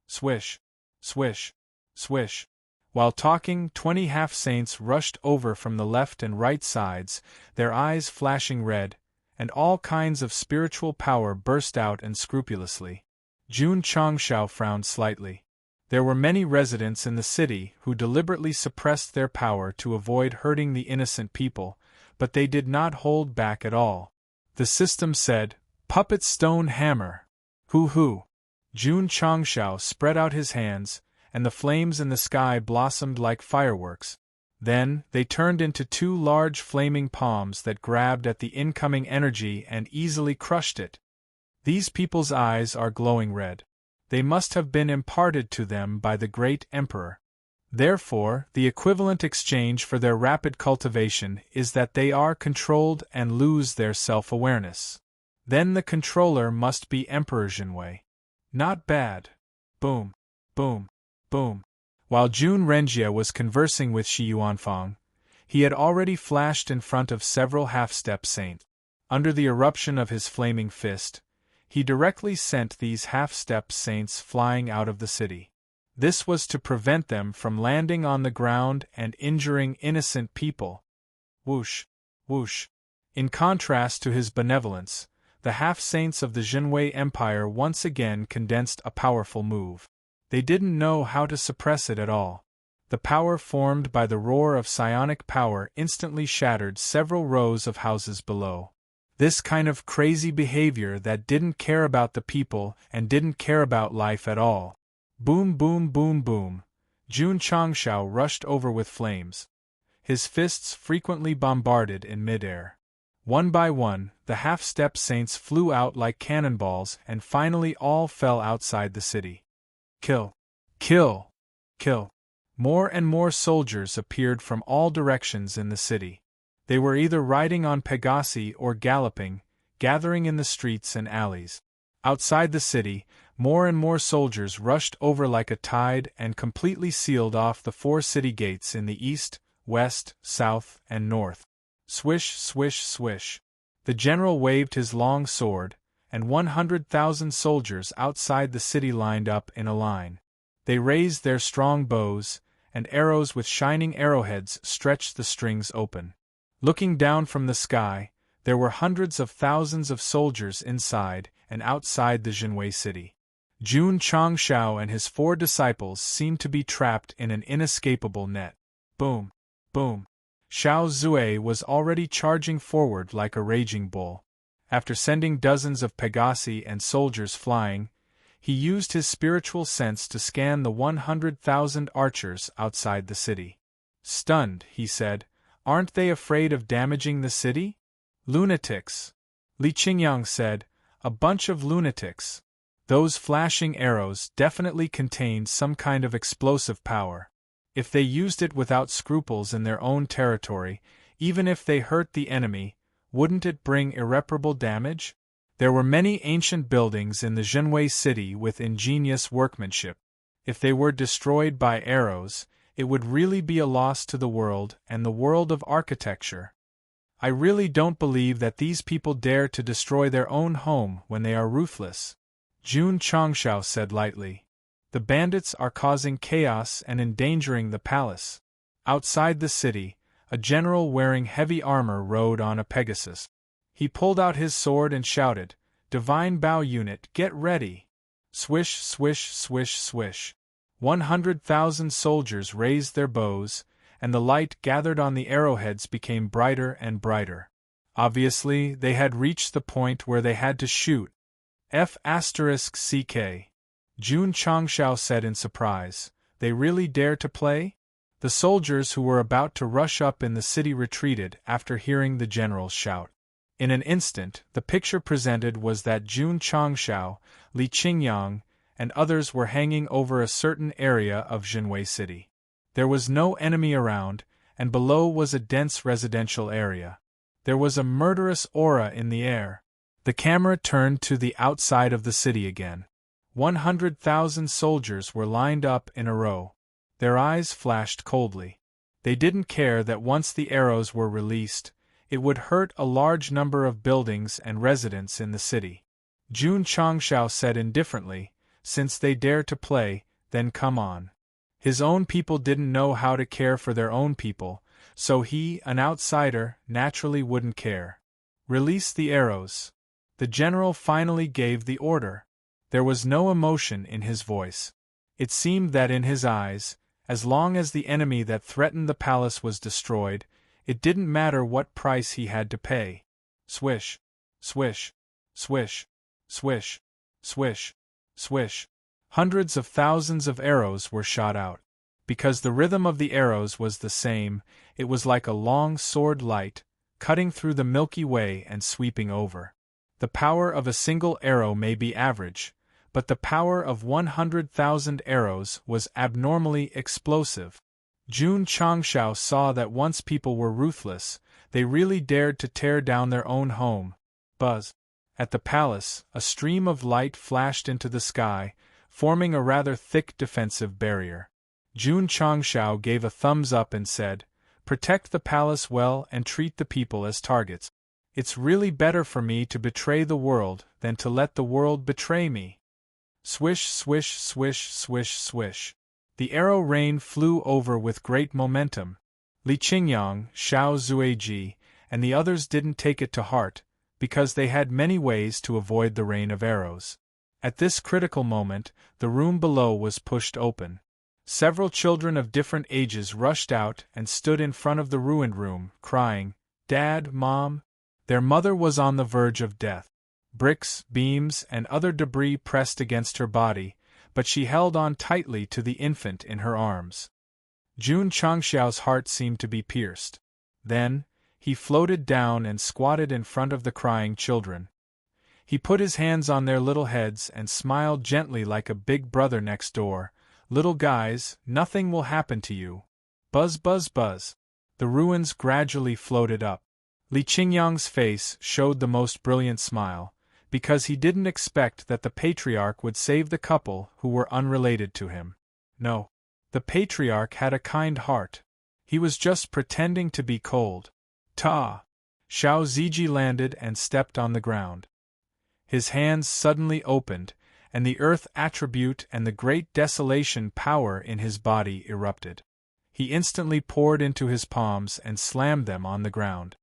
S1: Swish, swish, swish. While talking, 20 half-saints rushed over from the left and right sides, their eyes flashing red, and all kinds of spiritual power burst out unscrupulously. Jun Changshao frowned slightly. There were many residents in the city who deliberately suppressed their power to avoid hurting the innocent people, but they did not hold back at all. The system said, Puppet stone hammer. Hoo. Jun Changshao spread out his hands, and the flames in the sky blossomed like fireworks. Then, they turned into 2 large flaming palms that grabbed at the incoming energy and easily crushed it. These people's eyes are glowing red. They must have been imparted to them by the great emperor. Therefore, the equivalent exchange for their rapid cultivation is that they are controlled and lose their self-awareness. Then the controller must be Emperor Jinwei. Not bad. Boom, boom, boom. While Jun Renjie was conversing with Shi Yuanfang, he had already flashed in front of several half-step saints. Under the eruption of his flaming fist, he directly sent these half-step saints flying out of the city. This was to prevent them from landing on the ground and injuring innocent people. Whoosh, whoosh. In contrast to his benevolence, the half-saints of the Jinwei Empire once again condensed a powerful move. They didn't know how to suppress it at all. The power formed by the roar of psionic power instantly shattered several rows of houses below. This kind of crazy behavior that didn't care about the people and didn't care about life at all. Boom, boom, boom, boom. Jun Changshao rushed over with flames. His fists frequently bombarded in midair. One by one, the half-step saints flew out like cannonballs and finally all fell outside the city. Kill! Kill! Kill! More and more soldiers appeared from all directions in the city. They were either riding on Pegasi or galloping, gathering in the streets and alleys. Outside the city, more and more soldiers rushed over like a tide and completely sealed off the 4 city gates in the east, west, south, and north. Swish, swish, swish. The general waved his long sword, and 100,000 soldiers outside the city lined up in a line. They raised their strong bows, and arrows with shining arrowheads stretched the strings open. Looking down from the sky, there were hundreds of thousands of soldiers inside and outside the Jinwei city. Jun Changshao and his 4 disciples seemed to be trapped in an inescapable net. Boom! Boom! Xiao Zui was already charging forward like a raging bull. After sending dozens of Pegasi and soldiers flying, he used his spiritual sense to scan the 100,000 archers outside the city. Stunned, he said, "Aren't they afraid of damaging the city?" "Lunatics," Li Qingyang said, "a bunch of lunatics. Those flashing arrows definitely contained some kind of explosive power. If they used it without scruples in their own territory, even if they hurt the enemy, wouldn't it bring irreparable damage?" There were many ancient buildings in the Jinwei city with ingenious workmanship. If they were destroyed by arrows, it would really be a loss to the world and the world of architecture. "I really don't believe that these people dare to destroy their own home when they are ruthless," Jun Changshao said lightly. "The bandits are causing chaos and endangering the palace." Outside the city, a general wearing heavy armor rode on a Pegasus. He pulled out his sword and shouted, "Divine Bow Unit, get ready!" Swish, swish, swish, swish. 100,000 soldiers raised their bows, and the light gathered on the arrowheads became brighter and brighter. Obviously, they had reached the point where they had to shoot. F***CK. Jun Changshao said in surprise, "They really dare to play?" The soldiers who were about to rush up in the city retreated after hearing the general's shout. In an instant, the picture presented was that Jun Changshao, Li Qingyang, and others were hanging over a certain area of Jinwei city. There was no enemy around, and below was a dense residential area. There was a murderous aura in the air. The camera turned to the outside of the city again. 100,000 soldiers were lined up in a row. Their eyes flashed coldly. They didn't care that once the arrows were released, it would hurt a large number of buildings and residents in the city. Jun Changshao said indifferently, "Since they dare to play, then come on." His own people didn't know how to care for their own people, so he, an outsider, naturally wouldn't care. "Release the arrows." The general finally gave the order. There was no emotion in his voice. It seemed that in his eyes, as long as the enemy that threatened the palace was destroyed, it didn't matter what price he had to pay. Swish, swish, swish, swish, swish, swish. Hundreds of thousands of arrows were shot out. Because the rhythm of the arrows was the same, it was like a long sword light, cutting through the Milky Way and sweeping over. The power of a single arrow may be average, but the power of 100,000 arrows was abnormally explosive. Jun Changshao saw that once people were ruthless, they really dared to tear down their own home. Buzz. At the palace, a stream of light flashed into the sky, forming a rather thick defensive barrier. Jun Changshao gave a thumbs up and said, "Protect the palace well and treat the people as targets. It's really better for me to betray the world than to let the world betray me." Swish, swish, swish, swish, swish. The arrow rain flew over with great momentum. Li Qingyang, Xiao Zuiji, and the others didn't take it to heart, because they had many ways to avoid the rain of arrows. At this critical moment, the room below was pushed open. Several children of different ages rushed out and stood in front of the ruined room, crying, "Dad, Mom!" Their mother was on the verge of death. Bricks, beams, and other debris pressed against her body, but she held on tightly to the infant in her arms. Jun Changxiao's heart seemed to be pierced. Then, he floated down and squatted in front of the crying children. He put his hands on their little heads and smiled gently like a big brother next door. "Little guys, nothing will happen to you." Buzz, buzz, buzz. The ruins gradually floated up. Li Qingyang's face showed the most brilliant smile, because he didn't expect that the patriarch would save the couple who were unrelated to him. No. The patriarch had a kind heart. He was just pretending to be cold. Ta! Xiao Ziji landed and stepped on the ground. His hands suddenly opened, and the earth attribute and the great desolation power in his body erupted. He instantly poured into his palms and slammed them on the ground.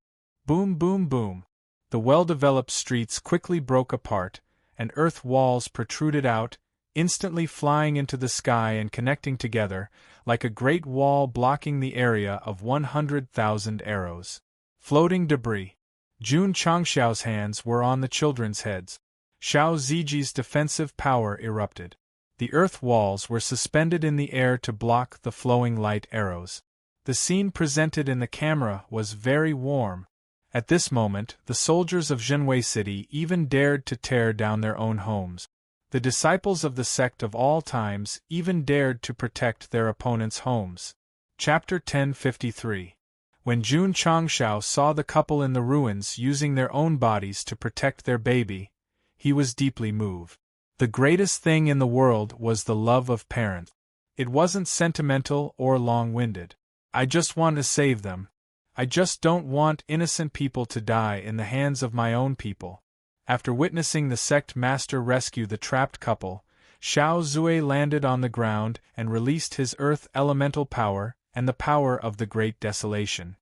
S1: Boom, boom, boom. The well-developed streets quickly broke apart, and earth walls protruded out, instantly flying into the sky and connecting together, like a great wall blocking the area of 100,000 arrows. Floating debris. Jun Changxiao's hands were on the children's heads. Xiao Ziji's defensive power erupted. The earth walls were suspended in the air to block the flowing light arrows. The scene presented in the camera was very warm. At this moment, the soldiers of Zhenwei City even dared to tear down their own homes. The disciples of the sect of all times even dared to protect their opponents' homes. Chapter 1053. When Jun Changxiao saw the couple in the ruins using their own bodies to protect their baby, he was deeply moved. The greatest thing in the world was the love of parents. It wasn't sentimental or long-winded. "I just want to save them. I just don't want innocent people to die in the hands of my own people." After witnessing the sect master rescue the trapped couple, Xiao Zui landed on the ground and released his earth elemental power and the power of the Great Desolation.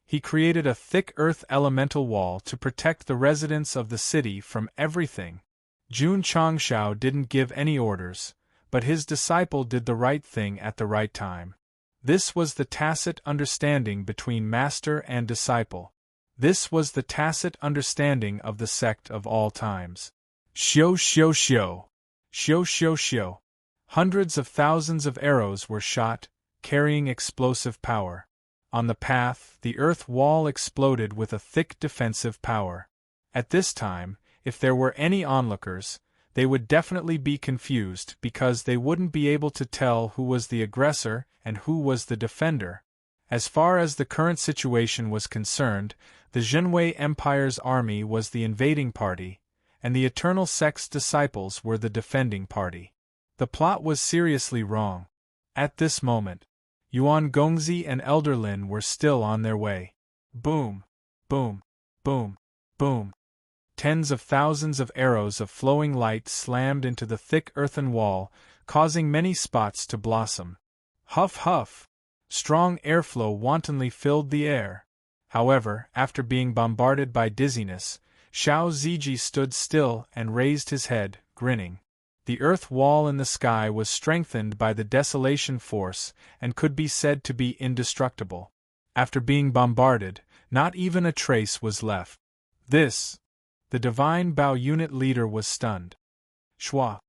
S1: He created a thick earth elemental wall to protect the residents of the city from everything. Jun Changxiao didn't give any orders, but his disciple did the right thing at the right time. This was the tacit understanding between master and disciple. This was the tacit understanding of the sect of all times. Xiu xiu xiu. Xiu xiu xiu. Hundreds of thousands of arrows were shot, carrying explosive power. On the path, the earth wall exploded with a thick defensive power. At this time, if there were any onlookers, they would definitely be confused because they wouldn't be able to tell who was the aggressor and who was the defender. As far as the current situation was concerned, the Zhenwei Empire's army was the invading party, and the Eternal Sect's disciples were the defending party. The plot was seriously wrong. At this moment, Yuan Gongzi and Elder Lin were still on their way. Boom, boom, boom, boom. Tens of thousands of arrows of flowing light slammed into the thick earthen wall, causing many spots to blossom. Huff, huff. Strong airflow wantonly filled the air. However, after being bombarded by dizziness, Xiao Ziji stood still and raised his head, grinning. The earth wall in the sky was strengthened by the desolation force and could be said to be indestructible. After being bombarded, not even a trace was left. The divine Bao unit leader was stunned. Shua.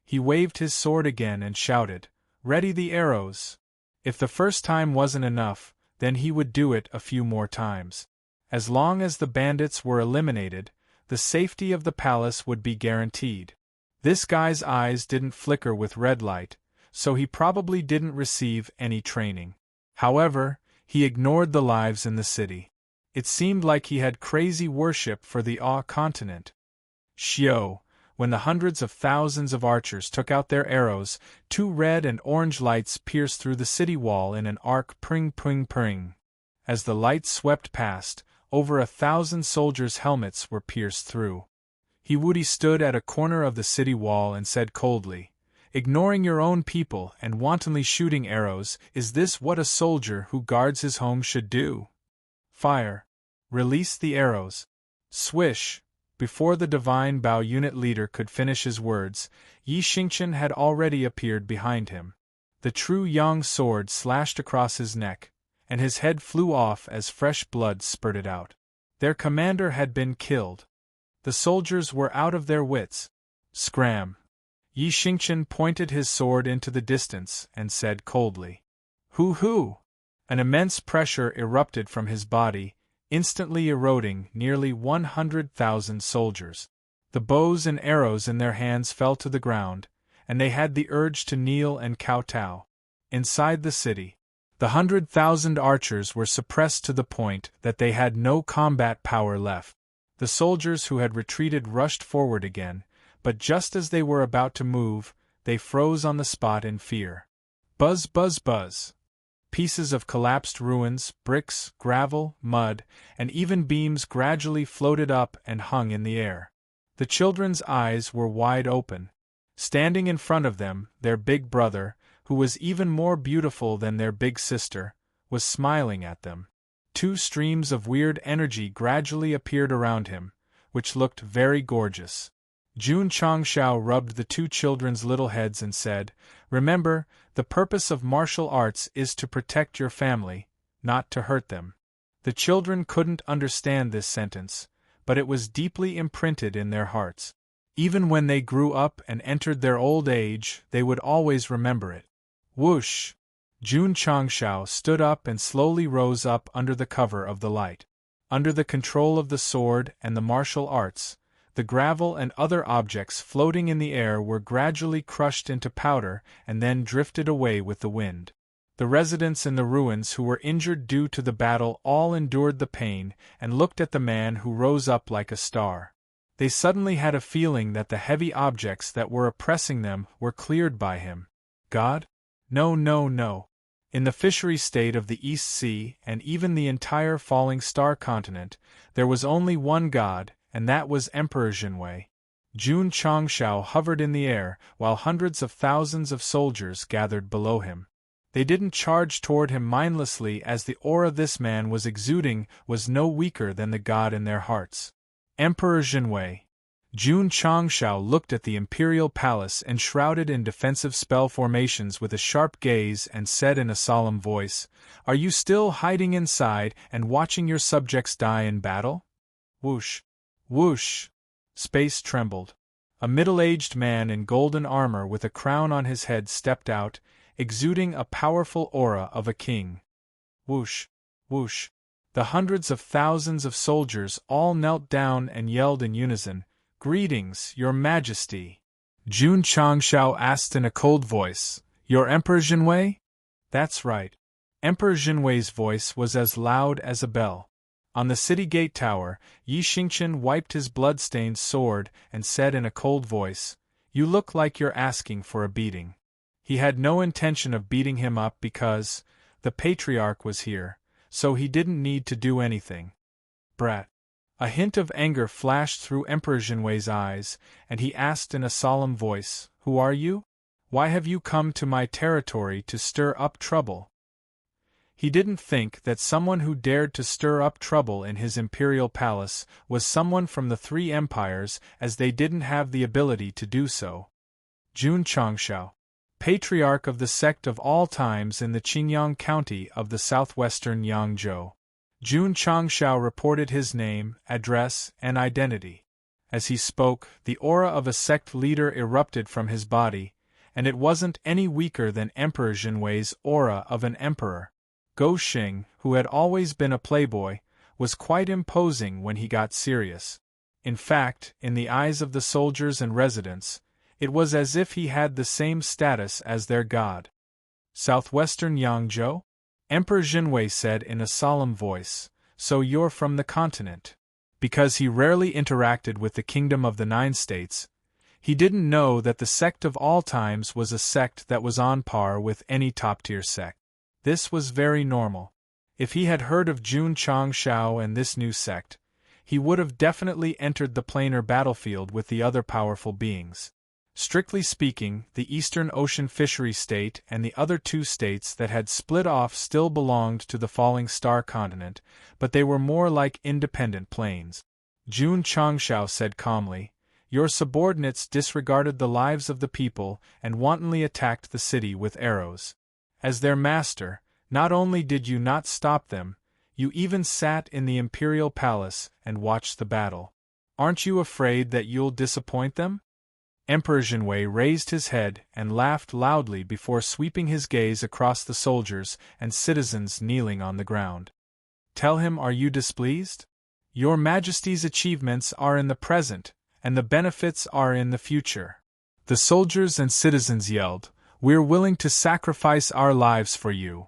S1: He waved his sword again and shouted, "Ready the arrows!" If the first time wasn't enough, then he would do it a few more times. As long as the bandits were eliminated, the safety of the palace would be guaranteed. This guy's eyes didn't flicker with red light, so he probably didn't receive any training. However, he ignored the lives in the city. It seemed like he had crazy worship for the Awe continent. Xiao, when the hundreds of thousands of archers took out their arrows, 2 red and orange lights pierced through the city wall in an arc, pring pring pring. As the lights swept past, over 1,000 soldiers' helmets were pierced through. He Wudi stood at a corner of the city wall and said coldly, ignoring your own people and wantonly shooting arrows, is this what a soldier who guards his home should do? Fire! Release the arrows! Swish! Before the divine Bao unit leader could finish his words, Yi Xingqian had already appeared behind him. The true Yang sword slashed across his neck, and his head flew off as fresh blood spurted out. Their commander had been killed. The soldiers were out of their wits. Scram! Yi Xingqian pointed his sword into the distance and said coldly, "Hoo-hoo!" An immense pressure erupted from his body, instantly eroding nearly 100,000 soldiers. The bows and arrows in their hands fell to the ground, and they had the urge to kneel and kowtow. Inside the city, the 100,000 archers were suppressed to the point that they had no combat power left. The soldiers who had retreated rushed forward again, but just as they were about to move, they froze on the spot in fear. Buzz, buzz, buzz. Pieces of collapsed ruins, bricks, gravel, mud, and even beams gradually floated up and hung in the air. The children's eyes were wide open. Standing in front of them, their big brother, who was even more beautiful than their big sister, was smiling at them. Two streams of weird energy gradually appeared around him, which looked very gorgeous. Jun Changshao rubbed the two children's little heads and said, "Remember, the purpose of martial arts is to protect your family, not to hurt them." The children couldn't understand this sentence, but it was deeply imprinted in their hearts. Even when they grew up and entered their old age, they would always remember it. Whoosh! Jun Changshao stood up and slowly rose up under the cover of the light. Under the control of the sword and the martial arts, the gravel and other objects floating in the air were gradually crushed into powder and then drifted away with the wind. The residents in the ruins who were injured due to the battle all endured the pain and looked at the man who rose up like a star. They suddenly had a feeling that the heavy objects that were oppressing them were cleared by him. God? No, no, no. In the fishery state of the East Sea and even the entire falling star continent, there was only one God, and that was Emperor Jinwei. Jun Changshao hovered in the air, while hundreds of thousands of soldiers gathered below him. They didn't charge toward him mindlessly, as the aura this man was exuding was no weaker than the God in their hearts. Emperor Jinwei. Jun Changshao looked at the imperial palace enshrouded in defensive spell formations with a sharp gaze and said in a solemn voice, "Are you still hiding inside and watching your subjects die in battle?" Whoosh! Whoosh! Space trembled. A middle-aged man in golden armor with a crown on his head stepped out, exuding a powerful aura of a king. Whoosh! Whoosh! The hundreds of thousands of soldiers all knelt down and yelled in unison, "Greetings, Your Majesty." Jun Changshao asked in a cold voice, "Your Emperor Jinwei?" "That's right." Emperor Jinwei's voice was as loud as a bell. On the city gate tower, Yi Xingqian wiped his blood-stained sword and said in a cold voice, "You look like you're asking for a beating." He had no intention of beating him up because the patriarch was here, so he didn't need to do anything. Brat. A hint of anger flashed through Emperor Jinwei's eyes, and he asked in a solemn voice, "Who are you? Why have you come to my territory to stir up trouble?" He didn't think that someone who dared to stir up trouble in his imperial palace was someone from the three empires, as they didn't have the ability to do so. Jun Changshao, patriarch of the sect of all times in the Qingyang County of the southwestern Yangzhou. Jun Changshao reported his name, address, and identity. As he spoke, the aura of a sect leader erupted from his body, and it wasn't any weaker than Emperor Jinwei's aura of an emperor. Go Xing, who had always been a playboy, was quite imposing when he got serious. In fact, in the eyes of the soldiers and residents, it was as if he had the same status as their god. Southwestern Yangzhou? Emperor Jinwei said in a solemn voice, "So you're from the continent." Because he rarely interacted with the Kingdom of the Nine States, he didn't know that the sect of all times was a sect that was on par with any top-tier sect. This was very normal. If he had heard of Jun Changshao and this new sect, he would have definitely entered the planar battlefield with the other powerful beings. Strictly speaking, the Eastern Ocean Fishery State and the other two states that had split off still belonged to the Falling Star continent, but they were more like independent planes. Jun Changshao said calmly, "Your subordinates disregarded the lives of the people and wantonly attacked the city with arrows. As their master, not only did you not stop them, you even sat in the imperial palace and watched the battle. Aren't you afraid that you'll disappoint them?" Emperor Jinwei raised his head and laughed loudly before sweeping his gaze across the soldiers and citizens kneeling on the ground. "Tell him, are you displeased? Your Majesty's achievements are in the present, and the benefits are in the future." The soldiers and citizens yelled, "We're willing to sacrifice our lives for you."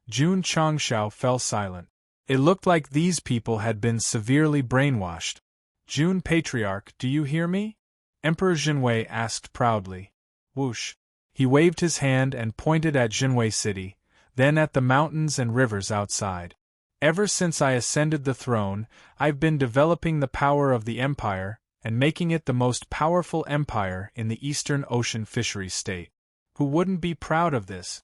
S1: Jun Changshao fell silent. It looked like these people had been severely brainwashed. "Jun Patriarch, do you hear me?" Emperor Jinwei asked proudly. Whoosh! He waved his hand and pointed at Jinwei City, then at the mountains and rivers outside. "Ever since I ascended the throne, I've been developing the power of the empire, and making it the most powerful empire in the Eastern Ocean Fisheries State. Who wouldn't be proud of this?"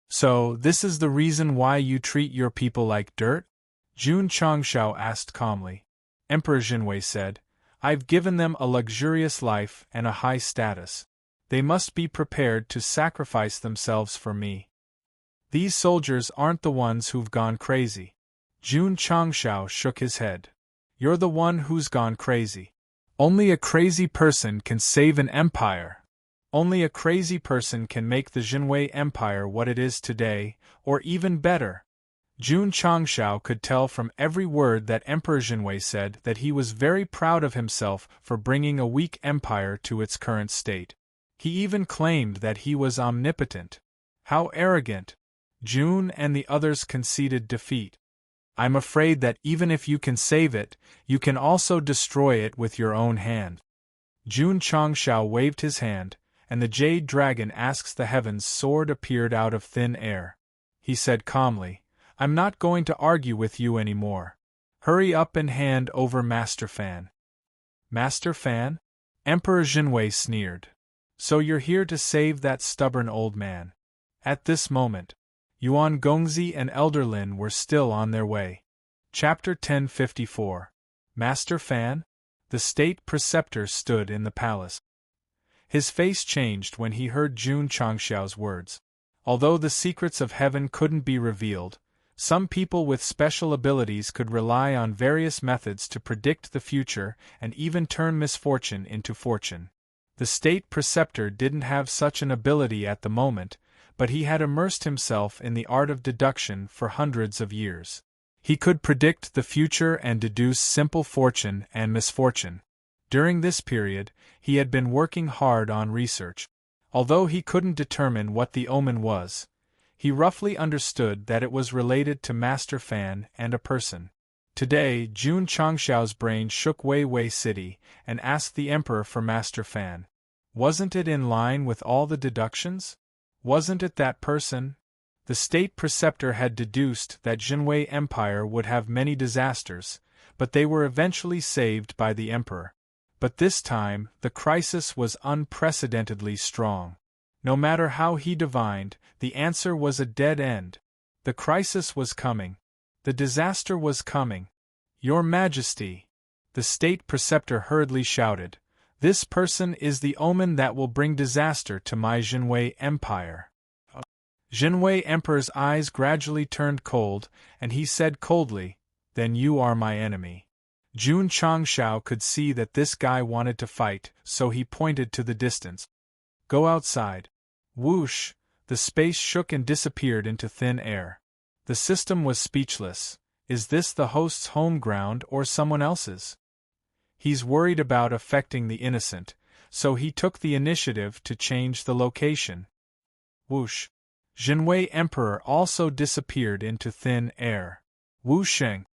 S1: "So, this is the reason why you treat your people like dirt?" Jun Changshao asked calmly. Emperor Jinwei said, "I've given them a luxurious life and a high status. They must be prepared to sacrifice themselves for me. These soldiers aren't the ones who've gone crazy." Jun Changshao shook his head. "You're the one who's gone crazy. Only a crazy person can save an empire. Only a crazy person can make the Jinwei Empire what it is today, or even better." Jun Changshao could tell from every word that Emperor Jinwei said that he was very proud of himself for bringing a weak empire to its current state. He even claimed that he was omnipotent. How arrogant! Jun and the others conceded defeat. "I'm afraid that even if you can save it, you can also destroy it with your own hand." Jun Changshao waved his hand, and the Jade Dragon Asks the Heavens sword appeared out of thin air. He said calmly, "I'm not going to argue with you anymore. Hurry up and hand over Master Fan." "Master Fan?" Emperor Jinwei sneered. "So you're here to save that stubborn old man." At this moment, Yuan Gongzi and Elder Lin were still on their way. Chapter 1054. Master Fan? The state preceptor stood in the palace. His face changed when he heard Jun Changshao's words. Although the secrets of heaven couldn't be revealed, some people with special abilities could rely on various methods to predict the future and even turn misfortune into fortune. The state preceptor didn't have such an ability at the moment, but he had immersed himself in the art of deduction for hundreds of years. He could predict the future and deduce simple fortune and misfortune. During this period, he had been working hard on research. Although he couldn't determine what the omen was, he roughly understood that it was related to Master Fan and a person. Today, Jun Changshao's brain shook Wei City and asked the Emperor for Master Fan. Wasn't it in line with all the deductions? Wasn't it that person? The state preceptor had deduced that Jinwei Empire would have many disasters, but they were eventually saved by the Emperor. But this time, the crisis was unprecedentedly strong. No matter how he divined, the answer was a dead end. The crisis was coming. The disaster was coming. "Your Majesty!" The state preceptor hurriedly shouted. "This person is the omen that will bring disaster to my Jinwei Empire." Jinwei Emperor's eyes gradually turned cold, and he said coldly, "Then you are my enemy." Jun Changshao could see that this guy wanted to fight, so he pointed to the distance. "Go outside." Whoosh! The space shook and disappeared into thin air. The system was speechless. Is this the host's home ground or someone else's? He's worried about affecting the innocent, so he took the initiative to change the location. Whoosh! Jinwei Emperor also disappeared into thin air. Wu Sheng!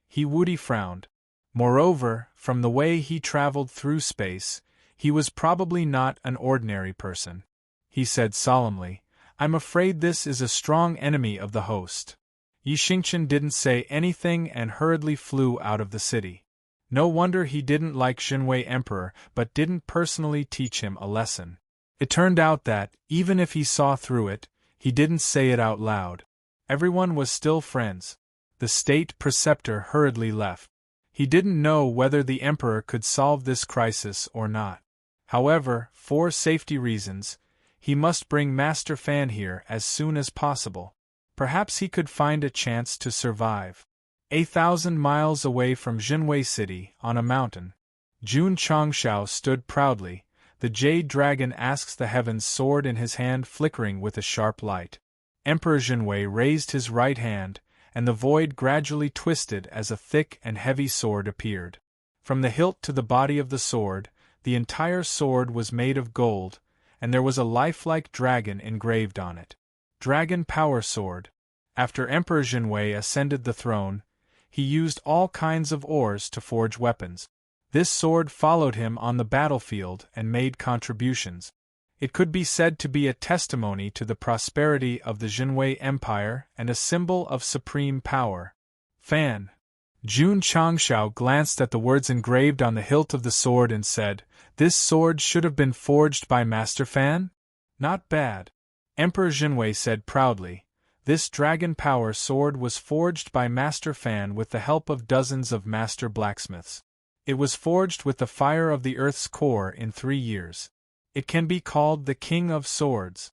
S1: He Woody frowned. Moreover, from the way he traveled through space, he was probably not an ordinary person. He said solemnly, "I'm afraid this is a strong enemy of the host." Yi Xingchen didn't say anything and hurriedly flew out of the city. No wonder he didn't like Jinwei Emperor but didn't personally teach him a lesson. It turned out that, even if he saw through it, he didn't say it out loud. Everyone was still friends. The state preceptor hurriedly left. He didn't know whether the emperor could solve this crisis or not. However, for safety reasons, he must bring Master Fan here as soon as possible. Perhaps he could find a chance to survive. 1,000 miles away from Jinwei City, on a mountain, Jun Changshao stood proudly. The jade dragon asks the heavens sword in his hand flickering with a sharp light. Emperor Jinwei raised his right hand, and the void gradually twisted as a thick and heavy sword appeared. From the hilt to the body of the sword, the entire sword was made of gold, and there was a lifelike dragon engraved on it. Dragon Power Sword. After Emperor Jinwei ascended the throne, he used all kinds of ores to forge weapons. This sword followed him on the battlefield and made contributions. It could be said to be a testimony to the prosperity of the Jinwei Empire and a symbol of supreme power. Fan. Jun Changshao glanced at the words engraved on the hilt of the sword and said, "This sword should have been forged by Master Fan? Not bad." Emperor Jinwei said proudly, "This Dragon Power Sword was forged by Master Fan with the help of dozens of master blacksmiths. It was forged with the fire of the earth's core in 3 years. It can be called the King of Swords."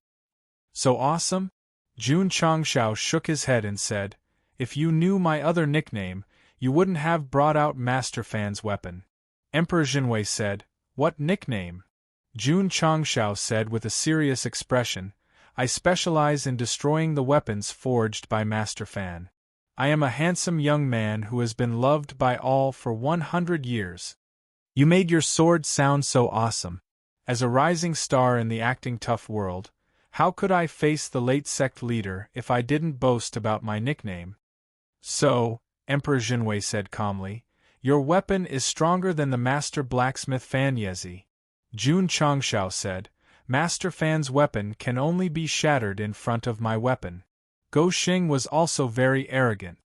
S1: "So awesome?" Jun Changshao shook his head and said, "If you knew my other nickname, you wouldn't have brought out Master Fan's weapon." Emperor Jinwei said, "What nickname?" Jun Changshao said with a serious expression, "I specialize in destroying the weapons forged by Master Fan. I am a handsome young man who has been loved by all for 100 years. You made your sword sound so awesome. As a rising star in the acting tough world, how could I face the late sect leader if I didn't boast about my nickname?" "So," Emperor Jinwei said calmly, "your weapon is stronger than the master blacksmith Fan Yezi." Jun Changshao said, "Master Fan's weapon can only be shattered in front of my weapon." Go Xing was also very arrogant.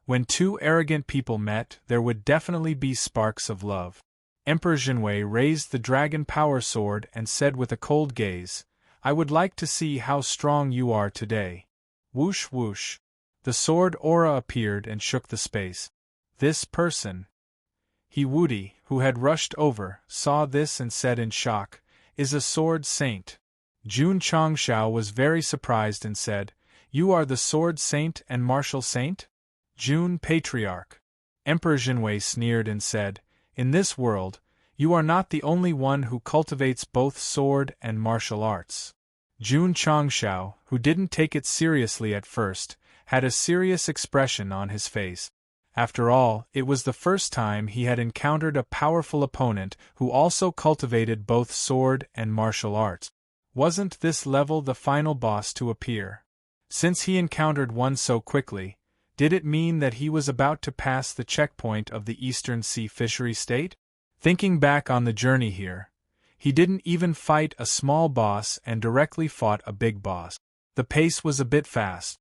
S1: When two arrogant people met, there would definitely be sparks of love. Emperor Jinwei raised the Dragon Power Sword and said with a cold gaze, "I would like to see how strong you are today." Whoosh whoosh. The sword aura appeared and shook the space. "This person." He Wudi, who had rushed over, saw this and said in shock, "Is a sword saint." Jun Changshao was very surprised and said, "You are the sword saint and martial saint?" "Jun Patriarch." Emperor Jinwei sneered and said, "In this world, you are not the only one who cultivates both sword and martial arts." Jun Changshao, who didn't take it seriously at first, had a serious expression on his face. After all, it was the first time he had encountered a powerful opponent who also cultivated both sword and martial arts. Wasn't this level the final boss to appear? Since he encountered one so quickly, did it mean that he was about to pass the checkpoint of the Eastern Sea Fishery State? Thinking back on the journey here, he didn't even fight a small boss and directly fought a big boss. The pace was a bit fast.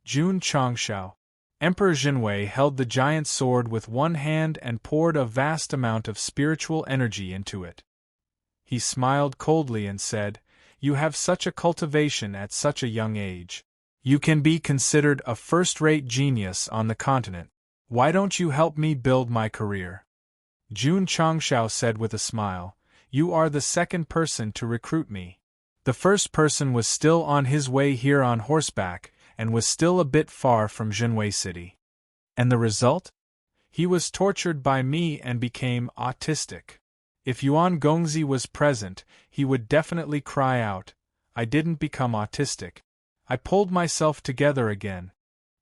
S1: Jun Changshao. Emperor Jinwei held the giant sword with one hand and poured a vast amount of spiritual energy into it. He smiled coldly and said, "You have such a cultivation at such a young age. You can be considered a first-rate genius on the continent. Why don't you help me build my career?" Jun Changshao said with a smile, "You are the second person to recruit me. The first person was still on his way here on horseback, and was still a bit far from Jinwei City. And the result? He was tortured by me and became autistic. If Yuan Gongzi was present, he would definitely cry out, 'I didn't become autistic. I pulled myself together again.'"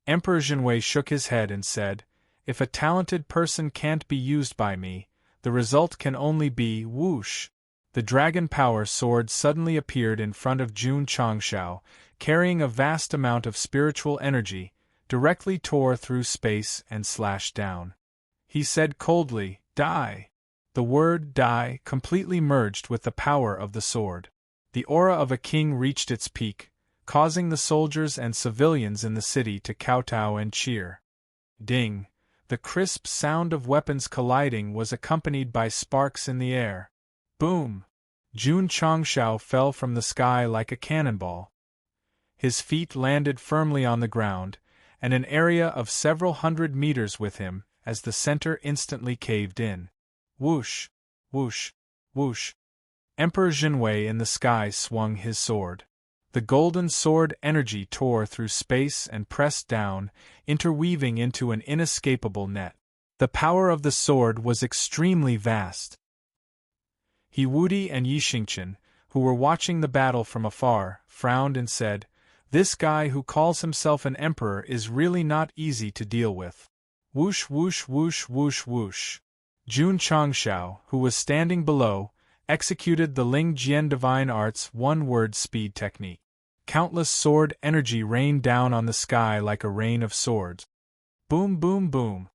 S1: Emperor Jinwei shook his head and said, "If a talented person can't be used by me, the result can only be whoosh." The Dragon Power Sword suddenly appeared in front of Jun Changshao, carrying a vast amount of spiritual energy, directly tore through space and slashed down. He said coldly, "Die." The word "die" completely merged with the power of the sword. The aura of a king reached its peak, causing the soldiers and civilians in the city to kowtow and cheer. Ding! The crisp sound of weapons colliding was accompanied by sparks in the air. Boom! Jun Changshao fell from the sky like a cannonball. His feet landed firmly on the ground, and an area of several hundred meters with him, as the center instantly caved in. Whoosh! Whoosh! Whoosh! Emperor Jinwei in the sky swung his sword. The golden sword energy tore through space and pressed down, interweaving into an inescapable net. The power of the sword was extremely vast. He Wudi and Yi Xingqian, who were watching the battle from afar, frowned and said, "This guy who calls himself an emperor is really not easy to deal with." Whoosh whoosh whoosh whoosh whoosh. Jun Changshao, who was standing below, executed the Ling Jian Divine Arts one-word speed technique. Countless sword energy rained down on the sky like a rain of swords. Boom boom boom.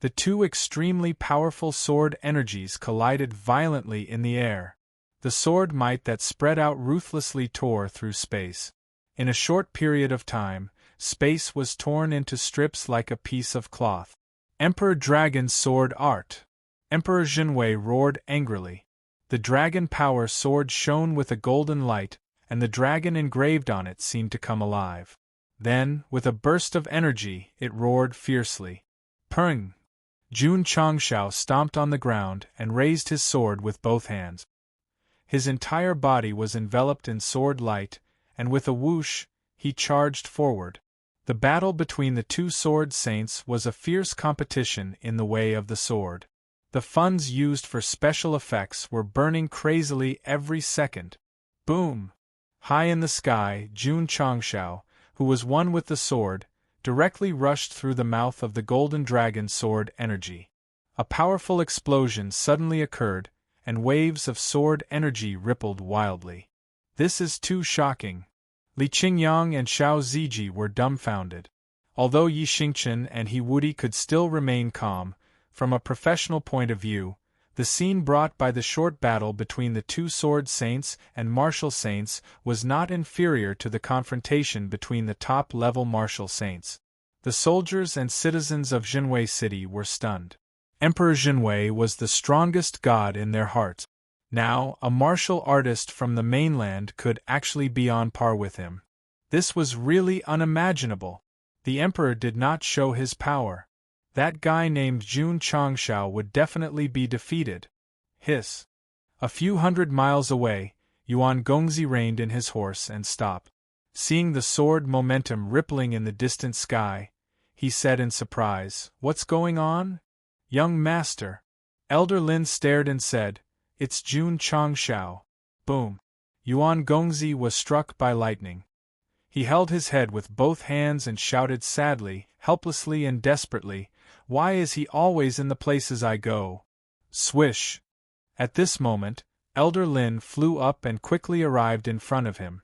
S1: The two extremely powerful sword energies collided violently in the air. The sword might that spread out ruthlessly tore through space. In a short period of time, space was torn into strips like a piece of cloth. Emperor Dragon's sword art! Emperor Jinwei roared angrily. The dragon power sword shone with a golden light, and the dragon engraved on it seemed to come alive. Then, with a burst of energy, it roared fiercely. Purring! Jun Changshao stomped on the ground and raised his sword with both hands. His entire body was enveloped in sword light, and with a whoosh, he charged forward. The battle between the two sword saints was a fierce competition in the way of the sword. The funds used for special effects were burning crazily every second. Boom! High in the sky, Jun Changshao, who was one with the sword, directly rushed through the mouth of the golden dragon sword energy. A powerful explosion suddenly occurred, and waves of sword energy rippled wildly. "This is too shocking." Li Qingyang and Xiao Ziji were dumbfounded. Although Yi Xingqian and He Wudi could still remain calm, from a professional point of view, the scene brought by the short battle between the two sword saints and martial saints was not inferior to the confrontation between the top-level martial saints. The soldiers and citizens of Jinwei City were stunned. Emperor Jinwei was the strongest god in their hearts. Now, a martial artist from the mainland could actually be on par with him. This was really unimaginable. The emperor did not show his power. That guy named Jun Changshao would definitely be defeated. Hiss. A few hundred miles away, Yuan Gongzi reined in his horse and stopped. Seeing the sword momentum rippling in the distant sky, he said in surprise, "What's going on?" "Young master." Elder Lin stared and said, "It's Jun Changshao." Boom. Yuan Gongzi was struck by lightning. He held his head with both hands and shouted sadly, helplessly and desperately, "Why is he always in the places I go?" Swish! At this moment, Elder Lin flew up and quickly arrived in front of him.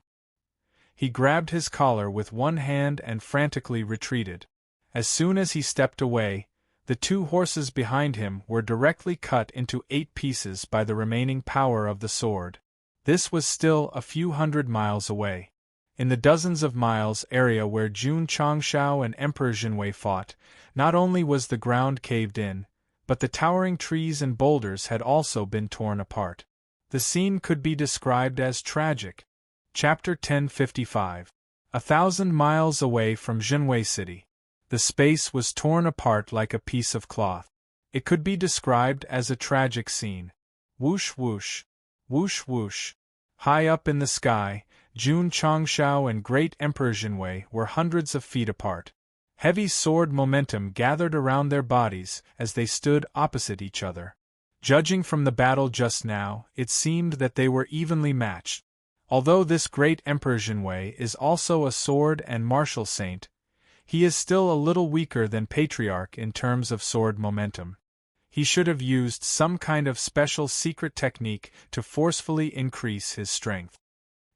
S1: He grabbed his collar with one hand and frantically retreated. As soon as he stepped away, the two horses behind him were directly cut into 8 pieces by the remaining power of the sword. This was still a few hundred miles away. In the dozens of miles area where Jun Changshao and Emperor Jinwei fought, not only was the ground caved in, but the towering trees and boulders had also been torn apart. The scene could be described as tragic. Chapter 1055. 1,000 miles away from Jinwei City. The space was torn apart like a piece of cloth. It could be described as a tragic scene. Whoosh whoosh. Whoosh whoosh. High up in the sky, Jun Changshao and Great Emperor Jinwei were hundreds of feet apart. Heavy sword momentum gathered around their bodies as they stood opposite each other. Judging from the battle just now, it seemed that they were evenly matched. Although this Great Emperor Jinwei is also a sword and martial saint, he is still a little weaker than Patriarch in terms of sword momentum. He should have used some kind of special secret technique to forcefully increase his strength.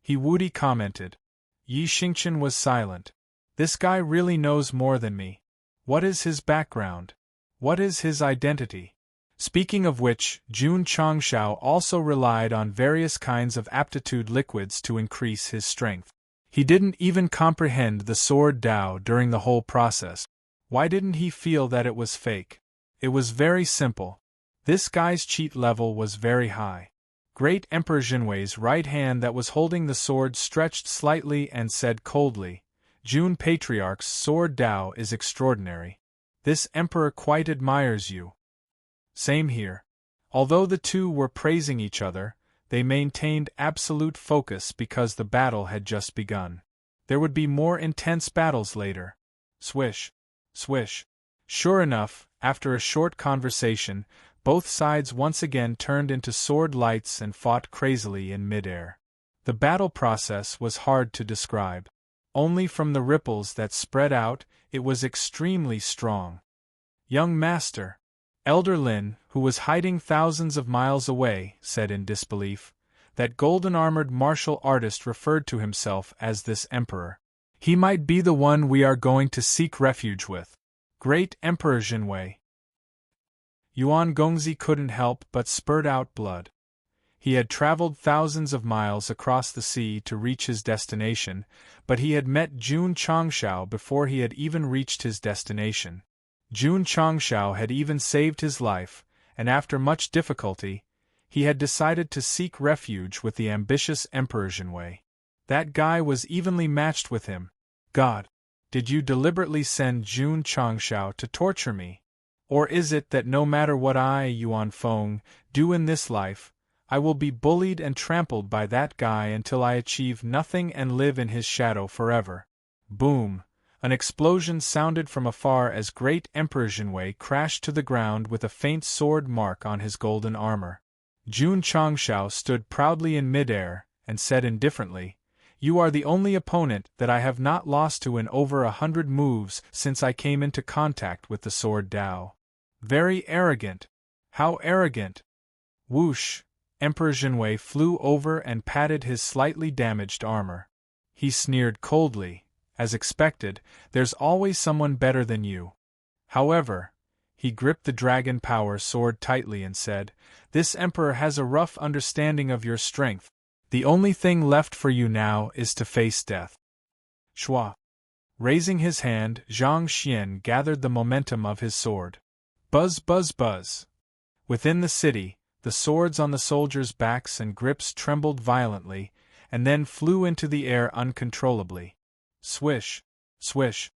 S1: He Wudi commented. Yi Xingqian was silent. This guy really knows more than me. What is his background? What is his identity? Speaking of which, Jun Changshao also relied on various kinds of aptitude liquids to increase his strength. He didn't even comprehend the sword Dao during the whole process. Why didn't he feel that it was fake? It was very simple. This guy's cheat level was very high. Great Emperor Jinwei's right hand that was holding the sword stretched slightly and said coldly, Jun Patriarch's sword Dao is extraordinary. This emperor quite admires you. Same here. Although the two were praising each other, they maintained absolute focus because the battle had just begun. There would be more intense battles later. Swish. Swish. Sure enough, after a short conversation, both sides once again turned into sword lights and fought crazily in midair. The battle process was hard to describe. Only from the ripples that spread out, it was extremely strong. Young master, Elder Lin, who was hiding thousands of miles away, said in disbelief. That golden-armored martial artist referred to himself as this emperor. He might be the one we are going to seek refuge with. Great Emperor Jinwei. Yuan Gongzi couldn't help but spurt out blood. He had traveled thousands of miles across the sea to reach his destination, but he had met Jun Changshao before he had even reached his destination. Jun Changshao had even saved his life, and after much difficulty, he had decided to seek refuge with the ambitious Emperor Jinwei. That guy was evenly matched with him. God, did you deliberately send Jun Changshao to torture me? Or is it that no matter what I, Yuan Feng, do in this life, I will be bullied and trampled by that guy until I achieve nothing and live in his shadow forever? Boom! An explosion sounded from afar as great Emperor Jinwei crashed to the ground with a faint sword mark on his golden armor. Jun Changshao stood proudly in midair, and said indifferently, You are the only opponent that I have not lost to in over 100 moves since I came into contact with the sword Dao. Very arrogant. How arrogant! Whoosh! Emperor Jinwei flew over and patted his slightly damaged armor. He sneered coldly. As expected, there's always someone better than you. However, he gripped the dragon power sword tightly and said, This emperor has a rough understanding of your strength. The only thing left for you now is to face death. Shua. Raising his hand, Zhang Xian gathered the momentum of his sword. Buzz, buzz, buzz. Within the city, the swords on the soldiers' backs and grips trembled violently, and then flew into the air uncontrollably. Swish, swish,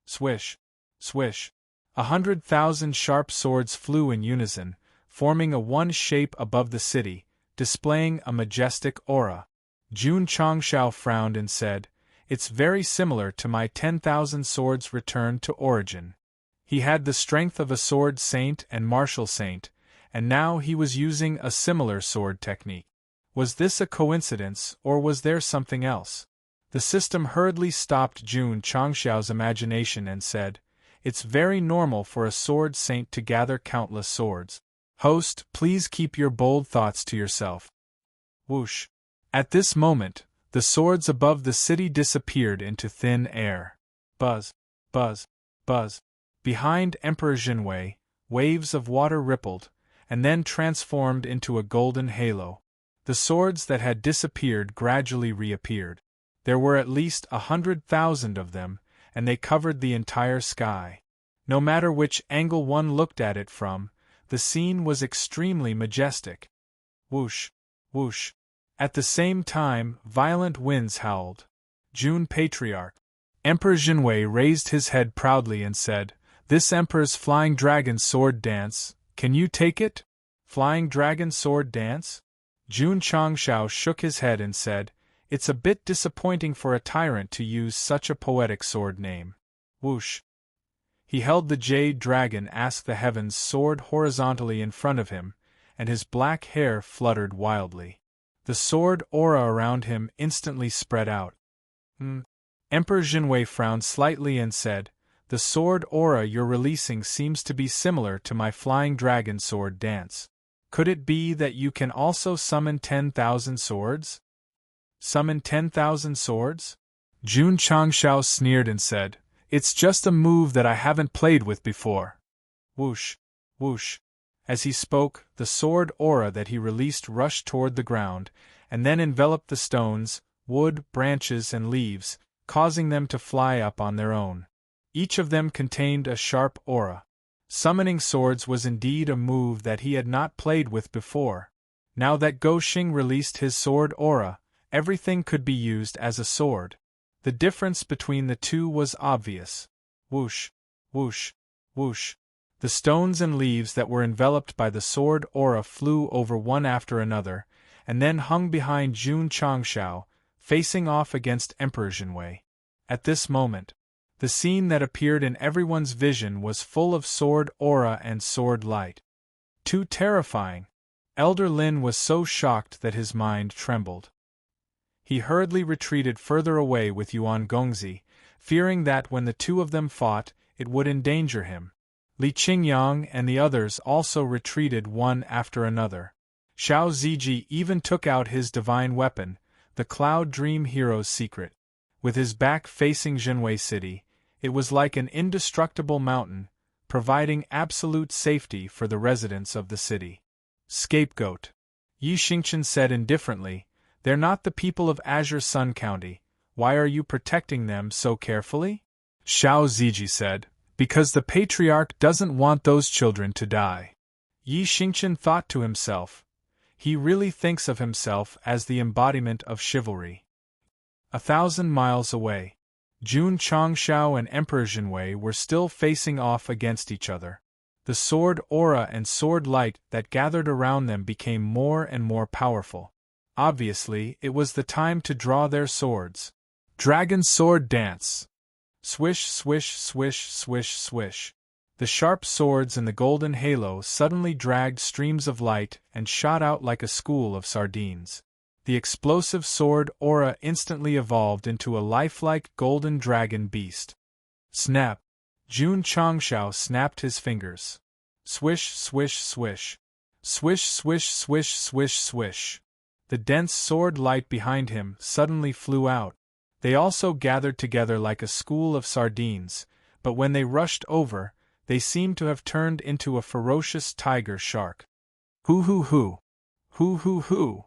S1: swish, swish. 100,000 sharp swords flew in unison, forming a one shape above the city, displaying a majestic aura. Jun Changshao frowned and said, It's very similar to my 10,000 swords returned to origin. He had the strength of a sword saint and martial saint, and now he was using a similar sword technique. Was this a coincidence, or was there something else? The system hurriedly stopped Jun Changshao's imagination and said, It's very normal for a sword saint to gather countless swords. Host, please keep your bold thoughts to yourself. Whoosh. At this moment, the swords above the city disappeared into thin air. Buzz, buzz, buzz. Behind Emperor Jinwei, waves of water rippled, and then transformed into a golden halo. The swords that had disappeared gradually reappeared. There were at least 100,000 of them, and they covered the entire sky. No matter which angle one looked at it from, the scene was extremely majestic. Whoosh, whoosh. At the same time, violent winds howled. Jun Patriarch. Emperor Jinwei raised his head proudly and said, This Emperor's Flying Dragon Sword Dance, can you take it? Flying Dragon Sword Dance? Jun Changshao shook his head and said, It's a bit disappointing for a tyrant to use such a poetic sword name. Whoosh. He held the jade dragon Ask the Heavens sword horizontally in front of him, and his black hair fluttered wildly. The sword aura around him instantly spread out. Emperor Jinwei frowned slightly and said, The sword aura you're releasing seems to be similar to my Flying Dragon Sword Dance. Could it be that you can also summon 10,000 swords? Summon 10,000 swords? Jun Changshao sneered and said, It's just a move that I haven't played with before. Whoosh, whoosh. As he spoke, the sword aura that he released rushed toward the ground, and then enveloped the stones, wood, branches, and leaves, causing them to fly up on their own. Each of them contained a sharp aura. Summoning swords was indeed a move that he had not played with before. Now that Go Xing released his sword aura, everything could be used as a sword. The difference between the two was obvious. Whoosh, whoosh, whoosh. The stones and leaves that were enveloped by the sword aura flew over one after another, and then hung behind Jun Changshao, facing off against Emperor Jinwei. At this moment, the scene that appeared in everyone's vision was full of sword aura and sword light. Too terrifying. Elder Lin was so shocked that his mind trembled. He hurriedly retreated further away with Yuan Gongzi, fearing that when the two of them fought, it would endanger him. Li Qingyang and the others also retreated one after another. Xiao Ziji even took out his divine weapon, the Cloud Dream Hero's secret. With his back facing Jinwei City, it was like an indestructible mountain, providing absolute safety for the residents of the city. Scapegoat. Yi Xingchen said indifferently, "They're not the people of Azure Sun County. Why are you protecting them so carefully?" Xiao Ziji said, "Because the patriarch doesn't want those children to die." Yi Xingchen thought to himself, he really thinks of himself as the embodiment of chivalry. 1,000 miles away, Jun Changshao and Emperor Jinwei were still facing off against each other. The sword aura and sword light that gathered around them became more and more powerful. Obviously, it was the time to draw their swords. Dragon Sword Dance! Swish, swish, swish, swish, swish. The sharp swords in the golden halo suddenly dragged streams of light and shot out like a school of sardines. The explosive sword aura instantly evolved into a lifelike golden dragon beast. Snap! Jun Changshao snapped his fingers. Swish, swish, swish. Swish, swish, swish, swish, swish. The dense sword light behind him suddenly flew out. They also gathered together like a school of sardines, but when they rushed over, they seemed to have turned into a ferocious tiger shark. Hoo hoo hoo! Hoo hoo hoo!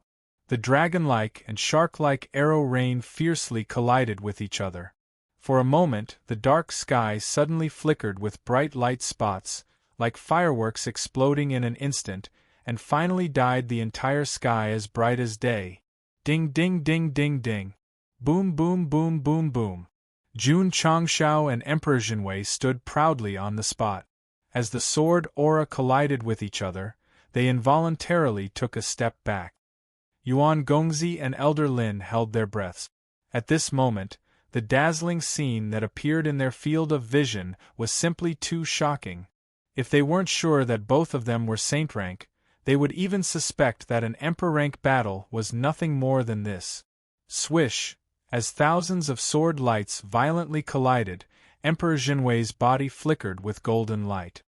S1: The dragon-like and shark-like arrow rain fiercely collided with each other. For a moment, the dark sky suddenly flickered with bright light spots, like fireworks exploding in an instant, and finally dyed the entire sky as bright as day. Ding ding ding ding ding! Boom boom boom boom boom! Jun Changshao and Emperor Jinwei stood proudly on the spot. As the sword aura collided with each other, they involuntarily took a step back. Yuan Gongzi and Elder Lin held their breaths. At this moment, the dazzling scene that appeared in their field of vision was simply too shocking. If they weren't sure that both of them were saint rank, they would even suspect that an emperor rank battle was nothing more than this. Swish! As thousands of sword lights violently collided, Emperor Jinwei's body flickered with golden light.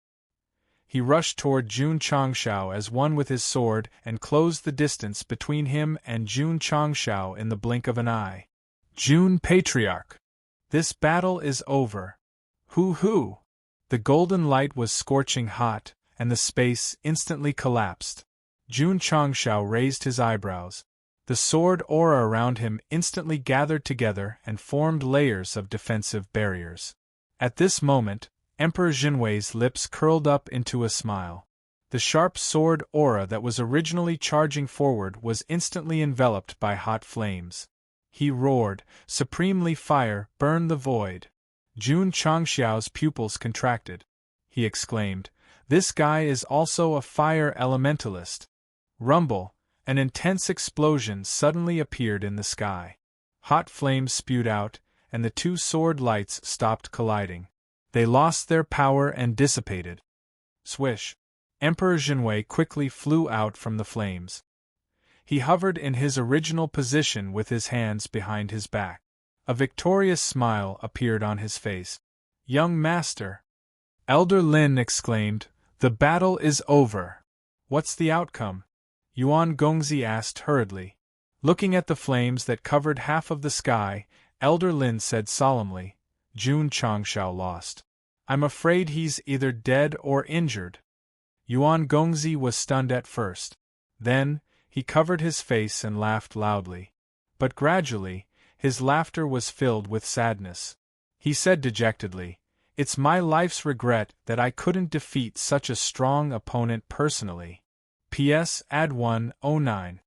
S1: He rushed toward Jun Changshao as one with his sword and closed the distance between him and Jun Changshao in the blink of an eye. Jun Patriarch! This battle is over. Hoo hoo! The golden light was scorching hot, and the space instantly collapsed. Jun Changshao raised his eyebrows. The sword aura around him instantly gathered together and formed layers of defensive barriers. At this moment, Emperor Jinwei's lips curled up into a smile. The sharp sword aura that was originally charging forward was instantly enveloped by hot flames. He roared, "Supremely fire, burn the void!" Jun Changxiao's pupils contracted. He exclaimed, "This guy is also a fire elementalist." Rumble! An intense explosion suddenly appeared in the sky. Hot flames spewed out, and the two sword lights stopped colliding. They lost their power and dissipated. Swish! Emperor Jinwei quickly flew out from the flames. He hovered in his original position with his hands behind his back. A victorious smile appeared on his face. "Young master!" Elder Lin exclaimed, "The battle is over." "What's the outcome?" Yuan Gongzi asked hurriedly. Looking at the flames that covered half of the sky, Elder Lin said solemnly, "Jun Changshao lost. I'm afraid he's either dead or injured." Yuan Gongzi was stunned at first. Then, he covered his face and laughed loudly. But gradually, his laughter was filled with sadness. He said dejectedly, It's my life's regret that I couldn't defeat such a strong opponent personally. P.S. Add 109.